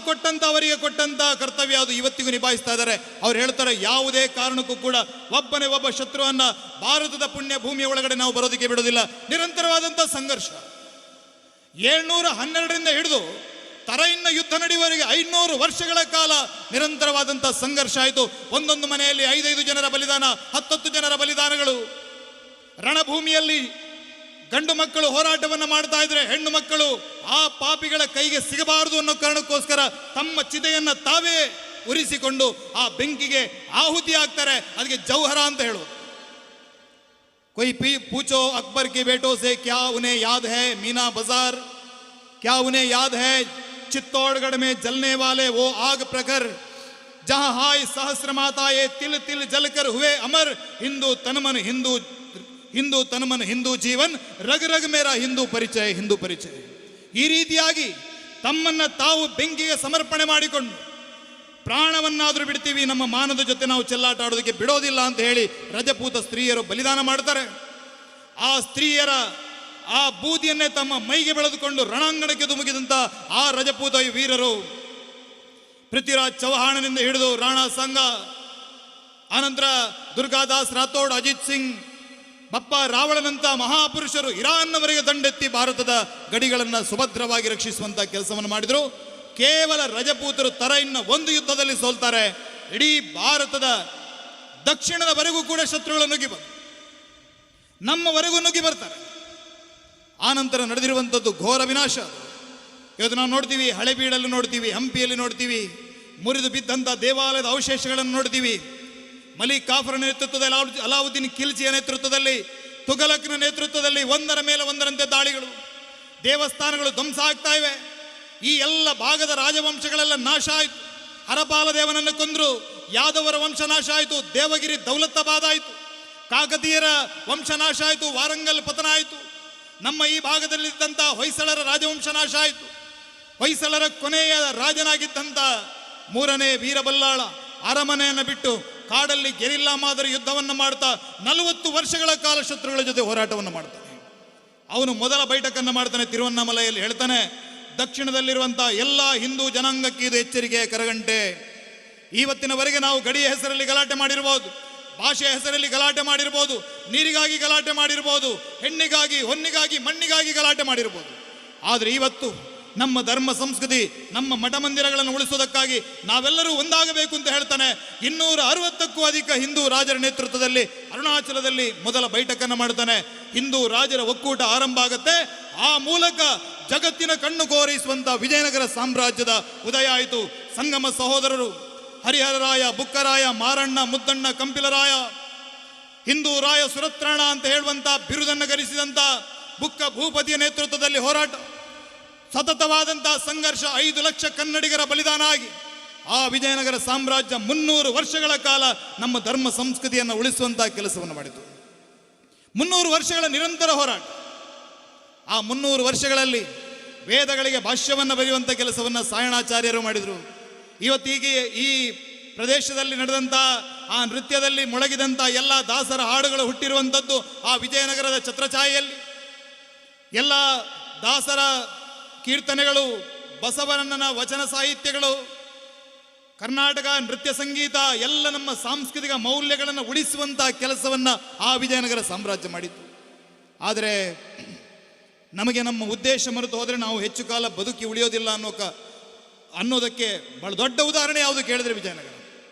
ಅವರಿಗೆ ಕೊಟ್ಟಂತ ಕರ್ತವ್ಯ ಅದು ಇವತ್ತಿಗೂ ನಿಭಾಯಿಸ್ತಾ ಇದ್ದಾರೆ. ಅವ್ರು ಹೇಳ್ತಾರೆ, ಯಾವುದೇ ಕಾರಣಕ್ಕೂ ಕೂಡ ಒಬ್ಬನೇ ಒಬ್ಬ ಶತ್ರುವನ್ನ ಭಾರತದ ಪುಣ್ಯ ಭೂಮಿಯ ಒಳಗಡೆ ನಾವು ಬರೋದಕ್ಕೆ ಬಿಡೋದಿಲ್ಲ. ನಿರಂತರವಾದಂಥ ಸಂಘರ್ಷ 712ರಿಂದ ಹಿಡಿದು ತರೈನ್ನ ಯುದ್ಧ ನಡೆಯುವವರೆಗೆ 500 ವರ್ಷಗಳ ಕಾಲ ನಿರಂತರವಾದಂಥ ಸಂಘರ್ಷ ಆಯಿತು. ಒಂದೊಂದು ಮನೆಯಲ್ಲಿ 5-5 ಜನರ ಬಲಿದಾನ, 10-10 ಜನರ ಬಲಿದಾನಗಳು. ರಣಭೂಮಿಯಲ್ಲಿ ಗಂಡು ಮಕ್ಕಳು ಹೋರಾಟವನ್ನು ಮಾಡ್ತಾ ಇದ್ರೆ ಹೆಣ್ಣು ಮಕ್ಕಳು ಆ ಪಾಪಿಗಳ ಕೈಗೆ ಸಿಗಬಾರದು ಅನ್ನೋ ಕಾರಣಕ್ಕೋಸ್ಕರ ತಮ್ಮ ಚಿತೆಯನ್ನ ತಾವೇ ಉರಿಸಿಕೊಂಡು ಆ ಬೆಂಕಿಗೆ ಆಹುತಿ ಆಗ್ತಾರೆ. ಅದಕ್ಕೆ ಜೌಹರ ಅಂತ ಹೇಳು. कोई पूछो अकबर के बेटों से क्या उन्हें याद है मीना बाजार, क्या उन्हें याद है चित्तौड़गढ़ में जलने वाले वो आग प्रखर, जहां हाय सहस्र माताएं तिल तिल जलकर हुए अमर, हिंदू तनमन हिंदू जीवन रग रग मेरा हिंदू परिचय. ಈ ರೀತಿಯಾಗಿ ತಮ್ಮನ್ನ ತಾವು ಬೆಂಕಿಗೆ ಸಮರ್ಪಣೆ ಮಾಡಿಕೊಂಡು ಪ್ರಾಣವನ್ನಾದರೂ ಬಿಡ್ತೀವಿ, ನಮ್ಮ ಮಾನದ ಜೊತೆ ನಾವು ಚೆಲ್ಲಾಟ ಆಡೋದಕ್ಕೆ ಬಿಡೋದಿಲ್ಲ ಅಂತ ಹೇಳಿ ರಜಪೂತ ಸ್ತ್ರೀಯರು ಬಲಿದಾನ ಮಾಡ್ತಾರೆ. ಆ ಸ್ತ್ರೀಯರ ಆ ಬೂದಿಯನ್ನೇ ತಮ್ಮ ಮೈಗೆ ಬೆಳೆದುಕೊಂಡು ರಣಾಂಗಣಕ್ಕೆ ಧುಮುಕಿದಂತ ಆ ರಜಪೂತ ವೀರರು ಪೃಥ್ವಿರಾಜ್ ಚೌಹಾಣನಿಂದ ಹಿಡಿದು ರಾಣಾ ಸಂಗ, ಆನಂತರ ದುರ್ಗಾದಾಸ್ ರಾಥೋಡ್, ಅಜಿತ್ ಸಿಂಗ್, ಬಪ್ಪ ರಾವಳನಂತ ಮಹಾಪುರುಷರು ಇರಾನ್ನವರೆಗೆ ದಂಡೆತ್ತಿ ಭಾರತದ ಗಡಿಗಳನ್ನು ಸುಭದ್ರವಾಗಿ ರಕ್ಷಿಸುವಂತ ಕೆಲಸವನ್ನು ಮಾಡಿದರು. ಕೇವಲ ರಜಪೂತರು ತರೈನ್ನ ಒಂದು ಯುದ್ಧದಲ್ಲಿ ಸೋಲ್ತಾರೆ. ಇಡೀ ಭಾರತದ ದಕ್ಷಿಣದವರೆಗೂ ಕೂಡ ಶತ್ರುಗಳು ನುಗ್ಗಿ ಬಂದು ನಮ್ಮವರೆಗೂ ನುಗ್ಗಿ ಬರ್ತಾರೆ. ಆನಂತರ ನಡೆದಿರುವಂಥದ್ದು ಘೋರ ವಿನಾಶ. ಇವತ್ತು ನಾವು ನೋಡ್ತೀವಿ, ಹಳೆಬೀಡಲ್ಲಿ ನೋಡ್ತೀವಿ, ಹಂಪಿಯಲ್ಲಿ ನೋಡ್ತೀವಿ, ಮುರಿದು ಬಿದ್ದಂಥ ದೇವಾಲಯದ ಅವಶೇಷಗಳನ್ನು ನೋಡ್ತೀವಿ. ಮಲಿಕ್ ಕಾಫರ್ ನೇತೃತ್ವದಲ್ಲಿ, ಅಲಾವುದ್ದೀನ್ ಖಿಲ್ಜಿಯ ನೇತೃತ್ವದಲ್ಲಿ, ತುಘಲಕ್ನ ನೇತೃತ್ವದಲ್ಲಿ ಒಂದರ ಮೇಲೆ ಒಂದರಂತೆ ದಾಳಿಗಳು, ದೇವಸ್ಥಾನಗಳು ಧ್ವಂಸ ಆಗ್ತಾ ಇವೆ. ಈ ಎಲ್ಲ ಭಾಗದ ರಾಜವಂಶಗಳೆಲ್ಲ ನಾಶ ಆಯಿತು. ಹರಪಾಲ ದೇವನನ್ನು ಕೊಂದ್ರು, ಯಾದವರ ವಂಶ ನಾಶ ಆಯಿತು, ದೇವಗಿರಿ ದೌಲತಾಬಾದ್ ಆಯಿತು, ಕಾಕತೀಯರ ವಂಶ ನಾಶ ಆಯಿತು, ವಾರಂಗಲ್ ಪತನ ಆಯಿತು, ನಮ್ಮ ಈ ಭಾಗದಲ್ಲಿದ್ದಂಥ ಹೊಯ್ಸಳರ ರಾಜವಂಶ ನಾಶ ಆಯಿತು. ಹೊಯ್ಸಳರ ಕೊನೆಯ ರಾಜನಾಗಿದ್ದಂಥ 3ನೇ ವೀರಬಲ್ಲಾಳ ಅರಮನೆಯನ್ನು ಬಿಟ್ಟು ಕಾಡಲ್ಲಿ ಗೆರಿಲ್ಲಾ ಮಾದರಿ ಯುದ್ಧವನ್ನು ಮಾಡ್ತಾ 40 ವರ್ಷಗಳ ಕಾಲ ಶತ್ರುಗಳ ಜೊತೆ ಹೋರಾಟವನ್ನು ಮಾಡ್ತಾನೆ. ಅವನು ಮೊದಲ ಬೈಠಕನ್ನು ಮಾಡ್ತಾನೆ ತಿರುವಣ್ಣಾಮಲೆಯಲ್ಲಿ. ಹೇಳ್ತಾನೆ, ದಕ್ಷಿಣದಲ್ಲಿರುವಂಥ ಎಲ್ಲ ಹಿಂದೂ ಜನಾಂಗಕ್ಕೆ ಇದು ಎಚ್ಚರಿಕೆಯ ಕರಗಂಟೆ. ಇವತ್ತಿನವರೆಗೆ ನಾವು ಗಡಿಯ ಹೆಸರಲ್ಲಿ ಗಲಾಟೆ ಮಾಡಿರ್ಬೋದು, ಭಾಷೆಯ ಹೆಸರಲ್ಲಿ ಗಲಾಟೆ ಮಾಡಿರ್ಬೋದು, ನೀರಿಗಾಗಿ ಗಲಾಟೆ ಮಾಡಿರ್ಬೋದು, ಹೆಣ್ಣಿಗಾಗಿ, ಹೊನ್ನಿಗಾಗಿ, ಮಣ್ಣಿಗಾಗಿ ಗಲಾಟೆ ಮಾಡಿರ್ಬೋದು. ಆದರೆ ಇವತ್ತು ನಮ್ಮ ಧರ್ಮ ಸಂಸ್ಕೃತಿ, ನಮ್ಮ ಮಠ ಮಂದಿರಗಳನ್ನು ಉಳಿಸೋದಕ್ಕಾಗಿ ನಾವೆಲ್ಲರೂ ಒಂದಾಗಬೇಕು ಅಂತ ಹೇಳ್ತಾನೆ. 260ಕ್ಕೂ ಅಧಿಕ ಹಿಂದೂ ರಾಜರ ನೇತೃತ್ವದಲ್ಲಿ ಅರುಣಾಚಲದಲ್ಲಿ ಮೊದಲ ಬೈಠಕನ್ನು ಮಾಡ್ತಾನೆ. ಹಿಂದೂ ರಾಜರ ಒಕ್ಕೂಟ ಆರಂಭ ಆಗುತ್ತೆ. ಆ ಮೂಲಕ ಜಗತ್ತಿನ ಕಣ್ಣು ಕೋರೈಸುವಂತ ವಿಜಯನಗರ ಸಾಮ್ರಾಜ್ಯದ ಉದಯ ಆಯಿತು. ಸಂಗಮ ಸಹೋದರರು ಹರಿಹರರಾಯ, ಬುಕ್ಕರಾಯ, ಮಾರಣ್ಣ, ಮುದ್ದಣ್ಣ, ಕಂಪಿಲರಾಯ, ಹಿಂದೂ ರಾಯ ಸುರತ್ರಾಣ ಅಂತ ಹೇಳುವಂತ ಬಿರುದನ್ನು ಗರಿಸಿದಂತ ಬುಕ್ಕ ಭೂಪತಿಯ ನೇತೃತ್ವದಲ್ಲಿ ಹೋರಾಟ, ಸತತವಾದಂತಹ ಸಂಘರ್ಷ, 5 ಲಕ್ಷ ಕನ್ನಡಿಗರ ಬಲಿದಾನ ಆಗಿ ಆ ವಿಜಯನಗರ ಸಾಮ್ರಾಜ್ಯ 300 ವರ್ಷಗಳ ಕಾಲ ನಮ್ಮ ಧರ್ಮ ಸಂಸ್ಕೃತಿಯನ್ನು ಉಳಿಸುವಂತಹ ಕೆಲಸವನ್ನು ಮಾಡಿತು. 300 ವರ್ಷಗಳ ನಿರಂತರ ಹೋರಾಟ. ಆ 300 ವರ್ಷಗಳಲ್ಲಿ ವೇದಗಳಿಗೆ ಭಾಷ್ಯವನ್ನು ಬರೆಯುವಂಥ ಕೆಲಸವನ್ನು ಸಾಯಣಾಚಾರ್ಯರು ಮಾಡಿದರು. ಇವತ್ತೀಗೆ ಈ ಪ್ರದೇಶದಲ್ಲಿ ನಡೆದಂಥ ಆ ನೃತ್ಯದಲ್ಲಿ ಮೊಳಗಿದಂಥ ಎಲ್ಲ ದಾಸರ ಹಾಡುಗಳು ಹುಟ್ಟಿರುವಂಥದ್ದು ಆ ವಿಜಯನಗರದ ಛತ್ರಛಾಯೆಯಲ್ಲಿ. ಎಲ್ಲ ದಾಸರ ಕೀರ್ತನೆಗಳು, ಬಸವಣ್ಣನ ವಚನ ಸಾಹಿತ್ಯಗಳು, ಕರ್ನಾಟಕ ನೃತ್ಯ ಸಂಗೀತ ಎಲ್ಲ ನಮ್ಮ ಸಾಂಸ್ಕೃತಿಕ ಮೌಲ್ಯಗಳನ್ನು ಉಳಿಸುವಂತಹ ಕೆಲಸವನ್ನು ಆ ವಿಜಯನಗರ ಸಾಮ್ರಾಜ್ಯ ಮಾಡಿತ್ತು. ಆದರೆ ನಮಗೆ ನಮ್ಮ ಉದ್ದೇಶ ಮರೆತು ಹೋದರೆ ನಾವು ಹೆಚ್ಚು ಕಾಲ ಬದುಕಿ ಉಳಿಯೋದಿಲ್ಲ ಅನ್ನೋದಕ್ಕೆ ಬಹಳ ದೊಡ್ಡ ಉದಾಹರಣೆ ಯಾವುದು ಕೇಳಿದ್ರೆ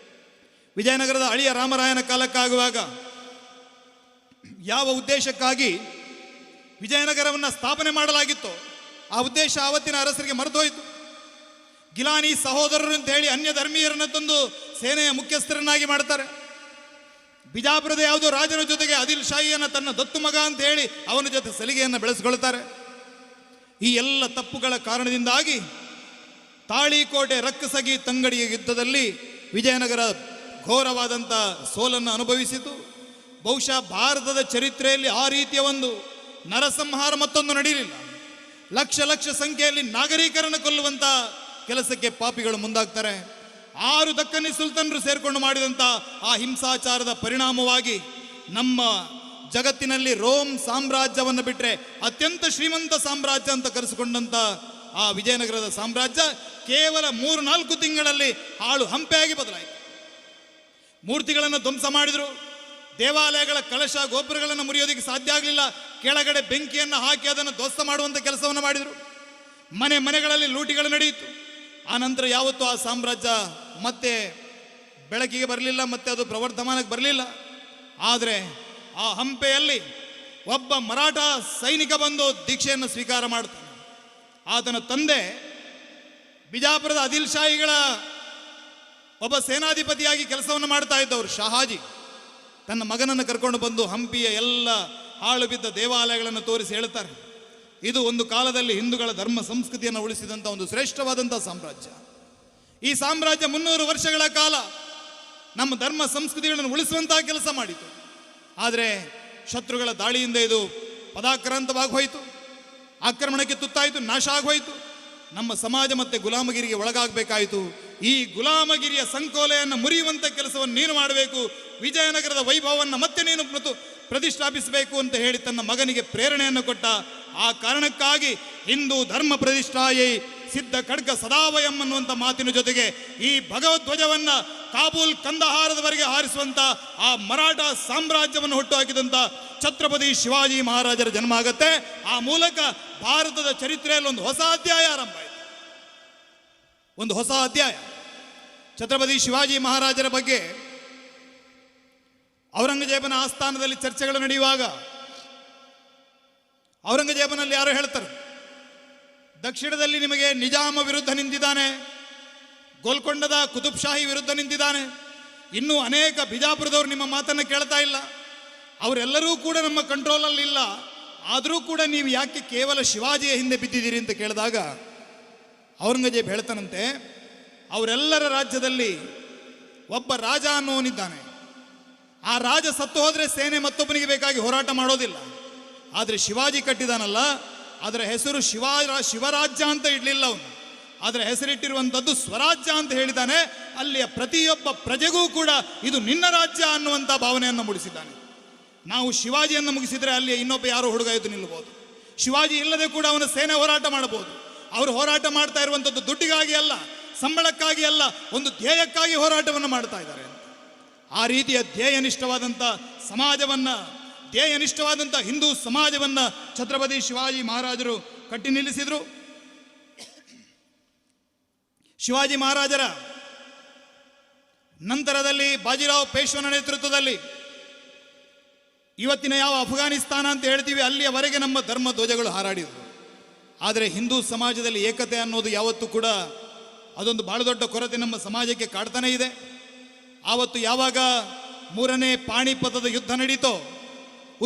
ವಿಜಯನಗರದ ಅಳಿಯ ರಾಮರಾಯನ ಕಾಲಕ್ಕಾಗುವಾಗ ಯಾವ ಉದ್ದೇಶಕ್ಕಾಗಿ ವಿಜಯನಗರವನ್ನು ಸ್ಥಾಪನೆ ಮಾಡಲಾಗಿತ್ತು ಆ ಉದ್ದೇಶ ಆವತ್ತಿನ ಅರಸರಿಗೆ ಮರೆತೋಯ್ತು. ಗಿಲಾನಿ ಸಹೋದರರು ಅಂತ ಹೇಳಿ ಅನ್ಯ ಧರ್ಮೀಯರನ್ನು ತಂದು ಸೇನೆಯ ಮುಖ್ಯಸ್ಥರನ್ನಾಗಿ ಮಾಡ್ತಾರೆ. ಬಿಜಾಪುರದ ಯಾವುದೋ ರಾಜನ ಜೊತೆಗೆ ಆದಿಲ್ ಶಾಹಿಯನ್ನು ತನ್ನ ದತ್ತು ಮಗ ಅಂತ ಹೇಳಿ ಅವನ ಜೊತೆ ಸಲಿಗೆಯನ್ನು ಬೆಳೆಸ್ಕೊಳ್ತಾರೆ. ಈ ಎಲ್ಲ ತಪ್ಪುಗಳ ಕಾರಣದಿಂದಾಗಿ ತಾಳಿಕೋಟೆ, ರಕ್ಕಸಗಿ, ತಂಗಡಿಯ ಯುದ್ಧದಲ್ಲಿ ವಿಜಯನಗರ ಘೋರವಾದಂಥ ಸೋಲನ್ನು ಅನುಭವಿಸಿತು. ಬಹುಶಃ ಭಾರತದ ಚರಿತ್ರೆಯಲ್ಲಿ ಆ ರೀತಿಯ ಒಂದು ನರಸಂಹಾರ ಮತ್ತೊಂದು ನಡೆಯಲಿಲ್ಲ. ಲಕ್ಷ ಲಕ್ಷ ಸಂಖ್ಯೆಯಲ್ಲಿ ನಾಗರಿಕರನ್ನು ಕೊಲ್ಲುವಂಥ ಕೆಲಸಕ್ಕೆ ಪಾಪಿಗಳು ಮುಂದಾಗ್ತಾರೆ. 6 ದಕ್ಕನಿ ಸುಲ್ತಾನರು ಸೇರ್ಕೊಂಡು ಮಾಡಿದಂಥ ಆ ಹಿಂಸಾಚಾರದ ಪರಿಣಾಮವಾಗಿ ನಮ್ಮ ಜಗತ್ತಿನಲ್ಲಿ ರೋಮ್ ಸಾಮ್ರಾಜ್ಯವನ್ನು ಬಿಟ್ಟರೆ ಅತ್ಯಂತ ಶ್ರೀಮಂತ ಸಾಮ್ರಾಜ್ಯ ಅಂತ ಕರೆಸಿಕೊಂಡಂಥ ಆ ವಿಜಯನಗರದ ಸಾಮ್ರಾಜ್ಯ ಕೇವಲ 3-4 ತಿಂಗಳಲ್ಲಿ ಹಾಳು ಹಂಪೆಯಾಗಿ ಬದಲಾಯಿತು. ಮೂರ್ತಿಗಳನ್ನು ಧ್ವಂಸ ಮಾಡಿದರು. ದೇವಾಲಯಗಳ ಕಳಶ ಗೋಪುರಗಳನ್ನು ಮುರಿಯೋದಕ್ಕೆ ಸಾಧ್ಯ ಆಗಲಿಲ್ಲ. ಕೆಳಗಡೆ ಬೆಂಕಿಯನ್ನು ಹಾಕಿ ಅದನ್ನು ಧ್ವಂಸ ಮಾಡುವಂಥ ಕೆಲಸವನ್ನು ಮಾಡಿದರು. ಮನೆಗಳಲ್ಲಿ ಲೂಟಿಗಳು ನಡೆಯಿತು. ಆ ನಂತರ ಯಾವತ್ತೂ ಆ ಸಾಮ್ರಾಜ್ಯ ಮತ್ತೆ ಬೆಳಕಿಗೆ ಬರಲಿಲ್ಲ, ಮತ್ತೆ ಅದು ಪ್ರವರ್ಧಮಾನಕ್ಕೆ ಬರಲಿಲ್ಲ. ಆದರೆ ಆ ಹಂಪೆಯಲ್ಲಿ ಒಬ್ಬ ಮರಾಠ ಸೈನಿಕ ಬಂದು ದೀಕ್ಷೆಯನ್ನು ಸ್ವೀಕಾರ ಮಾಡ್ತಾನೆ. ಆತನ ತಂದೆ ಬಿಜಾಪುರದ ಆದಿಲ್ ಶಾಹಿಗಳ ಒಬ್ಬ ಸೇನಾಧಿಪತಿಯಾಗಿ ಕೆಲಸವನ್ನು ಮಾಡ್ತಾ ಇದ್ದವರು ಶಹಾಜಿ ತನ್ನ ಮಗನನ್ನು ಕರ್ಕೊಂಡು ಬಂದು ಹಂಪಿಯ ಎಲ್ಲ ಹಾಳು ಬಿದ್ದ ದೇವಾಲಯಗಳನ್ನು ತೋರಿಸಿ ಹೇಳ್ತಾರೆ, ಇದು ಒಂದು ಕಾಲದಲ್ಲಿ ಹಿಂದೂಗಳ ಧರ್ಮ ಸಂಸ್ಕೃತಿಯನ್ನು ಉಳಿಸಿದಂಥ ಒಂದು ಶ್ರೇಷ್ಠವಾದಂಥ ಸಾಮ್ರಾಜ್ಯ. ಈ ಸಾಮ್ರಾಜ್ಯ 300 ವರ್ಷಗಳ ಕಾಲ ನಮ್ಮ ಧರ್ಮ ಸಂಸ್ಕೃತಿಗಳನ್ನು ಉಳಿಸುವಂತಹ ಕೆಲಸ ಮಾಡಿತು. ಆದರೆ ಶತ್ರುಗಳ ದಾಳಿಯಿಂದ ಇದು ಪದಾಕ್ರಾಂತವಾಗಿ ಹೋಯಿತು, ಆಕ್ರಮಣಕ್ಕೆ ತುತ್ತಾಯಿತು, ನಾಶ ಆಗೋಯಿತು. ನಮ್ಮ ಸಮಾಜ ಮತ್ತೆ ಗುಲಾಮಗಿರಿಗೆ ಒಳಗಾಗಬೇಕಾಯಿತು. ಈ ಗುಲಾಮಗಿರಿಯ ಸಂಕೋಲೆಯನ್ನು ಮುರಿಯುವಂಥ ಕೆಲಸವನ್ನು ನೀನು ಮಾಡಬೇಕು, ವಿಜಯನಗರದ ವೈಭವವನ್ನು ಮತ್ತೆ ನೀನು ಪ್ರತಿಷ್ಠಾಪಿಸಬೇಕು ಅಂತ ಹೇಳಿ ತನ್ನ ಮಗನಿಗೆ ಪ್ರೇರಣೆಯನ್ನು ಕೊಟ್ಟ. ಆ ಕಾರಣಕ್ಕಾಗಿ ಹಿಂದೂ ಧರ್ಮ ಪ್ರತಿಷ್ಠಾಯೈ ಸಿದ್ಧ ಖಡ್ಗ ಸದಾವಯಂ ಅನ್ನುವಂಥ ಮಾತಿನ ಜೊತೆಗೆ ಈ ಭಗವಧ್ವಜವನ್ನು ಕಾಬೂಲ್ ಕಂದಹಾರದವರೆಗೆ ಹಾರಿಸುವಂಥ ಆ ಮರಾಠ ಸಾಮ್ರಾಜ್ಯವನ್ನು ಹುಟ್ಟುಹಾಕಿದಂಥ ಛತ್ರಪತಿ ಶಿವಾಜಿ ಮಹಾರಾಜರ ಜನ್ಮ ಆಗತ್ತೆ. ಆ ಮೂಲಕ ಭಾರತದ ಚರಿತ್ರೆಯಲ್ಲಿ ಒಂದು ಹೊಸ ಅಧ್ಯಾಯ ಆರಂಭ ಆಯಿತು. ಒಂದು ಹೊಸ ಅಧ್ಯಾಯ. ಛತ್ರಪತಿ ಶಿವಾಜಿ ಮಹಾರಾಜರ ಬಗ್ಗೆ ಔರಂಗಜೇಬನ ಆಸ್ಥಾನದಲ್ಲಿ ಚರ್ಚೆಗಳು ನಡೆಯುವಾಗ ಔರಂಗಜೇಬನಲ್ಲಿ ಯಾರು ಹೇಳ್ತಾರೆ, ದಕ್ಷಿಣದಲ್ಲಿ ನಿಮಗೆ ನಿಜಾಮ ವಿರುದ್ಧ ನಿಂತಿದ್ದಾನೆ, ಗೋಲ್ಕೊಂಡದ ಕುತುಬ್ ಶಾಹಿ ವಿರುದ್ಧ ನಿಂತಿದ್ದಾನೆ, ಇನ್ನೂ ಅನೇಕ ಬಿಜಾಪುರದವರು ನಿಮ್ಮ ಮಾತನ್ನು ಕೇಳ್ತಾ ಇಲ್ಲ, ಅವರೆಲ್ಲರೂ ಕೂಡ ನಮ್ಮ ಕಂಟ್ರೋಲಲ್ಲಿ ಇಲ್ಲ, ಆದರೂ ಕೂಡ ನೀವು ಯಾಕೆ ಕೇವಲ ಶಿವಾಜಿಯ ಹಿಂದೆ ಬಿದ್ದಿದ್ದೀರಿ ಅಂತ ಕೇಳಿದಾಗ ಔರಂಗಜೇಬ್ ಹೇಳ್ತಾನಂತೆ, ಅವರೆಲ್ಲರ ರಾಜ್ಯದಲ್ಲಿ ಒಬ್ಬ ರಾಜ ಅನ್ನೋನಿದ್ದಾನೆ. ಆ ರಾಜ ಸತ್ತು ಹೋದರೆ ಸೇನೆ ಮತ್ತೊಬ್ಬನಿಗೆ ಬೇಕಾಗಿ ಹೋರಾಟ ಮಾಡೋದಿಲ್ಲ. ಆದರೆ ಶಿವಾಜಿ ಕಟ್ಟಿದಾನಲ್ಲ, ಅದರ ಹೆಸರು ಶಿವರಾಜ್ಯ ಅಂತ ಇಡಲಿಲ್ಲ ಅವನು. ಅದರ ಹೆಸರಿಟ್ಟಿರುವಂಥದ್ದು ಸ್ವರಾಜ್ಯ ಅಂತ ಹೇಳಿದ್ದಾನೆ. ಅಲ್ಲಿಯ ಪ್ರತಿಯೊಬ್ಬ ಪ್ರಜೆಗೂ ಕೂಡ ಇದು ನಿನ್ನ ರಾಜ್ಯ ಅನ್ನುವಂಥ ಭಾವನೆಯನ್ನು ಮೂಡಿಸಿದ್ದಾನೆ. ನಾವು ಶಿವಾಜಿಯನ್ನು ಮುಗಿಸಿದರೆ ಅಲ್ಲಿ ಇನ್ನೊಬ್ಬ ಯಾರೋ ಹುಡುಗ ಎದ್ದು ನಿಲ್ಲಬಹುದು. ಶಿವಾಜಿ ಇಲ್ಲದೆ ಕೂಡ ಅವನ ಸೇನೆ ಹೋರಾಟ ಮಾಡಬಹುದು. ಅವರು ಹೋರಾಟ ಮಾಡ್ತಾ ಇರುವಂಥದ್ದು ದುಡ್ಡಿಗಾಗಿ ಅಲ್ಲ, ಸಂಬಳಕ್ಕಾಗಿ ಅಲ್ಲ, ಒಂದು ಧ್ಯೇಯಕ್ಕಾಗಿ ಹೋರಾಟವನ್ನು ಮಾಡ್ತಾ ಇದ್ದಾರೆ. ಆ ರೀತಿಯ ಧ್ಯೇಯನಿಷ್ಠವಾದಂಥ ಸಮಾಜವನ್ನು, ಧ್ಯೇಯನಿಷ್ಠವಾದಂಥ ಹಿಂದೂ ಸಮಾಜವನ್ನು ಛತ್ರಪತಿ ಶಿವಾಜಿ ಮಹಾರಾಜರು ಕಟ್ಟಿ ನಿಲ್ಲಿಸಿದರು. ಶಿವಾಜಿ ಮಹಾರಾಜರ ನಂತರದಲ್ಲಿ ಬಾಜಿರಾವ್ ಪೇಶ್ವನ ನೇತೃತ್ವದಲ್ಲಿ ಇವತ್ತಿನ ಯಾವ ಅಫ್ಘಾನಿಸ್ತಾನ ಅಂತ ಹೇಳ್ತೀವಿ ಅಲ್ಲಿಯವರೆಗೆ ನಮ್ಮ ಧರ್ಮ ಧ್ವಜಗಳು ಹಾರಾಡಿದರು. ಆದರೆ ಹಿಂದೂ ಸಮಾಜದಲ್ಲಿ ಏಕತೆ ಅನ್ನೋದು ಯಾವತ್ತೂ ಕೂಡ ಅದೊಂದು ಬಹಳ ದೊಡ್ಡ ಕೊರತೆ ನಮ್ಮ ಸಮಾಜಕ್ಕೆ ಕಾಡ್ತಾನೆ ಇದೆ. ಆವತ್ತು ಯಾವಾಗ 3ನೇ ಪಾಣಿಪತದ ಯುದ್ಧ ನಡೀತೋ,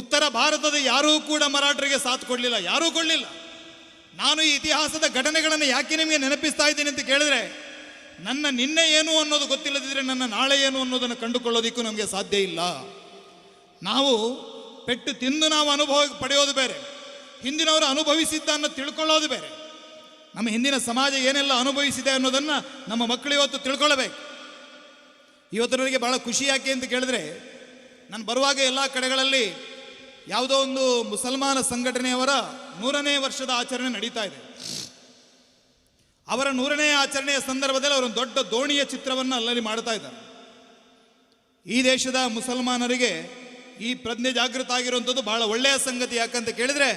ಉತ್ತರ ಭಾರತದ ಯಾರೂ ಕೂಡ ಮರಾಠರಿಗೆ ಸಾಥ್ ಕೊಡಲಿಲ್ಲ, ಯಾರೂ ಕೊಡಲಿಲ್ಲ. ನಾನು ಈ ಇತಿಹಾಸದ ಘಟನೆಗಳನ್ನು ಯಾಕೆ ನಿಮಗೆ ನೆನಪಿಸ್ತಾ ಇದ್ದೀನಿ ಅಂತ ಕೇಳಿದ್ರೆ, ನನ್ನ ನಿನ್ನೆ ಏನು ಅನ್ನೋದು ಗೊತ್ತಿಲ್ಲದಿದ್ದರೆ ನನ್ನ ನಾಳೆ ಏನು ಅನ್ನೋದನ್ನು ಕಂಡುಕೊಳ್ಳೋದಕ್ಕೂ ನಮಗೆ ಸಾಧ್ಯ ಇಲ್ಲ. ನಾವು ಪೆಟ್ಟು ತಿಂದು ನಾವು ಅನುಭವ ಪಡೆಯೋದು ಬೇರೆ, ಹಿಂದಿನವರು ಅನುಭವಿಸಿದ್ದನ್ನು ತಿಳ್ಕೊಳ್ಳೋದು ಬೇರೆ. ನಮ್ಮ ಹಿಂದಿನ ಸಮಾಜ ಏನೆಲ್ಲ ಅನುಭವಿಸಿದೆ ಅನ್ನೋದನ್ನು ನಮ್ಮ ಮಕ್ಕಳು ಇವತ್ತು ತಿಳ್ಕೊಳ್ಬೇಕು. ಇವತ್ತರವರೆಗೆ ಭಾಳ ಖುಷಿ ಯಾಕೆ ಅಂತ ಕೇಳಿದ್ರೆ, ನಾನು ಬರುವಾಗ ಎಲ್ಲ ಕಡೆಗಳಲ್ಲಿ ಯಾವುದೋ ಒಂದು ಮುಸಲ್ಮಾನ ಸಂಘಟನೆಯವರ 100ನೇ ವರ್ಷದ ಆಚರಣೆ ನಡೀತಾ ಇದೆ. ಅವರ 100ನೇ ಆಚರಣೆಯ ಸಂದರ್ಭದಲ್ಲಿ ಅವರೊಂದು ದೊಡ್ಡ ದೋಣಿಯ ಚಿತ್ರವನ್ನು ಅಲ್ಲಲ್ಲಿ ಮಾಡ್ತಾ ಇದ್ದಾರೆ. ಈ ದೇಶದ ಮುಸಲ್ಮಾನರಿಗೆ ಈ ಪ್ರಜ್ಞೆ ಜಾಗೃತ ಆಗಿರುವಂಥದ್ದು ಬಹಳ ಒಳ್ಳೆಯ ಸಂಗತಿ. ಯಾಕಂತ ಕೇಳಿದ್ರೆ,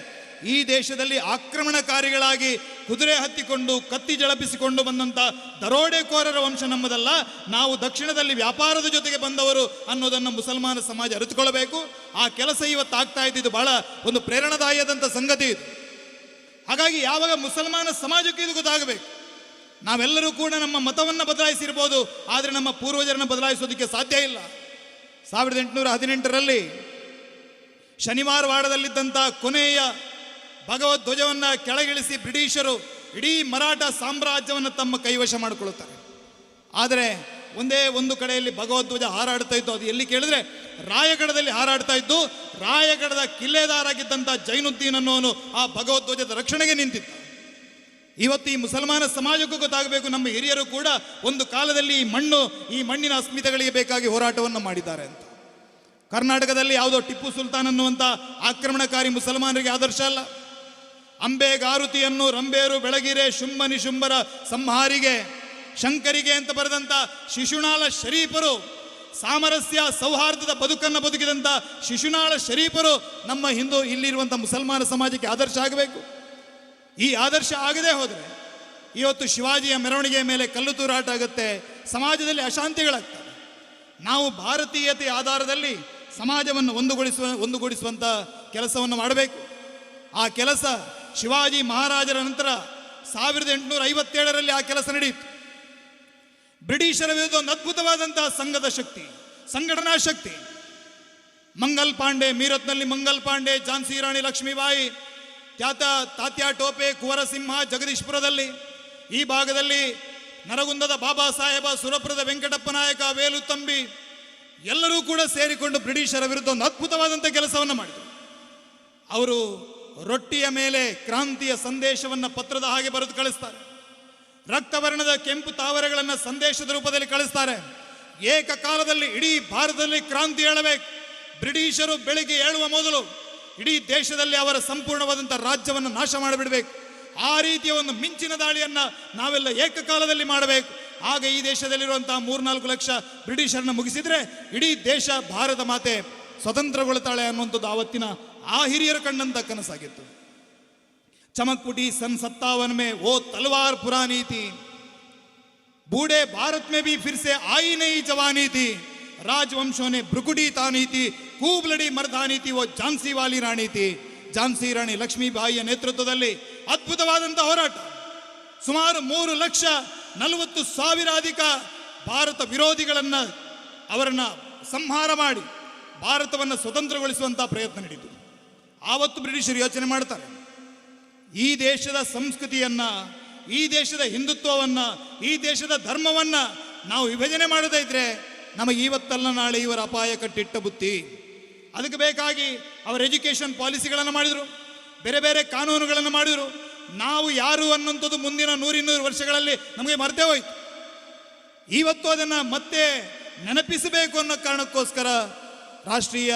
ಈ ದೇಶದಲ್ಲಿ ಆಕ್ರಮಣಕಾರಿಗಳಾಗಿ ಕುದುರೆ ಹತ್ತಿಕೊಂಡು ಕತ್ತಿ ಜಳಪಿಸಿಕೊಂಡು ಬಂದಂಥ ದರೋಡೆಕೋರರ ವಂಶ ನಮ್ಮದಲ್ಲ. ನಾವು ದಕ್ಷಿಣದಲ್ಲಿ ವ್ಯಾಪಾರದ ಜೊತೆಗೆ ಬಂದವರು ಅನ್ನೋದನ್ನು ಮುಸಲ್ಮಾನ ಸಮಾಜ ಅರಿತುಕೊಳ್ಳಬೇಕು. ಆ ಕೆಲಸ ಇವತ್ತು ಆಗ್ತಾ ಇದ್ದಿದ್ದು ಬಹಳ ಒಂದು ಪ್ರೇರಣಾದಾಯದಂಥ ಸಂಗತಿ ಇದು. ಹಾಗಾಗಿ ಯಾವಾಗ ಮುಸಲ್ಮಾನ ಸಮಾಜಕ್ಕೆ ಇದು ಗೊತ್ತಾಗಬೇಕು. ನಾವೆಲ್ಲರೂ ಕೂಡ ನಮ್ಮ ಮತವನ್ನು ಬದಲಾಯಿಸಿರ್ಬೋದು, ಆದರೆ ನಮ್ಮ ಪೂರ್ವಜರನ್ನು ಬದಲಾಯಿಸೋದಕ್ಕೆ ಸಾಧ್ಯ ಇಲ್ಲ. 1818ರಲ್ಲಿ ಶನಿವಾರವಾಡದಲ್ಲಿದ್ದಂಥ ಕೊನೆಯ ಭಗವದ್ಧ್ವಜವನ್ನು ಕೆಳಗಿಳಿಸಿ ಬ್ರಿಟಿಷರು ಇಡೀ ಮರಾಠ ಸಾಮ್ರಾಜ್ಯವನ್ನು ತಮ್ಮ ಕೈವಶ ಮಾಡಿಕೊಳ್ಳುತ್ತಾರೆ. ಆದರೆ ಒಂದೇ ಒಂದು ಕಡೆಯಲ್ಲಿ ಭಗವದ್ಧ್ವಜ ಹಾರಾಡ್ತಾ ಇದ್ದು, ಅದು ಎಲ್ಲಿ ಕೇಳಿದ್ರೆ ರಾಯಗಢದಲ್ಲಿ ಹಾರಾಡ್ತಾ ಇದ್ದು. ರಾಯಗಢದ ಕಿಲ್ಲೆದಾರಾಗಿದ್ದಂಥ ಜೈನುದ್ದೀನ್ ಅನ್ನೋನು ಆ ಭಗವದ್ಧ್ವಜದ ರಕ್ಷಣೆಗೆ ನಿಂತಿದ್ದ. ಇವತ್ತು ಈ ಮುಸಲ್ಮಾನ ಸಮಾಜಕ್ಕೂ ಗೊತ್ತಾಗಬೇಕು, ನಮ್ಮ ಹಿರಿಯರು ಕೂಡ ಒಂದು ಕಾಲದಲ್ಲಿ ಈ ಮಣ್ಣಿನ ಅಸ್ಮಿತೆಗಳಿಗೆ ಬೇಕಾಗಿ ಹೋರಾಟವನ್ನು ಮಾಡಿದ್ದಾರೆ ಅಂತ. ಕರ್ನಾಟಕದಲ್ಲಿ ಯಾವುದೋ ಟಿಪ್ಪು ಸುಲ್ತಾನ್ ಅನ್ನುವಂಥ ಆಕ್ರಮಣಕಾರಿ ಮುಸಲ್ಮಾನರಿಗೆ ಆದರ್ಶ ಅಲ್ಲ. ಅಂಬೆಗಾರುತಿಯನ್ನು ರಂಬೇರು ಬೆಳಗಿರೆ ಶುಂಭ ನಿಶುಂಭರ ಸಂಹಾರಿಗೆ ಶಂಕರಿಗೆ ಅಂತ ಬರೆದಂಥ ಶಿಶುನಾಳ ಶರೀಫರು, ಸಾಮರಸ್ಯ ಸೌಹಾರ್ದದ ಬದುಕನ್ನು ಬದುಕಿದಂಥ ಶಿಶುನಾಳ ಶರೀಫರು ನಮ್ಮ ಇಲ್ಲಿರುವಂಥ ಮುಸಲ್ಮಾನ ಸಮಾಜಕ್ಕೆ ಆದರ್ಶ ಆಗಬೇಕು. ಈ ಆದರ್ಶ ಆಗದೆ ಹೋದರೆ ಇವತ್ತು ಶಿವಾಜಿಯ ಮೆರವಣಿಗೆಯ ಮೇಲೆ ಕಲ್ಲು ತೂರಾಟ ಆಗುತ್ತೆ, ಸಮಾಜದಲ್ಲಿ ಅಶಾಂತಿಗಳಾಗ್ತವೆ. ನಾವು ಭಾರತೀಯತೆಯ ಆಧಾರದಲ್ಲಿ ಸಮಾಜವನ್ನು ಒಂದುಗೂಡಿಸುವಂಥ ಕೆಲಸವನ್ನು ಮಾಡಬೇಕು. ಆ ಕೆಲಸ ಶಿವಾಜಿ ಮಹಾರಾಜರ ನಂತರ 1857ರಲ್ಲಿ ಆ ಕೆಲಸ ನಡೆಯಿತು. ಬ್ರಿಟಿಷರ ವಿರುದ್ಧ ಒಂದು ಅದ್ಭುತವಾದಂತಹ ಸಂಘದ ಶಕ್ತಿ, ಸಂಘಟನಾ ಶಕ್ತಿ. ಮಂಗಲ್ ಪಾಂಡೆ, ಮೀರತ್ನಲ್ಲಿ ಮಂಗಲ್ ಪಾಂಡೆ, ಝಾನ್ಸಿ ರಾಣಿ ಲಕ್ಷ್ಮೀಬಾಯಿ, ತಾತ್ಯಾ ಟೋಪೆ, ಕುವರಸಿಂಹ ಜಗದೀಶ್ಪುರದಲ್ಲಿ, ಈ ಭಾಗದಲ್ಲಿ ನರಗುಂದದ ಬಾಬಾ ಸಾಹೇಬ, ಸುರಪುರದ ವೆಂಕಟಪ್ಪ ನಾಯಕ, ವೇಲುತಂಬಿ ಎಲ್ಲರೂ ಕೂಡ ಸೇರಿಕೊಂಡು ಬ್ರಿಟಿಷರ ವಿರುದ್ಧ ಒಂದು ಅದ್ಭುತವಾದಂಥ ಕೆಲಸವನ್ನು ಮಾಡಿದರು. ಅವರು ರೊಟ್ಟಿಯ ಮೇಲೆ ಕ್ರಾಂತಿಯ ಸಂದೇಶವನ್ನು ಪತ್ರದ ಹಾಗೆ ಬರೆದು ಕಳಿಸ್ತಾರೆ. ರಕ್ತವರ್ಣದ ಕೆಂಪು ತಾವರೆಗಳನ್ನು ಸಂದೇಶದ ರೂಪದಲ್ಲಿ ಕಳಿಸ್ತಾರೆ. ಏಕಕಾಲದಲ್ಲಿ ಇಡೀ ಭಾರತದಲ್ಲಿ ಕ್ರಾಂತಿ ಹೇಳಬೇಕು. ಬ್ರಿಟಿಷರು ಬೆಳಿಗ್ಗೆ ಏಳುವ ಮೊದಲು ಇಡೀ ದೇಶದಲ್ಲಿ ಅವರ ಸಂಪೂರ್ಣವಾದಂಥ ರಾಜ್ಯವನ್ನು ನಾಶ ಮಾಡಿಬಿಡಬೇಕು. ಆ ರೀತಿಯ ಒಂದು ಮಿಂಚಿನ ದಾಳಿಯನ್ನು ನಾವೆಲ್ಲ ಏಕಕಾಲದಲ್ಲಿ ಮಾಡಬೇಕು. ಆಗ ಈ ದೇಶದಲ್ಲಿರುವಂತಹ 3-4 ಲಕ್ಷ ಬ್ರಿಟಿಷರನ್ನು ಮುಗಿಸಿದರೆ ಇಡೀ ದೇಶ, ಭಾರತ ಮಾತೆ ಸ್ವತಂತ್ರಗೊಳ್ತಾಳೆ ಅನ್ನುವಂಥದ್ದು ಆವತ್ತಿನ ಆ ಹಿರಿಯರು ಕಂಡಂಥ ಕನಸಾಗಿತ್ತು. ಚಮಕ್ಪುಟಿ सन 57 में वो तलवार पुरानी थी, बूढ़े भारत में भी फिर से आई नई जवानी थी, राजवंशों ने भ्रुकुटी तानी थी, खूब लड़ी मर्दानी थी, वो झांसी वाली रानी थी. ಝಾನ್ಸಿ ರಾಣಿ ಲಕ್ಷ್ಮೀಬಾಯಿಯ ನೇತೃತ್ವದಲ್ಲಿ ಅದ್ಭುತವಾದಂಥ ಹೋರಾಟ. ಸುಮಾರು 3,40,000 ಅಧಿಕ ಭಾರತ ವಿರೋಧಿಗಳನ್ನು ಅವರನ್ನು ಸಂಹಾರ ಮಾಡಿ ಭಾರತವನ್ನು ಸ್ವತಂತ್ರಗೊಳಿಸುವಂಥ ಪ್ರಯತ್ನ ನಡೆಯಿತು. ಆವತ್ತು ಬ್ರಿಟಿಷರು ಯೋಚನೆ ಮಾಡ್ತಾರೆ, ಈ ದೇಶದ ಸಂಸ್ಕೃತಿಯನ್ನು, ಈ ದೇಶದ ಹಿಂದುತ್ವವನ್ನು, ಈ ದೇಶದ ಧರ್ಮವನ್ನು ನಾವು ವಿಭಜನೆ ಮಾಡದೇ ಇದ್ರೆ ನಮಗೆ ಇವತ್ತಲ್ಲ ನಾಳೆ ಇವರ ಅಪಾಯ ಕಟ್ಟಿಟ್ಟ ಬುತ್ತಿ. ಅದಕ್ಕೆ ಬೇಕಾಗಿ ಅವರು ಎಜುಕೇಷನ್ ಪಾಲಿಸಿಗಳನ್ನು ಮಾಡಿದರು, ಬೇರೆ ಬೇರೆ ಕಾನೂನುಗಳನ್ನು ಮಾಡಿದರು. ನಾವು ಯಾರು ಅನ್ನುವಂಥದ್ದು ಮುಂದಿನ 100-200 ವರ್ಷಗಳಲ್ಲಿ ನಮಗೆ ಮರೆತೇ ಹೋಯಿತು. ಇವತ್ತು ಅದನ್ನು ಮತ್ತೆ ನೆನಪಿಸಬೇಕು ಅನ್ನೋ ಕಾರಣಕ್ಕೋಸ್ಕರ ರಾಷ್ಟ್ರೀಯ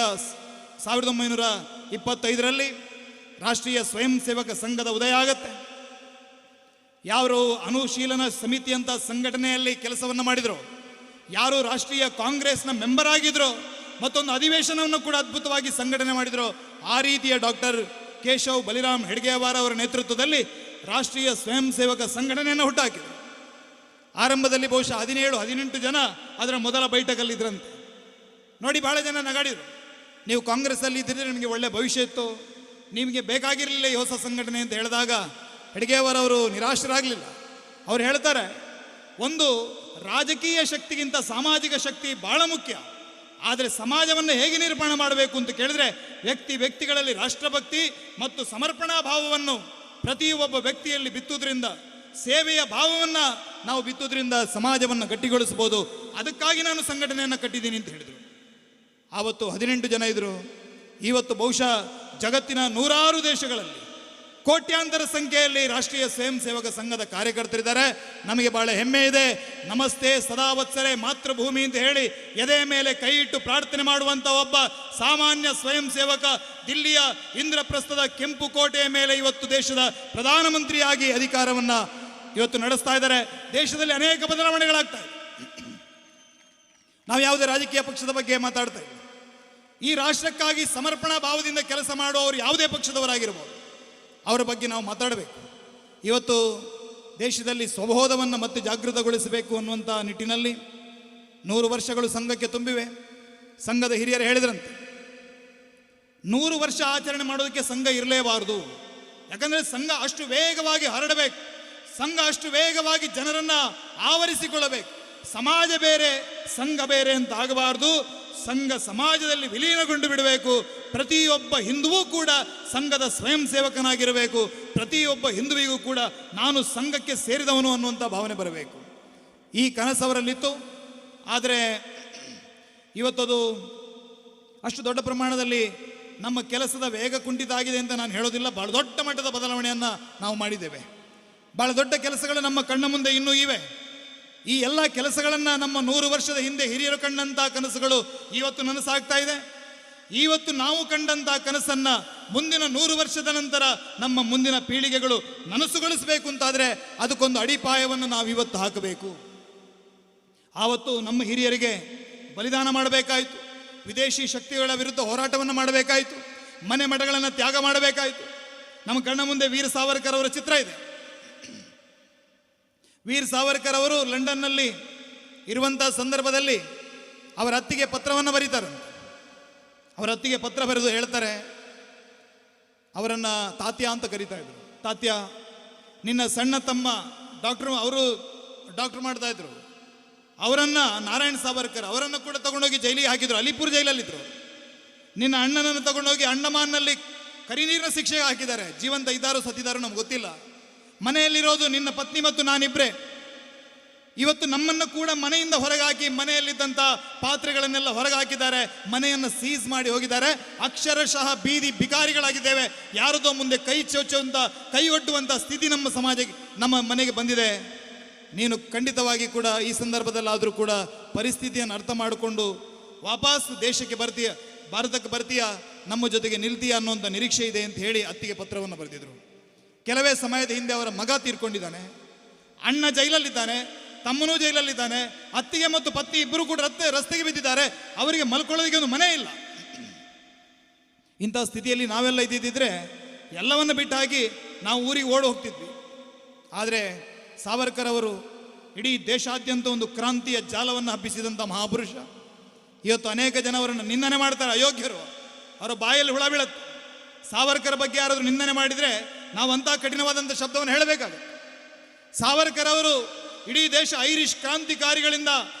1925ರಲ್ಲಿ ರಾಷ್ಟ್ರೀಯ ಸ್ವಯಂ ಸೇವಕ ಸಂಘದ ಉದಯ ಆಗತ್ತೆ. ಯಾರು ಅನುಶೀಲನ ಸಮಿತಿ ಅಂತ ಸಂಘಟನೆಯಲ್ಲಿ ಕೆಲಸವನ್ನು ಮಾಡಿದ್ರು, ಯಾರು ರಾಷ್ಟ್ರೀಯ ಕಾಂಗ್ರೆಸ್ನ ಮೆಂಬರ್ ಆಗಿದ್ರು, ಮತ್ತೊಂದು ಅಧಿವೇಶನವನ್ನು ಕೂಡ ಅದ್ಭುತವಾಗಿ ಸಂಘಟನೆ ಮಾಡಿದ್ರು, ಆ ರೀತಿಯ ಡಾಕ್ಟರ್ ಕೇಶವ್ ಬಲಿರಾಮ್ ಹೆಡ್ಗೇವಾರ್ ಅವರ ನೇತೃತ್ವದಲ್ಲಿ ರಾಷ್ಟ್ರೀಯ ಸ್ವಯಂ ಸೇವಕ ಸಂಘಟನೆಯನ್ನು ಹುಟ್ಟಾಕಿದರು. ಆರಂಭದಲ್ಲಿ ಬಹುಶಃ 17-18 ಜನ ಅದರ ಮೊದಲ ಬೈಠಕಲ್ಲಿದ್ದರಂತೆ. ನೋಡಿ, ಬಹಳ ಜನ ನಗಾಡಿದರು. ನೀವು ಕಾಂಗ್ರೆಸ್ಸಲ್ಲಿ ಇದ್ದರೆ ನಿಮಗೆ ಒಳ್ಳೆ ಭವಿಷ್ಯ ಇತ್ತು, ನಿಮಗೆ ಬೇಕಾಗಿರಲಿಲ್ಲ ಈ ಹೊಸ ಸಂಘಟನೆ ಅಂತ ಹೇಳಿದಾಗ ಹೆಡ್ಗೇವಾರ್ ಅವರು ನಿರಾಶರಾಗಲಿಲ್ಲ. ಅವ್ರು ಹೇಳ್ತಾರೆ, ಒಂದು ರಾಜಕೀಯ ಶಕ್ತಿಗಿಂತ ಸಾಮಾಜಿಕ ಶಕ್ತಿ ಬಹಳ ಮುಖ್ಯ. ಆದರೆ ಸಮಾಜವನ್ನು ಹೇಗೆ ನಿರ್ಮಾಣ ಮಾಡಬೇಕು ಅಂತ ಕೇಳಿದ್ರೆ ವ್ಯಕ್ತಿಗಳಲ್ಲಿ ರಾಷ್ಟ್ರಭಕ್ತಿ ಮತ್ತು ಸಮರ್ಪಣಾ ಭಾವವನ್ನು ಪ್ರತಿಯೊಬ್ಬ ವ್ಯಕ್ತಿಯಲ್ಲಿ ಬಿತ್ತುವುದರಿಂದ, ಸೇವೆಯ ಭಾವವನ್ನು ನಾವು ಬಿತ್ತುವುದರಿಂದ ಸಮಾಜವನ್ನು ಗಟ್ಟಿಗೊಳಿಸಬಹುದು. ಅದಕ್ಕಾಗಿ ನಾನು ಸಂಘಟನೆಯನ್ನು ಕಟ್ಟಿದ್ದೀನಿ ಅಂತ ಹೇಳಿದರು. ಆವತ್ತು 18 ಜನ ಇದ್ದರು. ಇವತ್ತು ಬಹುಶಃ ಜಗತ್ತಿನ 100 ದೇಶಗಳಲ್ಲಿ ಕೋಟ್ಯಾಂತರ ಸಂಖ್ಯೆಯಲ್ಲಿ ರಾಷ್ಟ್ರೀಯ ಸ್ವಯಂ ಸೇವಕ ಸಂಘದ ಕಾರ್ಯಕರ್ತರಿದ್ದಾರೆ. ನಮಗೆ ಬಹಳ ಹೆಮ್ಮೆ ಇದೆ. ನಮಸ್ತೆ ಸದಾವತ್ಸರೆ ಮಾತೃಭೂಮಿ ಅಂತ ಹೇಳಿ ಎದೆ ಮೇಲೆ ಕೈ ಇಟ್ಟು ಪ್ರಾರ್ಥನೆ ಮಾಡುವಂಥ ಒಬ್ಬ ಸಾಮಾನ್ಯ ಸ್ವಯಂ ಸೇವಕ ದಿಲ್ಲಿಯ ಇಂದ್ರಪ್ರಸ್ಥದ ಕೆಂಪು ಕೋಟೆಯ ಮೇಲೆ ಇವತ್ತು ದೇಶದ ಪ್ರಧಾನಮಂತ್ರಿಯಾಗಿ ಅಧಿಕಾರವನ್ನು ಇವತ್ತು ನಡೆಸ್ತಾ ಇದ್ದಾರೆ. ದೇಶದಲ್ಲಿ ಅನೇಕ ಬದಲಾವಣೆಗಳಾಗ್ತಾ ಇದೆ. ನಾವು ಯಾವುದೇ ರಾಜಕೀಯ ಪಕ್ಷದ ಬಗ್ಗೆ ಮಾತಾಡ್ತಾ ಇದ್ದೀವಿ. ಈ ರಾಷ್ಟ್ರಕ್ಕಾಗಿ ಸಮರ್ಪಣಾ ಭಾವದಿಂದ ಕೆಲಸ ಮಾಡುವವರು ಯಾವುದೇ ಪಕ್ಷದವರಾಗಿರ್ಬೋದು, ಅವರ ಬಗ್ಗೆ ನಾವು ಮಾತಾಡಬೇಕು. ಇವತ್ತು ದೇಶದಲ್ಲಿ ಸ್ವಬೋಧವನ್ನು ಮತ್ತೆ ಜಾಗೃತಗೊಳಿಸಬೇಕು ಅನ್ನುವಂಥ ನಿಟ್ಟಿನಲ್ಲಿ 100 ವರ್ಷಗಳು ಸಂಘಕ್ಕೆ ತುಂಬಿವೆ. ಸಂಘದ ಹಿರಿಯರು ಹೇಳಿದ್ರಂತೆ, 100 ವರ್ಷ ಆಚರಣೆ ಮಾಡೋದಕ್ಕೆ ಸಂಘ ಇರಲೇಬಾರದು. ಯಾಕಂದರೆ ಸಂಘ ಅಷ್ಟು ವೇಗವಾಗಿ ಹರಡಬೇಕು, ಸಂಘ ಅಷ್ಟು ವೇಗವಾಗಿ ಜನರನ್ನು ಆವರಿಸಿಕೊಳ್ಳಬೇಕು. ಸಮಾಜ ಬೇರೆ ಸಂಘ ಬೇರೆ ಅಂತ ಆಗಬಾರ್ದು. ಸಂಘ ಸಮಾಜದಲ್ಲಿ ವಿಲೀನಗೊಂಡು ಬಿಡಬೇಕು. ಪ್ರತಿಯೊಬ್ಬ ಹಿಂದುವೂ ಕೂಡ ಸಂಘದ ಸ್ವಯಂ ಸೇವಕನಾಗಿರಬೇಕು. ಪ್ರತಿಯೊಬ್ಬ ಹಿಂದುವಿಗೂ ಕೂಡ ನಾನು ಸಂಘಕ್ಕೆ ಸೇರಿದವನು ಅನ್ನುವಂಥ ಭಾವನೆ ಬರಬೇಕು. ಈ ಕನಸು ಅವರಲ್ಲಿತ್ತು. ಆದರೆ ಇವತ್ತದು ಅಷ್ಟು ದೊಡ್ಡ ಪ್ರಮಾಣದಲ್ಲಿ ನಮ್ಮ ಕೆಲಸದ ವೇಗ ಕುಂಠಿತ ಆಗಿದೆ ಅಂತ ನಾನು ಹೇಳೋದಿಲ್ಲ. ಬಹಳ ದೊಡ್ಡ ಮಟ್ಟದ ಬದಲಾವಣೆಯನ್ನು ನಾವು ಮಾಡಿದ್ದೇವೆ. ಬಹಳ ದೊಡ್ಡ ಕೆಲಸಗಳು ನಮ್ಮ ಕಣ್ಣ ಮುಂದೆ ಇನ್ನೂ ಇವೆ. ಈ ಎಲ್ಲ ಕೆಲಸಗಳನ್ನು ನಮ್ಮ 100 ವರ್ಷದ ಹಿಂದೆ ಹಿರಿಯರು ಕಂಡಂಥ ಕನಸುಗಳು ಇವತ್ತು ನನಸಾಗ್ತಾ ಇದೆ. ಇವತ್ತು ನಾವು ಕಂಡಂಥ ಕನಸನ್ನು ಮುಂದಿನ 100 ವರ್ಷದ ನಂತರ ನಮ್ಮ ಮುಂದಿನ ಪೀಳಿಗೆಗಳು ನನಸುಗೊಳಿಸಬೇಕು ಅಂತಾದರೆ ಅದಕ್ಕೊಂದು ಅಡಿಪಾಯವನ್ನು ನಾವು ಇವತ್ತು ಹಾಕಬೇಕು. ಆವತ್ತು ನಮ್ಮ ಹಿರಿಯರಿಗೆ ಬಲಿದಾನ ಮಾಡಬೇಕಾಯಿತು. ವಿದೇಶಿ ಶಕ್ತಿಗಳ ವಿರುದ್ಧ ಹೋರಾಟವನ್ನು ಮಾಡಬೇಕಾಯಿತು. ಮನೆ ಮಠಗಳನ್ನು ತ್ಯಾಗ ಮಾಡಬೇಕಾಯಿತು. ನಮ್ಮ ಕಣ್ಣ ಮುಂದೆ ವೀರ ಸಾವರ್ಕರ್ ಅವರ ಚಿತ್ರ ಇದೆ. ವೀರ್ ಸಾವರ್ಕರ್ ಅವರು ಲಂಡನ್ನಲ್ಲಿ ಇರುವಂಥ ಸಂದರ್ಭದಲ್ಲಿ ಅವರ ಅತ್ತಿಗೆ ಪತ್ರವನ್ನು ಬರೀತಾರೆ. ಅವರ ಅತ್ತಿಗೆ ಪತ್ರ ಬರೆದು ಹೇಳ್ತಾರೆ, ಅವರನ್ನು ತಾತ್ಯ ಅಂತ ಕರೀತಾ ಇದ್ರು. ತಾತ್ಯ, ನಿನ್ನ ಸಣ್ಣ ತಮ್ಮ ಅವರು ಡಾಕ್ಟರ್ ಮಾಡ್ತಾ ಇದ್ರು, ಅವರನ್ನು ನಾರಾಯಣ್ ಸಾವರ್ಕರ್ ಅವರನ್ನು ಕೂಡ ತಗೊಂಡೋಗಿ ಜೈಲಿಗೆ ಹಾಕಿದ್ರು. ಅಲಿಪುರ್ ಜೈಲಲ್ಲಿದ್ದರು. ನಿನ್ನ ಅಣ್ಣನನ್ನು ತಗೊಂಡೋಗಿ ಅಂಡಮಾನ್ನಲ್ಲಿ ಕರಿನೀರಿನ ಶಿಕ್ಷೆಗೆ ಹಾಕಿದ್ದಾರೆ. ಜೀವಂತ ಇದ್ದಾರೋ ಸತ್ತಿದ್ದಾರೋ ನಮ್ಗೆ ಗೊತ್ತಿಲ್ಲ. ಮನೆಯಲ್ಲಿರೋದು ನಿನ್ನ ಪತ್ನಿ ಮತ್ತು ನಾನಿಬ್ಬರೇ. ಇವತ್ತು ನಮ್ಮನ್ನು ಕೂಡ ಮನೆಯಿಂದ ಹೊರಗೆ ಹಾಕಿ ಮನೆಯಲ್ಲಿದ್ದಂಥ ಪಾತ್ರೆಗಳನ್ನೆಲ್ಲ ಹೊರಗೆ ಹಾಕಿದ್ದಾರೆ. ಮನೆಯನ್ನು ಸೀಸ್ ಮಾಡಿ ಹೋಗಿದ್ದಾರೆ. ಅಕ್ಷರಶಃ ಬೀದಿ ಬಿಕಾರಿಗಳಾಗಿದ್ದೇವೆ. ಯಾರದೋ ಮುಂದೆ ಕೈ ಚೋಚುವಂಥ, ಕೈ ಒಡ್ಡುವಂಥ ಸ್ಥಿತಿ ನಮ್ಮ ಸಮಾಜಕ್ಕೆ, ನಮ್ಮ ಮನೆಗೆ ಬಂದಿದೆ. ನೀನು ಖಂಡಿತವಾಗಿ ಕೂಡ ಈ ಸಂದರ್ಭದಲ್ಲಾದರೂ ಕೂಡ ಪರಿಸ್ಥಿತಿಯನ್ನು ಅರ್ಥ ಮಾಡಿಕೊಂಡು ವಾಪಸ್ ದೇಶಕ್ಕೆ ಬರ್ತೀಯ, ಭಾರತಕ್ಕೆ ಬರ್ತೀಯ, ನಮ್ಮ ಜೊತೆಗೆ ನಿಲ್ತೀಯ ಅನ್ನುವಂಥ ನಿರೀಕ್ಷೆ ಇದೆ ಅಂತ ಹೇಳಿ ಅತ್ತಿಗೆ ಪತ್ರವನ್ನು ಬರೆದಿದ್ರು. ಕೆಲವೇ ಸಮಯದ ಹಿಂದೆ ಅವರ ಮಗ ತೀರ್ಕೊಂಡಿದ್ದಾನೆ. ಅಣ್ಣ ಜೈಲಲ್ಲಿದ್ದಾನೆ, ತಮ್ಮನೂ ಜೈಲಲ್ಲಿದ್ದಾನೆ. ಅತ್ತಿಗೆ ಮತ್ತು ಪತ್ನಿ ಇಬ್ಬರು ಕೂಡ ರಸ್ತೆಗೆ ಬಿದ್ದಿದ್ದಾರೆ. ಅವರಿಗೆ ಮಲ್ಕೊಳ್ಳೋದಕ್ಕೆ ಒಂದು ಮನೆ ಇಲ್ಲ. ಇಂಥ ಸ್ಥಿತಿಯಲ್ಲಿ ನಾವೆಲ್ಲ ಇದ್ದಿದ್ದರೆ ಎಲ್ಲವನ್ನು ಬಿಟ್ಟು ಹಾಕಿ ನಾವು ಊರಿಗೆ ಓಡಿ ಹೋಗ್ತಿದ್ವಿ. ಆದರೆ ಸಾವರ್ಕರ್ ಅವರು ಇಡೀ ದೇಶಾದ್ಯಂತ ಒಂದು ಕ್ರಾಂತಿಯ ಜಾಲವನ್ನು ಹಬ್ಬಿಸಿದಂಥ ಮಹಾಪುರುಷ. ಇವತ್ತು ಅನೇಕ ಜನ ಅವರನ್ನು ನಿಂದನೆ ಮಾಡ್ತಾರೆ, ಅಯೋಗ್ಯರು. ಅವರ ಬಾಯಲ್ಲಿ ಹುಳ ಬೀಳತ್ತೆ. ಸಾವರ್ಕರ್ ಬಗ್ಗೆ ಯಾರಾದರೂ ನಿಂದನೆ ಮಾಡಿದರೆ ನಾವು ಅಂಥ ಕಠಿಣವಾದಂಥ ಶಬ್ದವನ್ನು ಹೇಳಬೇಕಾಗುತ್ತೆ. ಸಾವರ್ಕರ್ ಅವರು ಇಡೀ ದೇಶ ಐರಿಷ್ ಕ್ರಾಂತಿಕಾರಿಗಳಿಂದ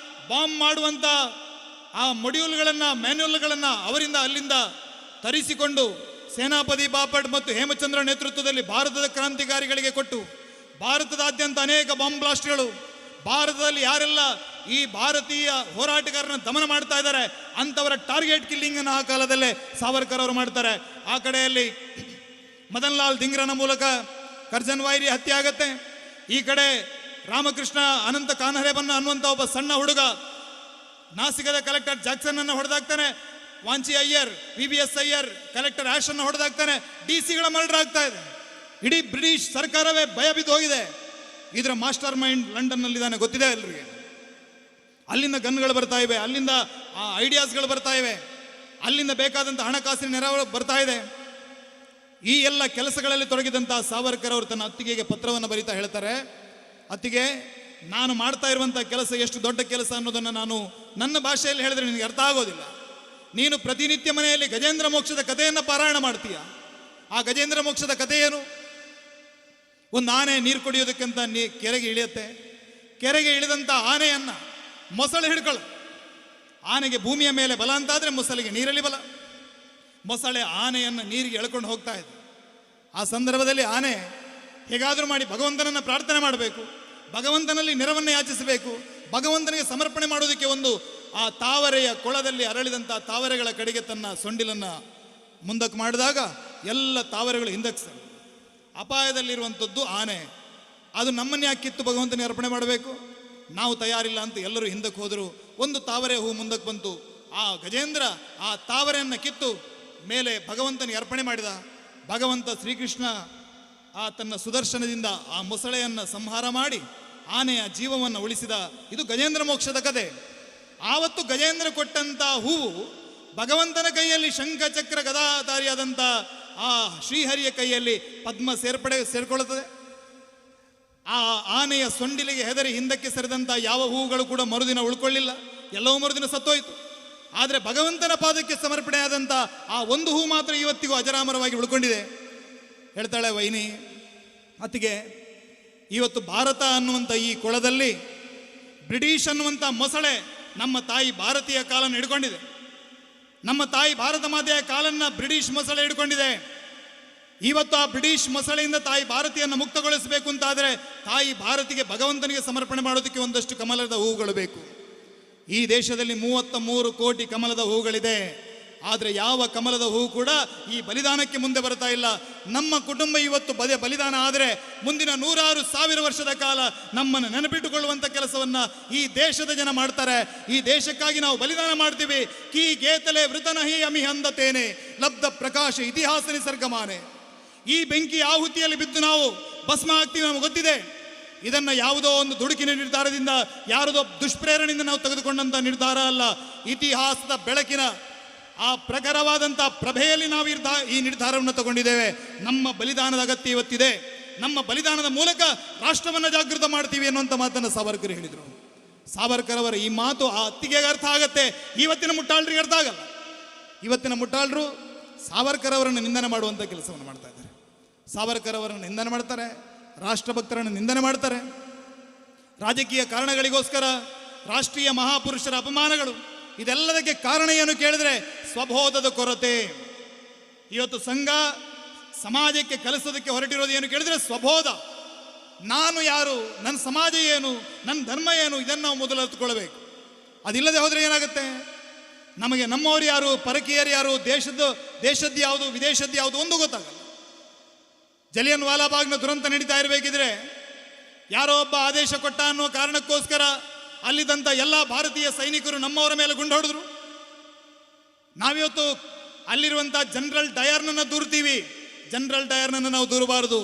ಬಾಂಬ್ ಮಾಡುವಂಥ ಆ ಮೊಡ್ಯೂಲ್ಗಳನ್ನು, ಮ್ಯಾನ್ಯುಯಲ್ಗಳನ್ನು ಅವರಿಂದ ಅಲ್ಲಿಂದ ತರಿಸಿಕೊಂಡು ಸೇನಾಪತಿ ಬಾಪಟ್ ಮತ್ತು ಹೇಮಚಂದ್ರ ನೇತೃತ್ವದಲ್ಲಿ ಭಾರತದ ಕ್ರಾಂತಿಕಾರಿಗಳಿಗೆ ಕೊಟ್ಟು ಭಾರತದಾದ್ಯಂತ ಅನೇಕ ಬಾಂಬ್ ಬ್ಲಾಸ್ಟ್ಗಳು, ಭಾರತದಲ್ಲಿ ಯಾರೆಲ್ಲ ಈ ಭಾರತೀಯ ಹೋರಾಟಗಾರನ ದಮನ ಮಾಡ್ತಾ ಇದ್ದಾರೆ ಅಂಥವರ ಟಾರ್ಗೆಟ್ ಕಿಲ್ಲಿಂಗ್ ಅನ್ನು ಆ ಕಾಲದಲ್ಲೇ ಸಾವರ್ಕರ್ ಅವರು ಮಾಡ್ತಾರೆ. ಆ ಕಡೆಯಲ್ಲಿ ಮದನ್ ಲಾಲ್ ಧಿಂಗ್ರನ ಮೂಲಕ ಕರ್ಜನ್ ವೈರಿ ಹತ್ಯೆ ಆಗತ್ತೆ. ಈ ಕಡೆ ರಾಮಕೃಷ್ಣ ಅನಂತ ಕಾನ್ಹರೇಬನ್ನ ಅನ್ನುವಂಥ ಒಬ್ಬ ಸಣ್ಣ ಹುಡುಗ ನಾಸಿಕದ ಕಲೆಕ್ಟರ್ ಜಾಕ್ಸನ್ ಅನ್ನು ಹೊಡೆದಾಕ್ತಾನೆ. ವಾಂಚಿ ಅಯ್ಯರ್, VBS ಅಯ್ಯರ್, ಕಲೆಕ್ಟರ್ ಆಶ್ ಅನ್ನು ಹೊಡೆದಾಕ್ತಾನೆ. DC ಗಳ ಮರ್ಡರ್ ಆಗ್ತಾ ಇದೆ. ಇಡೀ ಬ್ರಿಟಿಷ್ ಸರ್ಕಾರವೇ ಭಯ ಬಿದ್ದು ಹೋಗಿದೆ. ಇದರ ಮಾಸ್ಟರ್ ಮೈಂಡ್ ಲಂಡನ್ನಲ್ಲಿದ್ದಾನೆ, ಗೊತ್ತಿದೆ ಎಲ್ಲರಿಗೆ. ಅಲ್ಲಿಂದ ಗನ್ಗಳು ಬರ್ತಾ ಇವೆ, ಅಲ್ಲಿಂದ ಐಡಿಯಾಸ್ಗಳು ಬರ್ತಾ ಇವೆ, ಅಲ್ಲಿಂದ ಬೇಕಾದಂಥ ಹಣಕಾಸಿನ ನೆರವು ಬರ್ತಾ ಇದೆ. ಈ ಎಲ್ಲ ಕೆಲಸಗಳಲ್ಲಿ ತೊಡಗಿದಂಥ ಸಾವರ್ಕರ್ ಅವರು ತನ್ನ ಅತ್ತಿಗೆಗೆ ಪತ್ರವನ್ನು ಬರೀತಾ ಹೇಳ್ತಾರೆ, ಅತ್ತಿಗೆ, ನಾನು ಮಾಡ್ತಾ ಇರುವಂಥ ಕೆಲಸ ಎಷ್ಟು ದೊಡ್ಡ ಕೆಲಸ ಅನ್ನೋದನ್ನು ನಾನು ನನ್ನ ಭಾಷೆಯಲ್ಲಿ ಹೇಳಿದ್ರೆ ನಿನಗೆ ಅರ್ಥ ಆಗೋದಿಲ್ಲ. ನೀನು ಪ್ರತಿನಿತ್ಯ ಮನೆಯಲ್ಲಿ ಗಜೇಂದ್ರ ಮೋಕ್ಷದ ಕಥೆಯನ್ನು ಪಾರಾಯಣ ಮಾಡ್ತೀಯ. ಆ ಗಜೇಂದ್ರ ಮೋಕ್ಷದ ಕಥೆ ಏನು? ಒಂದು ಆನೆ ನೀರು ಕುಡಿಯೋದಕ್ಕಂತ ಕೆರೆಗೆ ಇಳಿಯುತ್ತೆ. ಕೆರೆಗೆ ಇಳಿದಂಥ ಆನೆಯನ್ನು ಮೊಸಳೆ ಹಿಡ್ಕೊಳ್ಳ. ಆನೆಗೆ ಭೂಮಿಯ ಮೇಲೆ ಬಲ ಅಂತಾದರೆ ಮೊಸಳೆಗೆ ನೀರಲ್ಲಿ ಬಲ. ಮೊಸಳೆ ಆನೆಯನ್ನು ನೀರಿಗೆ ಎಳ್ಕೊಂಡು ಹೋಗ್ತಾ ಇದೆ. ಆ ಸಂದರ್ಭದಲ್ಲಿ ಆನೆ ಹೇಗಾದರೂ ಮಾಡಿ ಭಗವಂತನನ್ನು ಪ್ರಾರ್ಥನೆ ಮಾಡಬೇಕು, ಭಗವಂತನಲ್ಲಿ ನೆರವನ್ನು ಯಾಚಿಸಬೇಕು, ಭಗವಂತನಿಗೆ ಸಮರ್ಪಣೆ ಮಾಡೋದಕ್ಕೆ ಒಂದು ಆ ತಾವರೆಯ ಕೊಳದಲ್ಲಿ ಅರಳಿದಂಥ ತಾವರೆಗಳ ಕಡೆಗೆ ತನ್ನ ಸೊಂಡಿಲನ್ನು ಮುಂದಕ್ಕೆ ಮಾಡಿದಾಗ ಎಲ್ಲ ತಾವರೆಗಳು ಹಿಂದಕ್ಕೆ ಅಪಾಯದಲ್ಲಿರುವಂಥದ್ದು ಆನೆ. ಅದು ನಮ್ಮನ್ನೇ ಕಿತ್ತು ಭಗವಂತನಿಗೆ ಅರ್ಪಣೆ ಮಾಡಬೇಕು, ನಾವು ತಯಾರಿಲ್ಲ ಅಂತ ಎಲ್ಲರೂ ಹಿಂದಕ್ಕೆ ಹೋದರು. ಒಂದು ತಾವರೆ ಹೂ ಮುಂದಕ್ಕೆ ಬಂತು. ಆ ಗಜೇಂದ್ರ ಆ ತಾವರೆಯನ್ನು ಕಿತ್ತು ಮೇಲೆ ಭಗವಂತನಿಗೆ ಅರ್ಪಣೆ ಮಾಡಿದ. ಭಗವಂತ ಶ್ರೀಕೃಷ್ಣ ಆ ತನ್ನ ಸುದರ್ಶನದಿಂದ ಆ ಮೊಸಳೆಯನ್ನು ಸಂಹಾರ ಮಾಡಿ ಆನೆಯ ಜೀವವನ್ನು ಉಳಿಸಿದ. ಇದು ಗಜೇಂದ್ರ ಮೋಕ್ಷದ ಕಥೆ. ಆವತ್ತು ಗಜೇಂದ್ರ ಕೊಟ್ಟಂಥ ಹೂವು ಭಗವಂತನ ಕೈಯಲ್ಲಿ ಶಂಖ ಚಕ್ರ ಗದಾಧಾರಿಯಾದಂಥ ಆ ಶ್ರೀಹರಿಯ ಕೈಯಲ್ಲಿ ಪದ್ಮ ಸೇರ್ಕೊಳ್ಳುತ್ತದೆ. ಆ ಆನೆಯ ಸೊಂಡಿಲಿಗೆ ಹೆದರಿ ಹಿಂದಕ್ಕೆ ಸರಿದಂಥ ಯಾವ ಹೂವುಗಳು ಕೂಡ ಮರುದಿನ ಉಳ್ಕೊಳ್ಳಿಲ್ಲ, ಎಲ್ಲವೂ ಮರುದಿನ ಸತ್ತೋಯ್ತು. ಆದರೆ ಭಗವಂತನ ಪಾದಕ್ಕೆ ಸಮರ್ಪಣೆಯಾದಂಥ ಆ ಒಂದು ಹೂ ಮಾತ್ರ ಇವತ್ತಿಗೂ ಅಜರಾಮರವಾಗಿ ಉಳ್ಕೊಂಡಿದೆ. ಹೇಳ್ತಾಳೆ ವೈನಿ, ಅತ್ತಿಗೆ, ಇವತ್ತು ಭಾರತ ಅನ್ನುವಂಥ ಈ ಕೊಳದಲ್ಲಿ ಬ್ರಿಟಿಷ್ ಅನ್ನುವಂಥ ಮೊಸಳೆ ನಮ್ಮ ತಾಯಿ ಭಾರತೀಯ ಕಾಲನ್ನು ಹಿಡ್ಕೊಂಡಿದೆ. ನಮ್ಮ ತಾಯಿ ಭಾರತ ಮಾತೆಯ ಕಾಲನ್ನು ಬ್ರಿಟಿಷ್ ಮೊಸಳೆ ಹಿಡ್ಕೊಂಡಿದೆ. ಇವತ್ತು ಆ ಬ್ರಿಟಿಷ್ ಮೊಸಳೆಯಿಂದ ತಾಯಿ ಭಾರತಿಯನ್ನು ಮುಕ್ತಗೊಳಿಸಬೇಕು ಅಂತಾದರೆ ತಾಯಿ ಭಾರತಿಗೆ ಭಗವಂತನಿಗೆ ಸಮರ್ಪಣೆ ಮಾಡೋದಕ್ಕೆ ಒಂದಷ್ಟು ಕಮಲದ ಹೂವುಗಳು ಬೇಕು. ಈ ದೇಶದಲ್ಲಿ 33 ಕೋಟಿ ಕಮಲದ ಹೂವುಗಳಿದೆ. ಆದರೆ ಯಾವ ಕಮಲದ ಹೂ ಕೂಡ ಈ ಬಲಿದಾನಕ್ಕೆ ಮುಂದೆ ಬರ್ತಾ ಇಲ್ಲ. ನಮ್ಮ ಕುಟುಂಬ ಇವತ್ತು ಬಲಿದಾನ ಆದರೆ ಮುಂದಿನ 100,000 ವರ್ಷದ ಕಾಲ ನಮ್ಮನ್ನು ನೆನಪಿಟ್ಟುಕೊಳ್ಳುವಂಥ ಕೆಲಸವನ್ನು ಈ ದೇಶದ ಜನ ಮಾಡ್ತಾರೆ. ಈ ದೇಶಕ್ಕಾಗಿ ನಾವು ಬಲಿದಾನ ಮಾಡ್ತೀವಿ. ಕೀ ಗೇತಲೆ ವೃತನಹಿ ಅಮಿ ಹಂದತೇನೆ ಲಬ್ಧ ಪ್ರಕಾಶ ಇತಿಹಾಸ ನಿಸರ್ಗಮಾನೆ. ಈ ಬೆಂಕಿ ಆಹುತಿಯಲ್ಲಿ ಬಿದ್ದು ನಾವು ಭಸ್ಮ ಆಗ್ತೀವಿ, ನಮಗೆ ಗೊತ್ತಿದೆ. ಇದನ್ನು ಯಾವುದೋ ಒಂದು ದುಡುಕಿನ ನಿರ್ಧಾರದಿಂದ, ಯಾರದೋ ದುಷ್ಪ್ರೇರಣೆಯಿಂದ ನಾವು ತೆಗೆದುಕೊಂಡಂಥ ನಿರ್ಧಾರ ಅಲ್ಲ. ಇತಿಹಾಸದ ಬೆಳಕಿನ ಆ ಪ್ರಖರವಾದಂಥ ಪ್ರಭೆಯಲ್ಲಿ ನಾವು ಈ ನಿರ್ಧಾರವನ್ನು ತಗೊಂಡಿದ್ದೇವೆ. ನಮ್ಮ ಬಲಿದಾನದ ಅಗತ್ಯ ಇವತ್ತಿದೆ. ನಮ್ಮ ಬಲಿದಾನದ ಮೂಲಕ ರಾಷ್ಟ್ರವನ್ನು ಜಾಗೃತ ಮಾಡ್ತೀವಿ ಅನ್ನುವಂಥ ಮಾತನ್ನು ಸಾವರ್ಕರ್ ಹೇಳಿದರು. ಸಾವರ್ಕರ್ ಅವರ ಈ ಮಾತು ಆ ಅತ್ತಿಗೆಗೆ ಅರ್ಥ ಆಗತ್ತೆ, ಇವತ್ತಿನ ಮುಟ್ಟಾಳರಿಗೆ ಅರ್ಥ ಆಗಲ್ಲ. ಇವತ್ತಿನ ಮುಟ್ಟಾಳರು ಸಾವರ್ಕರ್ ಅವರನ್ನು ನಿಂದನೆ ಮಾಡುವಂಥ ಕೆಲಸವನ್ನು ಮಾಡ್ತಾ ಇದ್ದಾರೆ. ಸಾವರ್ಕರ್ ಅವರನ್ನು ನಿಂದನೆ ಮಾಡ್ತಾರೆ, ರಾಷ್ಟ್ರಭಕ್ತರನ್ನು ನಿಂದನೆ ಮಾಡ್ತಾರೆ. ರಾಜಕೀಯ ಕಾರಣಗಳಿಗೋಸ್ಕರ ರಾಷ್ಟ್ರೀಯ ಮಹಾಪುರುಷರ ಅಪಮಾನಗಳು. ಇದೆಲ್ಲದಕ್ಕೆ ಕಾರಣ ಏನು ಕೇಳಿದ್ರೆ ಸ್ವಬೋಧದ ಕೊರತೆ. ಇವತ್ತು ಸಂಘ ಸಮಾಜಕ್ಕೆ ಕಲಿಸೋದಕ್ಕೆ ಹೊರಟಿರೋದು ಏನು ಕೇಳಿದ್ರೆ ಸ್ವಬೋಧ. ನಾನು ಯಾರು, ನನ್ನ ಸಮಾಜ ಏನು, ನನ್ನ ಧರ್ಮ ಏನು, ಇದನ್ನು ನಾವು ಮೊದಲು ಅರ್ಥಕೊಳ್ಬೇಕು. ಅದಿಲ್ಲದೆ ಹೋದರೆ ಏನಾಗುತ್ತೆ? ನಮಗೆ ನಮ್ಮವರು ಯಾರು, ಪರಕೀಯರು ಯಾರು, ದೇಶದ್ದು ಯಾವುದು, ವಿದೇಶದ್ದು ಯಾವುದು ಒಂದು ಗೊತ್ತಾಗಲ್ಲ. ಜಲಿಯನ್ ವಾಲಾಬಾಗ್ನ ದುರಂತ ನಡೀತಾ ಇರಬೇಕಿದ್ರೆ ಯಾರೋ ಒಬ್ಬ ಆದೇಶ ಕೊಟ್ಟ ಅನ್ನೋ ಕಾರಣಕ್ಕೋಸ್ಕರ ಅಲ್ಲಿದ್ದಂಥ ಎಲ್ಲ ಭಾರತೀಯ ಸೈನಿಕರು ನಮ್ಮವರ ಮೇಲೆ ಗುಂಡು ಹೊಡೆದ್ರು. ನಾವಿವತ್ತು ಅಲ್ಲಿರುವಂಥ ಜನರಲ್ ಡಯರ್ನನ್ನು ದೂರ್ತೀವಿ. ಜನರಲ್ ಡಯರ್ನನ್ನು ನಾವು ದೂರಬಾರದು.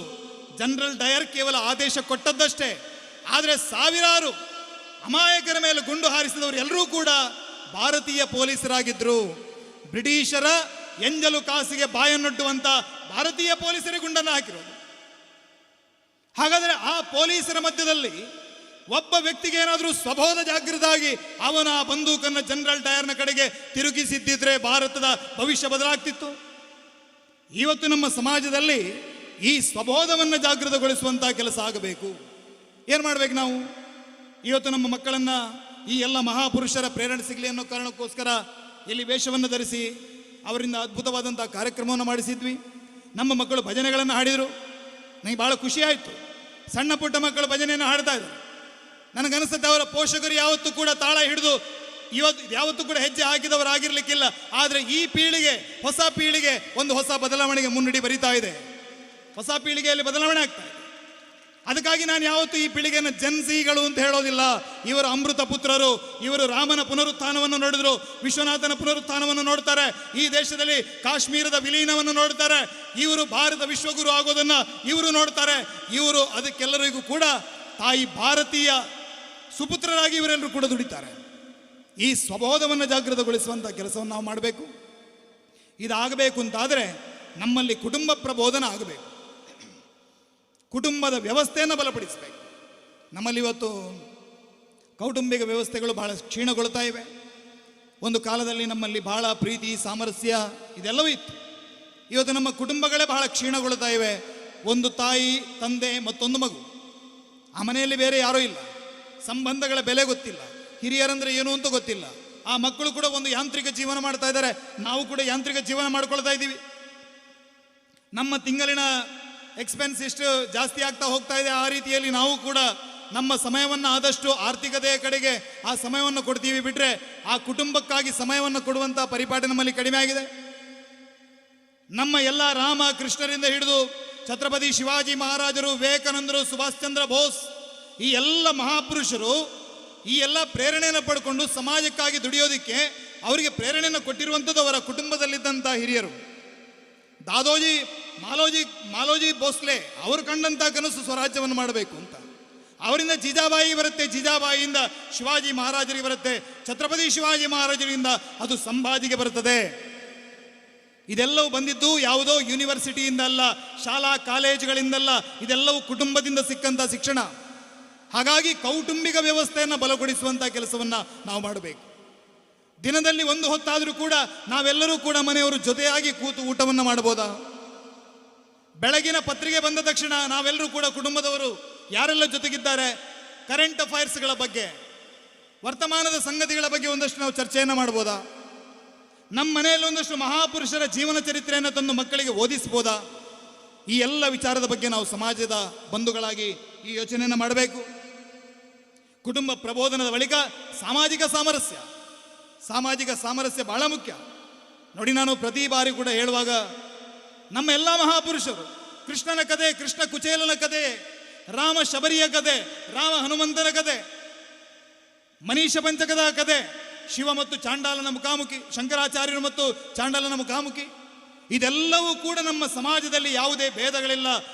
ಜನರಲ್ ಡಯರ್ ಕೇವಲ ಆದೇಶ ಕೊಟ್ಟದ್ದಷ್ಟೇ. ಆದರೆ ಸಾವಿರಾರು ಅಮಾಯಕರ ಮೇಲೆ ಗುಂಡು ಹಾರಿಸಿದವರು ಎಲ್ಲರೂ ಕೂಡ ಭಾರತೀಯ ಪೊಲೀಸರಾಗಿದ್ದರು. ಬ್ರಿಟಿಷರ ಎಂಜಲು ಕಾಸಿಗೆ ಬಾಯನ್ನೊಡ್ಡುವಂಥ ಭಾರತೀಯ ಪೊಲೀಸರಿಗೆ ಗುಂಡನ್ನು ಹಾಕಿರೋದು. ಹಾಗಾದರೆ ಆ ಪೊಲೀಸರ ಮಧ್ಯದಲ್ಲಿ ಒಬ್ಬ ವ್ಯಕ್ತಿಗೆ ಏನಾದರೂ ಸ್ವಬೋಧ ಜಾಗೃತವಾಗಿ ಅವನ ಆ ಬಂದೂಕನ್ನು ಜನರಲ್ ಡಯರ್ನ ಕಡೆಗೆ ತಿರುಗಿಸಿದ್ದಿದ್ರೆ ಭಾರತದ ಭವಿಷ್ಯ ಬದಲಾಗ್ತಿತ್ತು. ಇವತ್ತು ನಮ್ಮ ಸಮಾಜದಲ್ಲಿ ಈ ಸ್ವಬೋಧವನ್ನು ಜಾಗೃತಗೊಳಿಸುವಂಥ ಕೆಲಸ ಆಗಬೇಕು. ಏನು ಮಾಡಬೇಕು ನಾವು? ಇವತ್ತು ನಮ್ಮ ಮಕ್ಕಳನ್ನು ಈ ಎಲ್ಲ ಮಹಾಪುರುಷರ ಪ್ರೇರಣೆ ಸಿಗಲಿ ಅನ್ನೋ ಕಾರಣಕ್ಕೋಸ್ಕರ ಇಲ್ಲಿ ವೇಷವನ್ನು ಧರಿಸಿ ಅವರಿಂದ ಅದ್ಭುತವಾದಂಥ ಕಾರ್ಯಕ್ರಮವನ್ನು ಮಾಡಿಸಿದ್ವಿ. ನಮ್ಮ ಮಕ್ಕಳು ಭಜನೆಗಳನ್ನು ಹಾಡಿದರು. ನನಗೆ ಭಾಳ ಖುಷಿ ಆಯಿತು. ಸಣ್ಣ ಪುಟ್ಟ ಮಕ್ಕಳು ಭಜನೆಯನ್ನು ಹಾಡ್ತಾ ಇದ್ದಾರೆ. ನನಗನ್ಸುತ್ತೆ ಅವರ ಪೋಷಕರು ಯಾವತ್ತೂ ಕೂಡ ತಾಳ ಹಿಡಿದು ಯಾವತ್ತೂ ಕೂಡ ಹೆಜ್ಜೆ ಹಾಕಿದವರಾಗಿರ್ಲಿಕ್ಕಿಲ್ಲ. ಆದರೆ ಈ ಪೀಳಿಗೆ, ಹೊಸ ಪೀಳಿಗೆ ಒಂದು ಹೊಸ ಬದಲಾವಣೆಗೆ ಮುನ್ನುಡಿ ಬರಿತಾ ಇದೆ. ಹೊಸ ಪೀಳಿಗೆಯಲ್ಲಿ ಬದಲಾವಣೆ ಆಗ್ತಾ ಇದೆ. ಅದಕ್ಕಾಗಿ ನಾನು ಯಾವತ್ತೂ ಈ ಪೀಳಿಗೆಯನ್ನು ಜನ್ಸಿಗಳು ಅಂತ ಹೇಳೋದಿಲ್ಲ. ಇವರು ಅಮೃತ ಪುತ್ರರು. ಇವರು ರಾಮನ ಪುನರುತ್ಥಾನವನ್ನು ನೋಡಿದ್ರು, ವಿಶ್ವನಾಥನ ಪುನರುತ್ಥಾನವನ್ನು ನೋಡ್ತಾರೆ, ಈ ದೇಶದಲ್ಲಿ ಕಾಶ್ಮೀರದ ವಿಲೀನವನ್ನು ನೋಡ್ತಾರೆ, ಇವರು ಭಾರತ ವಿಶ್ವಗುರು ಆಗೋದನ್ನ ಇವರು ನೋಡ್ತಾರೆ. ಇವರು ಅದಕ್ಕೆಲ್ಲರಿಗೂ ಕೂಡ ತಾಯಿ ಭಾರತೀಯ ಸುಪುತ್ರರಾಗಿ ಇವರೆಲ್ಲರೂ ಕೂಡ ದುಡಿತಾರೆ. ಈ ಸ್ವಬೋಧವನ್ನು ಜಾಗೃತಗೊಳಿಸುವಂಥ ಕೆಲಸವನ್ನು ನಾವು ಮಾಡಬೇಕು. ಇದಾಗಬೇಕು ಅಂತಾದರೆ ನಮ್ಮಲ್ಲಿ ಕುಟುಂಬ ಪ್ರಬೋಧನ ಆಗಬೇಕು, ಕುಟುಂಬದ ವ್ಯವಸ್ಥೆಯನ್ನು ಬಲಪಡಿಸಬೇಕು. ನಮ್ಮಲ್ಲಿ ಇವತ್ತು ಕೌಟುಂಬಿಕ ವ್ಯವಸ್ಥೆಗಳು ಬಹಳ ಕ್ಷೀಣಗೊಳ್ತಾ ಇವೆ. ಒಂದು ಕಾಲದಲ್ಲಿ ನಮ್ಮಲ್ಲಿ ಬಹಳ ಪ್ರೀತಿ, ಸಾಮರಸ್ಯ ಇದೆಲ್ಲವೂ ಇತ್ತು. ಇವತ್ತು ನಮ್ಮ ಕುಟುಂಬಗಳೇ ಬಹಳ ಕ್ಷೀಣಗೊಳ್ತಾ ಇವೆ. ಒಂದು ತಾಯಿ, ತಂದೆ, ಮತ್ತೊಂದು ಮಗು, ಆ ಮನೆಯಲ್ಲಿ ಬೇರೆ ಯಾರೂ ಇಲ್ಲ. ಸಂಬಂಧಗಳ ಬೆಲೆ ಗೊತ್ತಿಲ್ಲ, ಹಿರಿಯರಂದ್ರೆ ಏನು ಅಂತ ಗೊತ್ತಿಲ್ಲ. ಆ ಮಕ್ಕಳು ಕೂಡ ಒಂದು ಯಾಂತ್ರಿಕ ಜೀವನ ಮಾಡ್ತಾ ಇದ್ದಾರೆ, ನಾವು ಕೂಡ ಯಾಂತ್ರಿಕ ಜೀವನ ಮಾಡ್ಕೊಳ್ತಾ ಇದ್ದೀವಿ. ನಮ್ಮ ತಿಂಗಳಿನ ಎಕ್ಸ್ಪೆನ್ಸ್ ಎಷ್ಟು ಜಾಸ್ತಿ ಆಗ್ತಾ ಹೋಗ್ತಾ ಇದೆ, ಆ ರೀತಿಯಲ್ಲಿ ನಾವು ಕೂಡ ನಮ್ಮ ಸಮಯವನ್ನು ಆದಷ್ಟು ಆರ್ಥಿಕತೆಯ ಕಡೆಗೆ ಆ ಸಮಯವನ್ನು ಕೊಡ್ತೀವಿ. ಬಿಟ್ಟರೆ ಆ ಕುಟುಂಬಕ್ಕಾಗಿ ಸಮಯವನ್ನು ಕೊಡುವಂಥ ಪರಿಪಾಠ ನಮ್ಮಲ್ಲಿ ಕಡಿಮೆ ಆಗಿದೆ. ನಮ್ಮ ಎಲ್ಲ ರಾಮ ಕೃಷ್ಣರಿಂದ ಹಿಡಿದು ಛತ್ರಪತಿ ಶಿವಾಜಿ ಮಹಾರಾಜರು, ವಿವೇಕಾನಂದರು, ಸುಭಾಷ್ ಚಂದ್ರ ಬೋಸ್, ಈ ಎಲ್ಲ ಮಹಾಪುರುಷರು ಈ ಎಲ್ಲ ಪ್ರೇರಣೆಯನ್ನು ಪಡ್ಕೊಂಡು ಸಮಾಜಕ್ಕಾಗಿ ದುಡಿಯೋದಕ್ಕೆ ಅವರಿಗೆ ಪ್ರೇರಣೆಯನ್ನು ಕೊಟ್ಟಿರುವಂಥದ್ದು ಅವರ ಕುಟುಂಬದಲ್ಲಿದ್ದಂಥ ಹಿರಿಯರು. ದಾದೋಜಿ ಮಾಲೋಜಿ ಭೋಸ್ಲೆ ಅವರು ಕಂಡಂಥ ಕನಸು ಸ್ವರಾಜ್ಯವನ್ನು ಮಾಡಬೇಕು ಅಂತ. ಅವರಿಂದ ಜಿಜಾಬಾಯಿ ಬರುತ್ತೆ, ಜಿಜಾಬಾಯಿಯಿಂದ ಶಿವಾಜಿ ಮಹಾರಾಜರಿಗೆ ಬರುತ್ತೆ, ಛತ್ರಪತಿ ಶಿವಾಜಿ ಮಹಾರಾಜರಿಂದ ಅದು ಸಂಭಾಜಿಗೆ ಬರುತ್ತದೆ. ಇದೆಲ್ಲವೂ ಬಂದಿದ್ದು ಯಾವುದೋ ಯೂನಿವರ್ಸಿಟಿಯಿಂದ ಅಲ್ಲ, ಶಾಲಾ ಕಾಲೇಜುಗಳಿಂದಲ್ಲ, ಇದೆಲ್ಲವೂ ಕುಟುಂಬದಿಂದ ಸಿಕ್ಕಂಥ ಶಿಕ್ಷಣ. ಹಾಗಾಗಿ ಕೌಟುಂಬಿಕ ವ್ಯವಸ್ಥೆಯನ್ನು ಬಲಗೊಳಿಸುವಂಥ ಕೆಲಸವನ್ನು ನಾವು ಮಾಡಬೇಕು. ದಿನದಲ್ಲಿ ಒಂದು ಹೊತ್ತಾದರೂ ಕೂಡ ನಾವೆಲ್ಲರೂ ಕೂಡ ಮನೆಯವರು ಜೊತೆಯಾಗಿ ಕೂತು ಊಟವನ್ನು ಮಾಡಬಹುದಾ? ಬೆಳಗಿನ ಪತ್ರಿಕೆ ಬಂದ ತಕ್ಷಣ ನಾವೆಲ್ಲರೂ ಕೂಡ ಕುಟುಂಬದವರು ಯಾರೆಲ್ಲ ಜೊತೆಗಿದ್ದಾರೆ, ಕರೆಂಟ್ ಅಫೈರ್ಸ್ಗಳ ಬಗ್ಗೆ, ವರ್ತಮಾನದ ಸಂಗತಿಗಳ ಬಗ್ಗೆ ಒಂದಷ್ಟು ನಾವು ಚರ್ಚೆಯನ್ನು ಮಾಡ್ಬೋದಾ? ನಮ್ಮ ಮನೆಯಲ್ಲಿ ಒಂದಷ್ಟು ಮಹಾಪುರುಷರ ಜೀವನ ಚರಿತ್ರೆಯನ್ನು ತಂದು ಮಕ್ಕಳಿಗೆ ಓದಿಸ್ಬೋದಾ? ಈ ಎಲ್ಲ ವಿಚಾರದ ಬಗ್ಗೆ ನಾವು ಸಮಾಜದ ಬಂಧುಗಳಾಗಿ ಈ ಯೋಚನೆಯನ್ನು ಮಾಡಬೇಕು. ಕುಟುಂಬ ಪ್ರಬೋಧನದ ಬಳಿಕ ಸಾಮಾಜಿಕ ಸಾಮರಸ್ಯ ಬಹಳ ಮುಖ್ಯ. ನೋಡಿ, ನಾನು ಪ್ರತಿ ಬಾರಿ ಕೂಡ ಹೇಳುವಾಗ ನಮ್ಮ ಎಲ್ಲ ಮಹಾಪುರುಷರು, ಕೃಷ್ಣನ ಕಥೆ, ಕೃಷ್ಣ ಕುಚೇಲನ ಕಥೆ, ರಾಮ ಶಬರಿಯ ಕಥೆ, ರಾಮ ಹನುಮಂತನ ಕಥೆ, ಮನೀಷ ಪಂಚಕದ ಕಥೆ, ಶಿವ ಮತ್ತು ಚಾಂಡಾಲನ ಮುಖಾಮುಖಿ, ಶಂಕರಾಚಾರ್ಯರು ಮತ್ತು ಚಾಂಡಾಲನ ಮುಖಾಮುಖಿ, ಇದೆಲ್ಲವೂ ಕೂಡ ನಮ್ಮ ಸಮಾಜದಲ್ಲಿ ಯಾವುದೇ ಭೇದಗಳಿಲ್ಲ.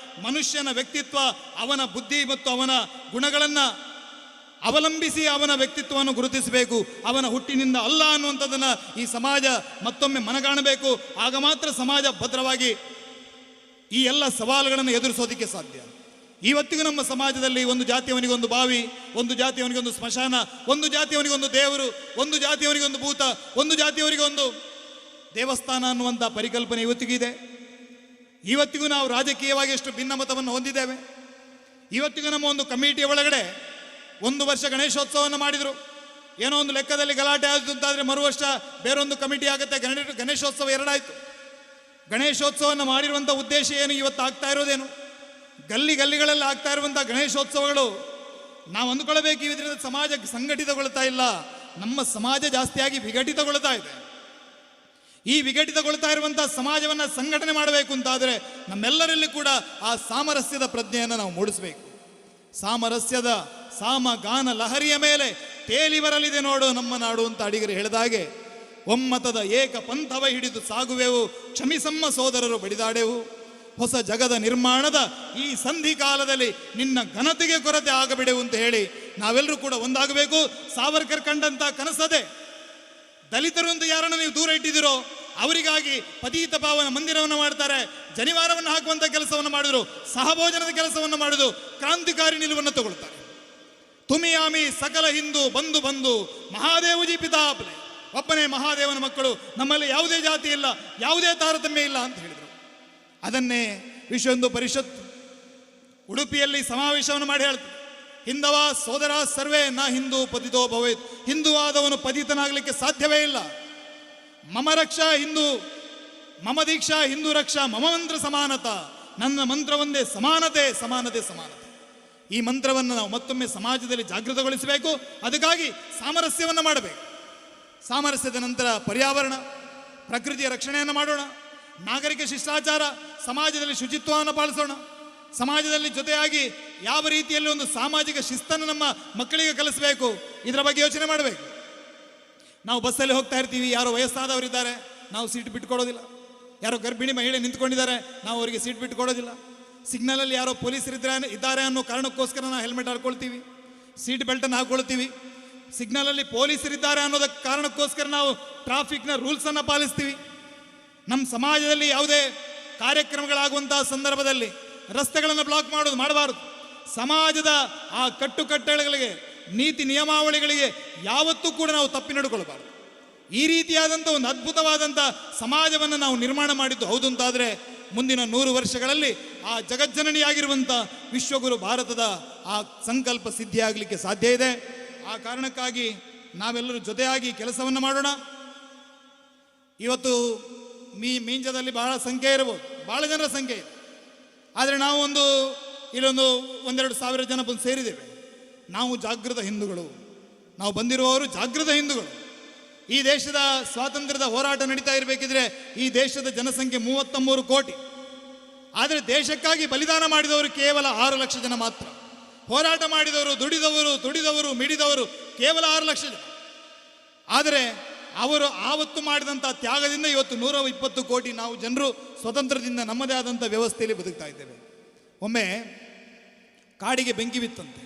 ಮನುಷ್ಯನ ವ್ಯಕ್ತಿತ್ವ, ಅವನ ಬುದ್ಧಿ ಮತ್ತು ಅವನ ಗುಣಗಳನ್ನು ಅವಲಂಬಿಸಿ ಅವನ ವ್ಯಕ್ತಿತ್ವವನ್ನು ಗುರುತಿಸಬೇಕು. ಅವನ ಹುಟ್ಟಿನಿಂದ ಅಲ್ಲ ಅನ್ನುವಂಥದ್ದನ್ನು ಈ ಸಮಾಜ ಮತ್ತೊಮ್ಮೆ ಮನಗಾಣಬೇಕು. ಆಗ ಮಾತ್ರ ಸಮಾಜ ಭದ್ರವಾಗಿ ಈ ಎಲ್ಲ ಸವಾಲುಗಳನ್ನು ಎದುರಿಸೋದಕ್ಕೆ ಸಾಧ್ಯ. ಇವತ್ತಿಗೂ ನಮ್ಮ ಸಮಾಜದಲ್ಲಿ ಒಂದು ಜಾತಿಯವನಿಗೊಂದು ಬಾವಿ, ಒಂದು ಜಾತಿಯವನಿಗೊಂದು ಸ್ಮಶಾನ, ಒಂದು ಜಾತಿಯವನಿಗೊಂದು ದೇವರು, ಒಂದು ಜಾತಿಯವನಿಗೊಂದು ಭೂತ, ಒಂದು ಜಾತಿಯವರಿಗೊಂದು ದೇವಸ್ಥಾನ ಅನ್ನುವಂಥ ಪರಿಕಲ್ಪನೆ ಇವತ್ತಿಗೂ ಇದೆ. ಇವತ್ತಿಗೂ ನಾವು ರಾಜಕೀಯವಾಗಿ ಎಷ್ಟು ಭಿನ್ನಮತವನ್ನು ಹೊಂದಿದ್ದೇವೆ. ಇವತ್ತಿಗೂ ನಮ್ಮ ಒಂದು ಕಮಿಟಿಯ ಒಳಗಡೆ ಒಂದು ವರ್ಷ ಗಣೇಶೋತ್ಸವವನ್ನು ಮಾಡಿದರು, ಏನೋ ಒಂದು ಲೆಕ್ಕದಲ್ಲಿ ಗಲಾಟೆ ಆಯಿತು ಅಂತಾದರೆ ಮರು ವರ್ಷ ಬೇರೊಂದು ಕಮಿಟಿ ಆಗುತ್ತೆ, ಗಣೇಶೋತ್ಸವ ಎರಡಾಯಿತು. ಗಣೇಶೋತ್ಸವವನ್ನು ಮಾಡಿರುವಂಥ ಉದ್ದೇಶ ಏನು? ಇವತ್ತು ಆಗ್ತಾ ಇರೋದೇನು? ಗಲ್ಲಿಗಲ್ಲಿಗಳಲ್ಲಿ ಆಗ್ತಾ ಇರುವಂಥ ಗಣೇಶೋತ್ಸವಗಳು ನಾವು ಅಂದುಕೊಳ್ಬೇಕು, ಇದರಿಂದ ಸಮಾಜ ಸಂಘಟಿತಗೊಳ್ತಾ ಇಲ್ಲ, ನಮ್ಮ ಸಮಾಜ ಜಾಸ್ತಿಯಾಗಿ ವಿಘಟಿತಗೊಳ್ತಾ ಇದೆ. ಈ ವಿಘಟಿತಗೊಳ್ತಾ ಇರುವಂಥ ಸಮಾಜವನ್ನು ಸಂಘಟನೆ ಮಾಡಬೇಕು ಅಂತಾದರೆ ನಮ್ಮೆಲ್ಲರಲ್ಲಿ ಕೂಡ ಆ ಸಾಮರಸ್ಯದ ಪ್ರಜ್ಞೆಯನ್ನು ನಾವು ಮೂಡಿಸಬೇಕು. ಸಾಮರಸ್ಯದ ಸಾಮಗಾನ ಲಹರಿಯ ಮೇಲೆ ತೇಲಿ ಬರಲಿದೆ ನೋಡು ನಮ್ಮ ನಾಡು ಅಂತ ಅಡಿಗರು ಹೇಳಿದಾಗೆ, ಒಮ್ಮತದ ಏಕ ಪಂಥವ ಹಿಡಿದು ಸಾಗುವೆವು, ಕ್ಷಮಿಸಮ್ಮ ಸೋದರರು ಬಡಿದಾಡೆವು. ಹೊಸ ಜಗದ ನಿರ್ಮಾಣದ ಈ ಸಂಧಿ ಕಾಲದಲ್ಲಿ ನಿನ್ನ ಘನತೆಗೆ ಕೊರತೆ ಆಗಬಿಡೆವು ಅಂತ ಹೇಳಿ ನಾವೆಲ್ಲರೂ ಕೂಡ ಒಂದಾಗಬೇಕು. ಸಾವರ್ಕರ್ ಕಂಡಂತ ಕನಸದೆ. ದಲಿತರು ಅಂತ ಯಾರನ್ನ ನೀವು ದೂರ ಇಟ್ಟಿದ್ದೀರೋ ಅವರಿಗಾಗಿ ಪತೀತ ಪಾವನ ಮಂದಿರವನ್ನು ಮಾಡ್ತಾರೆ, ಜನಿವಾರವನ್ನು ಹಾಕುವಂಥ ಕೆಲಸವನ್ನು ಮಾಡಿದ್ರು, ಸಹಭೋಜನದ ಕೆಲಸವನ್ನು ಮಾಡಿದ್ರು, ಕ್ರಾಂತಿಕಾರಿ ನಿಲುವನ್ನು ತಗೊಳ್ತಾರೆ. ತುಮಿಯಾಮಿ ಸಕಲ ಹಿಂದೂ ಬಂಧು ಬಂಧು ಮಹಾದೇವಜಿ ಪಿತಾಪಲೆ, ಒಬ್ಬನೇ ಮಹಾದೇವನ ಮಕ್ಕಳು, ನಮ್ಮಲ್ಲಿ ಯಾವುದೇ ಜಾತಿ ಇಲ್ಲ, ಯಾವುದೇ ತಾರತಮ್ಯ ಇಲ್ಲ ಅಂತ ಹೇಳಿದರು. ಅದನ್ನೇ ವಿಶ್ವ ಹಿಂದೂ ಪರಿಷತ್ ಉಡುಪಿಯಲ್ಲಿ ಸಮಾವೇಶವನ್ನು ಮಾಡಿ ಹೇಳ್ತಾರೆ, ಹಿಂದವ ಸೋದರ ಸರ್ವೇ ನ ಹಿಂದೂ ಪತಿತೋ ಭವೇತ್, ಹಿಂದೂ ಆದವನು ಪತಿತನಾಗಲಿಕ್ಕೆ ಸಾಧ್ಯವೇ ಇಲ್ಲ. ಮಮ ರಕ್ಷಾ ಹಿಂದೂ, ಮಮ ದೀಕ್ಷಾ ಹಿಂದೂ ರಕ್ಷಾ, ಮಮ ಮಂತ್ರ ಸಮಾನತ, ನನ್ನ ಮಂತ್ರ ಒಂದೇ ಸಮಾನತೆ ಸಮಾನತೆ ಸಮಾನತೆ. ಈ ಮಂತ್ರವನ್ನು ನಾವು ಮತ್ತೊಮ್ಮೆ ಸಮಾಜದಲ್ಲಿ ಜಾಗೃತಗೊಳಿಸಬೇಕು. ಅದಕ್ಕಾಗಿ ಸಾಮರಸ್ಯವನ್ನು ಮಾಡಬೇಕು. ಸಾಮರಸ್ಯದ ನಂತರ ಪರ್ಯಾವರಣ, ಪ್ರಕೃತಿಯ ರಕ್ಷಣೆಯನ್ನು ಮಾಡೋಣ. ನಾಗರಿಕ ಶಿಷ್ಟಾಚಾರ, ಸಮಾಜದಲ್ಲಿ ಶುಚಿತ್ವವನ್ನು ಪಾಲಿಸೋಣ. ಸಮಾಜದಲ್ಲಿ ಜೊತೆಯಾಗಿ ಯಾವ ರೀತಿಯಲ್ಲಿ ಒಂದು ಸಾಮಾಜಿಕ ಶಿಸ್ತನ್ನು ನಮ್ಮ ಮಕ್ಕಳಿಗೆ ಕಲಿಸಬೇಕು, ಇದರ ಬಗ್ಗೆ ಯೋಚನೆ ಮಾಡಬೇಕು. ನಾವು ಬಸ್ಸಲ್ಲಿ ಹೋಗ್ತಾ ಇರ್ತೀವಿ, ಯಾರೋ ವಯಸ್ಸಾದವರಿದ್ದಾರೆ, ನಾವು ಸೀಟ್ ಬಿಟ್ಟುಕೊಡೋದಿಲ್ಲ. ಯಾರೋ ಗರ್ಭಿಣಿ ಮಹಿಳೆ ನಿಂತ್ಕೊಂಡಿದ್ದಾರೆ, ನಾವು ಅವರಿಗೆ ಸೀಟ್ ಬಿಟ್ಟುಕೊಡೋದಿಲ್ಲ. ಸಿಗ್ನಲಲ್ಲಿ ಯಾರೋ ಪೊಲೀಸರು ಇದ್ದಾರೆ ಅನ್ನೋ ಕಾರಣಕ್ಕೋಸ್ಕರ ನಾವು ಹೆಲ್ಮೆಟ್ ಹಾಕ್ಕೊಳ್ತೀವಿ, ಸೀಟ್ ಬೆಲ್ಟನ್ನು ಹಾಕ್ಕೊಳ್ತೀವಿ. ಸಿಗ್ನಲಲ್ಲಿ ಪೊಲೀಸರಿದ್ದಾರೆ ಅನ್ನೋದಕ್ಕೆ ಕಾರಣಕ್ಕೋಸ್ಕರ ನಾವು ಟ್ರಾಫಿಕ್ನ ರೂಲ್ಸನ್ನು ಪಾಲಿಸ್ತೀವಿ. ನಮ್ಮ ಸಮಾಜದಲ್ಲಿ ಯಾವುದೇ ಕಾರ್ಯಕ್ರಮಗಳಾಗುವಂತಹ ಸಂದರ್ಭದಲ್ಲಿ ರಸ್ತೆಗಳನ್ನು ಬ್ಲಾಕ್ ಮಾಡಬಾರದು. ಸಮಾಜದ ಆ ಕಟ್ಟುಕಟ್ಟಳೆಗಳಿಗೆ, ನೀತಿ ನಿಯಮಾವಳಿಗಳಿಗೆ ಯಾವತ್ತೂ ಕೂಡ ನಾವು ತಪ್ಪಿ ನಡೆದುಕೊಳ್ಳಬಾರದು. ಈ ರೀತಿಯಾದಂಥ ಒಂದು ಅದ್ಭುತವಾದಂಥ ಸಮಾಜವನ್ನು ನಾವು ನಿರ್ಮಾಣ ಮಾಡಿದ್ದು ಹೌದು ಅಂತಾದರೆ ಮುಂದಿನ 100 ವರ್ಷಗಳಲ್ಲಿ ಆ ಜಗಜ್ಜನನಿಯಾಗಿರುವಂಥ ವಿಶ್ವಗುರು ಭಾರತದ ಆ ಸಂಕಲ್ಪ ಸಿದ್ಧಿಯಾಗಲಿಕ್ಕೆ ಸಾಧ್ಯ ಇದೆ. ಆ ಕಾರಣಕ್ಕಾಗಿ ನಾವೆಲ್ಲರೂ ಜೊತೆಯಾಗಿ ಕೆಲಸವನ್ನು ಮಾಡೋಣ. ಇವತ್ತು ಮೀಂಜದಲ್ಲಿ ಬಹಳ ಸಂಖ್ಯೆ ಇರಬಹುದು, ಬಹಳ ಜನರ ಸಂಖ್ಯೆ ಇದೆ. ಆದರೆ ನಾವು ಒಂದೆರಡು ಸಾವಿರ ಜನ ಬಂದು ಸೇರಿದ್ದೇವೆ. ನಾವು ಜಾಗೃತ ಹಿಂದೂಗಳು, ನಾವು ಬಂದಿರುವವರು ಜಾಗೃತ ಹಿಂದೂಗಳು. ಈ ದೇಶದ ಸ್ವಾತಂತ್ರ್ಯದ ಹೋರಾಟ ನಡೀತಾ ಇರಬೇಕಿದ್ರೆ ಈ ದೇಶದ ಜನಸಂಖ್ಯೆ 33 ಕೋಟಿ. ಆದರೆ ದೇಶಕ್ಕಾಗಿ ಬಲಿದಾನ ಮಾಡಿದವರು ಕೇವಲ 6 ಲಕ್ಷ ಜನ ಮಾತ್ರ. ಹೋರಾಟ ಮಾಡಿದವರು, ದುಡಿದವರು ಮಿಡಿದವರು ಕೇವಲ 6 ಲಕ್ಷ ಜನ. ಆದರೆ ಅವರು ಆವತ್ತು ಮಾಡಿದಂಥ ತ್ಯಾಗದಿಂದ ಇವತ್ತು 120 ಕೋಟಿ ನಾವು ಜನರು ಸ್ವತಂತ್ರದಿಂದ ನಮ್ಮದೇ ಆದಂಥ ವ್ಯವಸ್ಥೆಯಲ್ಲಿ ಬದುಕ್ತಾ ಇದ್ದೇವೆ. ಒಮ್ಮೆ ಕಾಡಿಗೆ ಬೆಂಕಿ ಬಿತ್ತಂತೆ.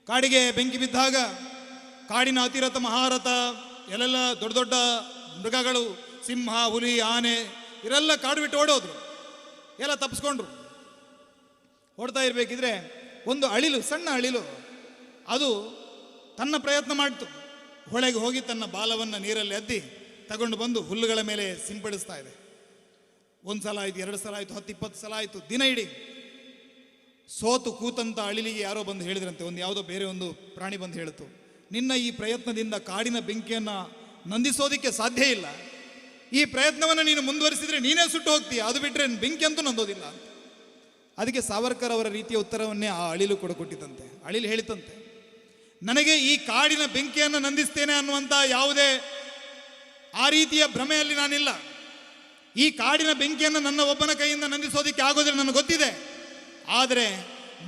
ಕಾಡಿಗೆ ಬೆಂಕಿ ಬಿದ್ದಾಗ ಕಾಡಿನ ಅತಿರಥ ಮಹಾರಥ ಎಲ್ಲೆಲ್ಲ ದೊಡ್ಡ ದೊಡ್ಡ ಮೃಗಗಳು, ಸಿಂಹ, ಹುಲಿ, ಆನೆ ಇವರೆಲ್ಲ ಕಾಡು ಬಿಟ್ಟು ಓಡೋದ್ರು, ಎಲ್ಲ ತಪ್ಪಿಸ್ಕೊಂಡ್ರು. ಓಡ್ತಾ ಇರಬೇಕಿದ್ರೆ ಒಂದು ಅಳಿಲು, ಸಣ್ಣ ಅಳಿಲು, ಅದು ತನ್ನ ಪ್ರಯತ್ನ ಮಾಡಿತು. ಹೊಳೆಗೆ ಹೋಗಿ ತನ್ನ ಬಾಲವನ್ನು ನೀರಲ್ಲಿ ಅದ್ದಿ ತಗೊಂಡು ಬಂದು ಹುಲ್ಲುಗಳ ಮೇಲೆ ಸಿಂಪಡಿಸ್ತಾ ಇದೆ. 1 ಸಲ ಆಯಿತು, 2 ಸಲ ಆಯಿತು, 10-20 ಸಲ ಆಯಿತು. ದಿನ ಇಡೀ ಸೋತು ಕೂತಂತ ಅಳಿಲಿಗೆ ಯಾರೋ ಬಂದು ಹೇಳಿದ್ರಂತೆ, ಯಾವುದೋ ಬೇರೆ ಒಂದು ಪ್ರಾಣಿ ಬಂದು ಹೇಳಿತು, ನಿನ್ನ ಈ ಪ್ರಯತ್ನದಿಂದ ಕಾಡಿನ ಬೆಂಕಿಯನ್ನು ನಂದಿಸೋದಕ್ಕೆ ಸಾಧ್ಯ ಇಲ್ಲ. ಈ ಪ್ರಯತ್ನವನ್ನು ನೀನು ಮುಂದುವರಿಸಿದರೆ ನೀನೇ ಸುಟ್ಟು ಹೋಗ್ತೀಯ, ಅದು ಬಿಟ್ಟರೆ ಬೆಂಕಿ ಅಂತೂ ನಂದೋದಿಲ್ಲ ಅಂತ. ಅದಕ್ಕೆ ಸಾವರ್ಕರ್ ಅವರ ರೀತಿಯ ಉತ್ತರವನ್ನೇ ಆ ಅಳಿಲು ಕೊಟ್ಟಿತಂತೆ. ಅಳಿಲು ಹೇಳಿತಂತೆ, ನನಗೆ ಈ ಕಾಡಿನ ಬೆಂಕಿಯನ್ನು ನಂದಿಸ್ತೇನೆ ಅನ್ನುವಂಥ ಯಾವುದೇ ಆ ರೀತಿಯ ಭ್ರಮೆಯಲ್ಲಿ ನಾನಿಲ್ಲ. ಈ ಕಾಡಿನ ಬೆಂಕಿಯನ್ನು ನನ್ನ ಒಬ್ಬನ ಕೈಯಿಂದ ನಂದಿಸೋದಕ್ಕೆ ಆಗೋದಿಲ್ಲ, ನನಗೆ ಗೊತ್ತಿದೆ. ಆದರೆ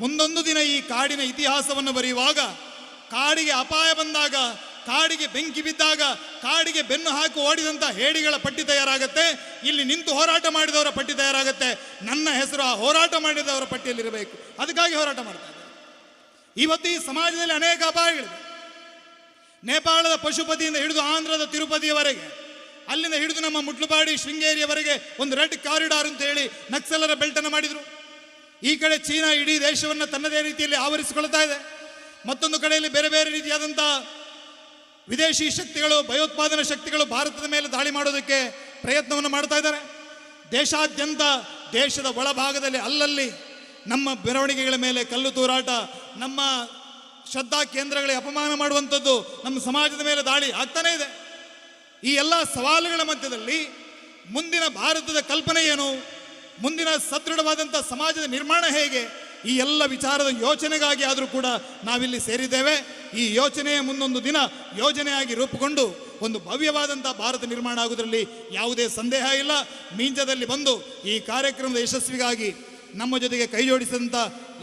ಮುಂದೊಂದು ದಿನ ಈ ಕಾಡಿನ ಇತಿಹಾಸವನ್ನು ಬರೆಯುವಾಗ, ಕಾಡಿಗೆ ಅಪಾಯ ಬಂದಾಗ, ಕಾಡಿಗೆ ಬೆಂಕಿ ಬಿದ್ದಾಗ, ಕಾಡಿಗೆ ಬೆನ್ನು ಹಾಕಿ ಓಡಿದಂಥ ಹೇಡಿಗಳ ಪಟ್ಟಿ ತಯಾರಾಗುತ್ತೆ. ಇಲ್ಲಿ ನಿಂತು ಹೋರಾಟ ಮಾಡಿದವರ ಪಟ್ಟಿ ತಯಾರಾಗುತ್ತೆ. ನನ್ನ ಹೆಸರು ಆ ಹೋರಾಟ ಮಾಡಿದವರ ಪಟ್ಟಿಯಲ್ಲಿರಬೇಕು. ಅದಕ್ಕಾಗಿ ಹೋರಾಟ ಮಾಡ್ತಾ ಇದ್ದಾರೆ. ಇವತ್ತು ಈ ಸಮಾಜದಲ್ಲಿ ಅನೇಕ ಅಪಾಯಗಳಿವೆ. ನೇಪಾಳದ ಪಶುಪತಿಯಿಂದ ಹಿಡಿದು ಆಂಧ್ರದ ತಿರುಪತಿಯವರೆಗೆ, ಅಲ್ಲಿಂದ ಹಿಡಿದು ನಮ್ಮ ಮುಟ್ಲುಪಾಡಿ ಶೃಂಗೇರಿಯವರೆಗೆ ಒಂದು ರೆಡ್ ಕಾರಿಡಾರ್ ಅಂತ ಹೇಳಿ ನಕ್ಸಲರ ಬೆಲ್ಟನ್ನು ಮಾಡಿದರು. ಈ ಕಡೆ ಚೀನಾ ಇಡೀ ದೇಶವನ್ನು ತನ್ನದೇ ರೀತಿಯಲ್ಲಿ ಆವರಿಸಿಕೊಳ್ತಾ ಇದೆ. ಮತ್ತೊಂದು ಕಡೆಯಲ್ಲಿ ಬೇರೆ ಬೇರೆ ರೀತಿಯಾದಂಥ ವಿದೇಶಿ ಶಕ್ತಿಗಳು, ಭಯೋತ್ಪಾದನಾ ಶಕ್ತಿಗಳು ಭಾರತದ ಮೇಲೆ ದಾಳಿ ಮಾಡೋದಕ್ಕೆ ಪ್ರಯತ್ನವನ್ನು ಮಾಡ್ತಾ ಇದ್ದಾರೆ. ದೇಶಾದ್ಯಂತ, ದೇಶದ ಒಳಭಾಗದಲ್ಲಿ ಅಲ್ಲಲ್ಲಿ ನಮ್ಮ ಮೆರವಣಿಗೆಗಳ ಮೇಲೆ ಕಲ್ಲು ತೂರಾಟ, ನಮ್ಮ ಶ್ರದ್ಧಾ ಕೇಂದ್ರಗಳಿಗೆ ಅಪಮಾನ ಮಾಡುವಂಥದ್ದು, ನಮ್ಮ ಸಮಾಜದ ಮೇಲೆ ದಾಳಿ ಆಗ್ತಾನೇ ಇದೆ. ಈ ಎಲ್ಲ ಸವಾಲುಗಳ ಮಧ್ಯದಲ್ಲಿ ಮುಂದಿನ ಭಾರತದ ಕಲ್ಪನೆ ಏನು, ಮುಂದಿನ ಸದೃಢವಾದಂಥ ಸಮಾಜದ ನಿರ್ಮಾಣ ಹೇಗೆ, ಈ ಎಲ್ಲ ವಿಚಾರದ ಯೋಚನೆಗಾಗಿ ಆದರೂ ಕೂಡ ನಾವಿಲ್ಲಿ ಸೇರಿದ್ದೇವೆ. ಈ ಯೋಚನೆಯ ಮುಂದೊಂದು ದಿನ ಯೋಜನೆಯಾಗಿ ರೂಪುಗೊಂಡು ಒಂದು ಭವ್ಯವಾದಂಥ ಭಾರತ ನಿರ್ಮಾಣ ಆಗುವುದರಲ್ಲಿ ಯಾವುದೇ ಸಂದೇಹ ಇಲ್ಲ. ಮೀಂಜದಲ್ಲಿ ಬಂದು ಈ ಕಾರ್ಯಕ್ರಮದ ಯಶಸ್ವಿಗಾಗಿ ನಮ್ಮ ಜೊತೆಗೆ ಕೈ ಜೋಡಿಸಿದಂಥ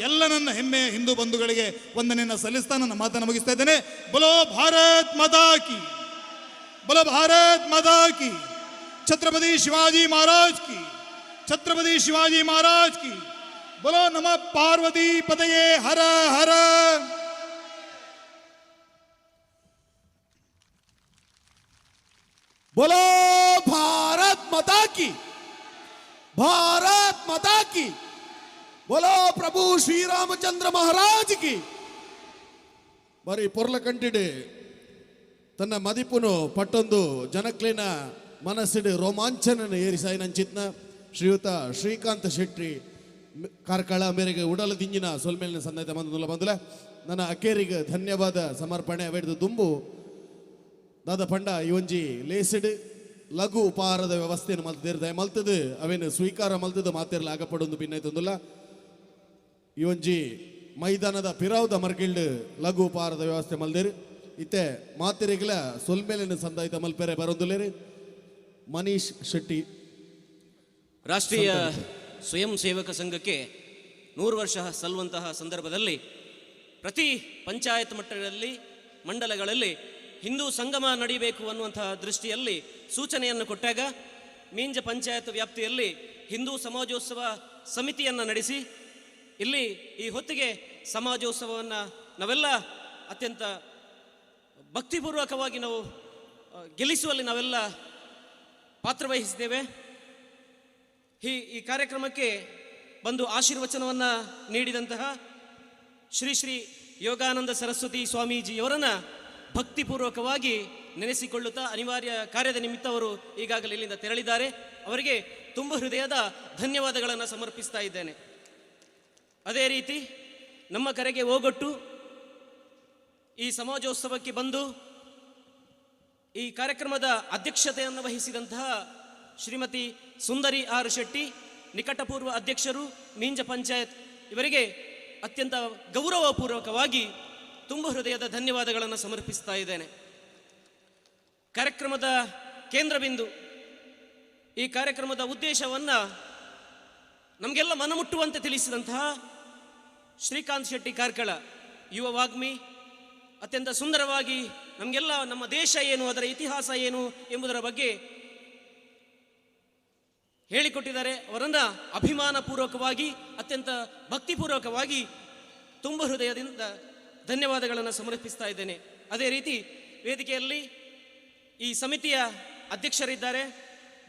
ಎಲ್ಲ ನನ್ನ ಹೆಮ್ಮೆಯ ಹಿಂದೂ ಬಂಧುಗಳಿಗೆ ವಂದನೆಯನ್ನು ಸಲ್ಲಿಸ್ತಾ ನನ್ನ ಮಾತನ್ನು ಮುಗಿಸ್ತಾ ಇದ್ದೇನೆ. ಬೋಲೋ ಭಾರತ್ ಮಾತಾ ಕಿ, ಬೋಲೋ ಭಾರತ್ ಮಾತಾ ಕಿ, ಛತ್ರಪತಿ ಶಿವಾಜಿ ಮಹಾರಾಜ್ ಕಿ, ಛತ್ರಪತಿ ಶಿವಾಜಿ ಮಹಾರಾಜ್ ಕಿ, बोलो नमः पार्वती पतये हर हर। बोलो भारत माता की, भारत माता की, बोलो प्रभु श्री रामचंद्र महाराज की। మరి పొర్ల కంటిడే తన మదిపును పట్టొందు ಜನಕ್ಲೇನ ಮನಸ್ಸಿಡು ರೋಮಾಂಚನನ ಏರಿಸಾಯಿನಂಚಿತ್ನ ಶ್ರೀಯುತ ಶ್ರೀಕಾಂತ್ ಶೆಟ್ಟಿ ಕಾರ್ಕಳ ಮೇರೆಗೆ ಉಡಲ ದಿಂಜಿನ ಸೊಲ್ಮೇಲಿನ ಸಂದೈತ ಬಂದುಲ ನನ್ನ ಅಕೇರಿಗೆ ಧನ್ಯವಾದ ಸಮರ್ಪಣೆ ಅವೆಡ್ದು ದುಂಬು ದಾದ ಪಂಡ ಇವೊಂಜಿ ಲೇಸಿಡ್ ಲಘು ಉಪಹಾರದ ವ್ಯವಸ್ಥೆಯನ್ನು ಮಲ್ತಿರ್ದ ಮಲ್ತದು ಅವೇನು ಸ್ವೀಕಾರ ಮಲ್ತದು ಮಾತಿರಲ ಆಗಪಡೊಂದು ಭಿನ್ನೈತೊಂದುಲ್ಲ ಇವೊಂಜಿ ಮೈದಾನದ ಪಿರಾವುದ ಮರ್ಗಿಲ್ಡ್ ಲಘು ಉಪಹಾರದ ವ್ಯವಸ್ಥೆ ಮಲ್ದೇರು ಇತ್ತೆ ಮಾತಿರೆಗಳ ಸೊಲ್ಮೇಲಿನ ಸಂದಾಯಿತ ಮಲ್ಪೆರೆ ಬರೋದುಲೇರು ಮನೀಶ್ ಶೆಟ್ಟಿ. ರಾಷ್ಟ್ರೀಯ ಸ್ವಯಂ ಸೇವಕ ಸಂಘಕ್ಕೆ 100 ವರ್ಷ ಸಲ್ಲುವಂತಹ ಸಂದರ್ಭದಲ್ಲಿ ಪ್ರತಿ ಪಂಚಾಯತ್ ಮಟ್ಟದಲ್ಲಿ ಮಂಡಲಗಳಲ್ಲಿ ಹಿಂದೂ ಸಂಗಮ ನಡೀಬೇಕು ಅನ್ನುವಂತಹ ದೃಷ್ಟಿಯಲ್ಲಿ ಸೂಚನೆಯನ್ನು ಕೊಟ್ಟಾಗ ಮೀಂಜ ಪಂಚಾಯತ್ ವ್ಯಾಪ್ತಿಯಲ್ಲಿ ಹಿಂದೂ ಸಮಾಜೋತ್ಸವ ಸಮಿತಿಯನ್ನು ನಡೆಸಿ ಇಲ್ಲಿ ಈ ಹೊತ್ತಿಗೆ ಸಮಾಜೋತ್ಸವವನ್ನು ನಾವೆಲ್ಲ ಅತ್ಯಂತ ಭಕ್ತಿಪೂರ್ವಕವಾಗಿ ನಾವು ಗೆಲ್ಲಿಸುವಲ್ಲಿ ನಾವೆಲ್ಲ ಪಾತ್ರವಹಿಸಿದ್ದೇವೆ. ಈ ಕಾರ್ಯಕ್ರಮಕ್ಕೆ ಬಂದು ಆಶೀರ್ವಚನವನ್ನು ನೀಡಿದಂತಹ ಶ್ರೀ ಶ್ರೀ ಯೋಗಾನಂದ ಸರಸ್ವತಿ ಸ್ವಾಮೀಜಿಯವರನ್ನು ಭಕ್ತಿಪೂರ್ವಕವಾಗಿ ನೆನೆಸಿಕೊಳ್ಳುತ್ತಾ ಅನಿವಾರ್ಯ ಕಾರ್ಯದ ನಿಮಿತ್ತ ಅವರು ಈಗಾಗಲೇ ಇಲ್ಲಿಂದ ತೆರಳಿದ್ದಾರೆ. ಅವರಿಗೆ ತುಂಬ ಹೃದಯದ ಧನ್ಯವಾದಗಳನ್ನು ಸಮರ್ಪಿಸ್ತಾ ಇದ್ದೇನೆ. ಅದೇ ರೀತಿ ನಮ್ಮ ಕರೆಗೆ ಓಗೊಟ್ಟು ಈ ಸಮಾಜೋತ್ಸವಕ್ಕೆ ಬಂದು ಈ ಕಾರ್ಯಕ್ರಮದ ಅಧ್ಯಕ್ಷತೆಯನ್ನು ವಹಿಸಿದಂತಹ ಶ್ರೀಮತಿ ಸುಂದರಿ ಆರ್ ಶೆಟ್ಟಿ, ನಿಕಟಪೂರ್ವ ಅಧ್ಯಕ್ಷರು ಮೀಂಜ ಪಂಚಾಯತ್, ಇವರಿಗೆ ಅತ್ಯಂತ ಗೌರವಪೂರ್ವಕವಾಗಿ ತುಂಬ ಹೃದಯದ ಧನ್ಯವಾದಗಳನ್ನು ಸಮರ್ಪಿಸ್ತಾ ಇದ್ದೇನೆ. ಕಾರ್ಯಕ್ರಮದ ಕೇಂದ್ರ ಬಿಂದು, ಈ ಕಾರ್ಯಕ್ರಮದ ಉದ್ದೇಶವನ್ನು ನಮಗೆಲ್ಲ ಮನಮುಟ್ಟುವಂತೆ ತಿಳಿಸಿದಂತಹ ಶ್ರೀಕಾಂತ್ ಶೆಟ್ಟಿ ಕಾರ್ಕಳ, ಯುವ ವಾಗ್ಮಿ, ಅತ್ಯಂತ ಸುಂದರವಾಗಿ ನಮಗೆಲ್ಲ ನಮ್ಮ ದೇಶ ಏನು, ಅದರ ಇತಿಹಾಸ ಏನು ಎಂಬುದರ ಬಗ್ಗೆ ಹೇಳಿಕೊಟ್ಟಿದ್ದಾರೆ. ಅವರನ್ನು ಅಭಿಮಾನಪೂರ್ವಕವಾಗಿ ಅತ್ಯಂತ ಭಕ್ತಿಪೂರ್ವಕವಾಗಿ ತುಂಬ ಹೃದಯದಿಂದ ಧನ್ಯವಾದಗಳನ್ನು ಸಮರ್ಪಿಸ್ತಾ ಇದ್ದೇನೆ. ಅದೇ ರೀತಿ ವೇದಿಕೆಯಲ್ಲಿ ಈ ಸಮಿತಿಯ ಅಧ್ಯಕ್ಷರಿದ್ದಾರೆ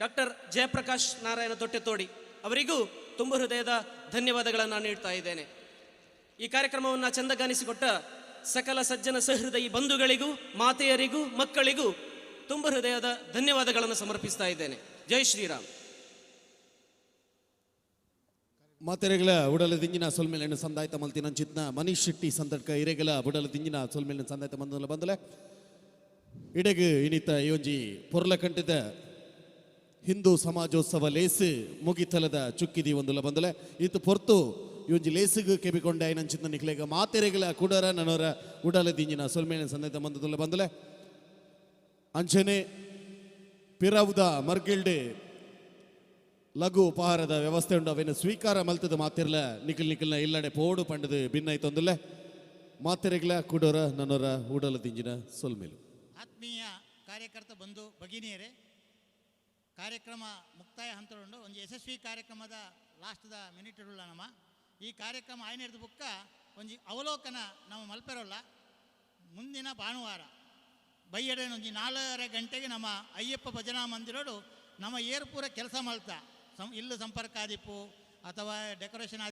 ಡಾಕ್ಟರ್ ಜಯಪ್ರಕಾಶ್ ನಾರಾಯಣ ತೊಟ್ಟೆತೋಡಿ, ಅವರಿಗೂ ತುಂಬ ಹೃದಯದ ಧನ್ಯವಾದಗಳನ್ನು ನೀಡ್ತಾ ಇದ್ದೇನೆ. ಈ ಕಾರ್ಯಕ್ರಮವನ್ನು ಚಂದಗಾನಿಸಿಕೊಟ್ಟ ಸಕಲ ಸಜ್ಜನ ಸಹೃದಯಿ ಬಂಧುಗಳಿಗೂ, ಮಾತೆಯರಿಗೂ, ಮಕ್ಕಳಿಗೂ ತುಂಬ ಹೃದಯದ ಧನ್ಯವಾದಗಳನ್ನು ಸಮರ್ಪಿಸ್ತಾ ಇದ್ದೇನೆ. ಜೈ ಶ್ರೀರಾಮ್. ಮಾತೆರೆಗಳ ಉಡಲ ದಿಂಜಿನ ಸೊಲ್ಮೇಲಿನ ಸಂದಾಯಿತ ಮಲ್ತಿನ ಚಿತ್ನ ಮನೀಶ್ ಶೆಟ್ಟಿ ಸಂದರ್ಕ ಇರೆಗಳ ಉಡಲ ದಿಂಜಿನ ಸೊಲ್ಮೇಲಿನ ಸಂದಾಯಿತ ಬಂದಲೆ ಇಡೆಗೆ ಇನಿತ ಯೋಂಜಿ ಪೊರ್ಲ ಕಂಟಿದ ಹಿಂದೂ ಸಮಾಜೋತ್ಸವ ಲೇಸು ಮುಗಿತಲದ ಚುಕ್ಕಿದಿ ಒಂದುಲ ಬಂದಲೆ ಇತ್ತು ಪೊರ್ತು ಇವೊಂಜಿ ಲೇಸಿಗೆ ಕೆಬಿಕೊಂಡೆ ಐನಂಚಿನ ನಿಕ್ಲೆಗ ಮಾತೆರೆಗಳ ಕುಡರ ನನವರ ಉಡಲ ದಿಂಜಿನ ಸೊಲ್ಮೇಲಿನ ಸಂದಾಯಿತ ಬಂದಲೆ ಅಂಚನೆ ಪಿರವುದ ಮರ್ಗಿಲ್ಡೆ ಲಘು ಉಪಹಾರದ ವ್ಯವಸ್ಥೆ ಉಂಡು ಅವೇನು ಸ್ವೀಕಾರ ಮಲ್ತದ ಮಾತಿರ್ಲ ನಿಖಿಲ್ನ ಇಲ್ಲಡೆ ಪೋಡು ಪಂಡದು ಭಿನ್ನಾಯ್ತೊಂದಲೆ ಮಾತೆರೆಗಳ ಕುಡೋರ ನನ್ನೋರ ಉಡಲ ದಿಂಜಿನ ಸೊಲ್ಮೇಲು. ಆತ್ಮೀಯ ಕಾರ್ಯಕರ್ತ ಬಂಧು ಭಗಿನಿಯರೇ, ಕಾರ್ಯಕ್ರಮ ಮುಕ್ತಾಯ ಹಂತಗೊಂಡು ಒಂದು ಯಶಸ್ವಿ ಕಾರ್ಯಕ್ರಮದ ಲಾಸ್ಟ್ದ ಮಿನಿಟ್ ಇರುಲ್ಲ ನಮ್ಮ ಈ ಕಾರ್ಯಕ್ರಮ ಆಯ್ನೆಡ್ದು ಬುಕ್ಕ ಒಂಜಿ ಅವಲೋಕನ ನಮ್ಮ ಮಲ್ಪೆರೋಲ್ಲ ಮುಂದಿನ ಭಾನುವಾರ ಬೈಯಡೆ ಒಂಜಿ 4:30 ಗಂಟೆಗೆ ನಮ್ಮ ಅಯ್ಯಪ್ಪ ಭಜನಾ ಮಂದಿರೋಡು ನಮ್ಮ ಏರ್ಪೂರ ಕೆಲಸ ಮಲ್ತಾ ಇಲ್ಲು ಸಂಪರ್ಕ ಆದಿಪ್ಪು ಅಥವಾ ಡೆಕೋರೇಷನ್